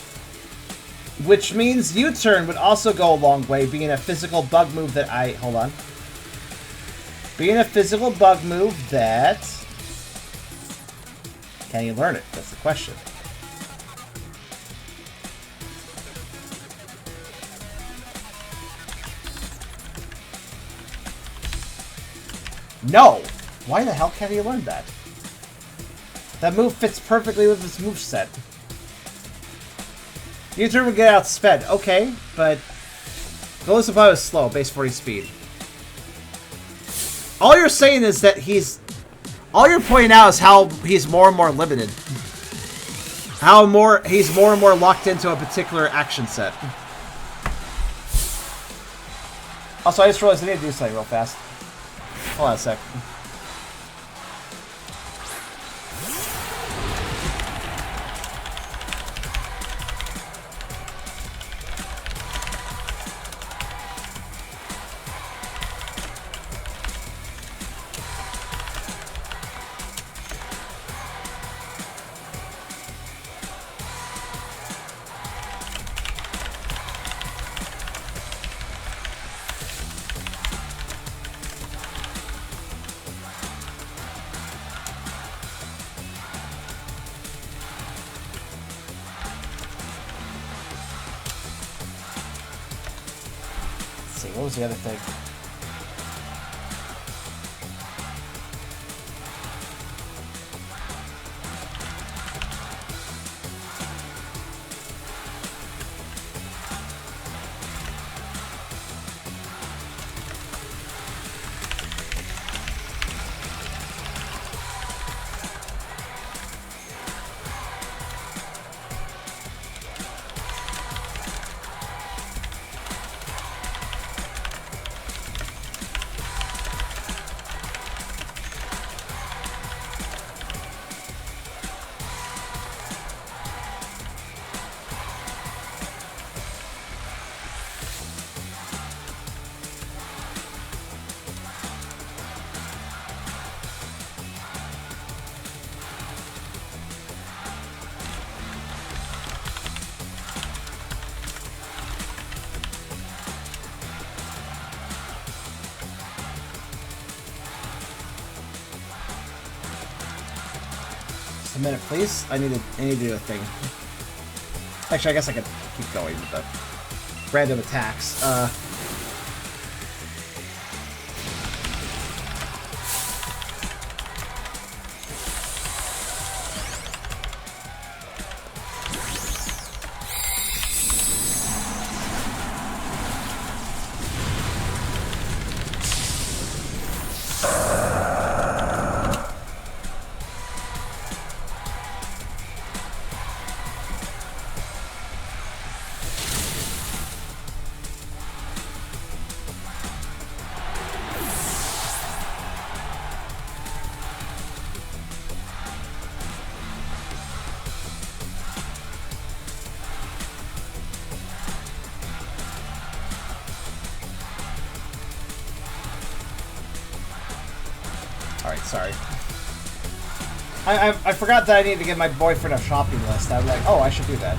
Which means U-turn would also go a long way, being a physical bug move that I... Hold on. Being a physical bug move that... Can you learn it? That's the question. No! Why the hell can't he learn that? That move fits perfectly with this moveset. U-turn would get outsped. Okay, but... Golisopod is slow, base 40 speed. All you're saying is that he's... All you're pointing out is how he's more and more limited. How he's more and more locked into a particular action set. Also, I just realized I need to do something real fast. Hold on a sec. what was the other thing? A minute, please. I need to do a thing. Actually, I guess I could keep going with the random attacks. Alright, sorry. I forgot that I need to give my boyfriend a shopping list. I'm like, oh, I should do that.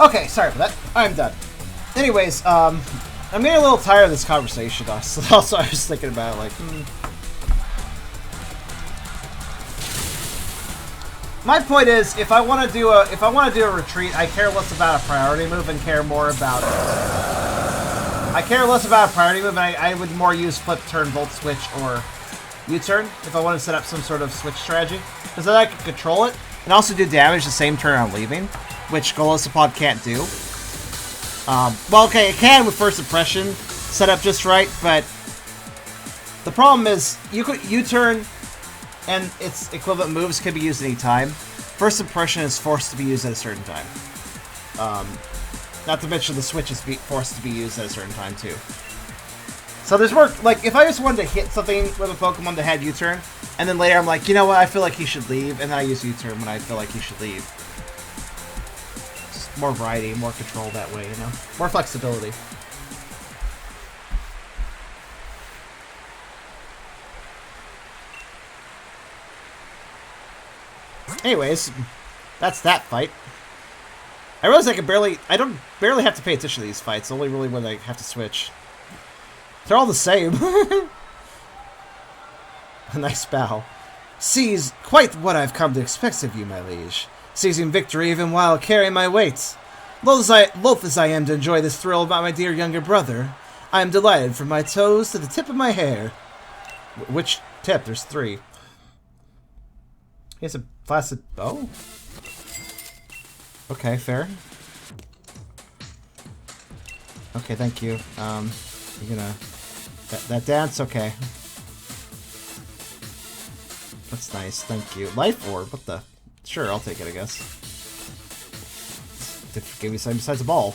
Okay, sorry for that. I'm done. Anyways, I'm getting a little tired of this conversation. Also, I was thinking about like, my point is, if I want to do a retreat, I care less about a priority move and care more about. I care less about a priority move, and I would more use flip turn, volt switch, or U-turn if I want to set up some sort of switch strategy, because then I can control it and also do damage the same turn I'm leaving, which Golosapod can't do. Well, okay, it can with First Impression set up just right, but the problem is you could U-turn and its equivalent moves can be used any time. First Impression is forced to be used at a certain time. Not to mention the switch is forced to be used at a certain time too. So there's more, like, if I just wanted to hit something with a Pokemon that had U-turn, and then later I'm like, you know what, I feel like he should leave, and then I use U-turn when I feel like he should leave. Just more variety, more control that way, you know? More flexibility. Anyways, that's that fight. I realize I don't barely have to pay attention to these fights, only really when I have to switch. They're all the same. A nice bow. Seize quite what I've come to expect of you, my liege. Seizing victory even while carrying my weight. Loath as I am to enjoy this thrill about my dear younger brother, I am delighted from my toes to the tip of my hair. Which tip? There's 3. He has a flaccid... Oh. Okay, fair. Okay, thank you. You're gonna... That dance? Okay. That's nice, thank you. Life orb? What the... Sure, I'll take it, I guess. Give me something besides a ball.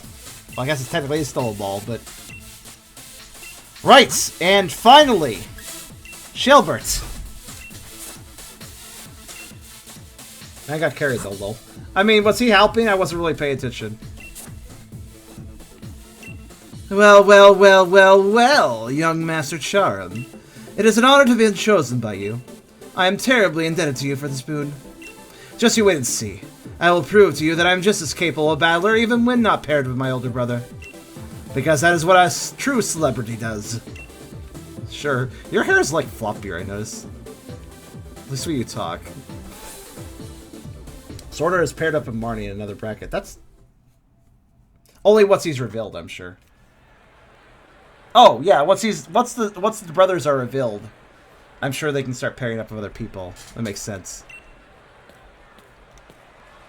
Well, I guess it's technically still a ball, but... Right! And finally... Shelbert. I got carried though, lol. I mean, was he helping? I wasn't really paying attention. Well, well, well, well, well, young Master Charon. It is an honor to have been chosen by you. I am terribly indebted to you for this boon. Just you wait and see. I will prove to you that I am just as capable a battler even when not paired with my older brother. Because that is what a true celebrity does. Sure. Your hair is like floppier, I notice. At least when you talk. Sorter is paired up with Marnie in another bracket. That's... Only once he's revealed, I'm sure. Oh, yeah, once the brothers are revealed, I'm sure they can start pairing up with other people. That makes sense.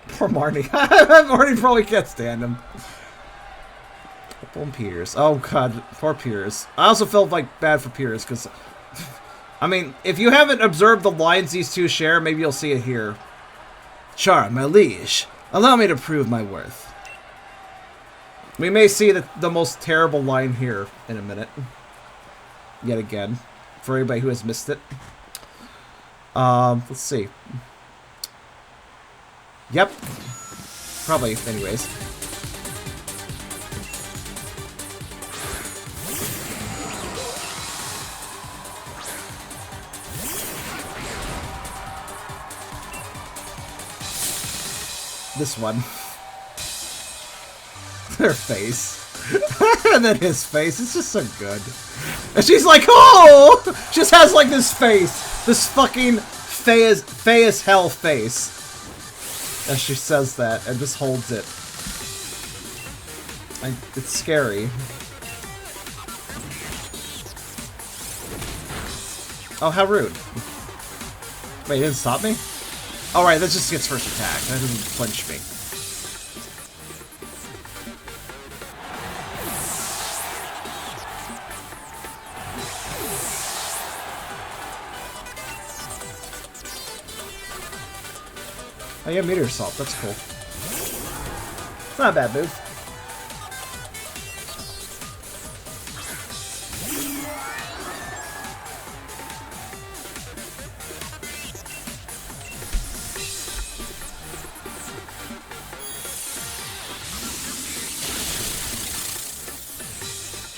Poor Marnie. Marnie probably can't stand him. Poor Piers. Oh, God. Poor Piers. I also felt like bad for Piers, because... I mean, if you haven't observed the lines these two share, maybe you'll see it here. Charon, my liege, allow me to prove my worth. We may see the most terrible line here in a minute. Yet again. For anybody who has missed it. Let's see. Yep. Probably, anyways. This one. Their face. And then his face. It's just so good. And she's like, oh! Just has like this face. This fucking fey as hell face. As she says that and just holds it. And it's scary. Oh, how rude. Wait, he didn't stop me? Alright, that just gets first attack. That doesn't flinch me. Oh, yeah, meteor assault. That's cool. It's not a bad move.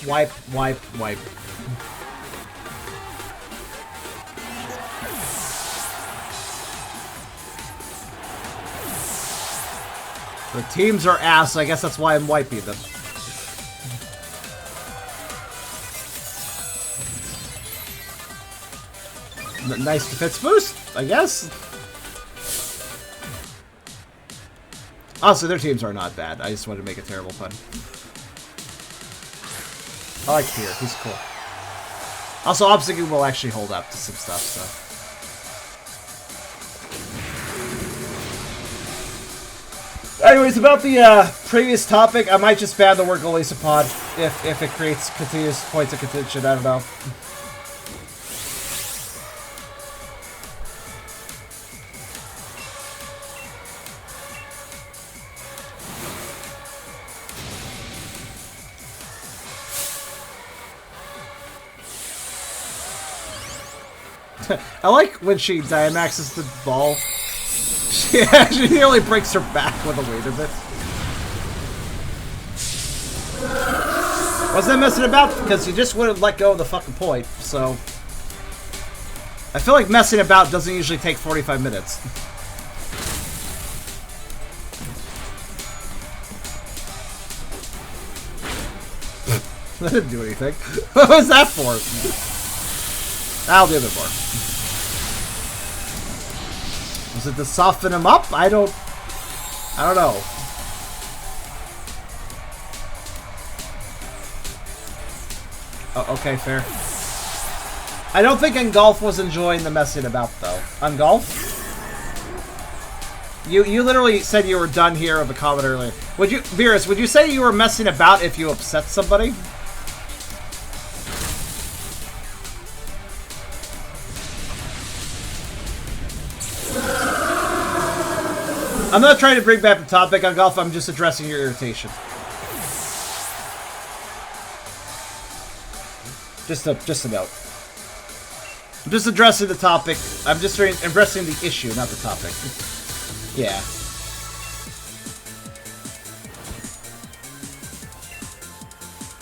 Wipe, wipe, wipe. The teams are ass, so I guess that's why I'm wiping them. Nice defense boost, I guess. Also, their teams are not bad. I just wanted to make a terrible pun. I like Fear. He's cool. Also, Obstacle will actually hold up to some stuff, so. Anyways, about the previous topic, I might just ban the word Golisopod if it creates continuous points of contention. I don't know. I like when she Diamaxes the ball. Yeah, she nearly breaks her back with the weight of it. Wasn't messing about because you just wouldn't let go of the fucking point, so... I feel like messing about doesn't usually take 45 minutes. That didn't do anything. What was that for? I'll do a bit more. Was it to soften him up? I don't know. Oh, okay, fair. I don't think Engulf was enjoying the messing about, though. Engulf? You literally said you were done here of a comment earlier. Would you, Beerus, would you say you were messing about if you upset somebody? I'm not trying to bring back the topic on golf, I'm just addressing your irritation. Just a note. I'm just addressing the topic. I'm just addressing the issue, not the topic. Yeah.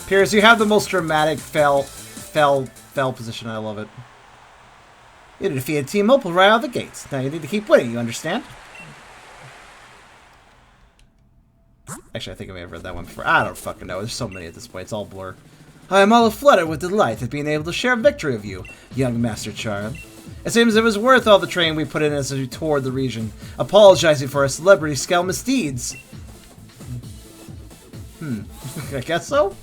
Piers, you have the most dramatic fell position. I love it. You defeated Team Opal right out of the gates. Now you need to keep winning, you understand? Actually, I think I may have read that one before. I don't fucking know. There's so many at this point. It's all blur. I am all aflutter with delight at being able to share victory with you, young Master Charm. It seems it was worth all the training we put in as we toured the region, apologizing for our celebrity scale misdeeds. I guess so?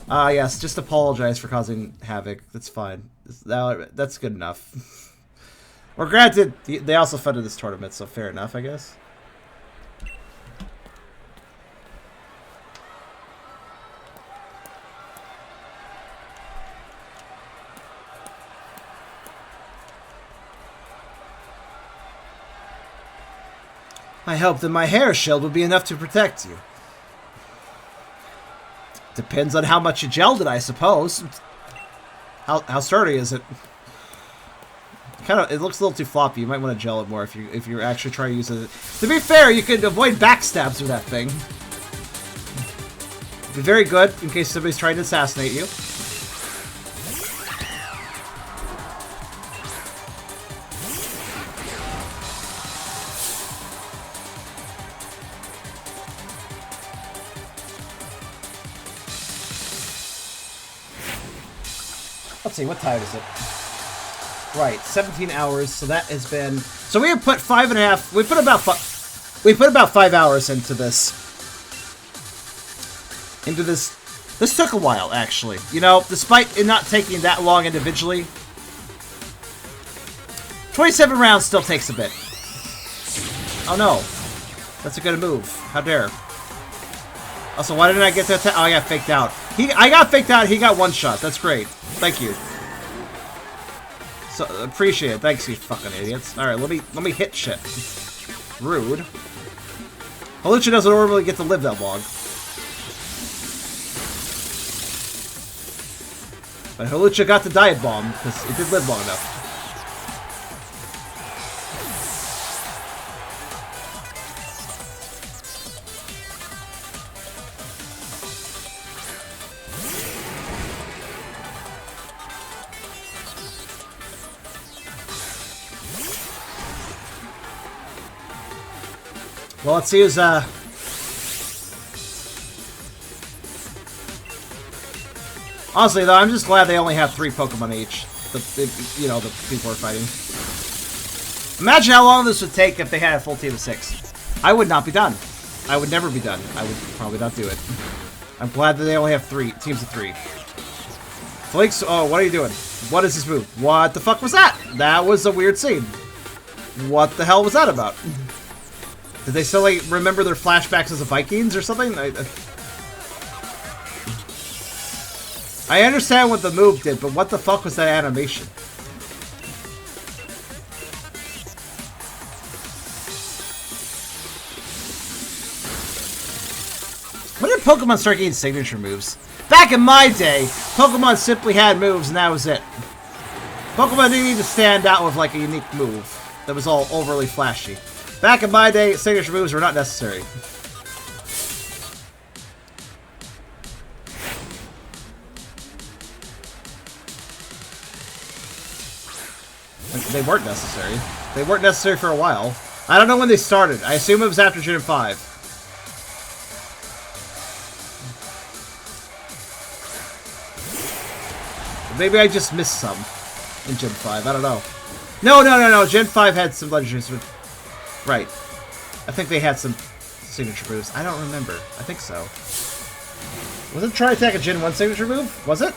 Yes, just apologize for causing havoc. That's fine. That's good enough. Or granted, they also funded this tournament, so fair enough, I guess. I hope that my hair shield will be enough to protect you. Depends on how much you gelled it, I suppose. How sturdy is it? It looks a little too floppy. You might want to gel it more if you're actually trying to use it. To be fair, you could avoid backstabs with that thing. It'd be very good in case somebody's trying to assassinate you. Let's see, what time is it? Right, 17 hours, so that has been... So we have put 5.5... We put about 5 hours into this. This took a while, actually. You know, despite it not taking that long individually, 27 rounds still takes a bit. Oh no. That's a good move. How dare. Also, why didn't I get that? Oh, I got faked out. I got faked out. He got one shot. That's great. Thank you. So appreciate it. Thanks, you fucking idiots. All right, let me hit shit. Rude. Halucha doesn't normally get to live that long. But Halucha got the diet bomb because it did live long enough. Well, let's see who's, Honestly, though, I'm just glad they only have 3 Pokemon each. You know, the people are fighting. Imagine how long this would take if they had a full team of 6. I would not be done. I would never be done. I would probably not do it. I'm glad that they only have 3 teams of 3. Flakes, oh, what are you doing? What is this move? What the fuck was that? That was a weird scene. What the hell was that about? Did they still, like, remember their flashbacks as the Vikings or something? I understand what the move did, but what the fuck was that animation? When did Pokemon start getting signature moves? Back in my day, Pokemon simply had moves and that was it. Pokemon didn't need to stand out with, like, a unique move that was all overly flashy. Back in my day, signature moves were not necessary. They weren't necessary. They weren't necessary for a while. I don't know when they started. I assume it was after Gen 5. Maybe I just missed some in Gen 5. I don't know. No. Gen 5 had some legendaries. Right. I think they had some signature moves. I don't remember. I think so. Wasn't Try Attack a Gen 1 signature move? Was it?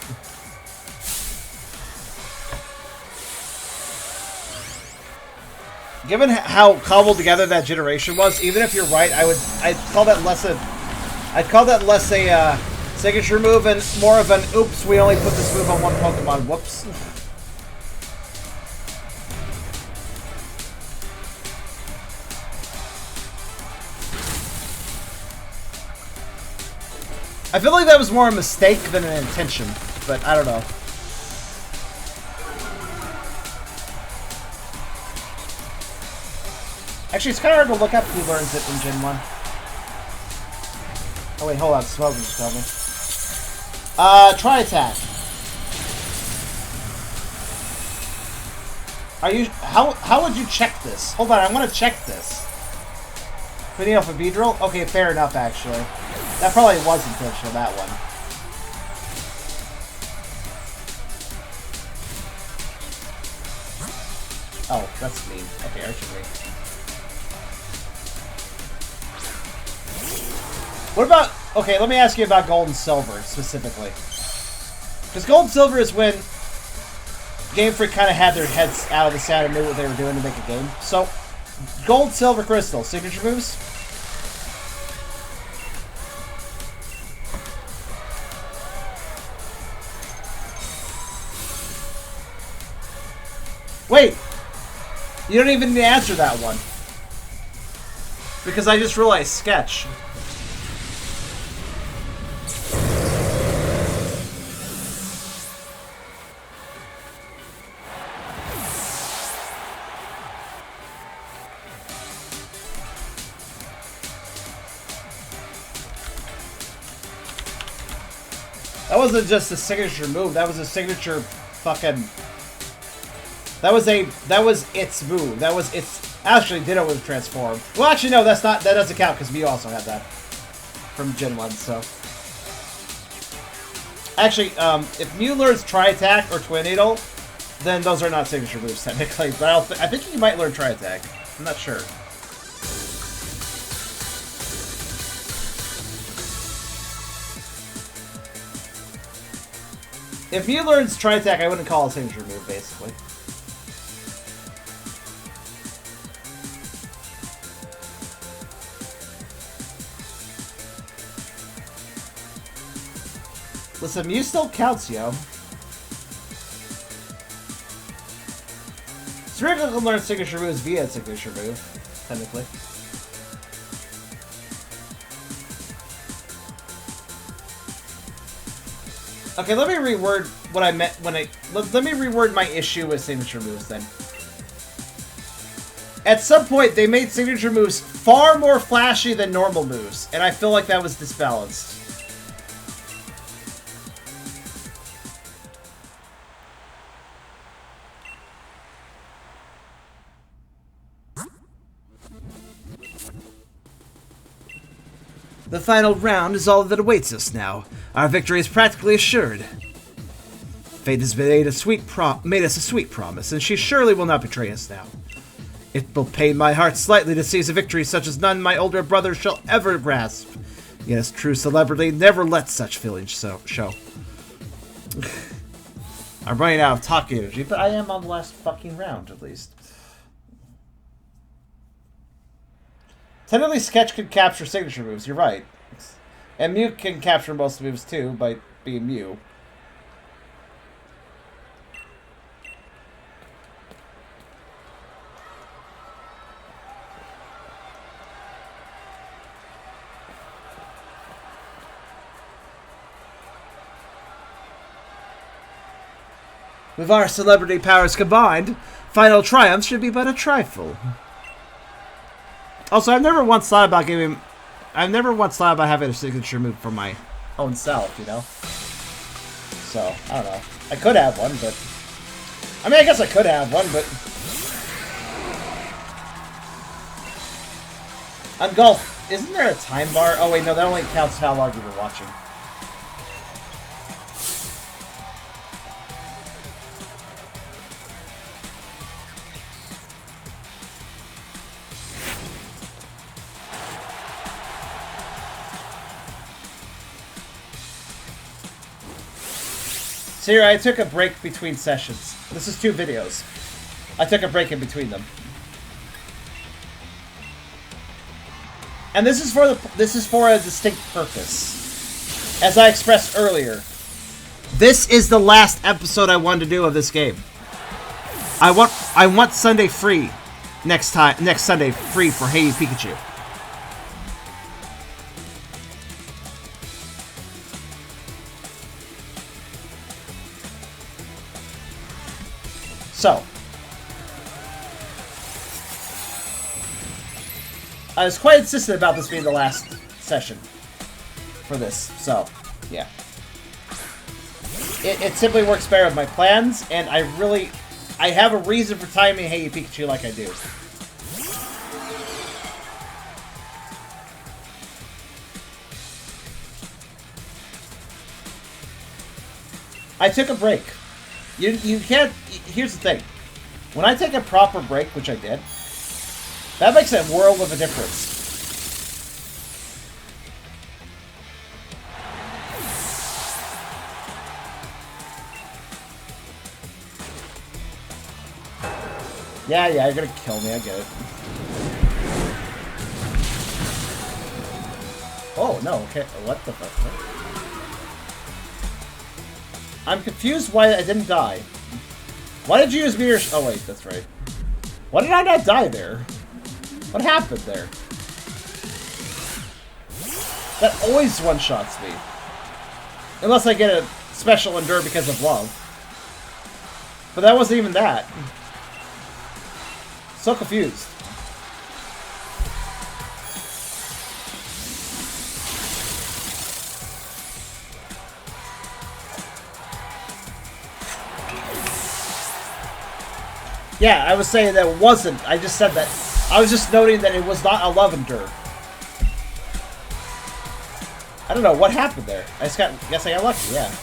Given how cobbled together that generation was, even if you're right, I'd call that less a signature move and more of an oops, we only put this move on one Pokemon. Whoops. I feel like that was more a mistake than an intention, but I don't know. Actually, it's kind of hard to look up who learns it in Gen 1. Oh wait, hold on, Smoke just told me. Try Attack. Are you... How would you check this? Hold on, I want to check this. Video for Beedrill? Okay, fair enough, actually. That probably was intentional, that one. Oh, that's mean. Okay, Archery. What about... Okay, let me ask you about Gold and Silver, specifically. Because Gold and Silver is when Game Freak kind of had their heads out of the sand and knew what they were doing to make a game. So, Gold, Silver, Crystal, signature moves? Wait! You don't even need to answer that one. Because I just realized Sketch. That wasn't just a signature move, that was a signature fucking... That was its move. That was its... Actually, Ditto was transformed. Well, actually, no, that's not... That doesn't count, because Mew also had that. From Gen 1, so... Actually, if Mew learns Try Attack or Twin Needle, then those are not signature moves, technically. But I think he might learn Try Attack. I'm not sure. If Mew learns Try Attack, I wouldn't call it a signature move, basically. Listen, Mew still counts, yo. Spherical can learn signature moves via signature move, technically. Okay, let me reword what I meant when I... Let me reword my issue with signature moves, then. At some point, they made signature moves far more flashy than normal moves, and I feel like that was disbalanced. The final round is all that awaits us now. Our victory is practically assured. Fate has made us a sweet promise, and she surely will not betray us now. It will pain my heart slightly to seize a victory such as none my older brother shall ever grasp. Yes, true celebrity never lets such feelings show. I'm running out of talk energy, but I am on the last fucking round, at least. Technically, Sketch can capture signature moves, you're right. And Mew can capture most moves, too, by being Mew. With our celebrity powers combined, final triumph should be but a trifle. Also, I've never once thought about having a signature move for my own self, you know? So, I don't know. I could have one, but... I mean, I guess I could have one, but... On Golf, isn't there a time bar? Oh, wait, no, that only counts how long you were watching. here, I took a break between sessions. This is 2 videos. I took a break in between them. And this is for a distinct purpose. As I expressed earlier, this is the last episode I wanted to do of this game. I want Sunday free next Sunday free for Hey You Pikachu. So, I was quite insistent about this being the last session for this, so, yeah. It simply works better with my plans, and I have a reason for timing Hey You Pikachu like I do. I took a break. You can't... Here's the thing. When I take a proper break, which I did, that makes a world of a difference. Yeah, you're gonna kill me, I get it. Oh, no, okay. What the fuck? I'm confused why I didn't die. Why did you use meteor... Oh, wait, that's right. Why did I not die there? What happened there? That always one-shots me. Unless I get a special endure because of love. But that wasn't even that. So confused. Yeah, I was saying that it wasn't. I just said that. I was just noting that it was not a love endure. I don't know what happened there. I just guess I got lucky, yeah.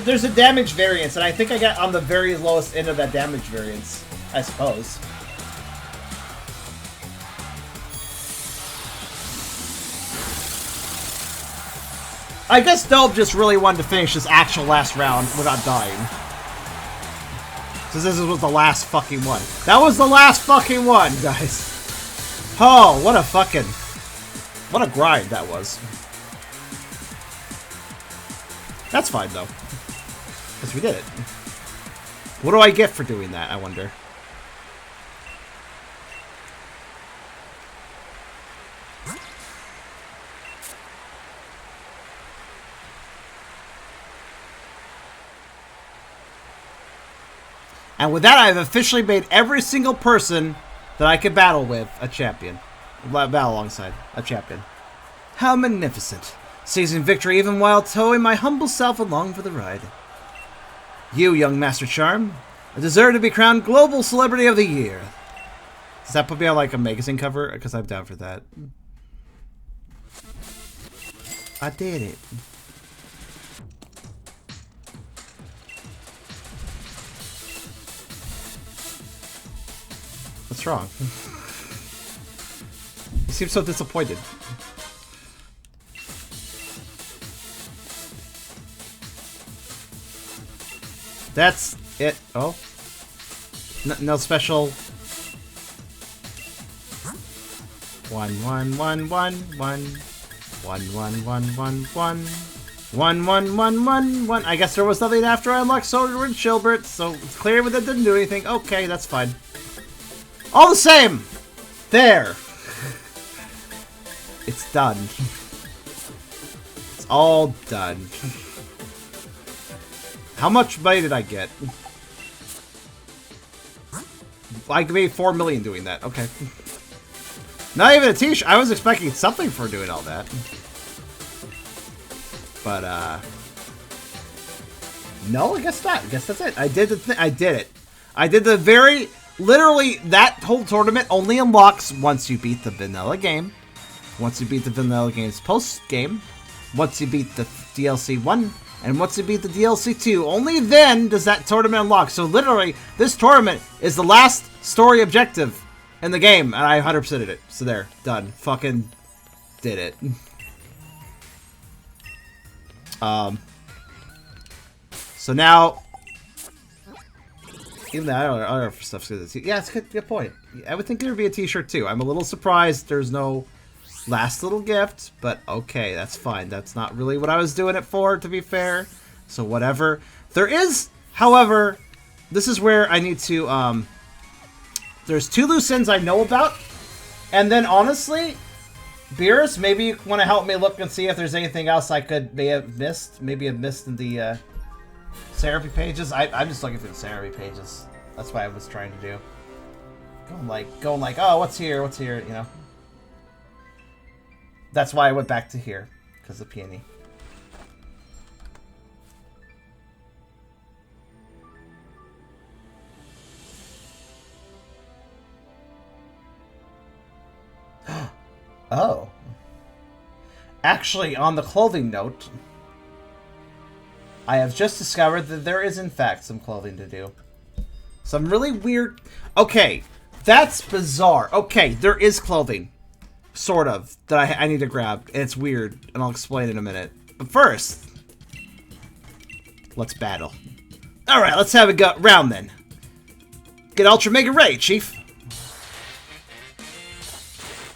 There's a damage variance, and I think I got on the very lowest end of that damage variance, I suppose. I guess Delb just really wanted to finish this actual last round without dying. Since this was the last fucking one. That was the last fucking one, guys. Oh, what a fucking... What a grind that was. That's fine, though. Because we did it. What do I get for doing that, I wonder? And with that, I've officially made every single person that I could battle with a champion. Battle alongside a champion. How magnificent. Seizing victory even while towing my humble self along for the ride. You, young Master Charm, deserve to be crowned Global Celebrity of the Year. Does that put me on like a magazine cover? Because I'm down for that. I did it. What's wrong? You seem so disappointed. That's it. Oh. No special. 1 1 1 1 1 1 1 1 1 1 1 1 1 1 1. I guess there was nothing after I unlocked Soldier and Shilbert, so it's clear that didn't do anything. Okay, that's fine. All the same! There! It's done. It's all done. How much money did I get? I made 4 million doing that. Okay. Not even a t-shirt. I was expecting something for doing all that. But, no, I guess not. I guess that's it. I did I did it. I did the very... Literally, that whole tournament only unlocks once you beat the vanilla game. Once you beat the vanilla game's post-game. Once you beat the DLC 1 And once you beat the DLC 2, only then does that tournament unlock. So literally, this tournament is the last story objective in the game, and I 100%ed it. So there, done. Fucking did it. So now, even the other stuff's good. Yeah, it's a good point. I would think there'd be a t-shirt too. I'm a little surprised there's no last little gift, but okay, that's fine. That's not really what I was doing it for, to be fair. So whatever. There is, however, this is where I need to, there's 2 loose ends I know about, and then honestly, Beerus, maybe you want to help me look and see if there's anything else I may have missed. Maybe I've missed in the therapy pages. I'm just looking for the therapy pages. That's what I was trying to do. Going like, oh, what's here, you know. That's why I went back to here, because of Peony. Oh. Actually, on the clothing note, I have just discovered that there is, in fact, some clothing to do. Some really weird... Okay, that's bizarre. Okay, there is clothing. Sort of. That I need to grab. And it's weird, and I'll explain in a minute. But first, let's battle. Alright, let's have a go round then. Get Ultra Mega ready, Chief.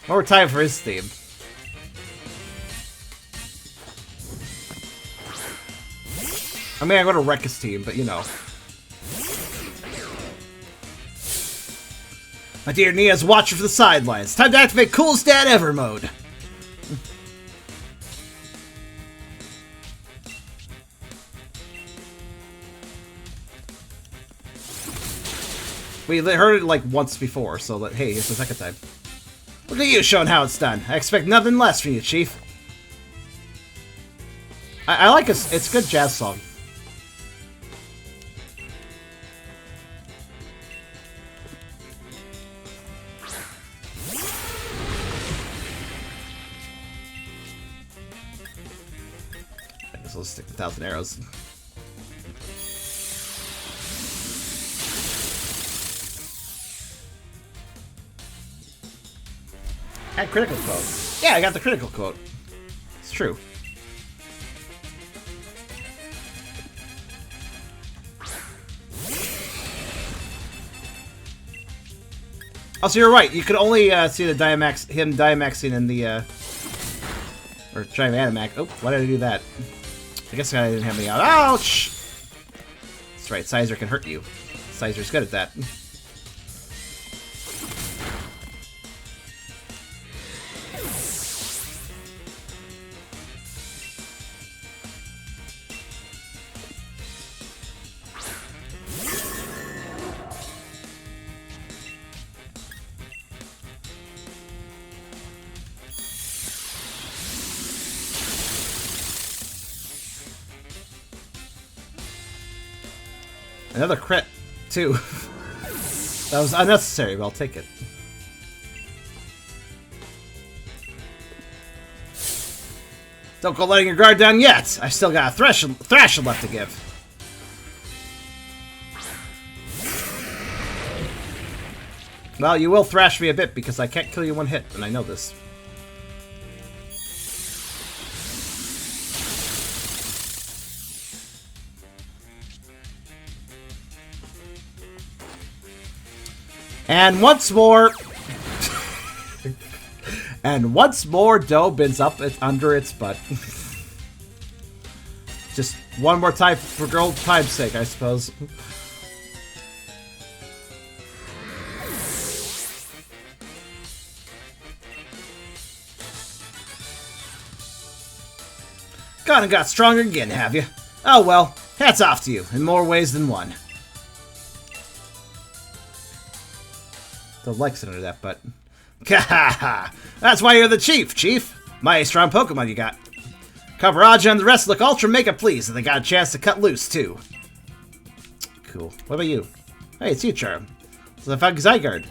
More time for his theme. I mean, I'm gonna wreck his team, but you know. My dear Nia's watching for the sidelines. Time to activate Coolest Dad Ever mode. We heard it like once before, so hey, it's the second time. Look at you showing how it's done. I expect nothing less from you, Chief. I like it. It's a good jazz song. I guess I'll stick 1,000 arrows. And critical quote. Yeah, I got the critical quote. It's true. Also, you're right. You could only see the him Dynamaxing in the or Gigantamax. Oh, why did I do that? I guess I didn't have any out. Ouch! That's right. Sizer can hurt you. Sizer's good at that. Another crit, too. That was unnecessary, but I'll take it. Don't go letting your guard down yet! I've still got a thrashing left to give. Well, you will thrash me a bit, because I can't kill you one hit, and I know this. And once more... and once more, dough bends up under its butt. Just one more time for old time's sake, I suppose. Gone and got stronger again, have you? Oh well, hats off to you, in more ways than one. The likes under that, but... Ha! That's why you're the Chief! Mighty strong Pokemon you got. Coveraja and the rest look ultra mega pleased that they got a chance to cut loose, too. Cool. What about you? Hey, it's you, Charm. So I found Zygarde.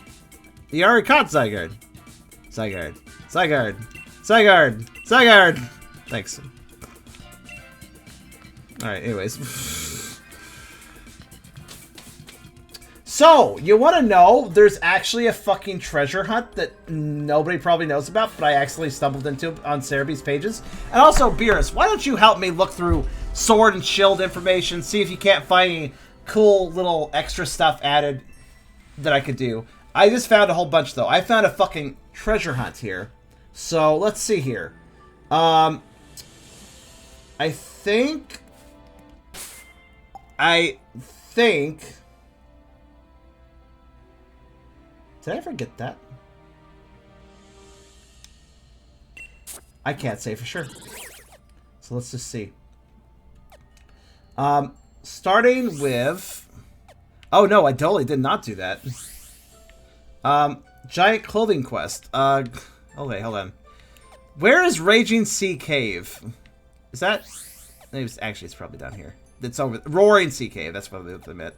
You already caught Zygarde. Zygarde. Thanks. Alright, anyways. So, you want to know, there's actually a fucking treasure hunt that nobody probably knows about, but I accidentally stumbled into on Cerebee's pages. And also, Beerus, why don't you help me look through Sword and Shield information, see if you can't find any cool little extra stuff added that I could do. I just found a whole bunch, though. I found a fucking treasure hunt here. So, let's see here. I think... Did I forget that? I can't say for sure. So let's just see. Starting with... Oh no, I totally did not do that. Giant clothing quest. Okay, hold on. Where is Raging Sea Cave? Is that... Actually, it's probably down here. It's over... Roaring Sea Cave, that's what I meant.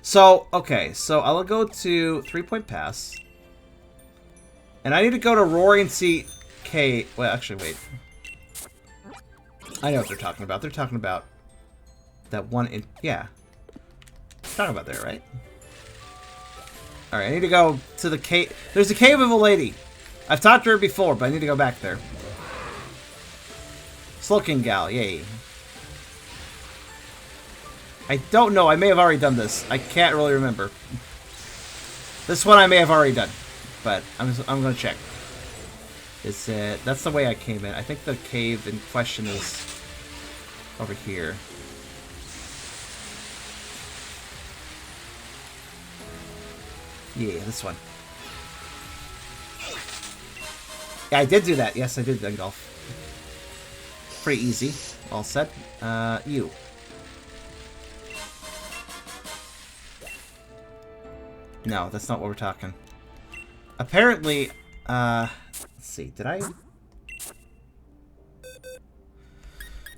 So, okay, so I'll go to 3 Point Pass. And I need to go to Roaring Sea Cave. Well, actually, wait. I know what they're talking about. They're talking about that one in... Yeah. Talking about there, right? Alright, I need to go to the cave. There's a cave of a lady. I've talked to her before, but I need to go back there. Slowking Gal, yay. I don't know. I may have already done this. I can't really remember. This one I may have already done, but I'm gonna check. Is it? That's the way I came in. I think the cave in question is over here. Yeah, this one. Yeah, I did do that. Yes, I did then golf. Pretty easy. All set. You. No, that's not what we're talking. Apparently, let's see, did I?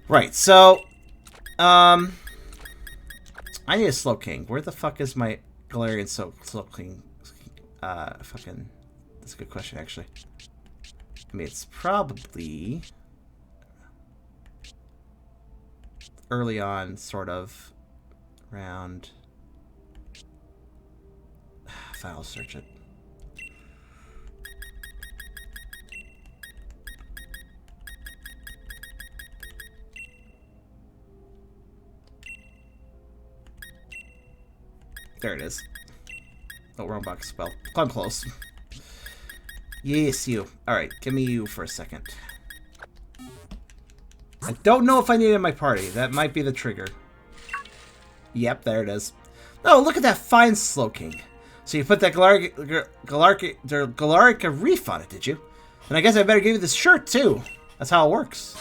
Right, so, I need a Slow King. Where the fuck is my Galarian Slow King? Fucking, that's a good question, actually. I mean, it's probably early on, sort of, around... File search it. There it is. Oh, wrong box. Well, I'm close. Yes, you. Alright, give me you for a second. I don't know if I need it in my party. That might be the trigger. Yep, there it is. Oh, look at that fine Slow King. So you put that Galarica Reef on it, did you? And I guess I better give you this shirt, too. That's how it works.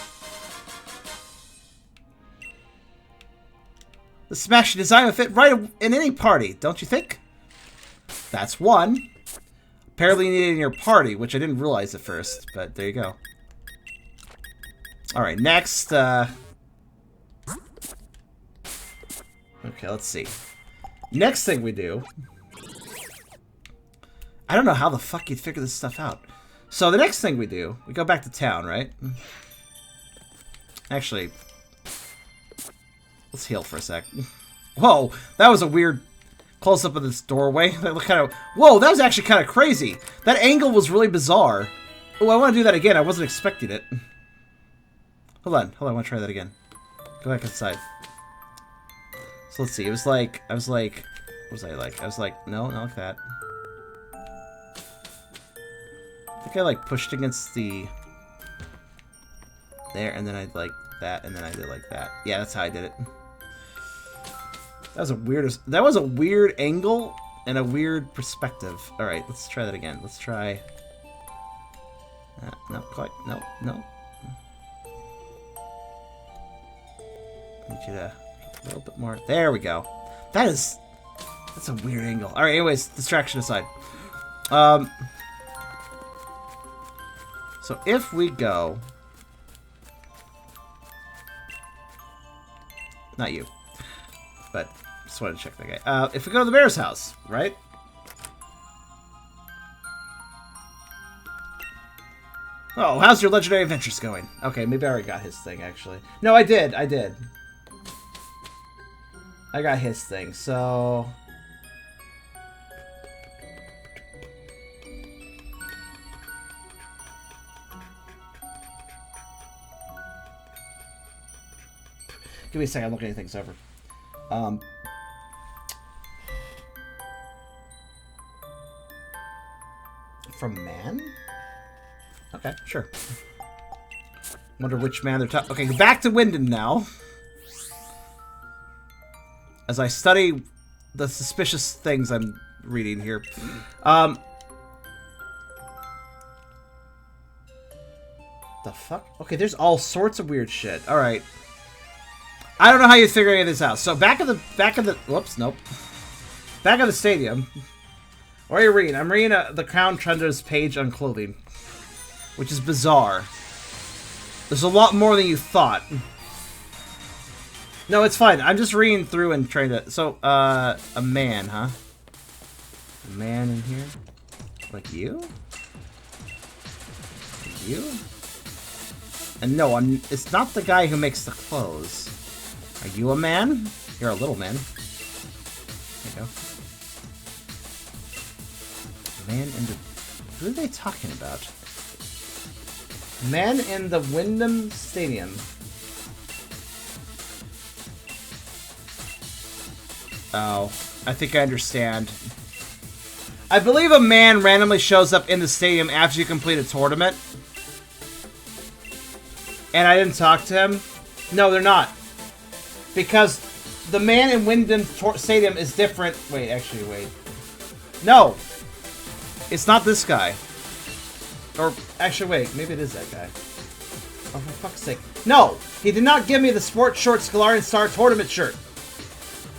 The smashing design would fit right in any party, don't you think? That's one. Apparently you need it in your party, which I didn't realize at first, but there you go. Alright, next, okay, let's see. Next thing we do... I don't know how the fuck you'd figure this stuff out. So the next thing we do, we go back to town, right? Actually, let's heal for a sec. Whoa, that was a weird close-up of this doorway. That looked kind of... Whoa, that was actually kind of crazy. That angle was really bizarre. Oh, I want to do that again. I wasn't expecting it. Hold on, I want to try that again. Go back inside. So let's see. It was like... I was like... What was I like? I was like, no, not like that. I think I like pushed against the... There, and then I like that, and then I did like that. Yeah, that's how I did it. That was a weird... That was a weird angle and a weird perspective. Alright, let's try that again. Let's try... not quite. No, no. Need you to... A little bit more. There we go. That is... That's a weird angle. Alright, anyways, distraction aside. So if we go... Not you. But, just wanted to check that guy. If we go to the mayor's house, right? Oh, how's your legendary adventures going? Okay, maybe I already got his thing, actually. No, I did. I got his thing, so... Give me a second, I'm looking things over. From man? Okay, sure. Wonder which man they're talking... Okay, back to Wyndham now. As I study the suspicious things I'm reading here. The fuck? Okay, there's all sorts of weird shit. Alright. I don't know how you figure any of this out. So back of the whoops, nope. Back of the stadium. What are you reading? I'm reading the Crown Tundra's page on clothing. Which is bizarre. There's a lot more than you thought. No, it's fine. I'm just reading through and trying to... So, a man, huh? A man in here? Like you? Like you? And no, it's not the guy who makes the clothes. Are you a man? You're a little man. There you go. Man in the... Who are they talking about? Man in the Wyndham Stadium. Oh, I think I understand. I believe a man randomly shows up in the stadium after you complete a tournament. And I didn't talk to him. No, they're not. Because the man in Wyndham Stadium is different. Wait, actually, wait. No. It's not this guy. Or, actually, wait. Maybe it is that guy. Oh, for fuck's sake. No! He did not give me the Sport Shorts Galarian Star Tournament shirt.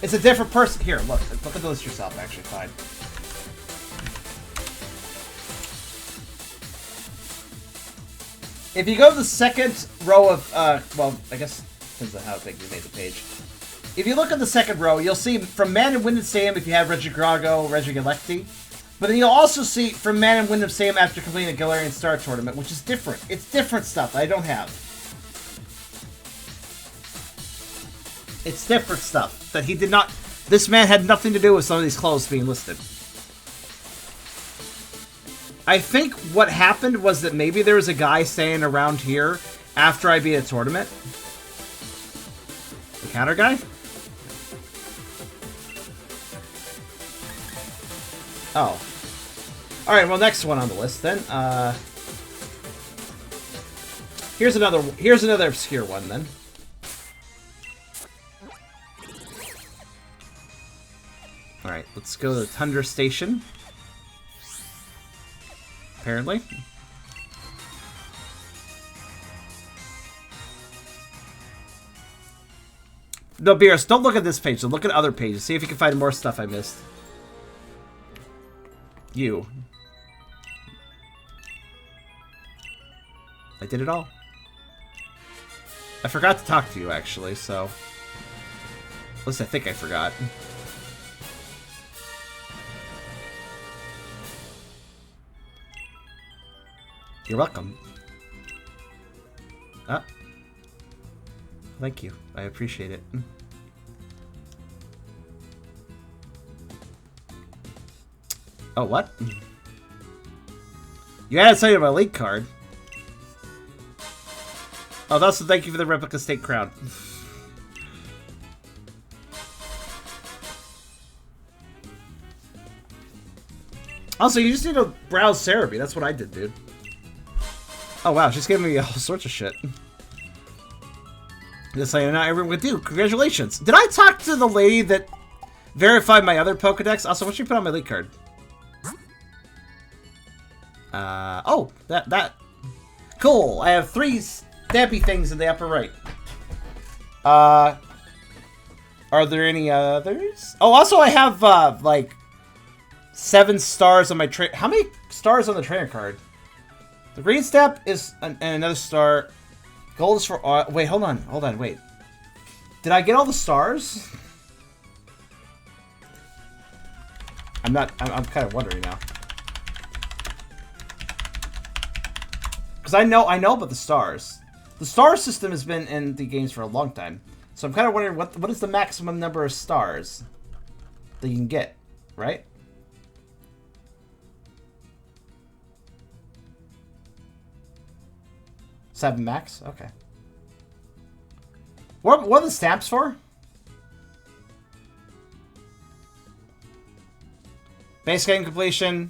It's a different person. Here, look. Look at the list yourself, actually. Fine. If you go to the second row of, well, I guess depends on how big you made the page. If you look at the second row, you'll see from Man in Wyndham Stadium if you have Regigrago, Regigalecti. But then you'll also see from Man in Wyndham Stadium after completing a Galarian Star Tournament, which is different. It's different stuff I don't have. It's different stuff that he did not... This man had nothing to do with some of these clothes being listed. I think what happened was that maybe there was a guy staying around here after I beat a tournament. The counter guy? Oh. Alright, well, next one on the list then. Here's another obscure one then. Alright, let's go to the Tundra Station. Apparently. No, Beerus, don't look at this page. So look at other pages. See if you can find more stuff I missed. You. I did it all. I forgot to talk to you, actually, so... At least I think I forgot. You're welcome. Ah. Thank you. I appreciate it. Oh, what? You added something to my league card. Oh, that's a thank you for the replica state crown. Also, you just need to browse Cerebi. That's what I did, dude. Oh, wow. She's giving me all sorts of shit. Just saying, not everyone would do. Congratulations. Did I talk to the lady that verified my other Pokedex? Also, what should you put on my league card? Oh, that. Cool. I have 3 stampy things in the upper right. Are there any others? Oh, also I have, like, 7 stars on my how many stars on the trainer card? The green step is another star. Gold is for... wait, hold on, wait. Did I get all the stars? I'm kind of wondering now. Because I know about the stars. The star system has been in the games for a long time. So I'm kind of wondering what is the maximum number of stars that you can get, right? Seven max? Okay. What are the stamps for? Base game completion,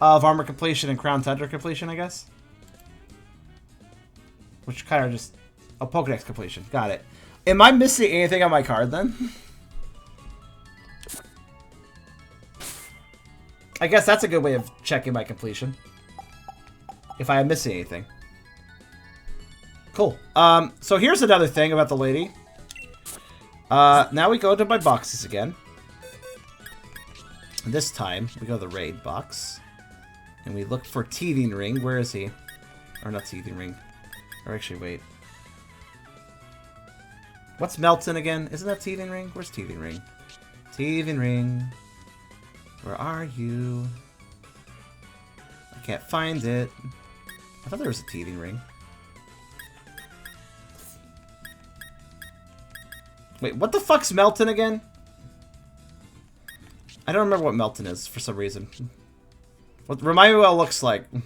of armor completion, and crown tundra completion, I guess. Which kind of just... Oh, Pokedex completion. Got it. Am I missing anything on my card, then? I guess that's a good way of checking my completion. If I am missing anything. Cool. So here's another thing about the lady. Now we go to my boxes again. This time, we go to the raid box. And we look for Teething Ring. Where is he? Or not Teething Ring. Or actually, wait. What's Melton again? Isn't that Teething Ring? Where's Teething Ring? Teething Ring. Where are you? I can't find it. I thought there was a Teething Ring. Wait, what the fuck's Melton again? I don't remember what Melton is for some reason. Remind me what it looks like. I'm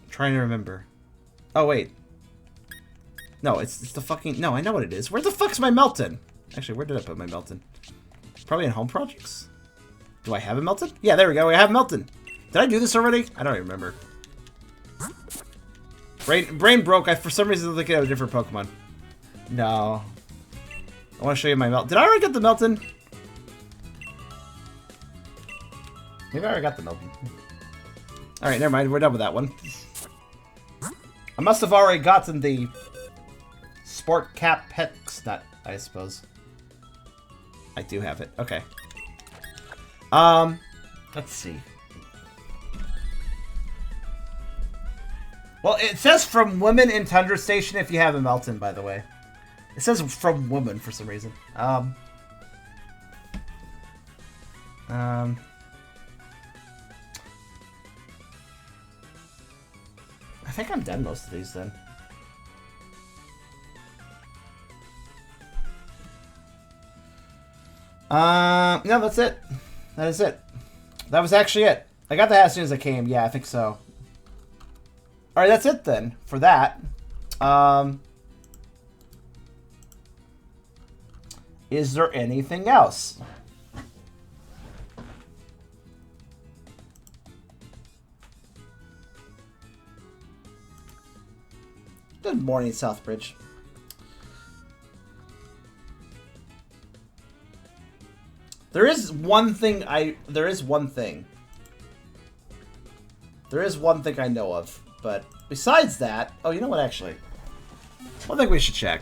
trying to remember. Oh, wait. No, it's the fucking... No, I know what it is. Where the fuck's my Melton? Actually, where did I put my Melton? Probably in home projects? Do I have a Melton? Yeah, there we go. I have Melton. Did I do this already? I don't even remember. Brain broke. I, for some reason, looking at a different Pokemon. No. I want to show you my Melton. Did I already get the Melton? Maybe I already got the Melton. Alright, never mind. We're done with that one. I must have already gotten the Sport Cap Pex Nut, I suppose. I do have it. Okay. Let's see. Well, it says from women in Tundra Station if you have a Melton, by the way. It says from woman for some reason. I think I'm done most of these then. No, that's it. That is it. That was actually it. I got the hat as soon as I came. Yeah, I think so. Alright, that's it then for that. Is there anything else? Good morning, Southbridge. There is one thing I know of, but besides that, oh, you know what, actually? One thing we should check.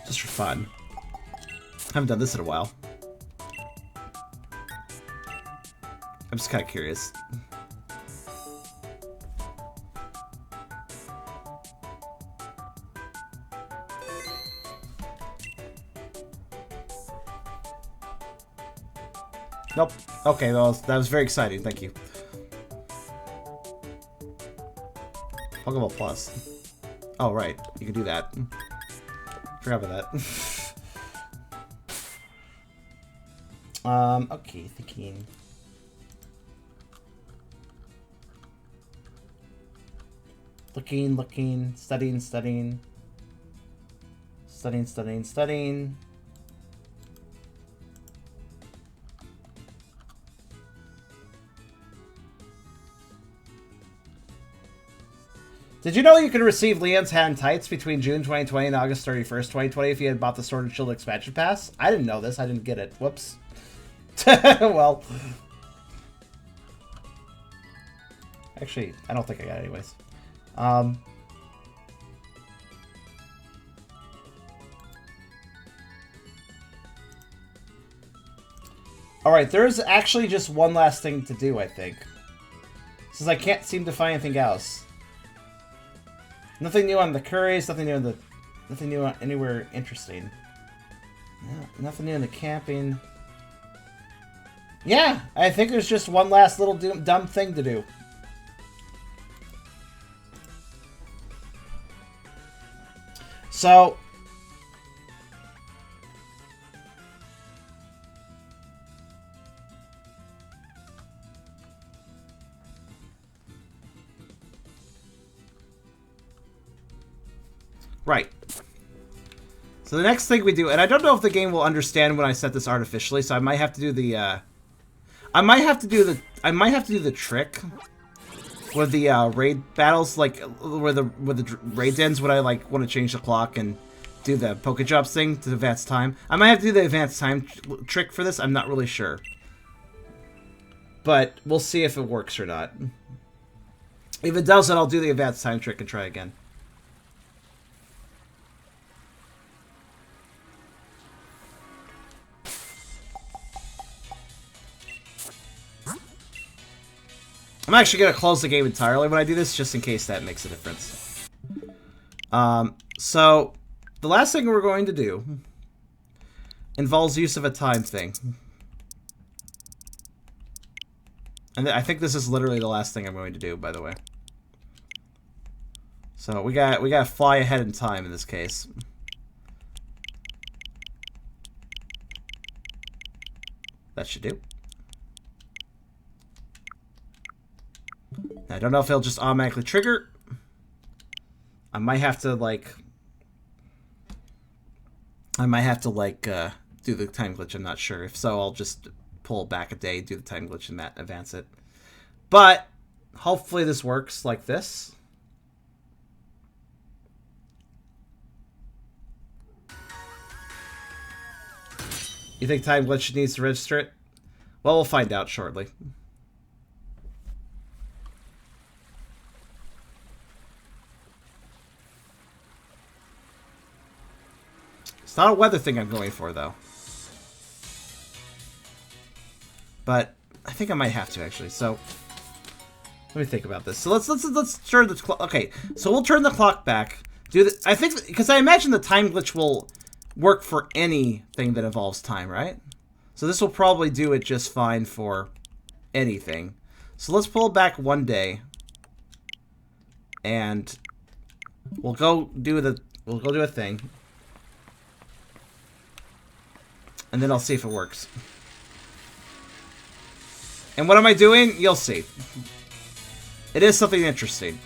Just for fun. Haven't done this in a while. I'm just kind of curious. Nope. Okay, well, that was very exciting. Thank you. Pokeball Plus. Oh, right. You can do that. Forgot about that. Okay, thinking... Looking, studying. Did you know you could receive Leon's Hand Tights between June 2020 and August 31st, 2020 if you had bought the Sword and Shield expansion pass? I didn't know this. I didn't get it. Whoops. Well. Actually, I don't think I got it anyways. Alright, there's actually just one last thing to do, I think. Since I can't seem to find anything else. Nothing new on the curries, nothing new on anywhere interesting. No, nothing new in the camping. Yeah, I think there's just one last little dumb thing to do. So... Right. So the next thing we do, and I don't know if the game will understand when I set this artificially, so I might have to do the, I might have to do the trick with the raid battles, like where the raid ends when I like want to change the clock and do the Pokéjumps thing to advance time. I might have to do the advanced time trick for this. I'm not really sure, but we'll see if it works or not. If it doesn't, I'll do the advanced time trick and try again. I'm actually going to close the game entirely when I do this, just in case that makes a difference. So, the last thing we're going to do involves use of a time thing. And I think this is literally the last thing I'm going to do, by the way. So, we got to fly ahead in time in this case. That should do. I don't know if it'll just automatically trigger. I might have to like do the time glitch. I'm not sure. If so, I'll just pull back a day, do the time glitch, and advance it. But hopefully this works like this. You think time glitch needs to register it? Well, we'll find out shortly. It's not a weather thing I'm going for, though. But I think I might have to, actually. So let me think about this. So let's turn the clock. Okay, so we'll turn the clock back. I think because I imagine the time glitch will work for anything that involves time, right? So this will probably do it just fine for anything. So let's pull back one day, and we'll go do a thing. And then I'll see if it works. And what am I doing? You'll see. It is something interesting.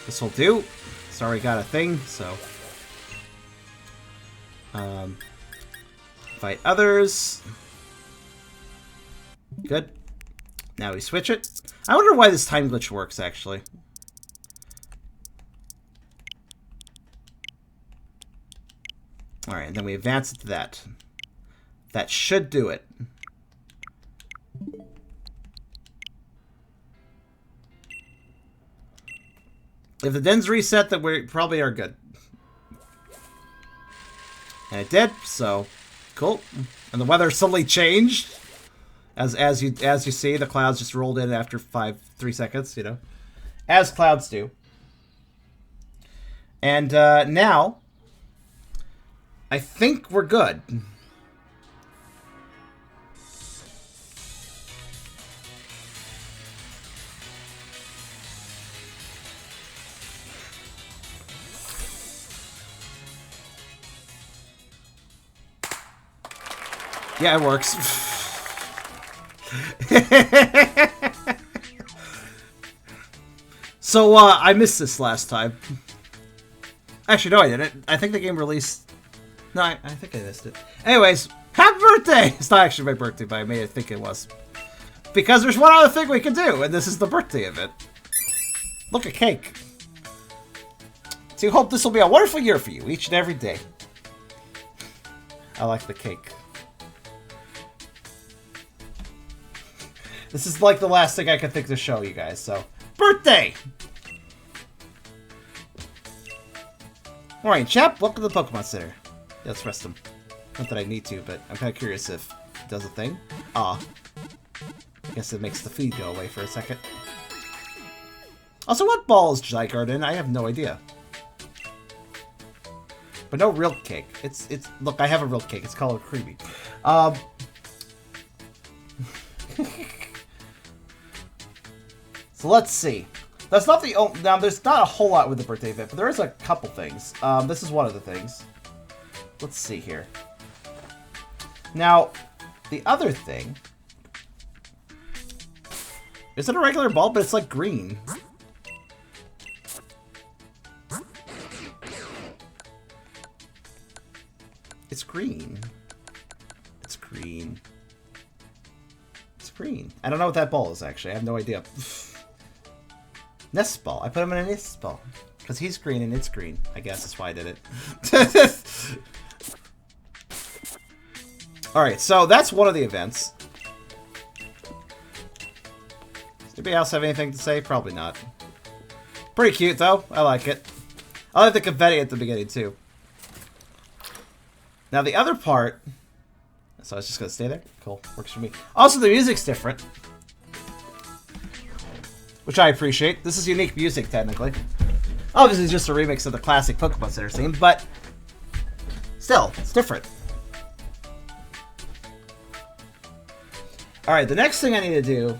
This will do. It's already got a thing, so... Fight others. Good. Now we switch it. I wonder why this time glitch works, actually. Alright, and then we advance it to that. That should do it. If the den's reset, then we probably are good. And it did, so cool. And the weather suddenly changed. As you see, the clouds just rolled in after 3 seconds, you know. As clouds do. And now I think we're good. Yeah, it works. So, I missed this last time. Actually, no, I didn't. I think the game released... No, I think I missed it. Anyways, happy birthday! It's not actually my birthday, but I made it think it was. Because there's one other thing we can do, and this is the birthday of it. Look, a cake. So you hope this will be a wonderful year for you, each and every day. I like the cake. This is like the last thing I could think to show you guys, so... Birthday! Alright, chap, welcome to the Pokemon Center. Yeah, let's rest him. Not that I need to, but I'm kind of curious if it does a thing. Ah. I guess it makes the feed go away for a second. Also, what ball is Zygarde in? I have no idea. But no real cake. It's look, I have a real cake. It's called a creamy. So let's see. That's not the only... Now, there's not a whole lot with the birthday event, but there is a couple things. This is one of the things. Let's see here. Now, the other thing... Is it a regular ball? But it's like green. It's green. It's green. It's green. I don't know what that ball is, actually. I have no idea. Nest ball. I put him in a nest ball. Because he's green and it's green. I guess that's why I did it. Alright, so that's one of the events. Does anybody else have anything to say? Probably not. Pretty cute, though. I like it. I like the confetti at the beginning, too. Now, the other part... So I was just going to stay there? Cool. Works for me. Also, the music's different. Which I appreciate. This is unique music, technically. Obviously, it's just a remix of the classic Pokemon Center theme, but... Still, it's different. Alright, the next thing I need to do...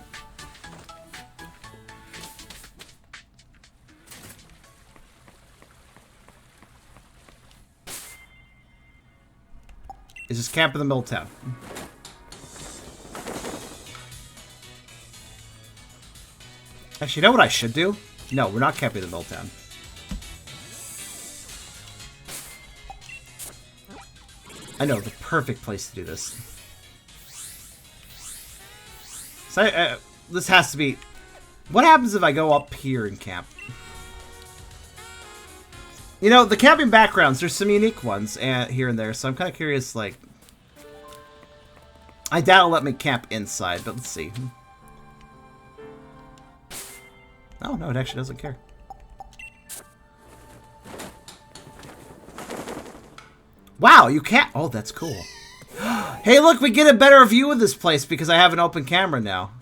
is just camp in the middle of town. Actually, you know what I should do? No, we're not camping in the middle of town. I know, the perfect place to do this. So this has to be... What happens if I go up here and camp? You know, the camping backgrounds, there's some unique ones here and there, so I'm kind of curious, like... I doubt it'll let me camp inside, but let's see. Oh, no, it actually doesn't care. Wow, you can't... Oh, that's cool. Hey, look, we get a better view of this place because I have an open camera now.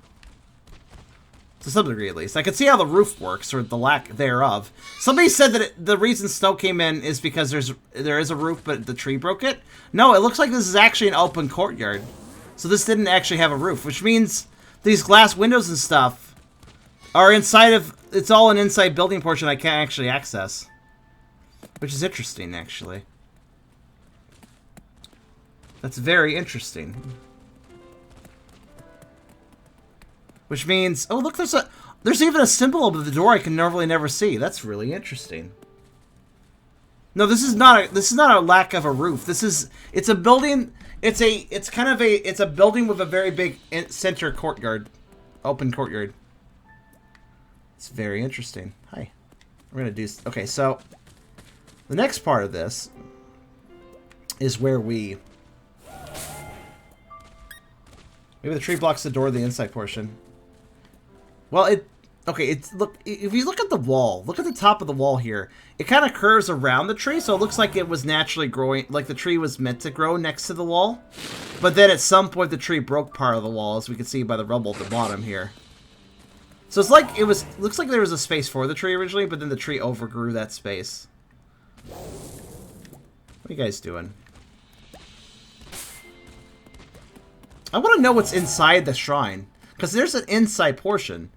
To some degree, at least. I can see how the roof works, or the lack thereof. Somebody said that the reason snow came in is because there is a roof, but the tree broke it. No, it looks like this is actually an open courtyard. So this didn't actually have a roof, which means these glass windows and stuff are inside of... It's all an inside building portion I can't actually access. Which is interesting, actually. That's very interesting. Which means, oh look, there's even a symbol above the door I can normally never see. That's really interesting. No, this is not a lack of a roof. It's a building. It's a building with a very big center courtyard, open courtyard. It's very interesting. Hi, we're gonna do. Okay, so the next part of this is where we. Maybe the tree blocks the door to the inside portion. Well, look, if you look at the wall, look at the top of the wall here. It kind of curves around the tree, so it looks like it was naturally growing, like the tree was meant to grow next to the wall. But then at some point the tree broke part of the wall, as we can see by the rubble at the bottom here. So it's like looks like there was a space for the tree originally, but then the tree overgrew that space. What are you guys doing? I want to know what's inside the shrine, because there's an inside portion.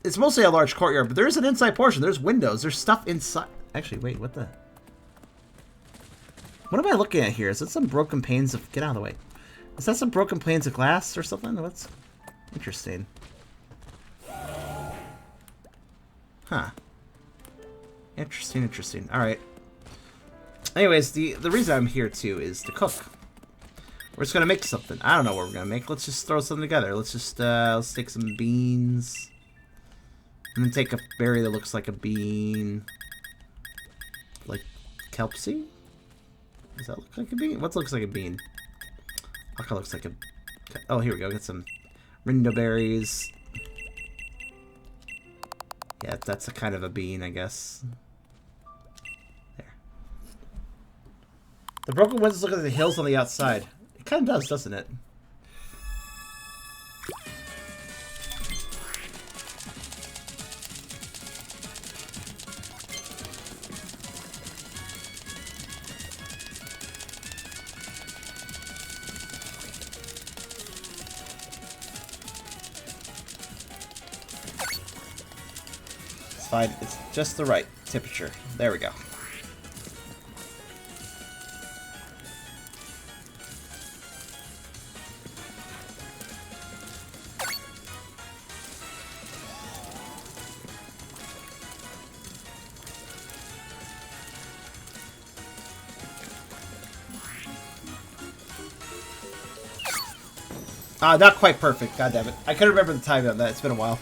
It's mostly a large courtyard, but there is an inside portion. There's windows. There's stuff inside. Actually, wait, what the... What am I looking at here? Is that some broken panes of... Get out of the way. Is that some broken panes of glass or something? What's... Interesting. Huh. Interesting, interesting. Alright. Anyways, the reason I'm here, too, is to cook. We're just gonna make something. I don't know what we're gonna make. Let's just throw something together. Let's just, let's take some beans. And then take a berry that looks like a bean. Like kelp seed? Does that look like a bean? What looks like a bean? What looks like a... Oh, here we go. Get some rindo berries. Yeah, that's a kind of a bean, I guess. There. The broken windows look like the hills on the outside. It kind of does, doesn't it? fine. It's just the right temperature. There we go. Not quite perfect. God damn it. I couldn't remember the timing on that. It's been a while.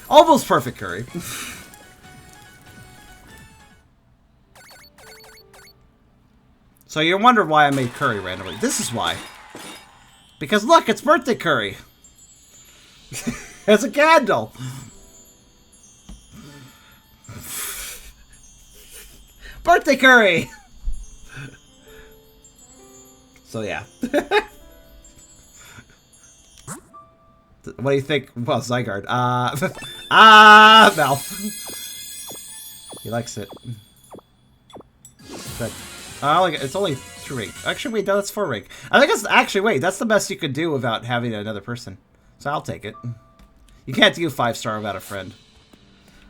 Almost perfect curry. So you're wondering why I made curry randomly. This is why. Because look, it's birthday curry. It's a candle. Birthday curry. So yeah. What do you think? Well, Zygarde. Mel. He likes it. Good. It's only 2 rank. Actually, wait, no, that's 4 rank. I think it's actually, wait, that's the best you could do without having another person. So I'll take it. You can't do 5-star without a friend.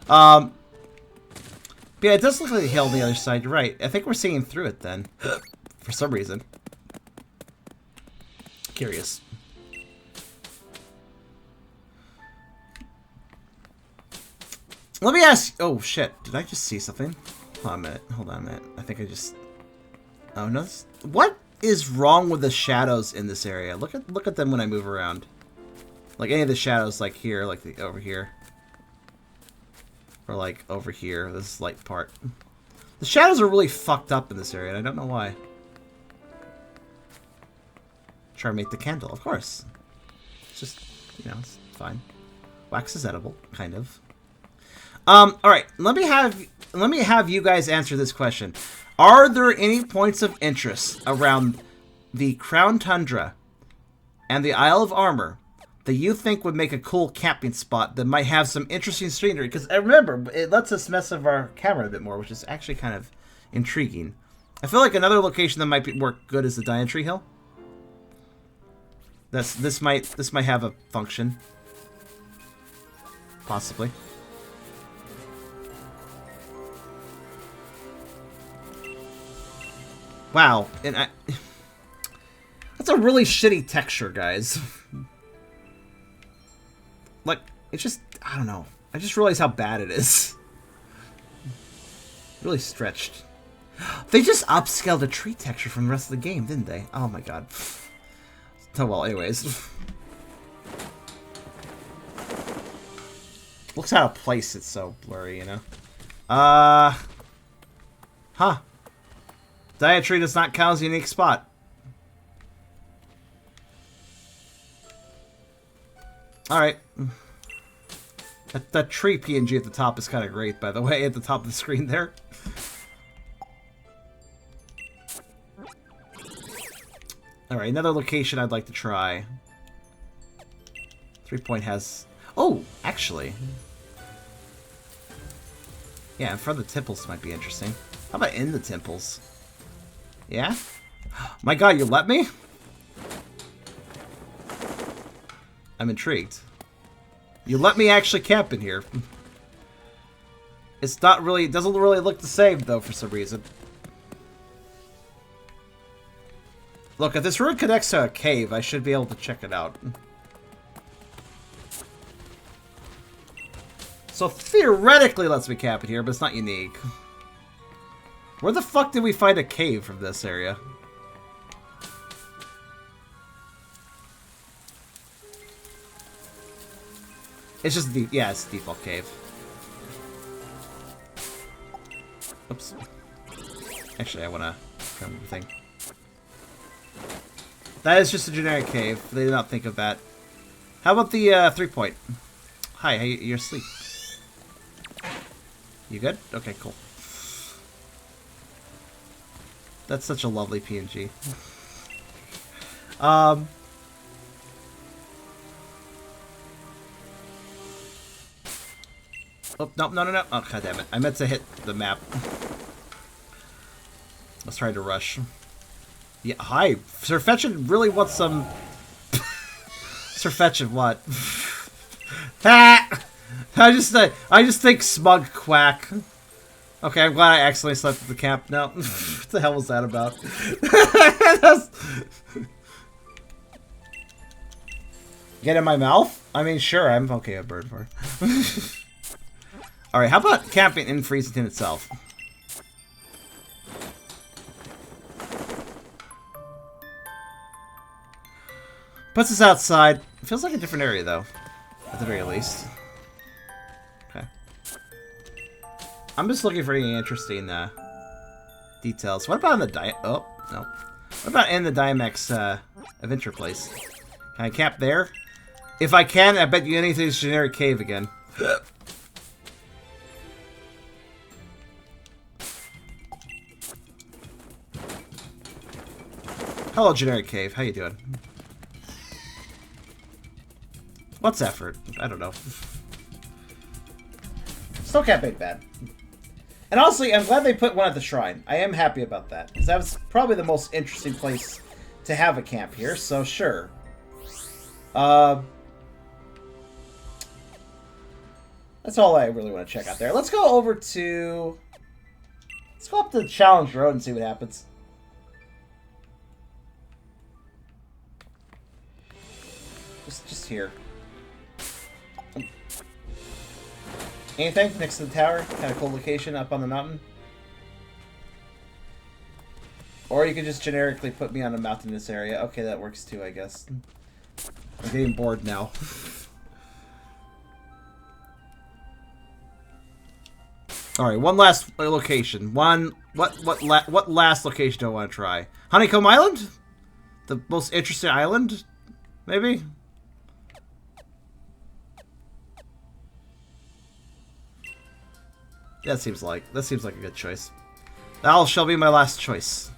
But yeah, it does look like a hill on the other side. You're right. I think we're seeing through it then. For some reason. Curious. Let me ask. Oh shit! Did I just see something? Hold on a minute. Hold on a minute. I think I just. Oh no! What is wrong with the shadows in this area? Look at them when I move around. Like any of the shadows, like here, like over here, or like over here. This light part. The shadows are really fucked up in this area, and I don't know why. Try to make the candle, of course. It's just, you know, it's fine. Wax is edible, kind of. All right. Let me have you guys answer this question. Are there any points of interest around the Crown Tundra and the Isle of Armor that you think would make a cool camping spot that might have some interesting scenery? Because remember, it lets us mess with our camera a bit more, which is actually kind of intriguing. I feel like another location that might work good is the Diane Tree Hill. This might have a function, possibly. Wow, and that's a really shitty texture, guys. Like, it's just, I don't know. I just realized how bad it is. Really stretched. They just upscaled the tree texture from the rest of the game, didn't they? Oh my god. Oh well, anyways. Looks out of place, it's so blurry, you know? Huh. Diet tree does not count as a unique spot. Alright. That tree PNG at the top is kind of great, by the way, at the top of the screen there. Alright, another location I'd like to try. 3 Point has... Oh, actually. Yeah, in front of the temples might be interesting. How about in the temples? Yeah? My god, you let me? I'm intrigued. You let me actually camp in here. It's not really... It doesn't really look the same, though, for some reason. Look, if this room connects to a cave, I should be able to check it out. So theoretically, lets me camp it here, but it's not unique. Where the fuck did we find a cave from this area? It's just the yeah, it's the default cave. Oops. Actually, I wanna remember the thing. That is just a generic cave. They did not think of that. How about the 3 Point? Hi, you're asleep. You good? Okay, cool. That's such a lovely PNG. Oh, no. Oh, god damn it. I meant to hit the map. I was trying to rush. Yeah, hi. Sir Fetchin really wants some... Sir Fetchin, what? Ha! I just think smug quack. Okay, I'm glad I accidentally slept at the camp. No, what the hell was that about? Get in my mouth? I mean, sure, I'm okay at bird fur. Alright, how about camping in Freezington itself? Puts us outside. It feels like a different area, though. At the very least. Okay. I'm just looking for any interesting details. What about in the Oh, no. What about in the Diamex adventure place? Can I camp there? If I can, I bet you anything's generic cave again. Hello, generic cave. How you doing? What's effort? I don't know. Still can't make bad. And honestly, I'm glad they put one at the shrine. I am happy about that. Because that was probably the most interesting place to have a camp here, so sure. That's all I really want to check out there. Let's go over to... Let's go up to the Challenge Road and see what happens. Just here. Anything next to the tower? Kind of cool location up on the mountain. Or you could just generically put me on a mountainous area. Okay, that works too, I guess. I'm getting bored now. All right, one last location. What last location do I want to try? Honeycomb Island? The most interesting island? Maybe? That seems like a good choice. That shall be my last choice.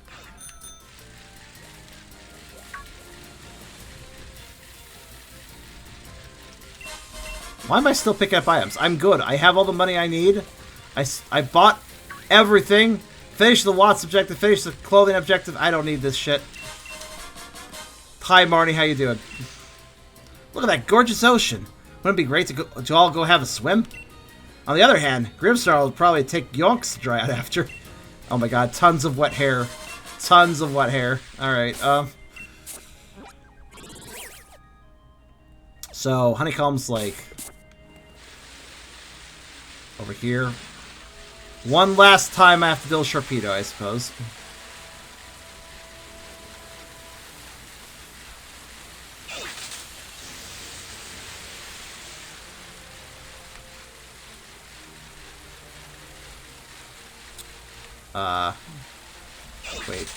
Why am I still picking up items? I'm good. I have all the money I need. I bought everything. Finished the Watts objective. Finished the clothing objective. I don't need this shit. Hi, Marnie. How you doing? Look at that gorgeous ocean. Wouldn't it be great to all go have a swim? On the other hand, Grimstar will probably take yonks to dry out after. Oh my god, tons of wet hair. Tons of wet hair. Alright, so, Honeycomb's like... over here. One last time I have to build Sharpedo, I suppose. Wait.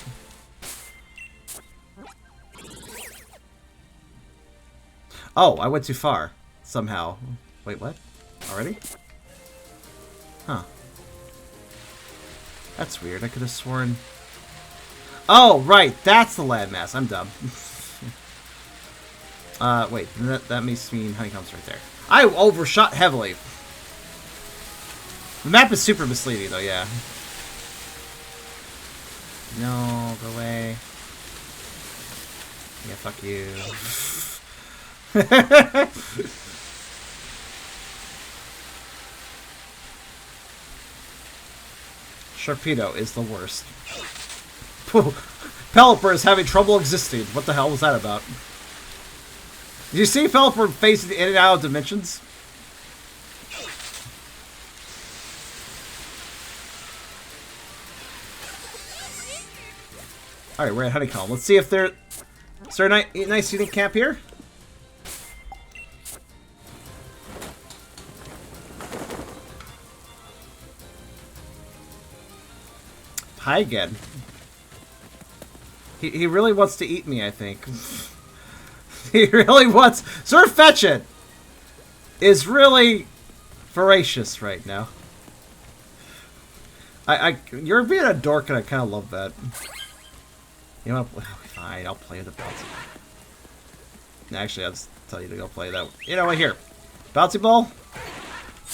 Oh, I went too far. Somehow. Wait, what? Already? Huh. That's weird. I could have sworn... Oh, right. That's the landmass. I'm dumb. Wait. That must mean Honeycomb's right there. I overshot heavily. The map is super misleading, though, yeah. No, go away. Yeah, fuck you. Sharpedo is the worst. Pelipper is having trouble existing. What the hell was that about? Did you see Pelipper facing the in and out of dimensions? Alright, we're at Honeycomb. Let's see if there... Is there a nice eating camp here? Hi again. He really wants to eat me, I think. He really wants... Sir Fetchit is really voracious right now. You're being a dork and I kind of love that. You know what? Fine, I'll play the bouncy ball. Actually, I'll just tell you to go play that. You know what? Here. Bouncy ball?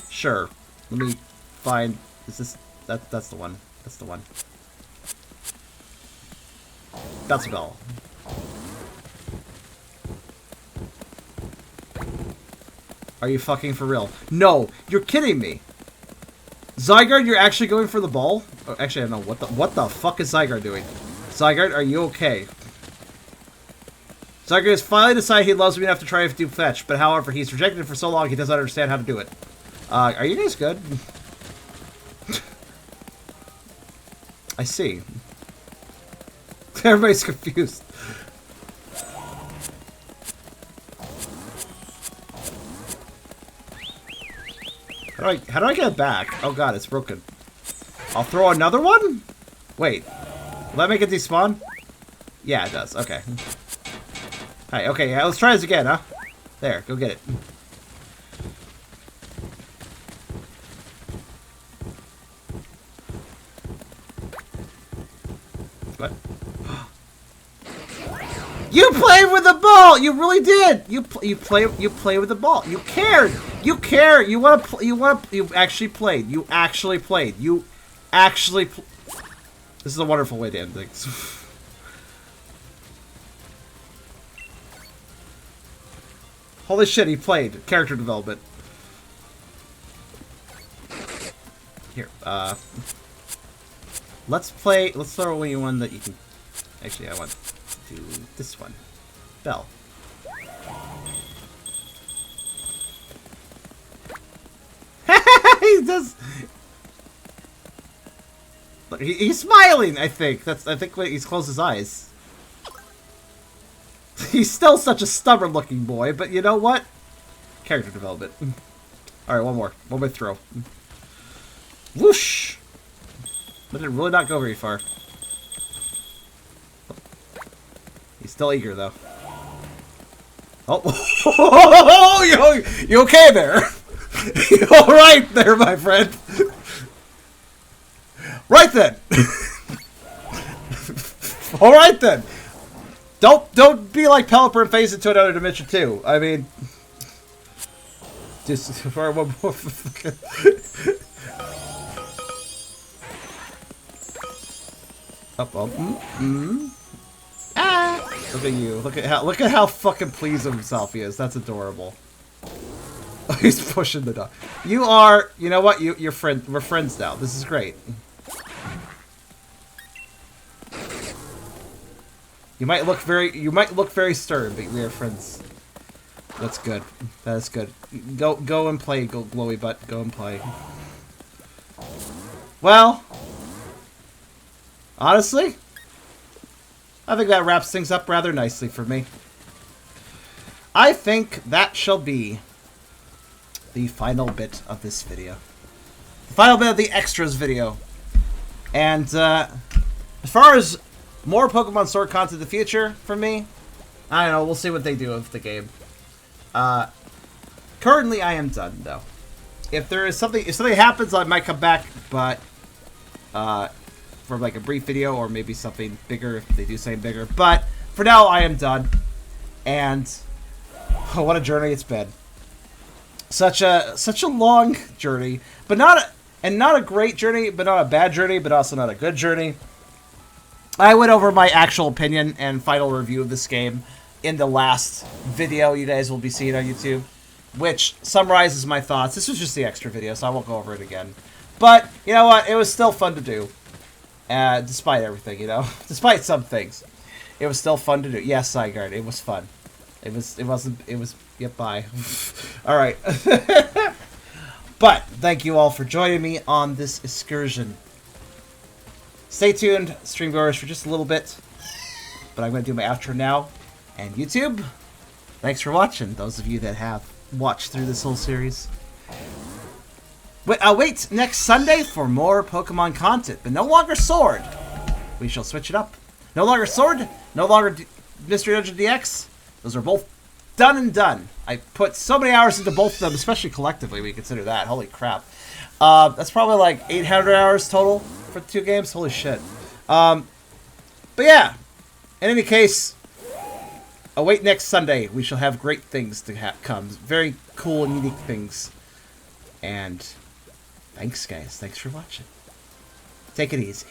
Sure. Let me find... Is this... That's the one. That's the one. Bouncy ball. Are you fucking for real? No, you're kidding me. Zygarde, you're actually going for the ball? Oh, actually, I don't know. What the fuck is Zygarde doing? Zygarde, are you okay? Zygarde has finally decided he loves me enough to try to do fetch, but however, he's rejected it for so long he doesn't understand how to do it. Are you guys good? I see. Everybody's confused. How do I get it back? Oh god, it's broken. I'll throw another one? Wait. Will that make it despawn? Yeah, it does. Okay. Alright, okay, yeah, let's try this again, huh? There, go get it. What? You played with the ball. You really did. You play with the ball. You cared. You care. You want to. You actually played. You actually played. You actually. This is a wonderful way to end things. Holy shit! He played. Character development. Here. Let's play. Let's throw away one that you can. Actually, I want to do this one. Bell. He does. Look, he's smiling. I think he's closed his eyes. He's still such a stubborn-looking boy, but you know what? Character development. All right, one more throw. Whoosh! But it really not go very far. He's still eager, though. Oh, you okay there? You all right there, my friend? Right then. All right then. Don't be like Pelipper and phase into another dimension too. I mean, just for one more. Up, Ah! Look at you. Look at how fucking pleased with himself he is. That's adorable. He's pushing the dog. You are. You know what? You're friend. We're friends now. This is great. You might look very stern, but we are friends. That's good. That is good. Go and play, glowy butt. Go and play. Well, honestly, I think that wraps things up rather nicely for me. I think that shall be the final bit of this video. The final bit of the extras video. And as far as more Pokemon Sword content in the future for me, I don't know. We'll see what they do with the game. Currently, I am done though. If something happens, I might come back, but for like a brief video or maybe something bigger if they do something bigger. But for now, I am done. And oh, what a journey it's been. Such a long journey, but not a great journey, but not a bad journey, but also not a good journey. I went over my actual opinion and final review of this game in the last video you guys will be seeing on YouTube, which summarizes my thoughts. This was just the extra video, so I won't go over it again. But, you know what? It was still fun to do. Despite everything, you know? Despite some things. It was still fun to do. Yes, Zygarde, it was fun. It was, yep, bye. Alright. But, thank you all for joining me on this excursion. Stay tuned, stream goers, for just a little bit. But I'm going to do my outro now. And YouTube, thanks for watching, those of you that have watched through this whole series. Wait next Sunday for more Pokemon content, but no longer Sword. We shall switch it up. No longer Sword, no longer Mystery Dungeon DX. Those are both done and done. I put so many hours into both of them, especially collectively, we consider that. Holy crap. That's probably like 800 hours total for the two games. Holy shit. But yeah, in any case, await next Sunday. We shall have great things to come. Very cool and unique things. And thanks, guys. Thanks for watching. Take it easy.